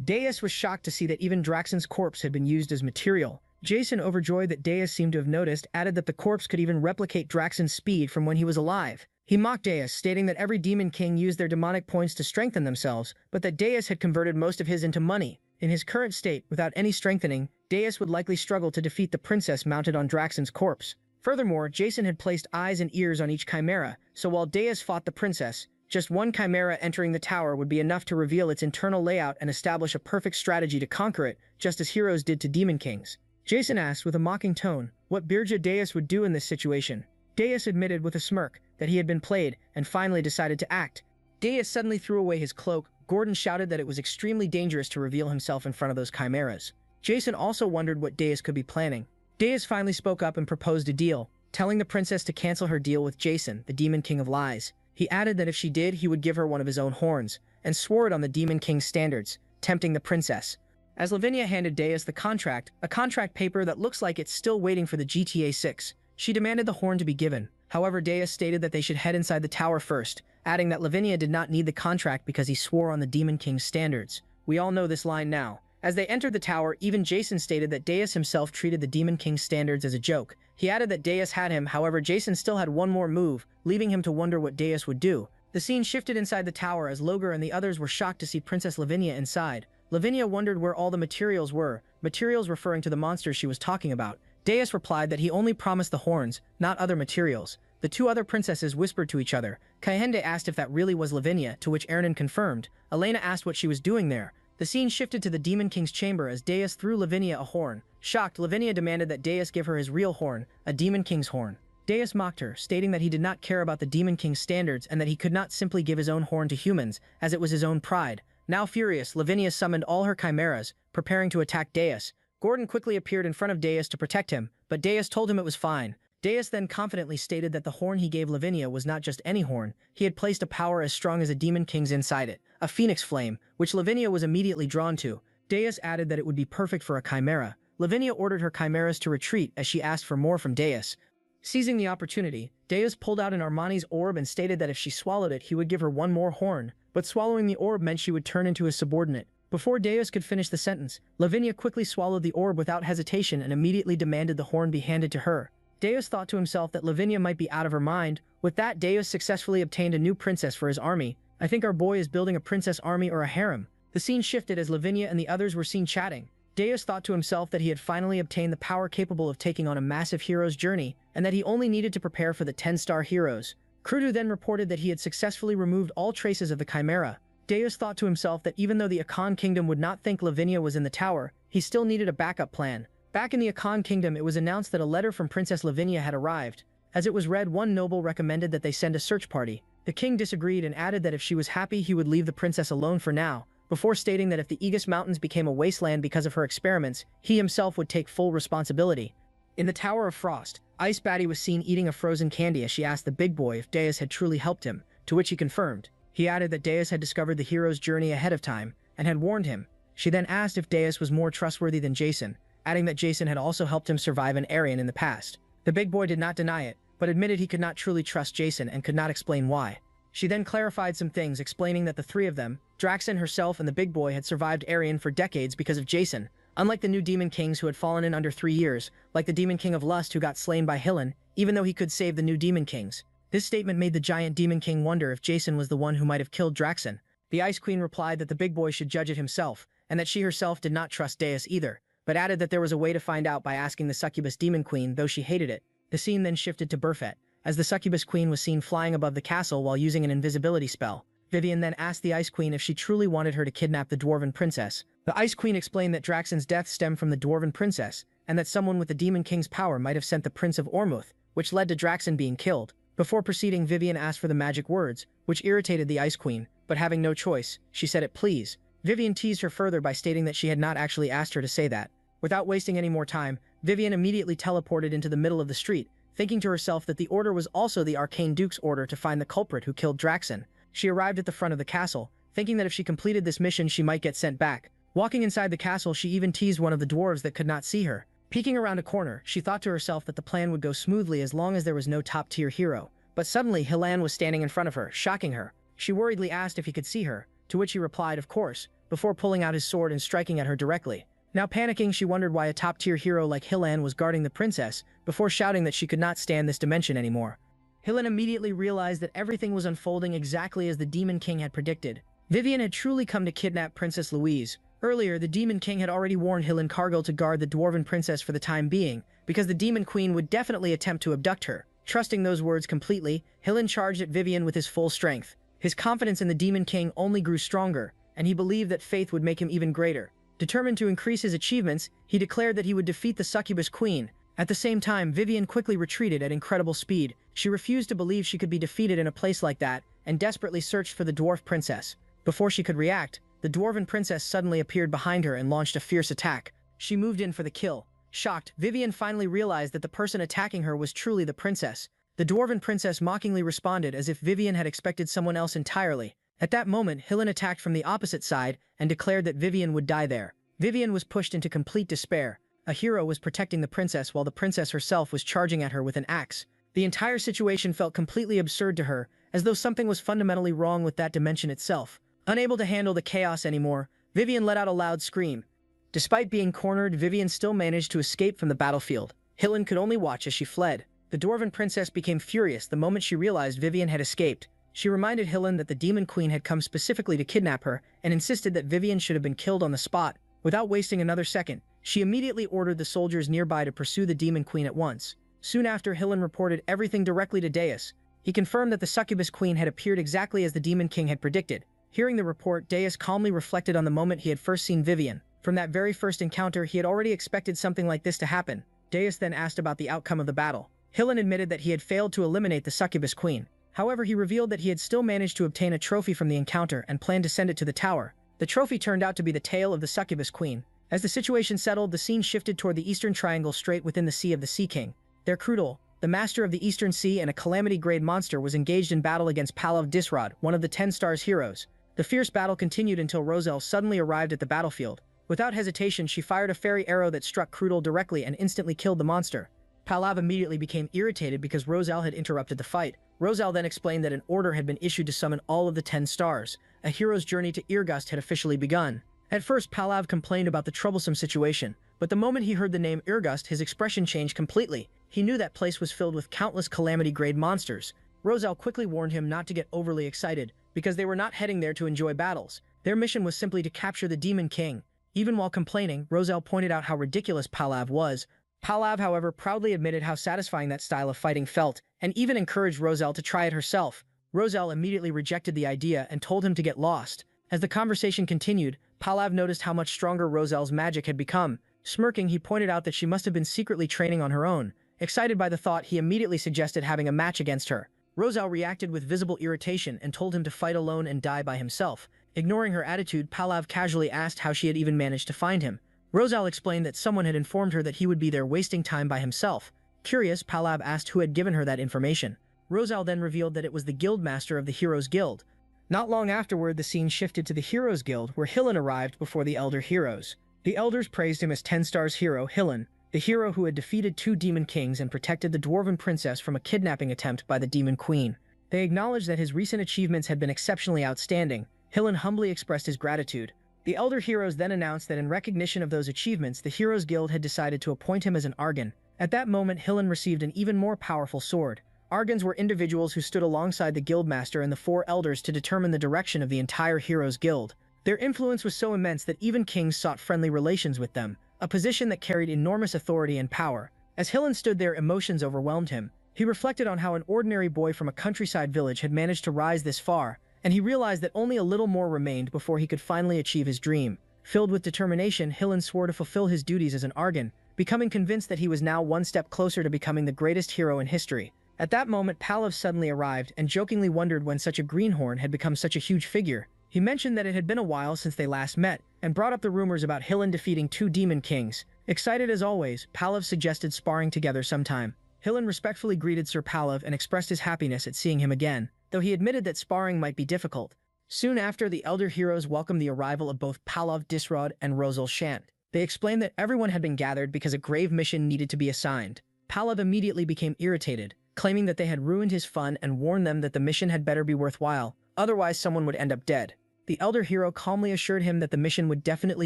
Deus was shocked to see that even Draxon's corpse had been used as material. Jason, overjoyed that Deus seemed to have noticed, added that the corpse could even replicate Draxon's speed from when he was alive. He mocked Deus, stating that every Demon King used their demonic points to strengthen themselves, but that Deus had converted most of his into money. In his current state, without any strengthening, Deus would likely struggle to defeat the princess mounted on Draxon's corpse. Furthermore, Jason had placed eyes and ears on each Chimera, so while Deus fought the princess, just one Chimera entering the tower would be enough to reveal its internal layout and establish a perfect strategy to conquer it, just as heroes did to Demon Kings. Jason asked with a mocking tone what Birja Deus would do in this situation. Deus admitted with a smirk that he had been played and finally decided to act. Deus suddenly threw away his cloak. Gordon shouted that it was extremely dangerous to reveal himself in front of those Chimeras. Jason also wondered what Deus could be planning. Deus finally spoke up and proposed a deal, telling the princess to cancel her deal with Jason, the Demon King of Lies. He added that if she did, he would give her one of his own horns, and swore it on the Demon King's standards, tempting the princess. As Lavinia handed Deus the contract, a contract paper that looks like it's still waiting for the GTA 6, she demanded the horn to be given. However, Deus stated that they should head inside the tower first, adding that Lavinia did not need the contract because he swore on the Demon King's standards. We all know this line now. As they entered the tower, even Jason stated that Deus himself treated the Demon King's standards as a joke. He added that Deus had him, however Jason still had one more move, leaving him to wonder what Deus would do. The scene shifted inside the tower as Logar and the others were shocked to see Princess Lavinia inside. Lavinia wondered where all the materials were, materials referring to the monsters she was talking about. Deus replied that he only promised the horns, not other materials. The two other princesses whispered to each other. Kaihende asked if that really was Lavinia, to which Ernan confirmed. Elena asked what she was doing there. The scene shifted to the Demon King's chamber as Deus threw Lavinia a horn. Shocked, Lavinia demanded that Deus give her his real horn, a Demon King's horn. Deus mocked her, stating that he did not care about the Demon King's standards and that he could not simply give his own horn to humans, as it was his own pride. Now furious, Lavinia summoned all her chimeras, preparing to attack Deus. Gordon quickly appeared in front of Deus to protect him, but Deus told him it was fine. Deus then confidently stated that the horn he gave Lavinia was not just any horn, he had placed a power as strong as a Demon King's inside it, a phoenix flame, which Lavinia was immediately drawn to. Deus added that it would be perfect for a chimera. Lavinia ordered her chimeras to retreat as she asked for more from Deus. Seizing the opportunity, Deus pulled out an Armani's orb and stated that if she swallowed it, he would give her one more horn, but swallowing the orb meant she would turn into his subordinate. Before Deus could finish the sentence, Lavinia quickly swallowed the orb without hesitation and immediately demanded the horn be handed to her. Deus thought to himself that Lavinia might be out of her mind. With that, Deus successfully obtained a new princess for his army. I think our boy is building a princess army or a harem. The scene shifted as Lavinia and the others were seen chatting. Deus thought to himself that he had finally obtained the power capable of taking on a massive hero's journey, and that he only needed to prepare for the 10-star heroes. Krudu then reported that he had successfully removed all traces of the Chimera. Deus thought to himself that even though the Akan Kingdom would not think Lavinia was in the tower, he still needed a backup plan. Back in the Akan Kingdom, it was announced that a letter from Princess Lavinia had arrived. As it was read, one noble recommended that they send a search party. The king disagreed and added that if she was happy, he would leave the princess alone for now, before stating that if the Aegis Mountains became a wasteland because of her experiments, he himself would take full responsibility. In the Tower of Frost, Ice Batty was seen eating a frozen candy as she asked the big boy if Deus had truly helped him, to which he confirmed. He added that Deus had discovered the hero's journey ahead of time, and had warned him. She then asked if Deus was more trustworthy than Jason, adding that Jason had also helped him survive an Aryan in the past. The big boy did not deny it, but admitted he could not truly trust Jason and could not explain why. She then clarified some things, explaining that the three of them, Draxen, herself, and the big boy, had survived Aryan for decades because of Jason, unlike the new Demon Kings who had fallen in under 3 years, like the Demon King of Lust who got slain by Hillen, even though he could save the new Demon Kings. This statement made the giant Demon King wonder if Jason was the one who might have killed Draxen. The Ice Queen replied that the big boy should judge it himself, and that she herself did not trust Deus either, but added that there was a way to find out by asking the Succubus Demon Queen, though she hated it. The scene then shifted to Burfet, as the Succubus Queen was seen flying above the castle while using an invisibility spell. Vivian then asked the Ice Queen if she truly wanted her to kidnap the Dwarven Princess. The Ice Queen explained that Draxen's death stemmed from the Dwarven Princess, and that someone with the Demon King's power might have sent the Prince of Ormuth, which led to Draxen being killed. Before proceeding, Vivian asked for the magic words, which irritated the Ice Queen, but having no choice, she said it please. Vivian teased her further by stating that she had not actually asked her to say that. Without wasting any more time, Vivian immediately teleported into the middle of the street, thinking to herself that the order was also the Arcane Duke's order to find the culprit who killed Draxen. She arrived at the front of the castle, thinking that if she completed this mission she might get sent back. Walking inside the castle, she even teased one of the dwarves that could not see her. Peeking around a corner, she thought to herself that the plan would go smoothly as long as there was no top-tier hero. But suddenly, Hillan was standing in front of her, shocking her. She worriedly asked if he could see her, to which he replied, of course, before pulling out his sword and striking at her directly. Now panicking, she wondered why a top-tier hero like Hillan was guarding the princess, before shouting that she could not stand this dimension anymore. Hillan immediately realized that everything was unfolding exactly as the Demon King had predicted. Vivian had truly come to kidnap Princess Louise. Earlier, the Demon King had already warned Hillan Cargill to guard the Dwarven Princess for the time being, because the Demon Queen would definitely attempt to abduct her. Trusting those words completely, Hillan charged at Vivian with his full strength. His confidence in the Demon King only grew stronger, and he believed that faith would make him even greater. Determined to increase his achievements, he declared that he would defeat the Succubus Queen. At the same time, Vivian quickly retreated at incredible speed. She refused to believe she could be defeated in a place like that, and desperately searched for the Dwarf Princess. Before she could react, the Dwarven Princess suddenly appeared behind her and launched a fierce attack. She moved in for the kill. Shocked, Vivian finally realized that the person attacking her was truly the princess. The Dwarven Princess mockingly responded as if Vivian had expected someone else entirely. At that moment, Hillan attacked from the opposite side and declared that Vivian would die there. Vivian was pushed into complete despair. A hero was protecting the princess while the princess herself was charging at her with an axe. The entire situation felt completely absurd to her, as though something was fundamentally wrong with that dimension itself. Unable to handle the chaos anymore, Vivian let out a loud scream. Despite being cornered, Vivian still managed to escape from the battlefield. Hillan could only watch as she fled. The Dwarven Princess became furious the moment she realized Vivian had escaped. She reminded Hillan that the Demon Queen had come specifically to kidnap her, and insisted that Vivian should have been killed on the spot. Without wasting another second, she immediately ordered the soldiers nearby to pursue the Demon Queen at once. Soon after, Hillan reported everything directly to Deus. He confirmed that the Succubus Queen had appeared exactly as the Demon King had predicted. Hearing the report, Deus calmly reflected on the moment he had first seen Vivian. From that very first encounter, he had already expected something like this to happen. Deus then asked about the outcome of the battle. Hillan admitted that he had failed to eliminate the Succubus Queen. However, he revealed that he had still managed to obtain a trophy from the encounter and planned to send it to the tower. The trophy turned out to be the tail of the Succubus Queen. As the situation settled, the scene shifted toward the Eastern Triangle straight within the Sea of the Sea King. There, Krudel, the master of the Eastern Sea and a calamity-grade monster, was engaged in battle against Palav Disrod, one of the 10 Stars heroes. The fierce battle continued until Roselle suddenly arrived at the battlefield. Without hesitation, she fired a fairy arrow that struck Krudel directly and instantly killed the monster. Palav immediately became irritated because Roselle had interrupted the fight. Roselle then explained that an order had been issued to summon all of the 10 stars. A hero's journey to Irgust had officially begun. At first, Palav complained about the troublesome situation, but the moment he heard the name Irgust, his expression changed completely. He knew that place was filled with countless calamity-grade monsters. Roselle quickly warned him not to get overly excited, because they were not heading there to enjoy battles. Their mission was simply to capture the Demon King. Even while complaining, Roselle pointed out how ridiculous Palav was. Palav, however, proudly admitted how satisfying that style of fighting felt, and even encouraged Roselle to try it herself. Roselle immediately rejected the idea and told him to get lost. As the conversation continued, Palav noticed how much stronger Roselle's magic had become. Smirking, he pointed out that she must have been secretly training on her own. Excited by the thought, he immediately suggested having a match against her. Roselle reacted with visible irritation and told him to fight alone and die by himself. Ignoring her attitude, Palav casually asked how she had even managed to find him. Roselle explained that someone had informed her that he would be there wasting time by himself. Curious, Palav asked who had given her that information. Roselle then revealed that it was the guildmaster of the Heroes Guild. Not long afterward, the scene shifted to the Heroes Guild, where Hillen arrived before the Elder Heroes. The Elders praised him as 10 stars hero Hillen, the hero who had defeated 2 demon kings and protected the dwarven princess from a kidnapping attempt by the demon queen. They acknowledged that his recent achievements had been exceptionally outstanding. Hillen humbly expressed his gratitude. The Elder Heroes then announced that in recognition of those achievements, the Heroes Guild had decided to appoint him as an Argan. At that moment, Hillen received an even more powerful sword. Argans were individuals who stood alongside the Guildmaster and the 4 elders to determine the direction of the entire Heroes Guild. Their influence was so immense that even kings sought friendly relations with them, a position that carried enormous authority and power. As Hillen stood there, emotions overwhelmed him. He reflected on how an ordinary boy from a countryside village had managed to rise this far, and he realized that only a little more remained before he could finally achieve his dream. Filled with determination, Hillen swore to fulfill his duties as an Argan, becoming convinced that he was now one step closer to becoming the greatest hero in history. At that moment, Palav suddenly arrived and jokingly wondered when such a greenhorn had become such a huge figure. He mentioned that it had been a while since they last met, and brought up the rumors about Hillen defeating 2 demon kings. Excited as always, Palav suggested sparring together sometime. Hillen respectfully greeted Sir Palav and expressed his happiness at seeing him again, though he admitted that sparring might be difficult. Soon after, the Elder Heroes welcomed the arrival of both Palav Disrod and Rosal Shant. They explained that everyone had been gathered because a grave mission needed to be assigned. Palav immediately became irritated, claiming that they had ruined his fun and warned them that the mission had better be worthwhile, otherwise someone would end up dead. The Elder Hero calmly assured him that the mission would definitely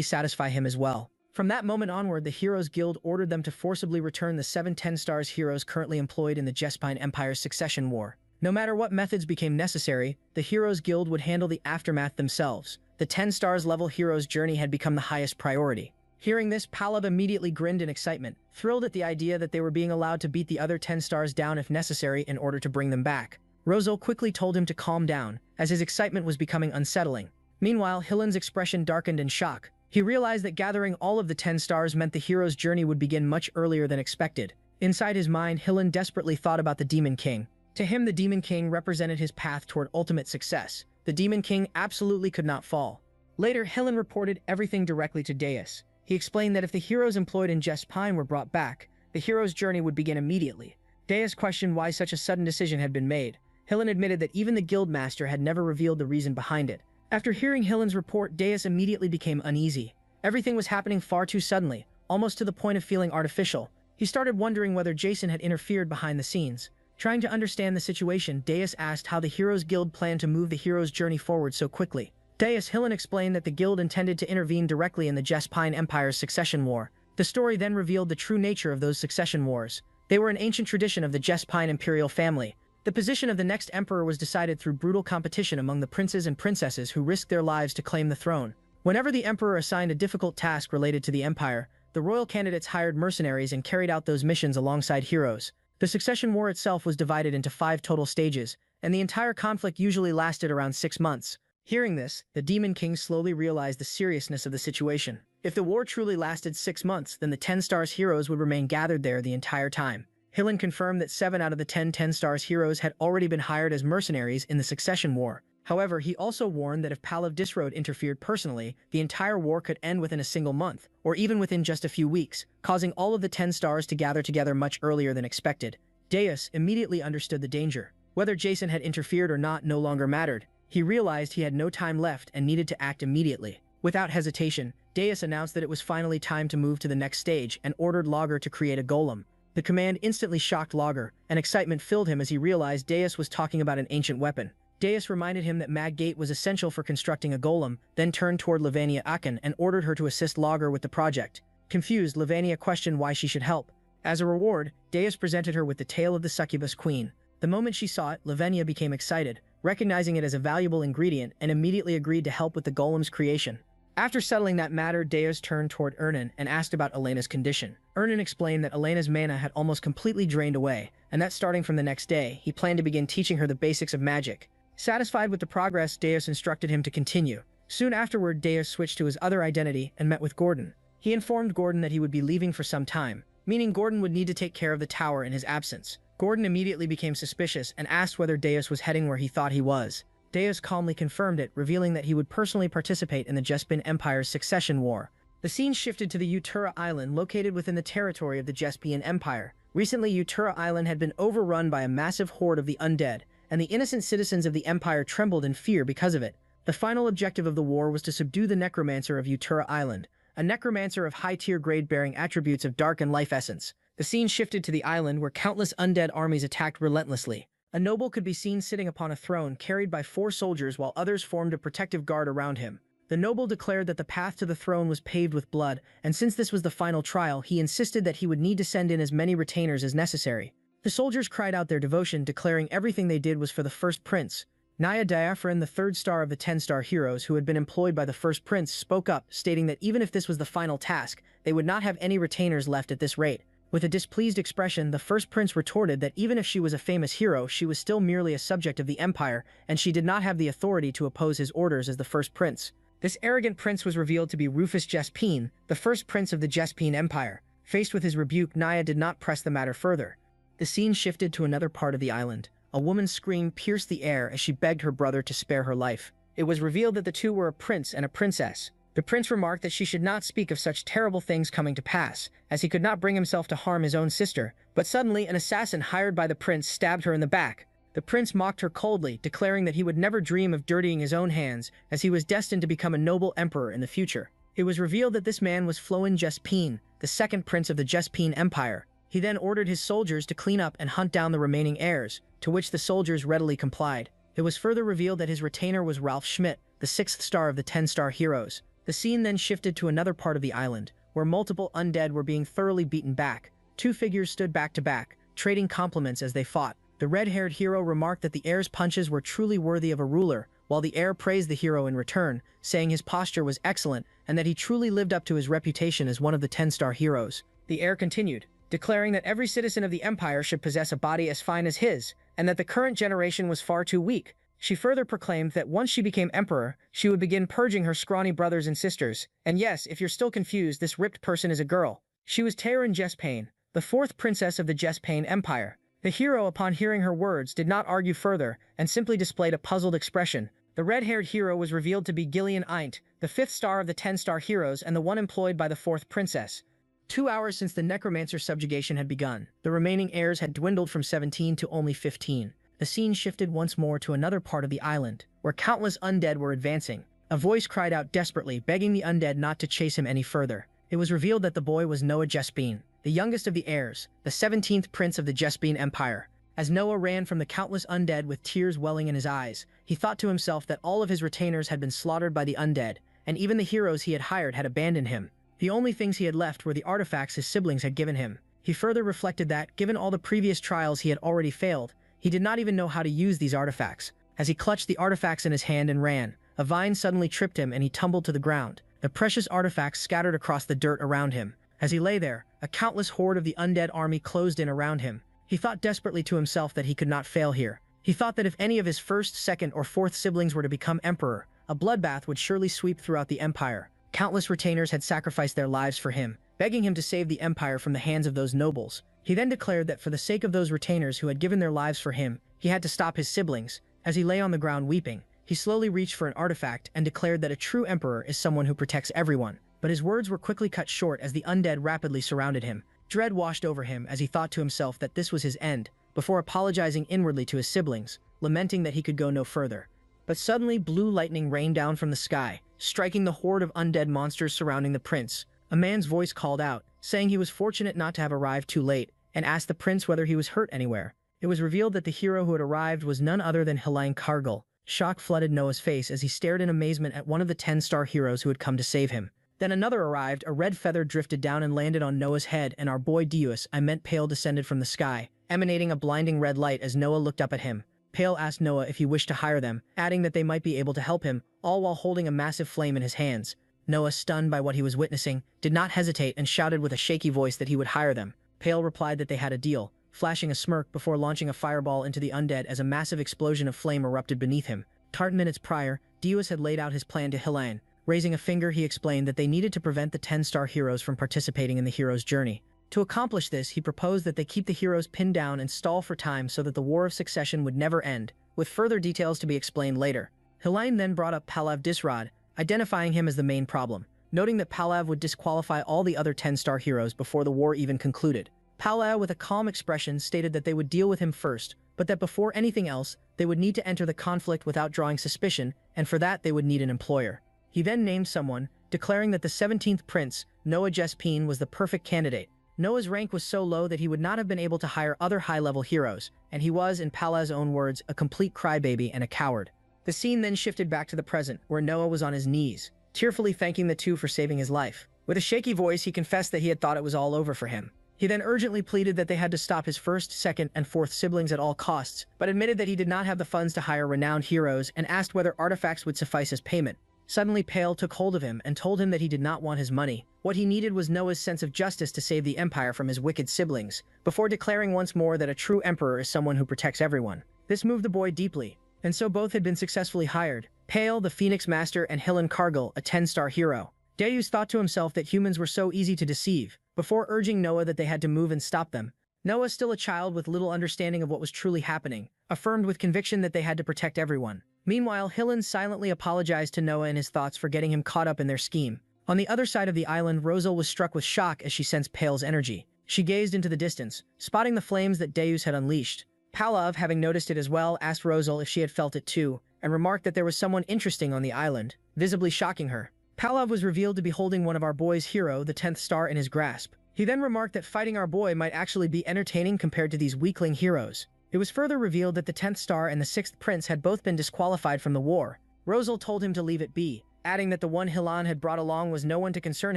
satisfy him as well. From that moment onward, the Heroes Guild ordered them to forcibly return the 7 10 stars heroes currently employed in the Jespine Empire's succession war. No matter what methods became necessary, the Heroes Guild would handle the aftermath themselves. The 10 stars level hero's journey had become the highest priority. Hearing this, Palav immediately grinned in excitement, thrilled at the idea that they were being allowed to beat the other 10 stars down if necessary in order to bring them back. Rosal quickly told him to calm down, as his excitement was becoming unsettling. Meanwhile, Hillen's expression darkened in shock. He realized that gathering all of the 10 stars meant the hero's journey would begin much earlier than expected. Inside his mind, Hillen desperately thought about the Demon King. To him, the Demon King represented his path toward ultimate success. The Demon King absolutely could not fall. Later, Hillen reported everything directly to Deus. He explained that if the heroes employed in Jespine were brought back, the hero's journey would begin immediately. Deus questioned why such a sudden decision had been made. Hillen admitted that even the Guildmaster had never revealed the reason behind it. After hearing Hillen's report, Deus immediately became uneasy. Everything was happening far too suddenly, almost to the point of feeling artificial. He started wondering whether Jason had interfered behind the scenes. Trying to understand the situation, Deus asked how the Heroes Guild planned to move the hero's journey forward so quickly. Deus Hillen explained that the guild intended to intervene directly in the Jespine Empire's succession war. The story then revealed the true nature of those succession wars. They were an ancient tradition of the Jespine imperial family. The position of the next emperor was decided through brutal competition among the princes and princesses who risked their lives to claim the throne. Whenever the emperor assigned a difficult task related to the empire, the royal candidates hired mercenaries and carried out those missions alongside heroes. The succession war itself was divided into 5 total stages, and the entire conflict usually lasted around 6 months. Hearing this, the Demon King slowly realized the seriousness of the situation. If the war truly lasted 6 months, then the 10 stars heroes would remain gathered there the entire time. Hillen confirmed that 7 out of the 10 stars heroes had already been hired as mercenaries in the succession war. However, he also warned that if Palav Disrode interfered personally, the entire war could end within a single month, or even within just a few weeks, causing all of the 10 stars to gather together much earlier than expected. Deus immediately understood the danger. Whether Jason had interfered or not no longer mattered. He realized he had no time left and needed to act immediately. Without hesitation, Deus announced that it was finally time to move to the next stage and ordered Logger to create a golem. The command instantly shocked Logger, and excitement filled him as he realized Deus was talking about an ancient weapon. Deus reminded him that Mag Gate was essential for constructing a golem, then turned toward Lavania Aken and ordered her to assist Logger with the project. Confused, Lavania questioned why she should help. As a reward, Deus presented her with the tale of the succubus queen. The moment she saw it, Lavania became excited, recognizing it as a valuable ingredient, and immediately agreed to help with the golem's creation. After settling that matter, Deus turned toward Ernan and asked about Elena's condition. Ernan explained that Elena's mana had almost completely drained away, and that starting from the next day, he planned to begin teaching her the basics of magic. Satisfied with the progress, Deus instructed him to continue. Soon afterward, Deus switched to his other identity and met with Gordon. He informed Gordon that he would be leaving for some time, meaning Gordon would need to take care of the tower in his absence. Gordon immediately became suspicious and asked whether Deus was heading where he thought he was. Deus calmly confirmed it, revealing that he would personally participate in the Jespin Empire's succession war. The scene shifted to the Utura Island located within the territory of the Jespian Empire. Recently, Utura Island had been overrun by a massive horde of the undead, and the innocent citizens of the Empire trembled in fear because of it. The final objective of the war was to subdue the necromancer of Utura Island, a necromancer of high-tier grade bearing attributes of dark and life essence. The scene shifted to the island where countless undead armies attacked relentlessly. A noble could be seen sitting upon a throne carried by 4 soldiers while others formed a protective guard around him. The noble declared that the path to the throne was paved with blood, and since this was the final trial, he insisted that he would need to send in as many retainers as necessary. The soldiers cried out their devotion, declaring everything they did was for the first prince. Naya Diaphragm, the 3rd star of the 10-star heroes who had been employed by the first prince, spoke up, stating that even if this was the final task, they would not have any retainers left at this rate. With a displeased expression, the first prince retorted that even if she was a famous hero, she was still merely a subject of the empire, and she did not have the authority to oppose his orders as the first prince. This arrogant prince was revealed to be Rufus Jespin, the first prince of the Jespin Empire. Faced with his rebuke, Naya did not press the matter further. The scene shifted to another part of the island. A woman's scream pierced the air as she begged her brother to spare her life. It was revealed that the two were a prince and a princess. The prince remarked that she should not speak of such terrible things coming to pass, as he could not bring himself to harm his own sister. But suddenly, an assassin hired by the prince stabbed her in the back. The prince mocked her coldly, declaring that he would never dream of dirtying his own hands, as he was destined to become a noble emperor in the future. It was revealed that this man was Floin Jespin, the 2nd prince of the Jespin Empire. He then ordered his soldiers to clean up and hunt down the remaining heirs, to which the soldiers readily complied. It was further revealed that his retainer was Ralph Schmidt, the 6th star of the 10-star heroes. The scene then shifted to another part of the island, where multiple undead were being thoroughly beaten back. 2 figures stood back to back, trading compliments as they fought. The red-haired hero remarked that the heir's punches were truly worthy of a ruler, while the heir praised the hero in return, saying his posture was excellent and that he truly lived up to his reputation as one of the 10-star heroes. The heir continued, declaring that every citizen of the empire should possess a body as fine as his, and that the current generation was far too weak. She further proclaimed that once she became emperor, she would begin purging her scrawny brothers and sisters. And yes, if you're still confused, this ripped person is a girl. She was Taerin Jespin, the 4th princess of the Jespin Empire. The hero, upon hearing her words, did not argue further, and simply displayed a puzzled expression. The red-haired hero was revealed to be Gillian Eint, the 5th star of the 10-star heroes and the one employed by the 4th princess. 2 hours since the necromancer subjugation had begun, the remaining heirs had dwindled from 17 to only 15. The scene shifted once more to another part of the island, where countless undead were advancing. A voice cried out desperately, begging the undead not to chase him any further. It was revealed that the boy was Noah Jespin, the youngest of the heirs, the 17th prince of the Jespin Empire. As Noah ran from the countless undead with tears welling in his eyes, he thought to himself that all of his retainers had been slaughtered by the undead, and even the heroes he had hired had abandoned him. The only things he had left were the artifacts his siblings had given him. He further reflected that, given all the previous trials he had already failed, he did not even know how to use these artifacts. As he clutched the artifacts in his hand and ran, a vine suddenly tripped him and he tumbled to the ground. The precious artifacts scattered across the dirt around him. As he lay there, a countless horde of the undead army closed in around him. He thought desperately to himself that he could not fail here. He thought that if any of his 1st, 2nd, or 4th siblings were to become emperor, a bloodbath would surely sweep throughout the empire. Countless retainers had sacrificed their lives for him, begging him to save the empire from the hands of those nobles. He then declared that for the sake of those retainers who had given their lives for him, he had to stop his siblings. As he lay on the ground weeping, he slowly reached for an artifact and declared that a true emperor is someone who protects everyone. But his words were quickly cut short as the undead rapidly surrounded him. Dread washed over him as he thought to himself that this was his end, before apologizing inwardly to his siblings, lamenting that he could go no further. But suddenly blue lightning rained down from the sky, striking the horde of undead monsters surrounding the prince. A man's voice called out, saying he was fortunate not to have arrived too late, and asked the prince whether he was hurt anywhere. It was revealed that the hero who had arrived was none other than Helene Cargill. Shock flooded Noah's face as he stared in amazement at one of the 10-star heroes who had come to save him. Then another arrived, a red feather drifted down and landed on Noah's head, and our boy Deus, I meant Pale, descended from the sky, emanating a blinding red light as Noah looked up at him. Pale asked Noah if he wished to hire them, adding that they might be able to help him, all while holding a massive flame in his hands. Noah, stunned by what he was witnessing, did not hesitate and shouted with a shaky voice that he would hire them. Pale replied that they had a deal, flashing a smirk before launching a fireball into the undead as a massive explosion of flame erupted beneath him. 10 minutes prior, Deus had laid out his plan to Hilan. Raising a finger, he explained that they needed to prevent the 10-star heroes from participating in the hero's journey. To accomplish this, he proposed that they keep the heroes pinned down and stall for time so that the War of Succession would never end, with further details to be explained later. Hilan then brought up Palav Disrod, identifying him as the main problem, noting that Palav would disqualify all the other 10-star heroes before the war even concluded. Palav, with a calm expression, stated that they would deal with him first, but that before anything else, they would need to enter the conflict without drawing suspicion, and for that they would need an employer. He then named someone, declaring that the 17th prince, Noah Jespine, was the perfect candidate. Noah's rank was so low that he would not have been able to hire other high-level heroes, and he was, in Palav's own words, a complete crybaby and a coward. The scene then shifted back to the present, where Noah was on his knees, tearfully thanking the two for saving his life. With a shaky voice, he confessed that he had thought it was all over for him. He then urgently pleaded that they had to stop his first, second, and fourth siblings at all costs, but admitted that he did not have the funds to hire renowned heroes and asked whether artifacts would suffice as payment. Suddenly, Pale took hold of him and told him that he did not want his money. What he needed was Noah's sense of justice to save the empire from his wicked siblings, before declaring once more that a true emperor is someone who protects everyone. This moved the boy deeply, and so both had been successfully hired. Pale, the Phoenix Master, and Hilan Cargill, a 10-star hero. Deus thought to himself that humans were so easy to deceive, before urging Noah that they had to move and stop them. Noah, still a child with little understanding of what was truly happening, affirmed with conviction that they had to protect everyone. Meanwhile, Hilan silently apologized to Noah in his thoughts for getting him caught up in their scheme. On the other side of the island, Rosal was struck with shock as she sensed Pale's energy. She gazed into the distance, spotting the flames that Deus had unleashed. Palav, having noticed it as well, asked Rosal if she had felt it too, and remarked that there was someone interesting on the island, visibly shocking her. Palav was revealed to be holding one of our boy's hero, the 10th star, in his grasp. He then remarked that fighting our boy might actually be entertaining compared to these weakling heroes. It was further revealed that the 10th star and the 6th prince had both been disqualified from the war. Rosal told him to leave it be, adding that the one Hilan had brought along was no one to concern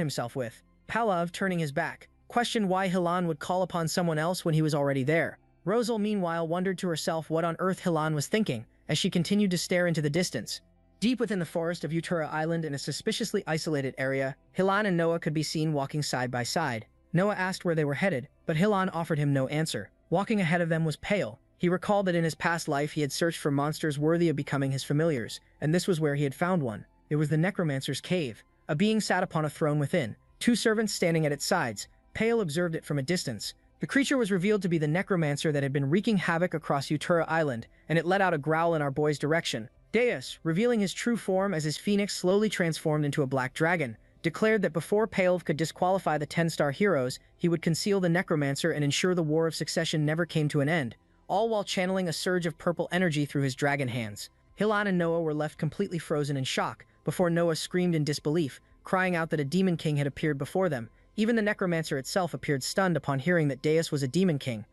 himself with. Palav, turning his back, questioned why Hilan would call upon someone else when he was already there. Rosal, meanwhile, wondered to herself what on earth Hilan was thinking, as she continued to stare into the distance. Deep within the forest of Utura Island, in a suspiciously isolated area, Hilan and Noah could be seen walking side by side. Noah asked where they were headed, but Hilan offered him no answer. Walking ahead of them was Pale. He recalled that in his past life he had searched for monsters worthy of becoming his familiars, and this was where he had found one. It was the Necromancer's Cave. A being sat upon a throne within, two servants standing at its sides. Pale observed it from a distance. The creature was revealed to be the Necromancer that had been wreaking havoc across Utura Island, and it let out a growl in our boy's direction. Deus, revealing his true form as his phoenix slowly transformed into a black dragon, declared that before Pale could disqualify the 10-star heroes, he would conceal the Necromancer and ensure the War of Succession never came to an end, all while channeling a surge of purple energy through his dragon hands. Hilan and Noah were left completely frozen in shock, before Noah screamed in disbelief, crying out that a demon king had appeared before them. Even the Necromancer itself appeared stunned upon hearing that Deus was a demon king.